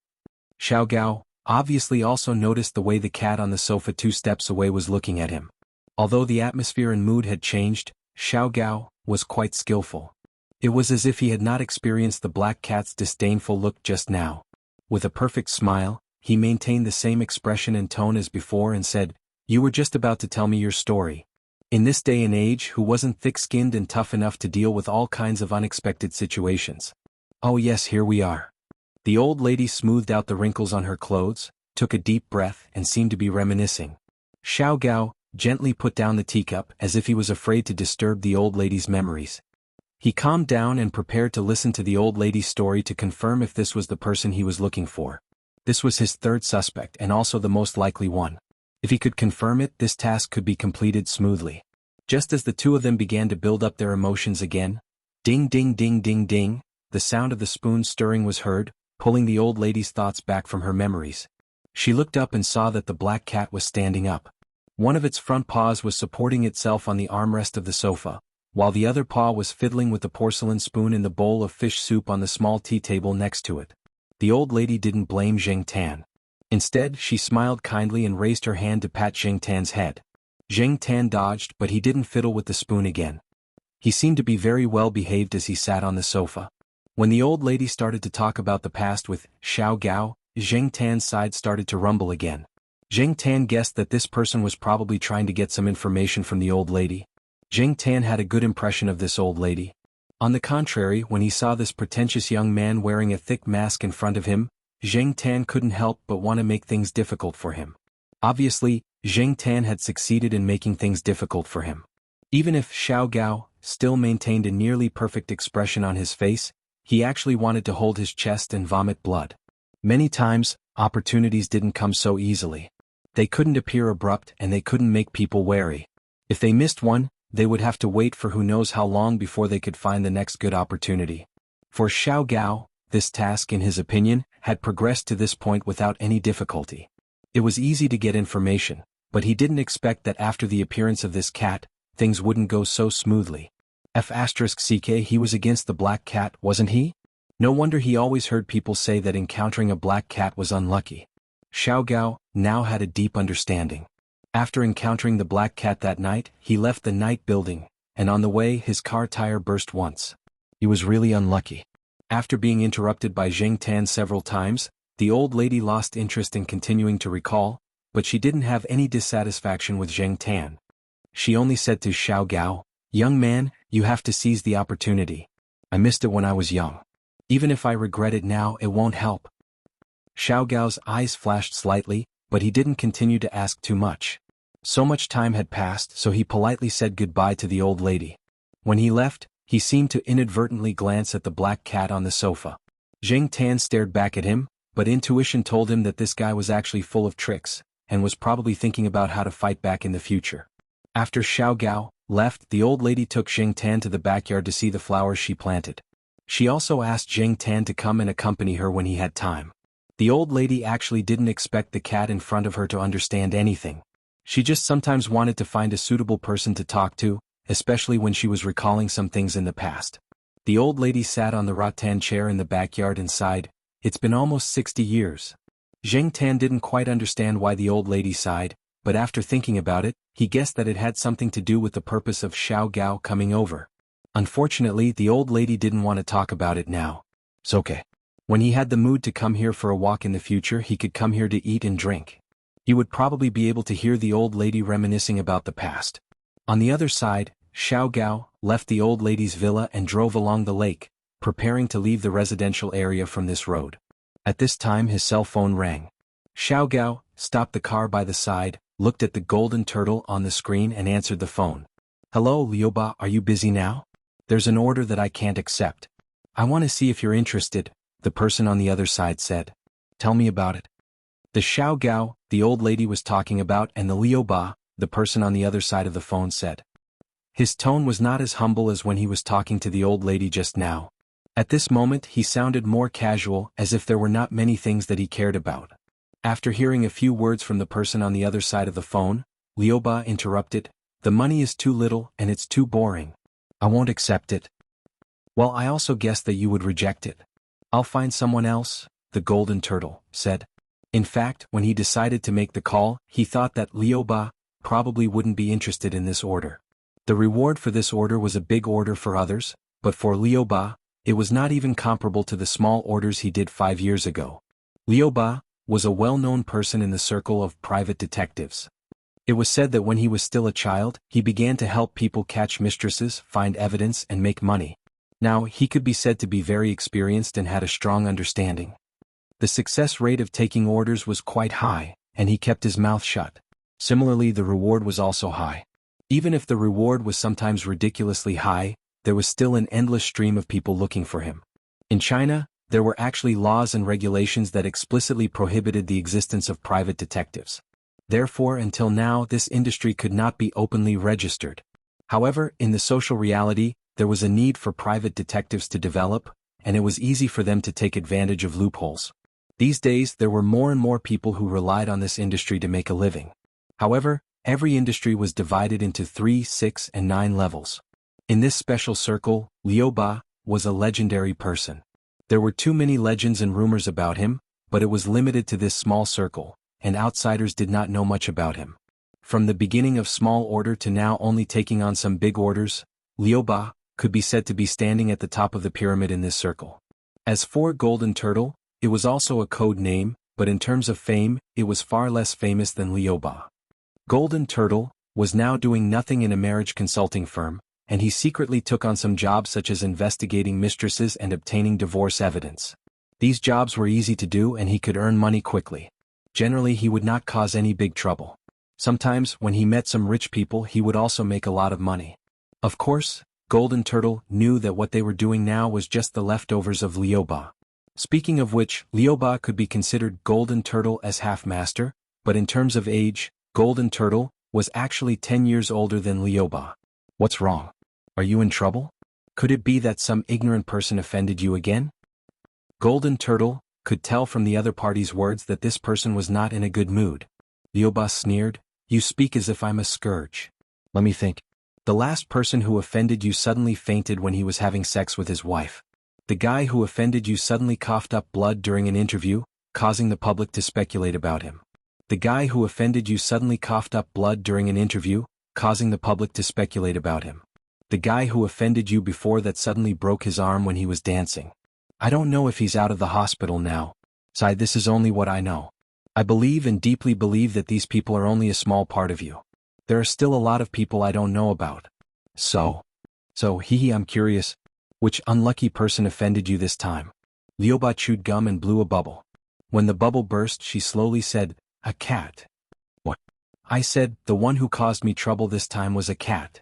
Xiaogao obviously also noticed the way the cat on the sofa 2 steps away was looking at him. Although the atmosphere and mood had changed, Xiaogao was quite skillful. It was as if he had not experienced the black cat's disdainful look just now. With a perfect smile, he maintained the same expression and tone as before and said, "You were just about to tell me your story." In this day and age, who wasn't thick-skinned and tough enough to deal with all kinds of unexpected situations? Oh yes, here we are. The old lady smoothed out the wrinkles on her clothes, took a deep breath and seemed to be reminiscing. Xiaogao, gently put down the teacup as if he was afraid to disturb the old lady's memories. He calmed down and prepared to listen to the old lady's story to confirm if this was the person he was looking for. This was his third suspect and also the most likely one. If he could confirm it, this task could be completed smoothly. Just as the two of them began to build up their emotions again, ding ding ding ding ding, the sound of the spoon stirring was heard, pulling the old lady's thoughts back from her memories. She looked up and saw that the black cat was standing up. One of its front paws was supporting itself on the armrest of the sofa, while the other paw was fiddling with the porcelain spoon in the bowl of fish soup on the small tea table next to it. The old lady didn't blame Zheng Tan. Instead, she smiled kindly and raised her hand to pat Zheng Tan's head. Zheng Tan dodged, but he didn't fiddle with the spoon again. He seemed to be very well behaved as he sat on the sofa. When the old lady started to talk about the past with Xiao Gao, Zheng Tan's side started to rumble again. Zheng Tan guessed that this person was probably trying to get some information from the old lady. Zheng Tan had a good impression of this old lady. On the contrary, when he saw this pretentious young man wearing a thick mask in front of him, Zheng Tan couldn't help but want to make things difficult for him. Obviously, Zheng Tan had succeeded in making things difficult for him. Even if Xiao Gao still maintained a nearly perfect expression on his face, he actually wanted to hold his chest and vomit blood. Many times, opportunities didn't come so easily. They couldn't appear abrupt and they couldn't make people wary. If they missed one, they would have to wait for who knows how long before they could find the next good opportunity. For Xiao Gao, this task, in his opinion, had progressed to this point without any difficulty. It was easy to get information, but he didn't expect that after the appearance of this cat, things wouldn't go so smoothly. F***ck, he was against the black cat, wasn't he? No wonder he always heard people say that encountering a black cat was unlucky. Xiao Gao now had a deep understanding. After encountering the black cat that night, he left the night building, and on the way his car tire burst once. He was really unlucky. After being interrupted by Zheng Tan several times, the old lady lost interest in continuing to recall, but she didn't have any dissatisfaction with Zheng Tan. She only said to Xiao Gao, "Young man, you have to seize the opportunity. I missed it when I was young. Even if I regret it now, it won't help." Xiao Gao's eyes flashed slightly, but he didn't continue to ask too much. So much time had passed, so he politely said goodbye to the old lady. When he left, he seemed to inadvertently glance at the black cat on the sofa. Zheng Tan stared back at him, but intuition told him that this guy was actually full of tricks, and was probably thinking about how to fight back in the future. After Xiao Gao left, the old lady took Zheng Tan to the backyard to see the flowers she planted. She also asked Zheng Tan to come and accompany her when he had time. The old lady actually didn't expect the cat in front of her to understand anything. She just sometimes wanted to find a suitable person to talk to, especially when she was recalling some things in the past. The old lady sat on the rattan chair in the backyard and sighed. It's been almost 60 years. Zheng Tan didn't quite understand why the old lady sighed, but after thinking about it, he guessed that it had something to do with the purpose of Xiao Gao coming over. Unfortunately, the old lady didn't want to talk about it now. It's okay. When he had the mood to come here for a walk in the future, he could come here to eat and drink. He would probably be able to hear the old lady reminiscing about the past. On the other side, Xiao Gao left the old lady's villa and drove along the lake, preparing to leave the residential area from this road. At this time his cell phone rang. Xiao Gao stopped the car by the side, looked at the golden turtle on the screen and answered the phone. "Hello, Liuba, are you busy now? There's an order that I can't accept. I want to see if you're interested," the person on the other side said. "Tell me about it." The Xiao Gao the old lady was talking about and the Liuba, the person on the other side of the phone said. His tone was not as humble as when he was talking to the old lady just now. At this moment he sounded more casual, as if there were not many things that he cared about. After hearing a few words from the person on the other side of the phone, Liuba interrupted, "The money is too little and it's too boring. I won't accept it." "Well, I also guessed that you would reject it. I'll find someone else," the golden turtle said. In fact, when he decided to make the call, he thought that Liuba probably wouldn't be interested in this order. The reward for this order was a big order for others, but for Liuba, it was not even comparable to the small orders he did 5 years ago. Liuba was a well-known person in the circle of private detectives. It was said that when he was still a child, he began to help people catch mistresses, find evidence, and make money. Now, he could be said to be very experienced and had a strong understanding. The success rate of taking orders was quite high, and he kept his mouth shut. Similarly, the reward was also high. Even if the reward was sometimes ridiculously high, there was still an endless stream of people looking for him. In China, there were actually laws and regulations that explicitly prohibited the existence of private detectives. Therefore, until now, this industry could not be openly registered. However, in the social reality, there was a need for private detectives to develop, and it was easy for them to take advantage of loopholes. These days, there were more and more people who relied on this industry to make a living. However, every industry was divided into 3, 6, and 9 levels. In this special circle, Liu Ba was a legendary person. There were too many legends and rumors about him, but it was limited to this small circle, and outsiders did not know much about him. From the beginning of small order to now only taking on some big orders, Liu Ba could be said to be standing at the top of the pyramid in this circle. As for Golden Turtle, it was also a code name, but in terms of fame, it was far less famous than Liu Ba. Golden Turtle was now doing nothing in a marriage consulting firm, and he secretly took on some jobs such as investigating mistresses and obtaining divorce evidence. These jobs were easy to do and he could earn money quickly. Generally, he would not cause any big trouble. Sometimes, when he met some rich people, he would also make a lot of money. Of course, Golden Turtle knew that what they were doing now was just the leftovers of Liu Ba. Speaking of which, Liu Ba could be considered Golden Turtle as half-master, but in terms of age, Golden Turtle was actually 10 years older than Liu Ba. What's wrong? Are you in trouble? Could it be that some ignorant person offended you again? Golden Turtle could tell from the other party's words that this person was not in a good mood. Liu Ba sneered, "You speak as if I'm a scourge. Let me think. The last person who offended you suddenly fainted when he was having sex with his wife. The guy who offended you suddenly coughed up blood during an interview, causing the public to speculate about him. The guy who offended you suddenly coughed up blood during an interview, causing the public to speculate about him. The guy who offended you before that suddenly broke his arm when he was dancing. I don't know if he's out of the hospital now. Sigh, this is only what I know. I believe and deeply believe that these people are only a small part of you. There are still a lot of people I don't know about. So, I'm curious. Which unlucky person offended you this time?" Liu Ba chewed gum and blew a bubble. When the bubble burst, she slowly said, "A cat." "What?" I said, "The one who caused me trouble this time was a cat."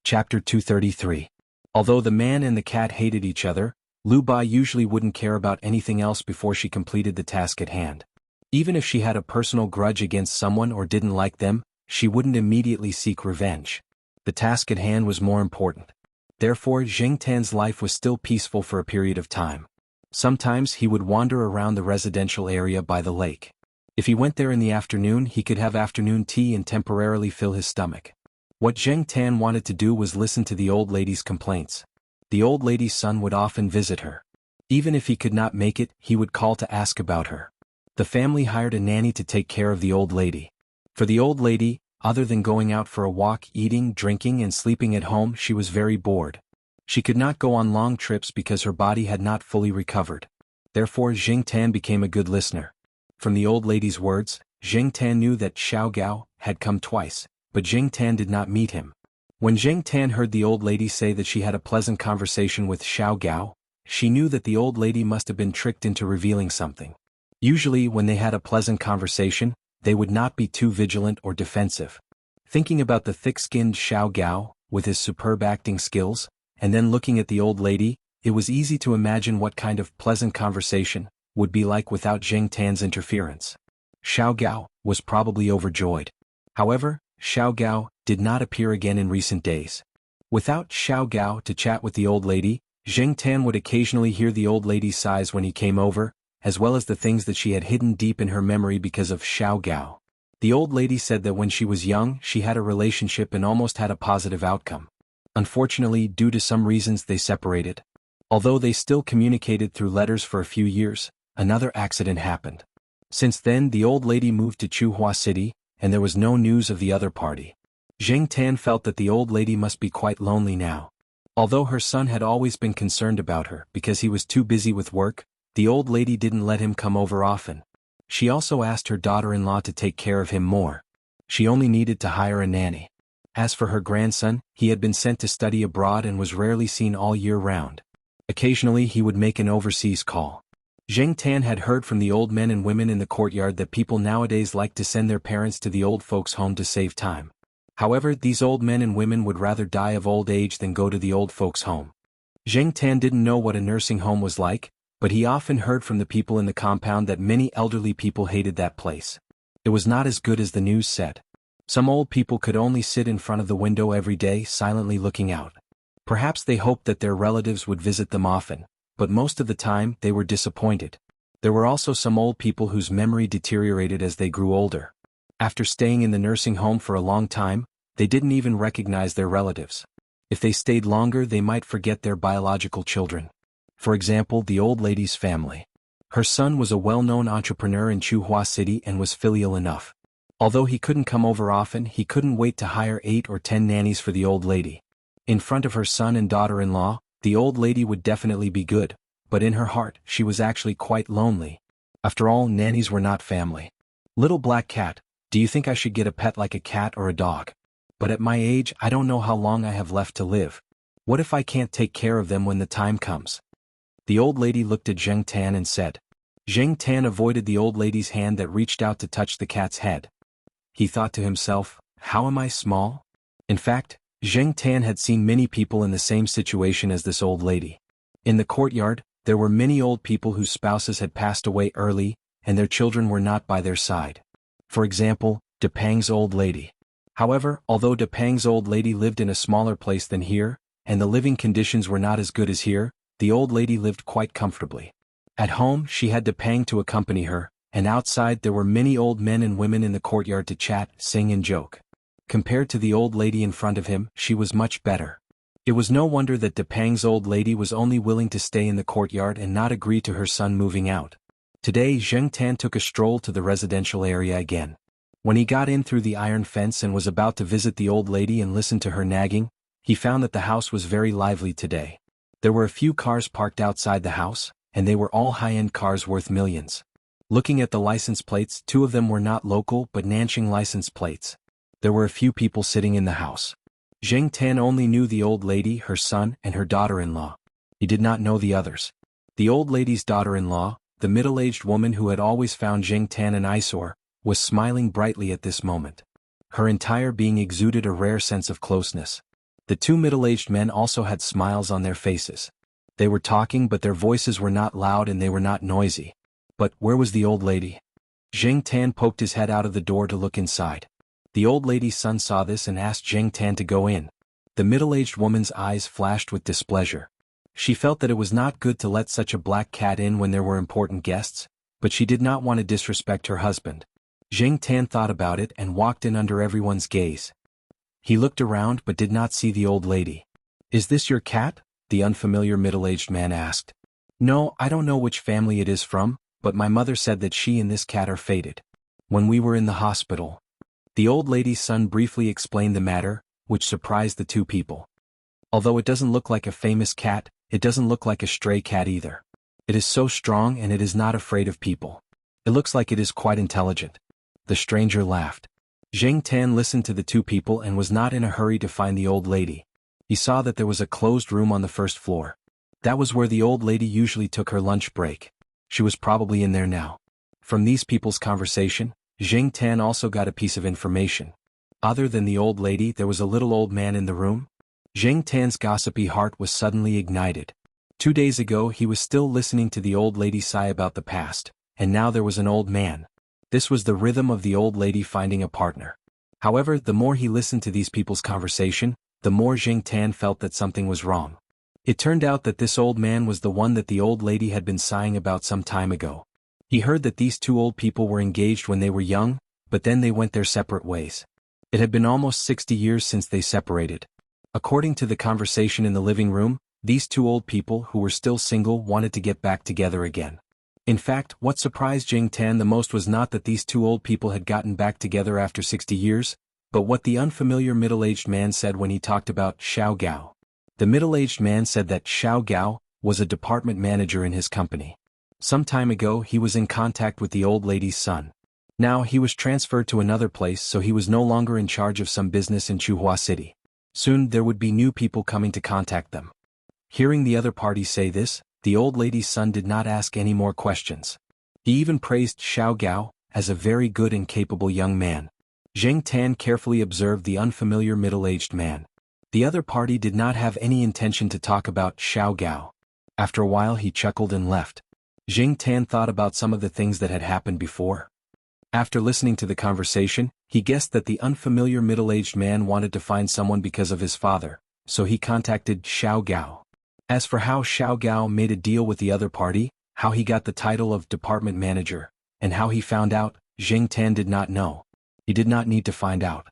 Chapter 233. Although the man and the cat hated each other, Liu Ba usually wouldn't care about anything else before she completed the task at hand. Even if she had a personal grudge against someone or didn't like them, she wouldn't immediately seek revenge. The task at hand was more important. Therefore, Zheng Tan's life was still peaceful for a period of time. Sometimes he would wander around the residential area by the lake. If he went there in the afternoon, he could have afternoon tea and temporarily fill his stomach. What Zheng Tan wanted to do was listen to the old lady's complaints. The old lady's son would often visit her. Even if he could not make it, he would call to ask about her. The family hired a nanny to take care of the old lady. For the old lady, other than going out for a walk, eating, drinking and sleeping at home, she was very bored. She could not go on long trips because her body had not fully recovered. Therefore, Zheng Tan became a good listener. From the old lady's words, Zheng Tan knew that Xiao Gao had come twice, but Zheng Tan did not meet him. When Zheng Tan heard the old lady say that she had a pleasant conversation with Xiao Gao, she knew that the old lady must have been tricked into revealing something. Usually, when they had a pleasant conversation, they would not be too vigilant or defensive. Thinking about the thick-skinned Xiao Gao, with his superb acting skills, and then looking at the old lady, it was easy to imagine what kind of pleasant conversation would be like without Zheng Tan's interference. Xiao Gao was probably overjoyed. However, Xiao Gao did not appear again in recent days. Without Xiao Gao to chat with the old lady, Zheng Tan would occasionally hear the old lady's sighs when he came over, as well as the things that she had hidden deep in her memory because of Xiao Gao. The old lady said that when she was young, she had a relationship and almost had a positive outcome. Unfortunately, due to some reasons, they separated. Although they still communicated through letters for a few years, another accident happened. Since then, the old lady moved to Chuhua City, and there was no news of the other party. Zheng Tan felt that the old lady must be quite lonely now. Although her son had always been concerned about her because he was too busy with work, the old lady didn't let him come over often. She also asked her daughter-in-law to take care of him more. She only needed to hire a nanny. As for her grandson, he had been sent to study abroad and was rarely seen all year round. Occasionally he would make an overseas call. Zheng Tan had heard from the old men and women in the courtyard that people nowadays like to send their parents to the old folks' home to save time. However, these old men and women would rather die of old age than go to the old folks' home. Zheng Tan didn't know what a nursing home was like, but he often heard from the people in the compound that many elderly people hated that place. It was not as good as the news said. Some old people could only sit in front of the window every day silently looking out. Perhaps they hoped that their relatives would visit them often, but most of the time they were disappointed. There were also some old people whose memory deteriorated as they grew older. After staying in the nursing home for a long time, they didn't even recognize their relatives. If they stayed longer, they might forget their biological children. For example, the old lady's family. Her son was a well-known entrepreneur in Chuhua City and was filial enough. Although he couldn't come over often, he couldn't wait to hire 8 or 10 nannies for the old lady. In front of her son and daughter-in-law, the old lady would definitely be good, but in her heart, she was actually quite lonely. After all, nannies were not family. Little black cat, do you think I should get a pet like a cat or a dog? But at my age, I don't know how long I have left to live. What if I can't take care of them when the time comes? The old lady looked at Zheng Tan and said. Zheng Tan avoided the old lady's hand that reached out to touch the cat's head. He thought to himself, how am I small? In fact, Zheng Tan had seen many people in the same situation as this old lady. In the courtyard, there were many old people whose spouses had passed away early, and their children were not by their side. For example, Depang's old lady. However, although Depang's old lady lived in a smaller place than here, and the living conditions were not as good as here, the old lady lived quite comfortably. At home, she had Depang to accompany her, and outside there were many old men and women in the courtyard to chat, sing and joke. Compared to the old lady in front of him, she was much better. It was no wonder that Depang's old lady was only willing to stay in the courtyard and not agree to her son moving out. Today Zheng Tan took a stroll to the residential area again. When he got in through the iron fence and was about to visit the old lady and listen to her nagging, he found that the house was very lively today. There were a few cars parked outside the house, and they were all high-end cars worth millions. Looking at the license plates, 2 of them were not local but Nanjing license plates. There were a few people sitting in the house. Zheng Tan only knew the old lady, her son, and her daughter-in-law. He did not know the others. The old lady's daughter-in-law, the middle-aged woman who had always found Zheng Tan an eyesore, was smiling brightly at this moment. Her entire being exuded a rare sense of closeness. The 2 middle-aged men also had smiles on their faces. They were talking but their voices were not loud and they were not noisy. But where was the old lady? Zheng Tan poked his head out of the door to look inside. The old lady's son saw this and asked Zheng Tan to go in. The middle-aged woman's eyes flashed with displeasure. She felt that it was not good to let such a black cat in when there were important guests, but she did not want to disrespect her husband. Zheng Tan thought about it and walked in under everyone's gaze. He looked around but did not see the old lady. Is this your cat? The unfamiliar middle-aged man asked. No, I don't know which family it is from, but my mother said that she and this cat are fated. When we were in the hospital. The old lady's son briefly explained the matter, which surprised the 2 people. Although it doesn't look like a famous cat, it doesn't look like a stray cat either. It is so strong and it is not afraid of people. It looks like it is quite intelligent. The stranger laughed. Zheng Tan listened to the 2 people and was not in a hurry to find the old lady. He saw that there was a closed room on the first floor. That was where the old lady usually took her lunch break. She was probably in there now. From these people's conversation, Zheng Tan also got a piece of information. Other than the old lady, there was a little old man in the room. Zheng Tan's gossipy heart was suddenly ignited. 2 days ago he was still listening to the old lady sigh about the past, and now there was an old man. This was the rhythm of the old lady finding a partner. However, the more he listened to these people's conversation, the more Zheng Tan felt that something was wrong. It turned out that this old man was the one that the old lady had been sighing about some time ago. He heard that these 2 old people were engaged when they were young, but then they went their separate ways. It had been almost 60 years since they separated. According to the conversation in the living room, these 2 old people who were still single wanted to get back together again. In fact, what surprised Zheng Tan the most was not that these 2 old people had gotten back together after 60 years, but what the unfamiliar middle-aged man said when he talked about Xiao Gao. The middle-aged man said that Xiao Gao was a department manager in his company. Some time ago he was in contact with the old lady's son. Now he was transferred to another place, so he was no longer in charge of some business in Chuhua City. Soon there would be new people coming to contact them. Hearing the other party say this, the old lady's son did not ask any more questions. He even praised Xiao Gao as a very good and capable young man. Zheng Tan carefully observed the unfamiliar middle-aged man. The other party did not have any intention to talk about Xiao Gao. After a while he chuckled and left. Zheng Tan thought about some of the things that had happened before. After listening to the conversation, he guessed that the unfamiliar middle-aged man wanted to find someone because of his father, so he contacted Xiao Gao. As for how Xiao Gao made a deal with the other party, how he got the title of department manager, and how he found out, Zheng Tan did not know. He did not need to find out.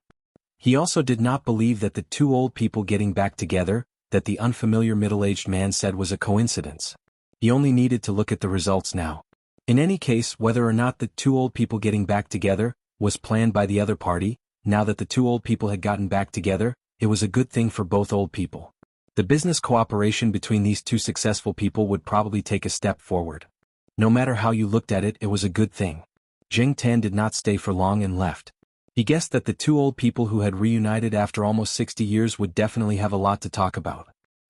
He also did not believe that the two old people getting back together, that the unfamiliar middle-aged man said was a coincidence. He only needed to look at the results now. In any case, whether or not the two old people getting back together was planned by the other party, now that the two old people had gotten back together, it was a good thing for both old people. The business cooperation between these two successful people would probably take a step forward. No matter how you looked at it, it was a good thing. Zheng Tan did not stay for long and left. He guessed that the two old people who had reunited after almost 60 years would definitely have a lot to talk about.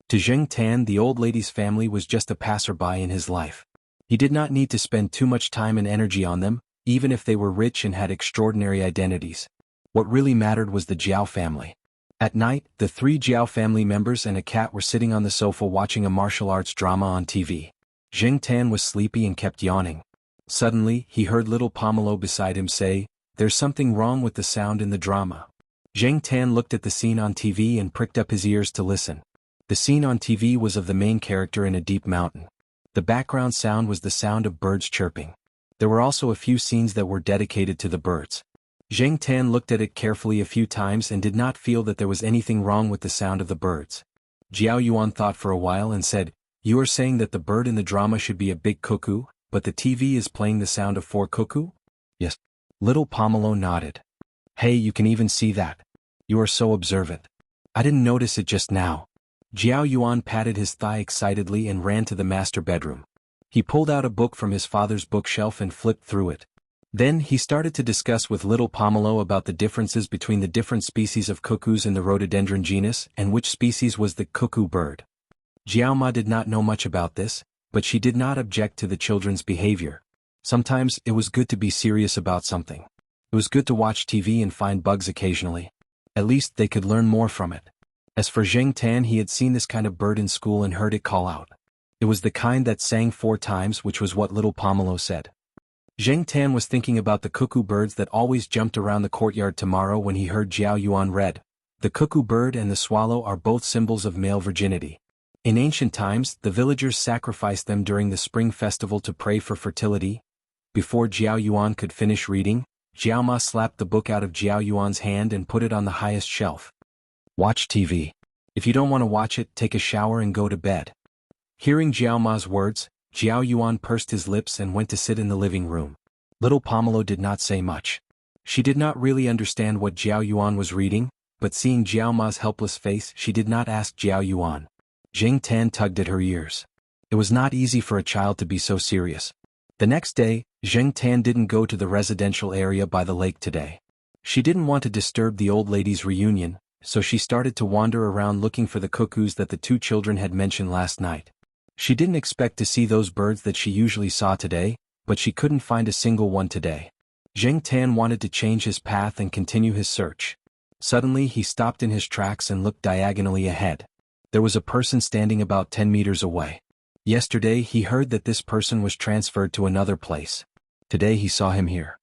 To Zheng Tan, the old lady's family was just a passerby in his life. He did not need to spend too much time and energy on them, even if they were rich and had extraordinary identities. What really mattered was the Jiao family. At night, the 3 Jiao family members and a cat were sitting on the sofa watching a martial arts drama on TV. Zheng Tan was sleepy and kept yawning. Suddenly, he heard little Pomelo beside him say, "There's something wrong with the sound in the drama." Zheng Tan looked at the scene on TV and pricked up his ears to listen. The scene on TV was of the main character in a deep mountain. The background sound was the sound of birds chirping. There were also a few scenes that were dedicated to the birds. Zheng Tan looked at it carefully a few times and did not feel that there was anything wrong with the sound of the birds. Jiao Yuan thought for a while and said, "You are saying that the bird in the drama should be a big cuckoo, but the TV is playing the sound of 4 cuckoo?" "Yes." Little Pomelo nodded. "Hey, you can even see that. You are so observant. I didn't notice it just now." Jiao Yuan patted his thigh excitedly and ran to the master bedroom. He pulled out a book from his father's bookshelf and flipped through it. Then he started to discuss with little Pomelo about the differences between the different species of cuckoos in the rhododendron genus and which species was the cuckoo bird. Jiao Ma did not know much about this, but she did not object to the children's behavior. Sometimes it was good to be serious about something. It was good to watch TV and find bugs occasionally. At least they could learn more from it. As for Zheng Tan, he had seen this kind of bird in school and heard it call out. It was the kind that sang 4 times, which was what little Pomelo said. Zheng Tan was thinking about the cuckoo birds that always jumped around the courtyard tomorrow when he heard Jiao Yuan read, "The cuckoo bird and the swallow are both symbols of male virginity. In ancient times, the villagers sacrificed them during the spring festival to pray for fertility." Before Jiao Yuan could finish reading, Jiao Ma slapped the book out of Jiao Yuan's hand and put it on the highest shelf. "Watch TV. If you don't want to watch it, take a shower and go to bed." Hearing Jiao Ma's words, Jiao Yuan pursed his lips and went to sit in the living room. Little Pomelo did not say much. She did not really understand what Jiao Yuan was reading, but seeing Jiao Ma's helpless face, she did not ask Jiao Yuan. Zheng Tan tugged at her ears. It was not easy for a child to be so serious. The next day, Zheng Tan didn't go to the residential area by the lake today. She didn't want to disturb the old lady's reunion, so she started to wander around looking for the cuckoos that the 2 children had mentioned last night. She didn't expect to see those birds that she usually saw today, but she couldn't find a single one today. Zheng Tan wanted to change his path and continue his search. Suddenly he stopped in his tracks and looked diagonally ahead. There was a person standing about 10 meters away. Yesterday he heard that this person was transferred to another place. Today he saw him here.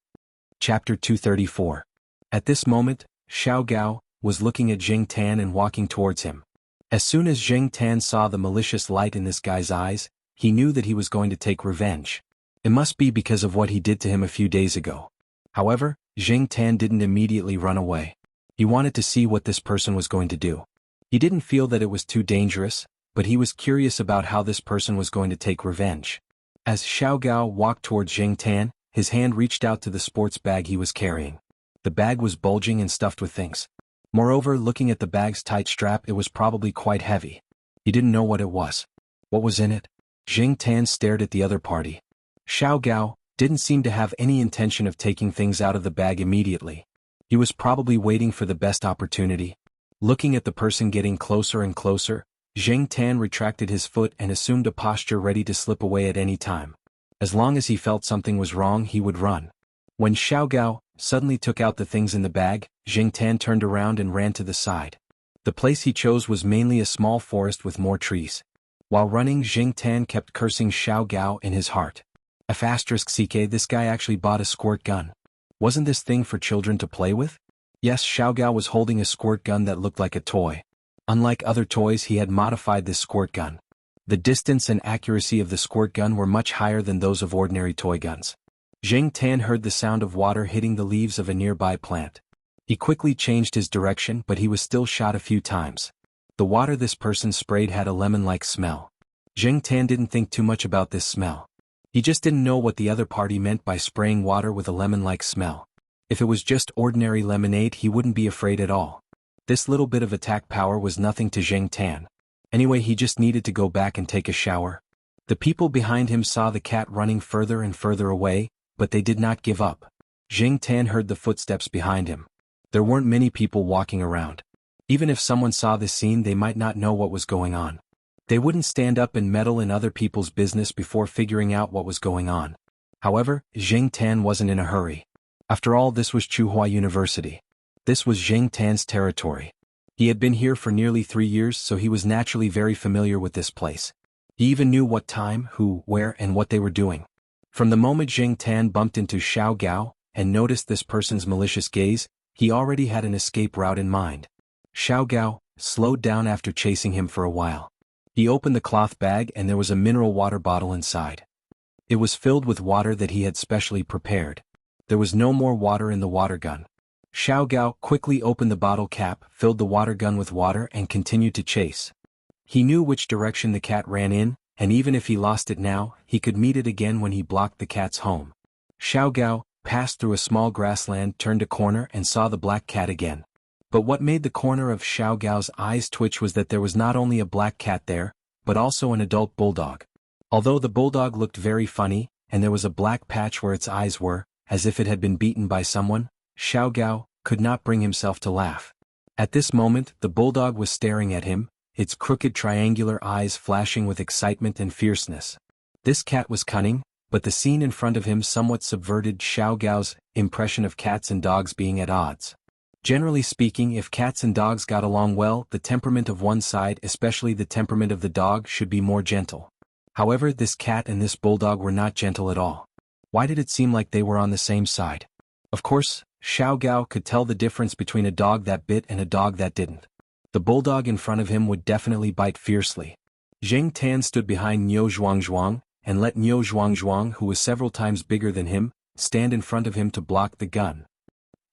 Chapter 234. At this moment, Xiao Gao was looking at Zheng Tan and walking towards him. As soon as Zheng Tan saw the malicious light in this guy's eyes, he knew that he was going to take revenge. It must be because of what he did to him a few days ago. However, Zheng Tan didn't immediately run away. He wanted to see what this person was going to do. He didn't feel that it was too dangerous, but he was curious about how this person was going to take revenge. As Xiao Gao walked towards Zheng Tan, his hand reached out to the sports bag he was carrying. The bag was bulging and stuffed with things. Moreover, looking at the bag's tight strap, it was probably quite heavy. He didn't know what it was. What was in it? Zheng Tan stared at the other party. Xiao Gao didn't seem to have any intention of taking things out of the bag immediately. He was probably waiting for the best opportunity. Looking at the person getting closer and closer, Zheng Tan retracted his foot and assumed a posture ready to slip away at any time. As long as he felt something was wrong, he would run. When Xiao Gao suddenly took out the things in the bag, Zheng Tan turned around and ran to the side. The place he chose was mainly a small forest with more trees. While running, Zheng Tan kept cursing Xiao Gao in his heart. *CK, this guy actually bought a squirt gun. Wasn't this thing for children to play with? Yes, Xiao Gao was holding a squirt gun that looked like a toy. Unlike other toys, he had modified this squirt gun. The distance and accuracy of the squirt gun were much higher than those of ordinary toy guns. Zheng Tan heard the sound of water hitting the leaves of a nearby plant. He quickly changed his direction, but he was still shot a few times. The water this person sprayed had a lemon-like smell. Zheng Tan didn't think too much about this smell. He just didn't know what the other party meant by spraying water with a lemon-like smell. If it was just ordinary lemonade, he wouldn't be afraid at all. This little bit of attack power was nothing to Zheng Tan. Anyway, he just needed to go back and take a shower. The people behind him saw the cat running further and further away, but they did not give up. Zheng Tan heard the footsteps behind him. There weren't many people walking around. Even if someone saw this scene, they might not know what was going on. They wouldn't stand up and meddle in other people's business before figuring out what was going on. However, Zheng Tan wasn't in a hurry. After all, this was Tsinghua University. This was Zheng Tan's territory. He had been here for nearly 3 years, so he was naturally very familiar with this place. He even knew what time, who, where, and what they were doing. From the moment Zheng Tan bumped into Xiao Gao and noticed this person's malicious gaze, he already had an escape route in mind. Xiao Gao slowed down after chasing him for a while. He opened the cloth bag and there was a mineral water bottle inside. It was filled with water that he had specially prepared. There was no more water in the water gun. Xiao Gao quickly opened the bottle cap, filled the water gun with water, and continued to chase. He knew which direction the cat ran in, and even if he lost it now, he could meet it again when he blocked the cat's home. Xiao Gao passed through a small grassland, turned a corner, and saw the black cat again. But what made the corner of Xiao Gao's eyes twitch was that there was not only a black cat there, but also an adult bulldog. Although the bulldog looked very funny, and there was a black patch where its eyes were, as if it had been beaten by someone, Xiao Gao could not bring himself to laugh. At this moment, the bulldog was staring at him, its crooked triangular eyes flashing with excitement and fierceness. This cat was cunning, but the scene in front of him somewhat subverted Xiao Gao's impression of cats and dogs being at odds. Generally speaking, if cats and dogs got along well, the temperament of one side, especially the temperament of the dog, should be more gentle. However, this cat and this bulldog were not gentle at all. Why did it seem like they were on the same side? Of course, Xiao Gao could tell the difference between a dog that bit and a dog that didn't. The bulldog in front of him would definitely bite fiercely. Zheng Tan stood behind Niu Zhuangzhuang and let Niu Zhuangzhuang, who was several times bigger than him, stand in front of him to block the gun.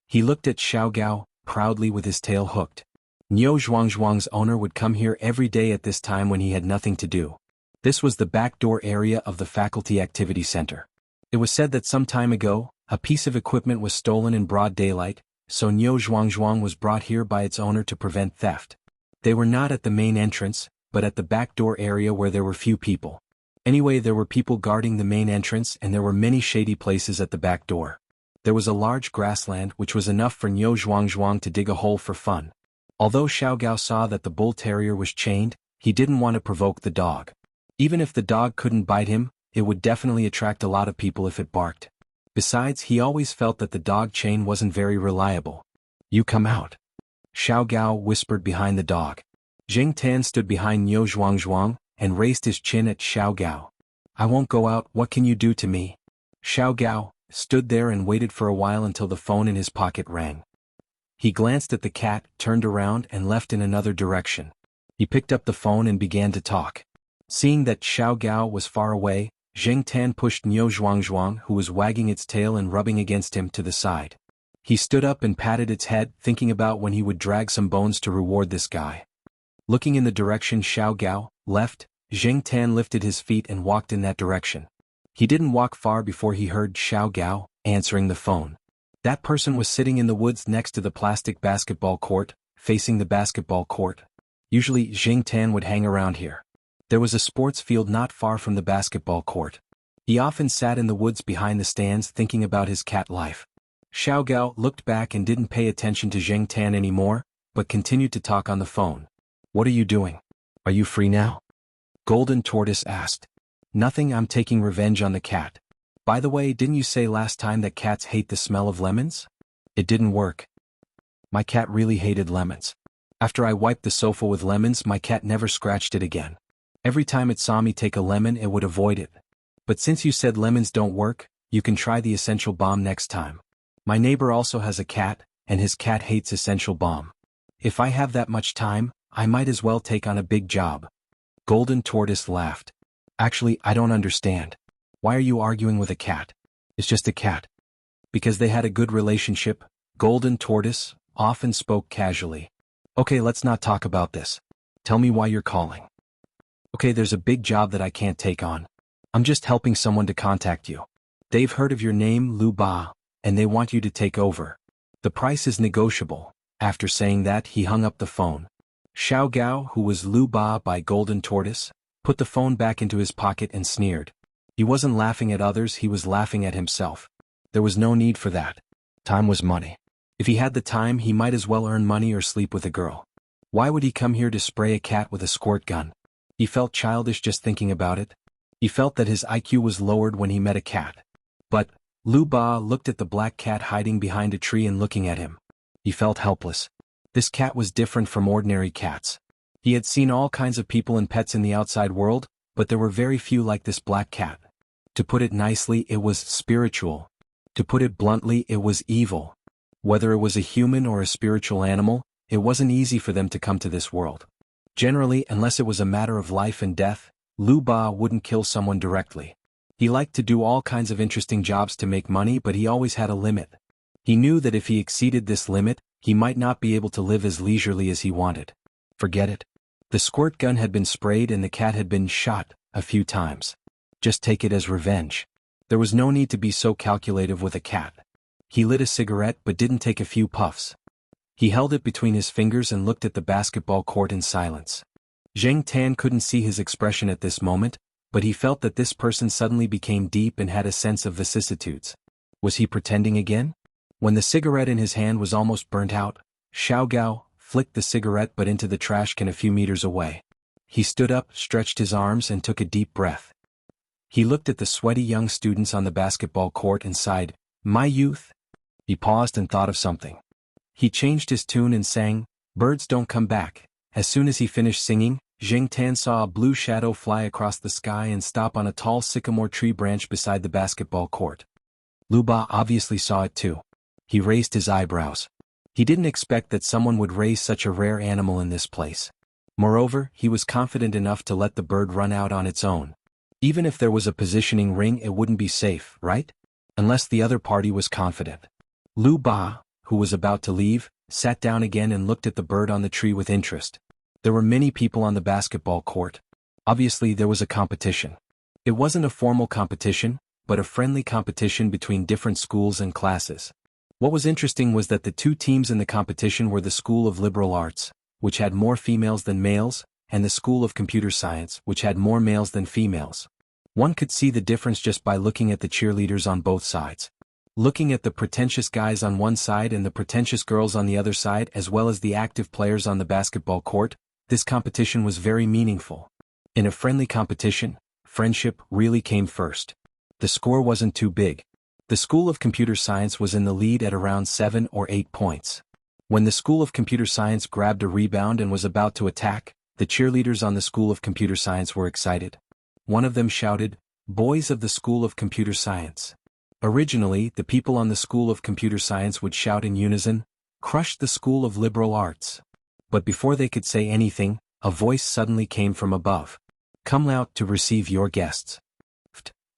He looked at Xiao Gao proudly with his tail hooked. Niu Zhuangzhuang's owner would come here every day at this time when he had nothing to do. This was the backdoor area of the faculty activity center. It was said that some time ago, a piece of equipment was stolen in broad daylight, so Niu Zhuangzhuang was brought here by its owner to prevent theft. They were not at the main entrance, but at the backdoor area where there were few people. Anyway, there were people guarding the main entrance and there were many shady places at the back door. There was a large grassland which was enough for Niu Zhuangzhuang to dig a hole for fun. Although Xiao Gao saw that the bull terrier was chained, he didn't want to provoke the dog. Even if the dog couldn't bite him, it would definitely attract a lot of people if it barked. Besides, he always felt that the dog chain wasn't very reliable. "You come out," Xiao Gao whispered behind the dog. Zheng Tan stood behind Niu Zhuangzhuang and raised his chin at Xiao Gao. "I won't go out, what can you do to me?" Xiao Gao stood there and waited for a while until the phone in his pocket rang. He glanced at the cat, turned around and left in another direction. He picked up the phone and began to talk. Seeing that Xiao Gao was far away, Zheng Tan pushed Niu Zhuangzhuang, who was wagging its tail and rubbing against him, to the side. He stood up and patted its head, thinking about when he would drag some bones to reward this guy. Looking in the direction Xiao Gao left, Zheng Tan lifted his feet and walked in that direction. He didn't walk far before he heard Xiao Gao answering the phone. That person was sitting in the woods next to the plastic basketball court, facing the basketball court. Usually Zheng Tan would hang around here. There was a sports field not far from the basketball court. He often sat in the woods behind the stands thinking about his cat life. Xiao Gao looked back and didn't pay attention to Zheng Tan anymore, but continued to talk on the phone. "What are you doing?" Are you free now? Golden Tortoise asked. Nothing, I'm taking revenge on the cat. By the way, didn't you say last time that cats hate the smell of lemons? It didn't work. My cat really hated lemons. After I wiped the sofa with lemons, my cat never scratched it again. Every time it saw me take a lemon, it would avoid it. But since you said lemons don't work, you can try the essential balm next time. My neighbor also has a cat, and his cat hates essential balm. If I have that much time, I might as well take on a big job. Golden Tortoise laughed. Actually, I don't understand. Why are you arguing with a cat? It's just a cat. Because they had a good relationship, Golden Tortoise often spoke casually. Okay, let's not talk about this. Tell me why you're calling. Okay, there's a big job that I can't take on. I'm just helping someone to contact you. They've heard of your name, Lu Ba, and they want you to take over. The price is negotiable. After saying that, he hung up the phone. Xiao Gao, who was Lu Ba by Golden Tortoise, put the phone back into his pocket and sneered. He wasn't laughing at others, he was laughing at himself. There was no need for that. Time was money. If he had the time, he might as well earn money or sleep with a girl. Why would he come here to spray a cat with a squirt gun? He felt childish just thinking about it. He felt that his IQ was lowered when he met a cat. But Lu Ba looked at the black cat hiding behind a tree and looking at him. He felt helpless. This cat was different from ordinary cats. He had seen all kinds of people and pets in the outside world, but there were very few like this black cat. To put it nicely, it was spiritual. To put it bluntly, it was evil. Whether it was a human or a spiritual animal, it wasn't easy for them to come to this world. Generally, unless it was a matter of life and death, Lu Ba wouldn't kill someone directly. He liked to do all kinds of interesting jobs to make money, but he always had a limit. He knew that if he exceeded this limit, he might not be able to live as leisurely as he wanted. Forget it. The squirt gun had been sprayed and the cat had been shot a few times. Just take it as revenge. There was no need to be so calculative with a cat. He lit a cigarette but didn't take a few puffs. He held it between his fingers and looked at the basketball court in silence. Zheng Tan couldn't see his expression at this moment, but he felt that this person suddenly became deep and had a sense of vicissitudes. Was he pretending again? When the cigarette in his hand was almost burnt out, Xiao Gao flicked the cigarette but into the trash can a few meters away. He stood up, stretched his arms and took a deep breath. He looked at the sweaty young students on the basketball court and sighed, "My youth." He paused and thought of something. He changed his tune and sang, "Birds Don't Come Back." As soon as he finished singing, Zheng Tan saw a blue shadow fly across the sky and stop on a tall sycamore tree branch beside the basketball court. Lu Ba obviously saw it too. He raised his eyebrows. He didn't expect that someone would raise such a rare animal in this place. Moreover, he was confident enough to let the bird run out on its own. Even if there was a positioning ring, it wouldn't be safe, right? Unless the other party was confident. Lu Ba, who was about to leave, sat down again and looked at the bird on the tree with interest. There were many people on the basketball court. Obviously, there was a competition. It wasn't a formal competition, but a friendly competition between different schools and classes. What was interesting was that the two teams in the competition were the School of Liberal Arts, which had more females than males, and the School of Computer Science, which had more males than females. One could see the difference just by looking at the cheerleaders on both sides. Looking at the pretentious guys on one side and the pretentious girls on the other side, as well as the active players on the basketball court, this competition was very meaningful. In a friendly competition, friendship really came first. The score wasn't too big. The School of Computer Science was in the lead at around 7 or 8 points. When the School of Computer Science grabbed a rebound and was about to attack, the cheerleaders on the School of Computer Science were excited. One of them shouted, "Boys of the School of Computer Science." Originally, the people on the School of Computer Science would shout in unison, "Crush the School of Liberal Arts." But before they could say anything, a voice suddenly came from above. "Come out to receive your guests."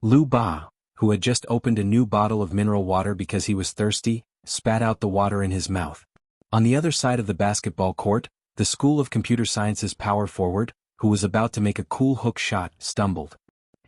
Lu Ba, who had just opened a new bottle of mineral water because he was thirsty, spat out the water in his mouth. On the other side of the basketball court, the School of Computer Science's power forward, who was about to make a cool hook shot, stumbled.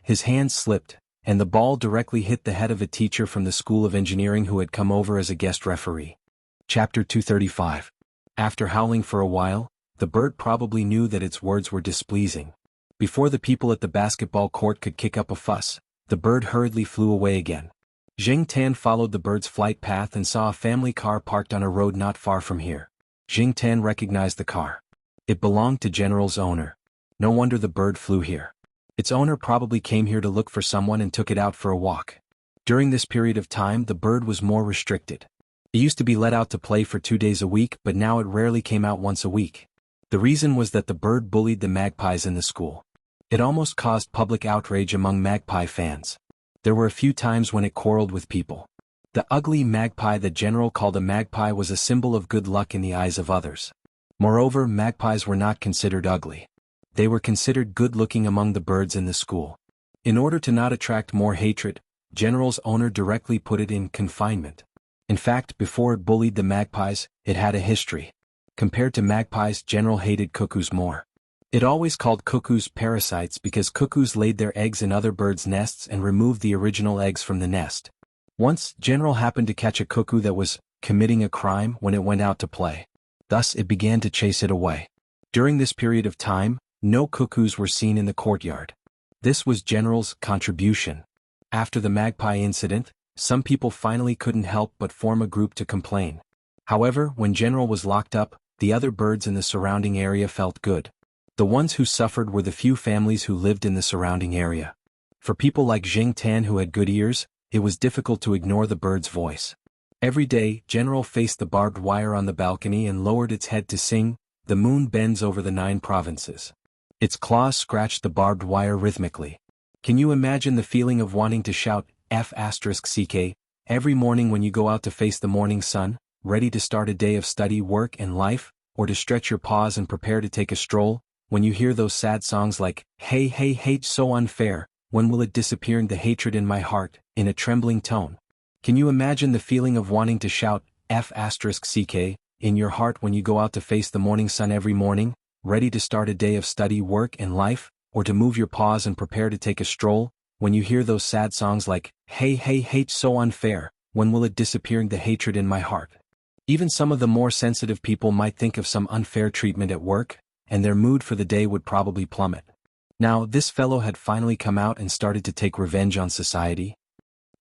His hand slipped, and the ball directly hit the head of a teacher from the School of Engineering who had come over as a guest referee. Chapter 235. After howling for a while, the bird probably knew that its words were displeasing. Before the people at the basketball court could kick up a fuss, the bird hurriedly flew away again. Zheng Tan followed the bird's flight path and saw a family car parked on a road not far from here. Zheng Tan recognized the car. It belonged to General's owner. No wonder the bird flew here. Its owner probably came here to look for someone and took it out for a walk. During this period of time, the bird was more restricted. It used to be let out to play for 2 days a week, but now it rarely came out once a week. The reason was that the bird bullied the magpies in the school. It almost caused public outrage among magpie fans. There were a few times when it quarreled with people. The ugly magpie that General called a magpie was a symbol of good luck in the eyes of others. Moreover, magpies were not considered ugly. They were considered good-looking among the birds in the school. In order to not attract more hatred, General's owner directly put it in confinement. In fact, before it bullied the magpies, it had a history. Compared to magpies, General hated cuckoos more. It always called cuckoos parasites because cuckoos laid their eggs in other birds' nests and removed the original eggs from the nest. Once, General happened to catch a cuckoo that was committing a crime when it went out to play. Thus, it began to chase it away. During this period of time, no cuckoos were seen in the courtyard. This was General's contribution. After the magpie incident, some people finally couldn't help but form a group to complain. However, when General was locked up, the other birds in the surrounding area felt good. The ones who suffered were the few families who lived in the surrounding area. For people like Jing Tan who had good ears, it was difficult to ignore the bird's voice. Every day, General faced the barbed wire on the balcony and lowered its head to sing, "The moon bends over the 9 provinces." Its claws scratched the barbed wire rhythmically. Can you imagine the feeling of wanting to shout, F***ck, every morning when you go out to face the morning sun, ready to start a day of study, work, and life, or to stretch your paws and prepare to take a stroll, when you hear those sad songs like, "Hey, hey, hate so unfair, when will it disappear the hatred in my heart," in a trembling tone? Can you imagine the feeling of wanting to shout, F***ck, in your heart when you go out to face the morning sun every morning, ready to start a day of study, work, and life, or to move your paws and prepare to take a stroll, when you hear those sad songs like, "Hey, hey, hate so unfair, when will it disappear the hatred in my heart?" Even some of the more sensitive people might think of some unfair treatment at work, and their mood for the day would probably plummet. Now, this fellow had finally come out and started to take revenge on society.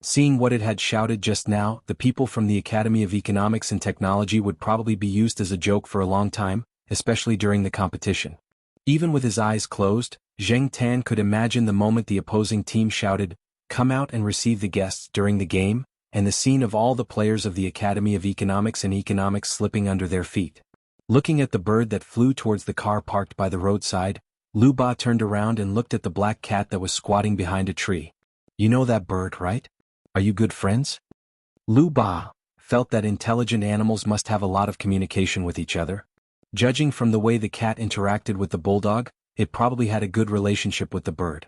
Seeing what it had shouted just now, the people from the Academy of Economics and Technology would probably be used as a joke for a long time, especially during the competition. Even with his eyes closed, Zheng Tan could imagine the moment the opposing team shouted, "Come out and receive the guests" during the game, and the scene of all the players of the Academy of Economics and Economics slipping under their feet. Looking at the bird that flew towards the car parked by the roadside, Lu Ba turned around and looked at the black cat that was squatting behind a tree. "You know that bird, right? Are you good friends?" Lu Ba felt that intelligent animals must have a lot of communication with each other. Judging from the way the cat interacted with the bulldog, it probably had a good relationship with the bird.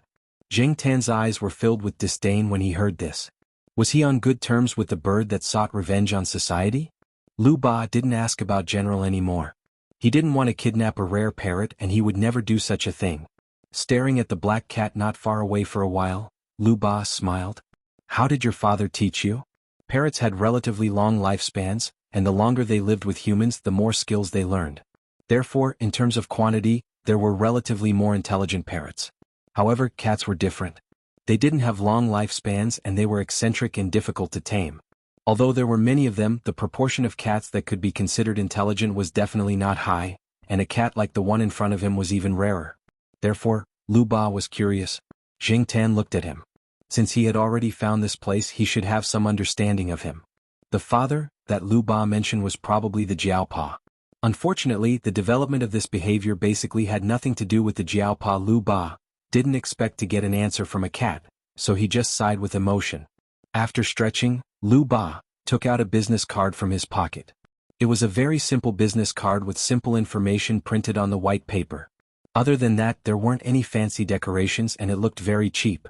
Jing Tan's eyes were filled with disdain when he heard this. Was he on good terms with the bird that sought revenge on society? Lu Ba didn't ask about General anymore. He didn't want to kidnap a rare parrot, and he would never do such a thing. Staring at the black cat not far away for a while, Lu Ba smiled. "How did your father teach you?" Parrots had relatively long lifespans, and the longer they lived with humans, the more skills they learned. Therefore, in terms of quantity, there were relatively more intelligent parrots. However, cats were different. They didn't have long lifespans and they were eccentric and difficult to tame. Although there were many of them, the proportion of cats that could be considered intelligent was definitely not high, and a cat like the one in front of him was even rarer. Therefore, Lu Ba was curious. Jing Tan looked at him. Since he had already found this place, he should have some understanding of him. The father that Lu Ba mentioned was probably the Jiaopa. Unfortunately, the development of this behavior basically had nothing to do with the Jiaopa. Lu Ba didn't expect to get an answer from a cat, so he just sighed with emotion. After stretching, Lu Ba took out a business card from his pocket. It was a very simple business card with simple information printed on the white paper. Other than that, there weren't any fancy decorations and it looked very cheap.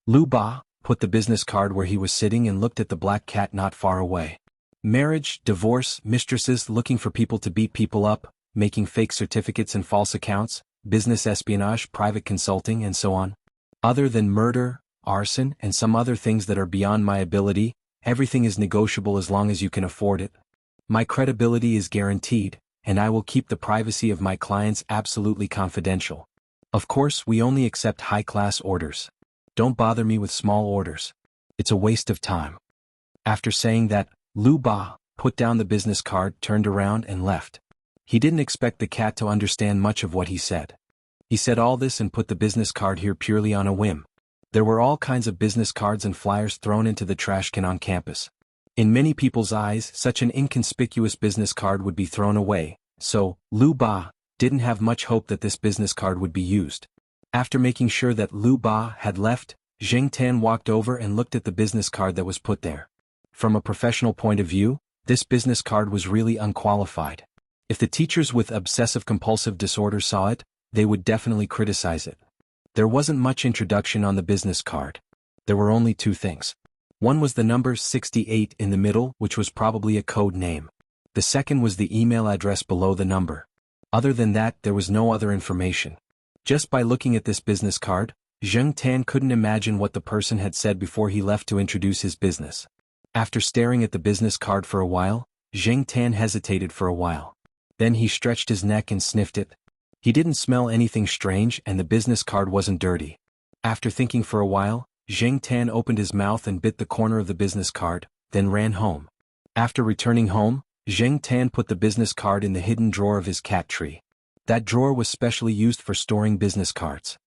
Lu Ba put the business card where he was sitting and looked at the black cat not far away. Marriage, divorce, mistresses looking for people to beat people up, making fake certificates and false accounts, business espionage, private consulting, and so on. Other than murder, arson, and some other things that are beyond my ability, everything is negotiable as long as you can afford it. My credibility is guaranteed, and I will keep the privacy of my clients absolutely confidential. Of course, we only accept high-class orders. Don't bother me with small orders. It's a waste of time. After saying that, Lu Ba put down the business card, turned around, and left. He didn't expect the cat to understand much of what he said. He said all this and put the business card here purely on a whim. There were all kinds of business cards and flyers thrown into the trash can on campus. In many people's eyes, such an inconspicuous business card would be thrown away, so Lu Ba didn't have much hope that this business card would be used. After making sure that Lu Ba had left, Zheng Tan walked over and looked at the business card that was put there. From a professional point of view, this business card was really unqualified. If the teachers with obsessive-compulsive disorder saw it, they would definitely criticize it. There wasn't much introduction on the business card. There were only two things. One was the number 68 in the middle, which was probably a code name. The second was the email address below the number. Other than that, there was no other information. Just by looking at this business card, Zheng Tan couldn't imagine what the person had said before he left to introduce his business. After staring at the business card for a while, Zheng Tan hesitated for a while. Then he stretched his neck and sniffed it. He didn't smell anything strange and the business card wasn't dirty. After thinking for a while, Zheng Tan opened his mouth and bit the corner of the business card, then ran home. After returning home, Zheng Tan put the business card in the hidden drawer of his cat tree. That drawer was specially used for storing business cards.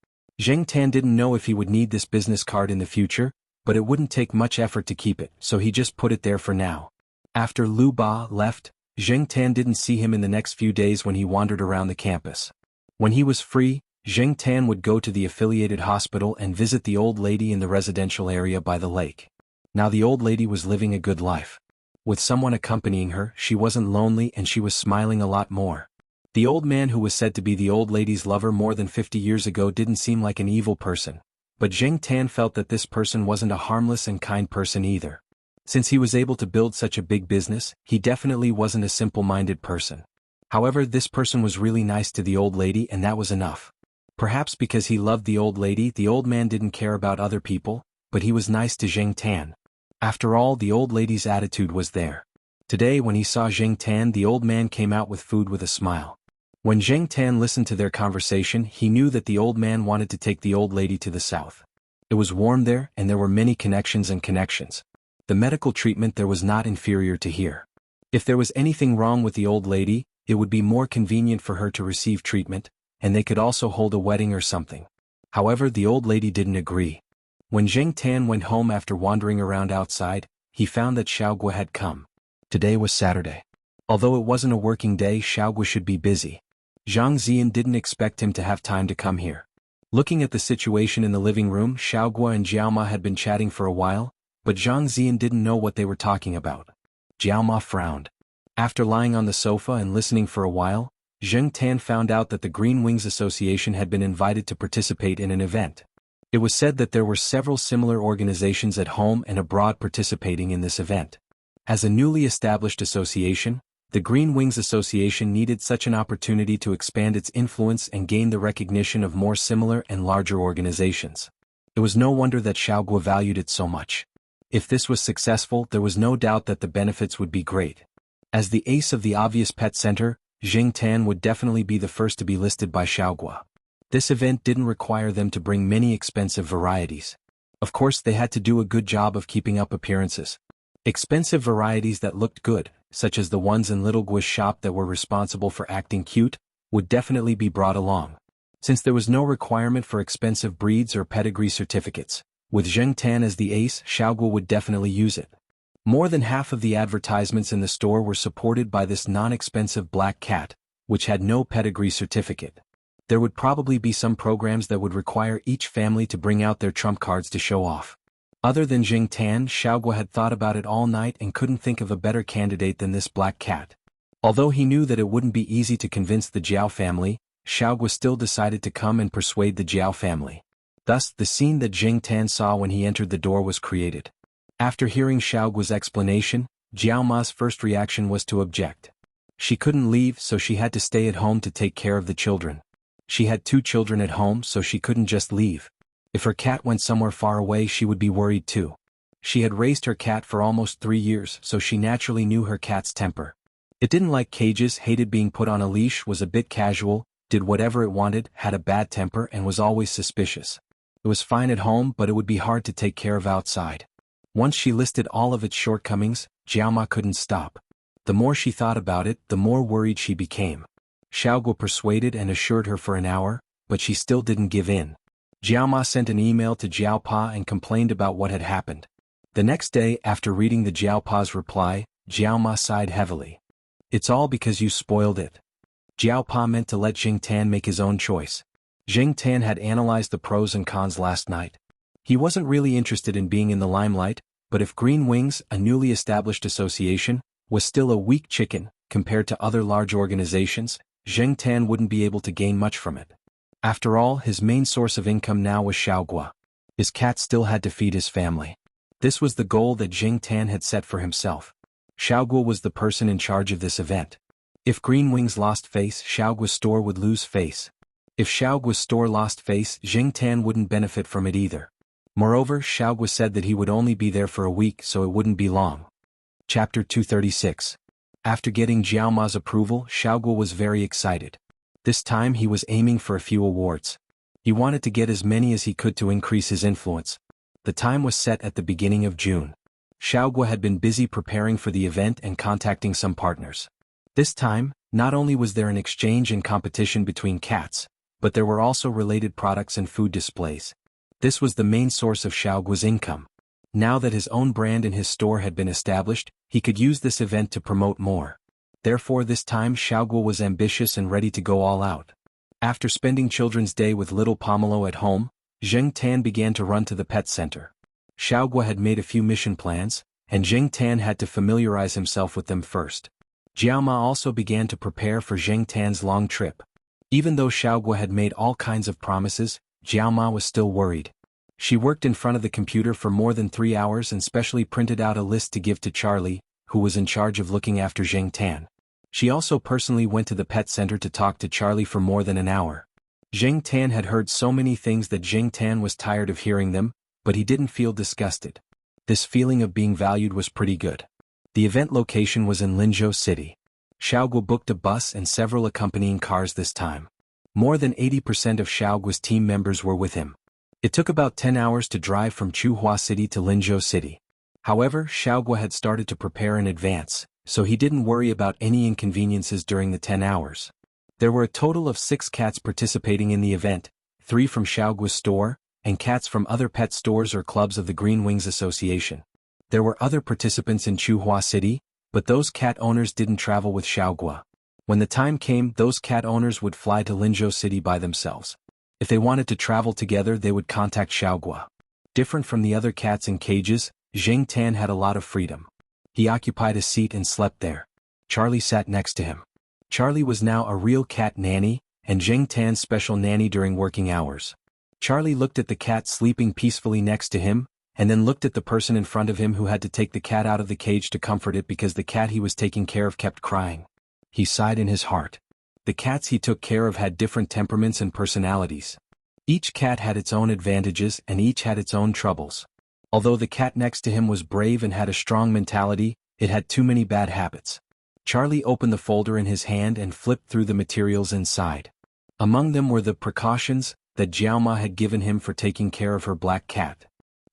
Zheng Tan didn't know if he would need this business card in the future, but it wouldn't take much effort to keep it, so he just put it there for now. After Lu Ba left, Zheng Tan didn't see him in the next few days when he wandered around the campus. When he was free, Zheng Tan would go to the affiliated hospital and visit the old lady in the residential area by the lake. Now the old lady was living a good life. With someone accompanying her, she wasn't lonely and she was smiling a lot more. The old man who was said to be the old lady's lover more than 50 years ago didn't seem like an evil person, but Zheng Tan felt that this person wasn't a harmless and kind person either. Since he was able to build such a big business, he definitely wasn't a simple-minded person. However, this person was really nice to the old lady and that was enough. Perhaps because he loved the old lady, the old man didn't care about other people, but he was nice to Zheng Tan. After all, the old lady's attitude was there. Today when he saw Zheng Tan, the old man came out with food with a smile. When Zheng Tan listened to their conversation, he knew that the old man wanted to take the old lady to the south. It was warm there and there were many connections. The medical treatment there was not inferior to here. If there was anything wrong with the old lady, it would be more convenient for her to receive treatment, and they could also hold a wedding or something. However, the old lady didn't agree. When Zheng Tan went home after wandering around outside, he found that Xiaogua had come. Today was Saturday. Although it wasn't a working day, Xiaogua should be busy. Zhang Ziyan didn't expect him to have time to come here. Looking at the situation in the living room, Xiaogua and Jiaoma had been chatting for a while, but Zhang Ziyan didn't know what they were talking about. Jiaoma frowned. After lying on the sofa and listening for a while, Zheng Tan found out that the Green Wings Association had been invited to participate in an event. It was said that there were several similar organizations at home and abroad participating in this event. As a newly established association, the Green Wings Association needed such an opportunity to expand its influence and gain the recognition of more similar and larger organizations. It was no wonder that Xiaogua valued it so much. If this was successful, there was no doubt that the benefits would be great. As the ace of the obvious pet center, Zheng Tan would definitely be the first to be listed by Xiaogua. This event didn't require them to bring many expensive varieties. Of course, they had to do a good job of keeping up appearances. Expensive varieties that looked good, such as the ones in Little Gui's shop that were responsible for acting cute, would definitely be brought along. Since there was no requirement for expensive breeds or pedigree certificates, with Zheng Tan as the ace, Xiaogua would definitely use it. More than half of the advertisements in the store were supported by this non-expensive black cat, which had no pedigree certificate. There would probably be some programs that would require each family to bring out their trump cards to show off. Other than Zheng Tan, Xiaogua had thought about it all night and couldn't think of a better candidate than this black cat. Although he knew that it wouldn't be easy to convince the Jiao family, Xiaogua still decided to come and persuade the Jiao family. Thus, the scene that Zheng Tan saw when he entered the door was created. After hearing Xiaogua's explanation, Jiao Ma's first reaction was to object. She couldn't leave, so she had to stay at home to take care of the children. She had 2 children at home, so she couldn't just leave. If her cat went somewhere far away, she would be worried too. She had raised her cat for almost 3 years, so she naturally knew her cat's temper. It didn't like cages, hated being put on a leash, was a bit casual, did whatever it wanted, had a bad temper, and was always suspicious. It was fine at home, but it would be hard to take care of outside. Once she listed all of its shortcomings, Jiaoma couldn't stop. The more she thought about it, the more worried she became. Xiaogua persuaded and assured her for an hour, but she still didn't give in. Jiao Ma sent an email to Jiao Pa and complained about what had happened. The next day, after reading the Jiao Pa's reply, Jiao Ma sighed heavily. "It's all because you spoiled it." Jiao Pa meant to let Jing Tan make his own choice. Jing Tan had analyzed the pros and cons last night. He wasn't really interested in being in the limelight, but if Green Wings, a newly established association, was still a weak chicken compared to other large organizations, Jing Tan wouldn't be able to gain much from it. After all, his main source of income now was Xiaogua. His cat still had to feed his family. This was the goal that Jing Tan had set for himself. Xiaogua was the person in charge of this event. If Green Wings lost face, Xiaogua's store would lose face. If Xiaogua's store lost face, Jing Tan wouldn't benefit from it either. Moreover, Xiaogua said that he would only be there for a week, so it wouldn't be long. Chapter 236. After getting Jiao Ma's approval, Xiaogua was very excited. This time he was aiming for a few awards. He wanted to get as many as he could to increase his influence. The time was set at the beginning of June. Xiaogua had been busy preparing for the event and contacting some partners. This time, not only was there an exchange and competition between cats, but there were also related products and food displays. This was the main source of Xiaogua's income. Now that his own brand in his store had been established, he could use this event to promote more. Therefore this time Xiaogua was ambitious and ready to go all out. After spending Children's Day with little Pomelo at home, Jing Tan began to run to the pet center. Xiaogua had made a few mission plans, and Jing Tan had to familiarize himself with them first. Jiao Ma also began to prepare for Jing Tan's long trip. Even though Xiaogua had made all kinds of promises, Jiao Ma was still worried. She worked in front of the computer for more than 3 hours and specially printed out a list to give to Charlie, who was in charge of looking after Jing Tan. She also personally went to the pet center to talk to Charlie for more than an hour. Jing Tan had heard so many things that Jing Tan was tired of hearing them, but he didn't feel disgusted. This feeling of being valued was pretty good. The event location was in Linzhou City. Xiaogua booked a bus and several accompanying cars this time. More than 80% of Xiaogua's team members were with him. It took about 10 hours to drive from Chuhua City to Linzhou City. However, Xiaogua had started to prepare in advance, so he didn't worry about any inconveniences during the 10 hours. There were a total of 6 cats participating in the event, 3 from Xiaogua's store, and cats from other pet stores or clubs of the Green Wings Association. There were other participants in Chuhua City, but those cat owners didn't travel with Xiaogua. When the time came, those cat owners would fly to Linzhou City by themselves. If they wanted to travel together, they would contact Xiaogua. Different from the other cats in cages, Jing Tan had a lot of freedom. He occupied a seat and slept there. Charlie sat next to him. Charlie was now a real cat nanny, and Jing Tan's special nanny during working hours. Charlie looked at the cat sleeping peacefully next to him, and then looked at the person in front of him who had to take the cat out of the cage to comfort it because the cat he was taking care of kept crying. He sighed in his heart. The cats he took care of had different temperaments and personalities. Each cat had its own advantages and each had its own troubles. Although the cat next to him was brave and had a strong mentality, it had too many bad habits. Charlie opened the folder in his hand and flipped through the materials inside. Among them were the precautions that Jiao Ma had given him for taking care of her black cat.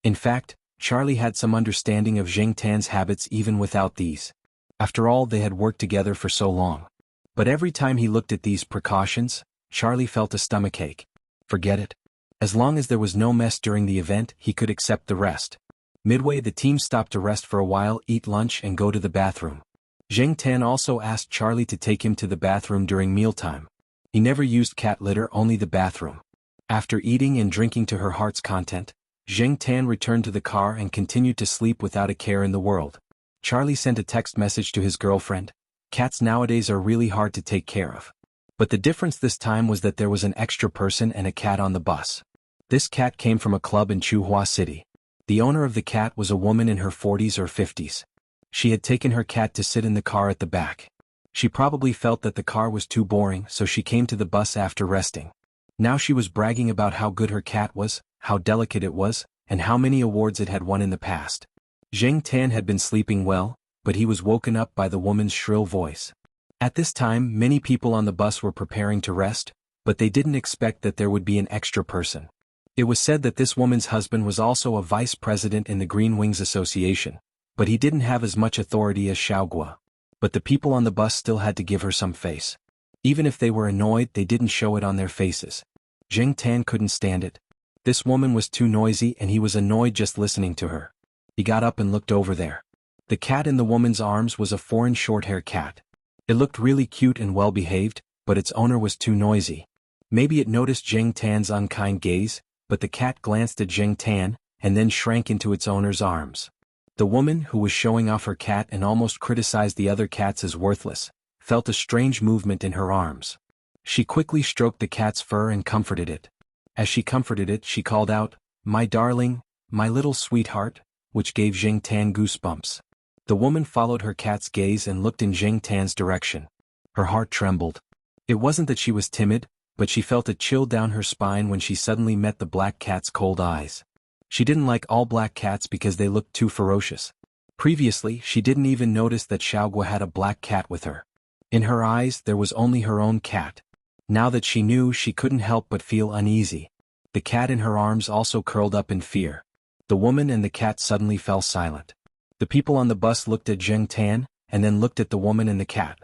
In fact, Charlie had some understanding of Jing Tan's habits even without these. After all, they had worked together for so long. But every time he looked at these precautions, Charlie felt a stomachache. Forget it. As long as there was no mess during the event, he could accept the rest. Midway, the team stopped to rest for a while, eat lunch and go to the bathroom. Jing Tan also asked Charlie to take him to the bathroom during mealtime. He never used cat litter, only the bathroom. After eating and drinking to her heart's content, Jing Tan returned to the car and continued to sleep without a care in the world. Charlie sent a text message to his girlfriend. Cats nowadays are really hard to take care of. But the difference this time was that there was an extra person and a cat on the bus. This cat came from a club in Chuhua City. The owner of the cat was a woman in her 40s or 50s. She had taken her cat to sit in the car at the back. She probably felt that the car was too boring, so she came to the bus after resting. Now she was bragging about how good her cat was, how delicate it was, and how many awards it had won in the past. Jing Tan had been sleeping well, but he was woken up by the woman's shrill voice. At this time, many people on the bus were preparing to rest, but they didn't expect that there would be an extra person. It was said that this woman's husband was also a vice president in the Green Wings Association, but he didn't have as much authority as Xiaogua. But the people on the bus still had to give her some face. Even if they were annoyed, they didn't show it on their faces. Zheng Tan couldn't stand it. This woman was too noisy and he was annoyed just listening to her. He got up and looked over there. The cat in the woman's arms was a foreign short-haired cat. It looked really cute and well-behaved, but its owner was too noisy. Maybe it noticed Zheng Tan's unkind gaze, but the cat glanced at Zheng Tan, and then shrank into its owner's arms. The woman, who was showing off her cat and almost criticized the other cats as worthless, felt a strange movement in her arms. She quickly stroked the cat's fur and comforted it. As she comforted it, she called out, "My darling, my little sweetheart," which gave Zheng Tan goosebumps. The woman followed her cat's gaze and looked in Zheng Tan's direction. Her heart trembled. It wasn't that she was timid, but she felt a chill down her spine when she suddenly met the black cat's cold eyes. She didn't like all black cats because they looked too ferocious. Previously, she didn't even notice that Xiaogua had a black cat with her. In her eyes, there was only her own cat. Now that she knew, she couldn't help but feel uneasy. The cat in her arms also curled up in fear. The woman and the cat suddenly fell silent. The people on the bus looked at Zheng Tan, and then looked at the woman and the cat.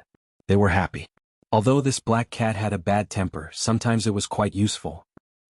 They were happy. Although this black cat had a bad temper, sometimes it was quite useful.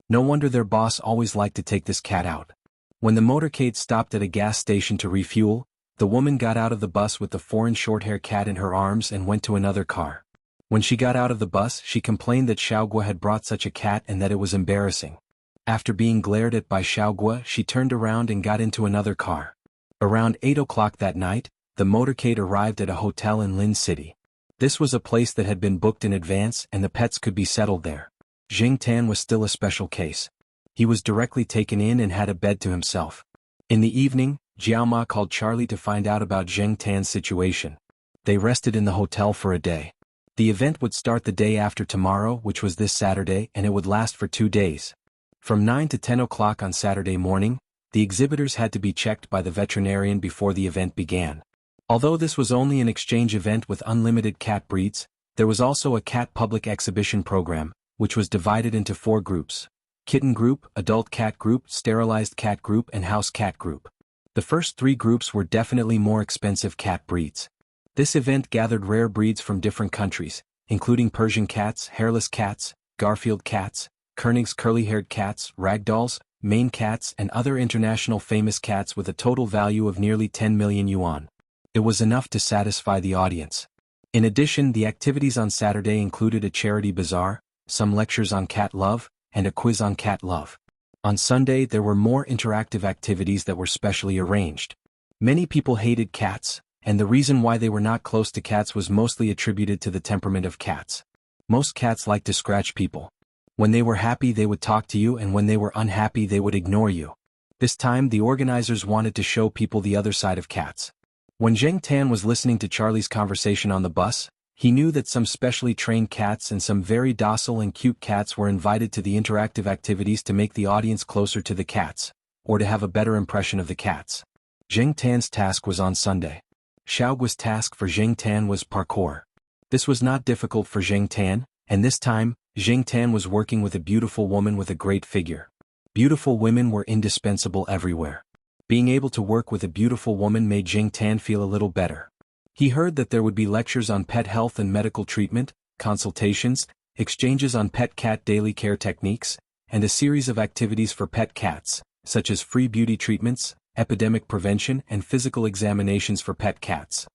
No wonder their boss always liked to take this cat out. When the motorcade stopped at a gas station to refuel, the woman got out of the bus with the foreign short-haired cat in her arms and went to another car. When she got out of the bus, she complained that Xiaogua had brought such a cat and that it was embarrassing. After being glared at by Xiaogua, she turned around and got into another car. Around 8 o'clock that night, the motorcade arrived at a hotel in Lin City. This was a place that had been booked in advance and the pets could be settled there. Zheng Tan was still a special case. He was directly taken in and had a bed to himself. In the evening, Jiao called Charlie to find out about Zheng Tan's situation. They rested in the hotel for a day. The event would start the day after tomorrow, which was this Saturday, and it would last for 2 days. From 9 to 10 o'clock on Saturday morning, the exhibitors had to be checked by the veterinarian before the event began. Although this was only an exchange event with unlimited cat breeds, there was also a cat public exhibition program, which was divided into 4 groups: kitten group, adult cat group, sterilized cat group, and house cat group. The first 3 groups were definitely more expensive cat breeds. This event gathered rare breeds from different countries, including Persian cats, hairless cats, Garfield cats, Koenig's curly-haired cats, ragdolls, Maine cats, and other international famous cats with a total value of nearly 10 million yuan. It was enough to satisfy the audience. In addition, the activities on Saturday included a charity bazaar, some lectures on cat love, and a quiz on cat love. On Sunday, there were more interactive activities that were specially arranged. Many people hated cats, and the reason why they were not close to cats was mostly attributed to the temperament of cats. Most cats like to scratch people. When they were happy, they would talk to you, and when they were unhappy, they would ignore you. This time, the organizers wanted to show people the other side of cats. When Zheng Tan was listening to Charlie's conversation on the bus, he knew that some specially trained cats and some very docile and cute cats were invited to the interactive activities to make the audience closer to the cats, or to have a better impression of the cats. Zheng Tan's task was on Sunday. Xiaogua's task for Zheng Tan was parkour. This was not difficult for Zheng Tan, and this time, Zheng Tan was working with a beautiful woman with a great figure. Beautiful women were indispensable everywhere. Being able to work with a beautiful woman made Zheng Tan feel a little better. He heard that there would be lectures on pet health and medical treatment, consultations, exchanges on pet cat daily care techniques, and a series of activities for pet cats, such as free beauty treatments, epidemic prevention, and physical examinations for pet cats.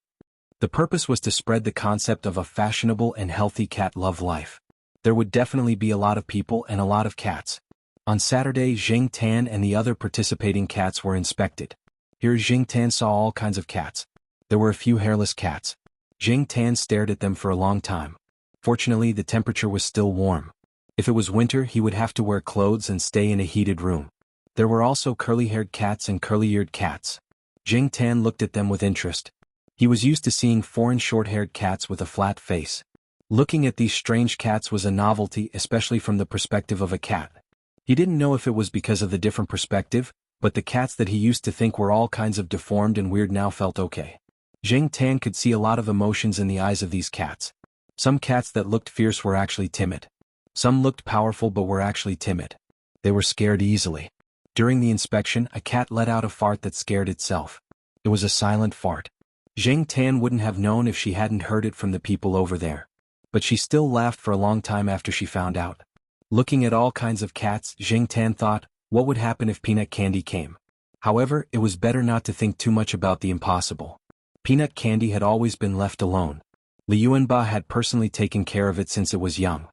The purpose was to spread the concept of a fashionable and healthy cat love life. There would definitely be a lot of people and a lot of cats. On Saturday, Zheng Tan and the other participating cats were inspected. Here Zheng Tan saw all kinds of cats. There were a few hairless cats. Zheng Tan stared at them for a long time. Fortunately, the temperature was still warm. If it was winter, he would have to wear clothes and stay in a heated room. There were also curly-haired cats and curly-eared cats. Zheng Tan looked at them with interest. He was used to seeing foreign short-haired cats with a flat face. Looking at these strange cats was a novelty, especially from the perspective of a cat. He didn't know if it was because of the different perspective, but the cats that he used to think were all kinds of deformed and weird now felt okay. Zheng Tan could see a lot of emotions in the eyes of these cats. Some cats that looked fierce were actually timid. Some looked powerful but were actually timid. They were scared easily. During the inspection, a cat let out a fart that scared itself. It was a silent fart. Zheng Tan wouldn't have known if she hadn't heard it from the people over there. But she still laughed for a long time after she found out. Looking at all kinds of cats, Jing Tan thought, what would happen if Peanut Candy came? However, it was better not to think too much about the impossible. Peanut Candy had always been left alone. Li Yuanba had personally taken care of it since it was young.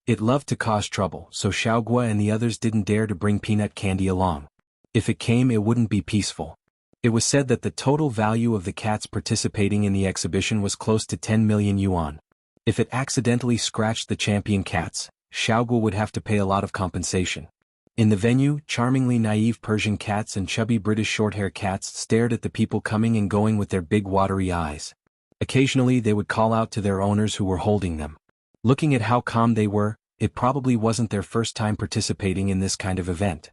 It loved to cause trouble, so Xiaogua and the others didn't dare to bring Peanut Candy along. If it came, it wouldn't be peaceful. It was said that the total value of the cats participating in the exhibition was close to 10 million yuan. If it accidentally scratched the champion cats, Xiaogua would have to pay a lot of compensation. In the venue, charmingly naive Persian cats and chubby British short-hair cats stared at the people coming and going with their big watery eyes. Occasionally they would call out to their owners who were holding them. Looking at how calm they were, it probably wasn't their first time participating in this kind of event.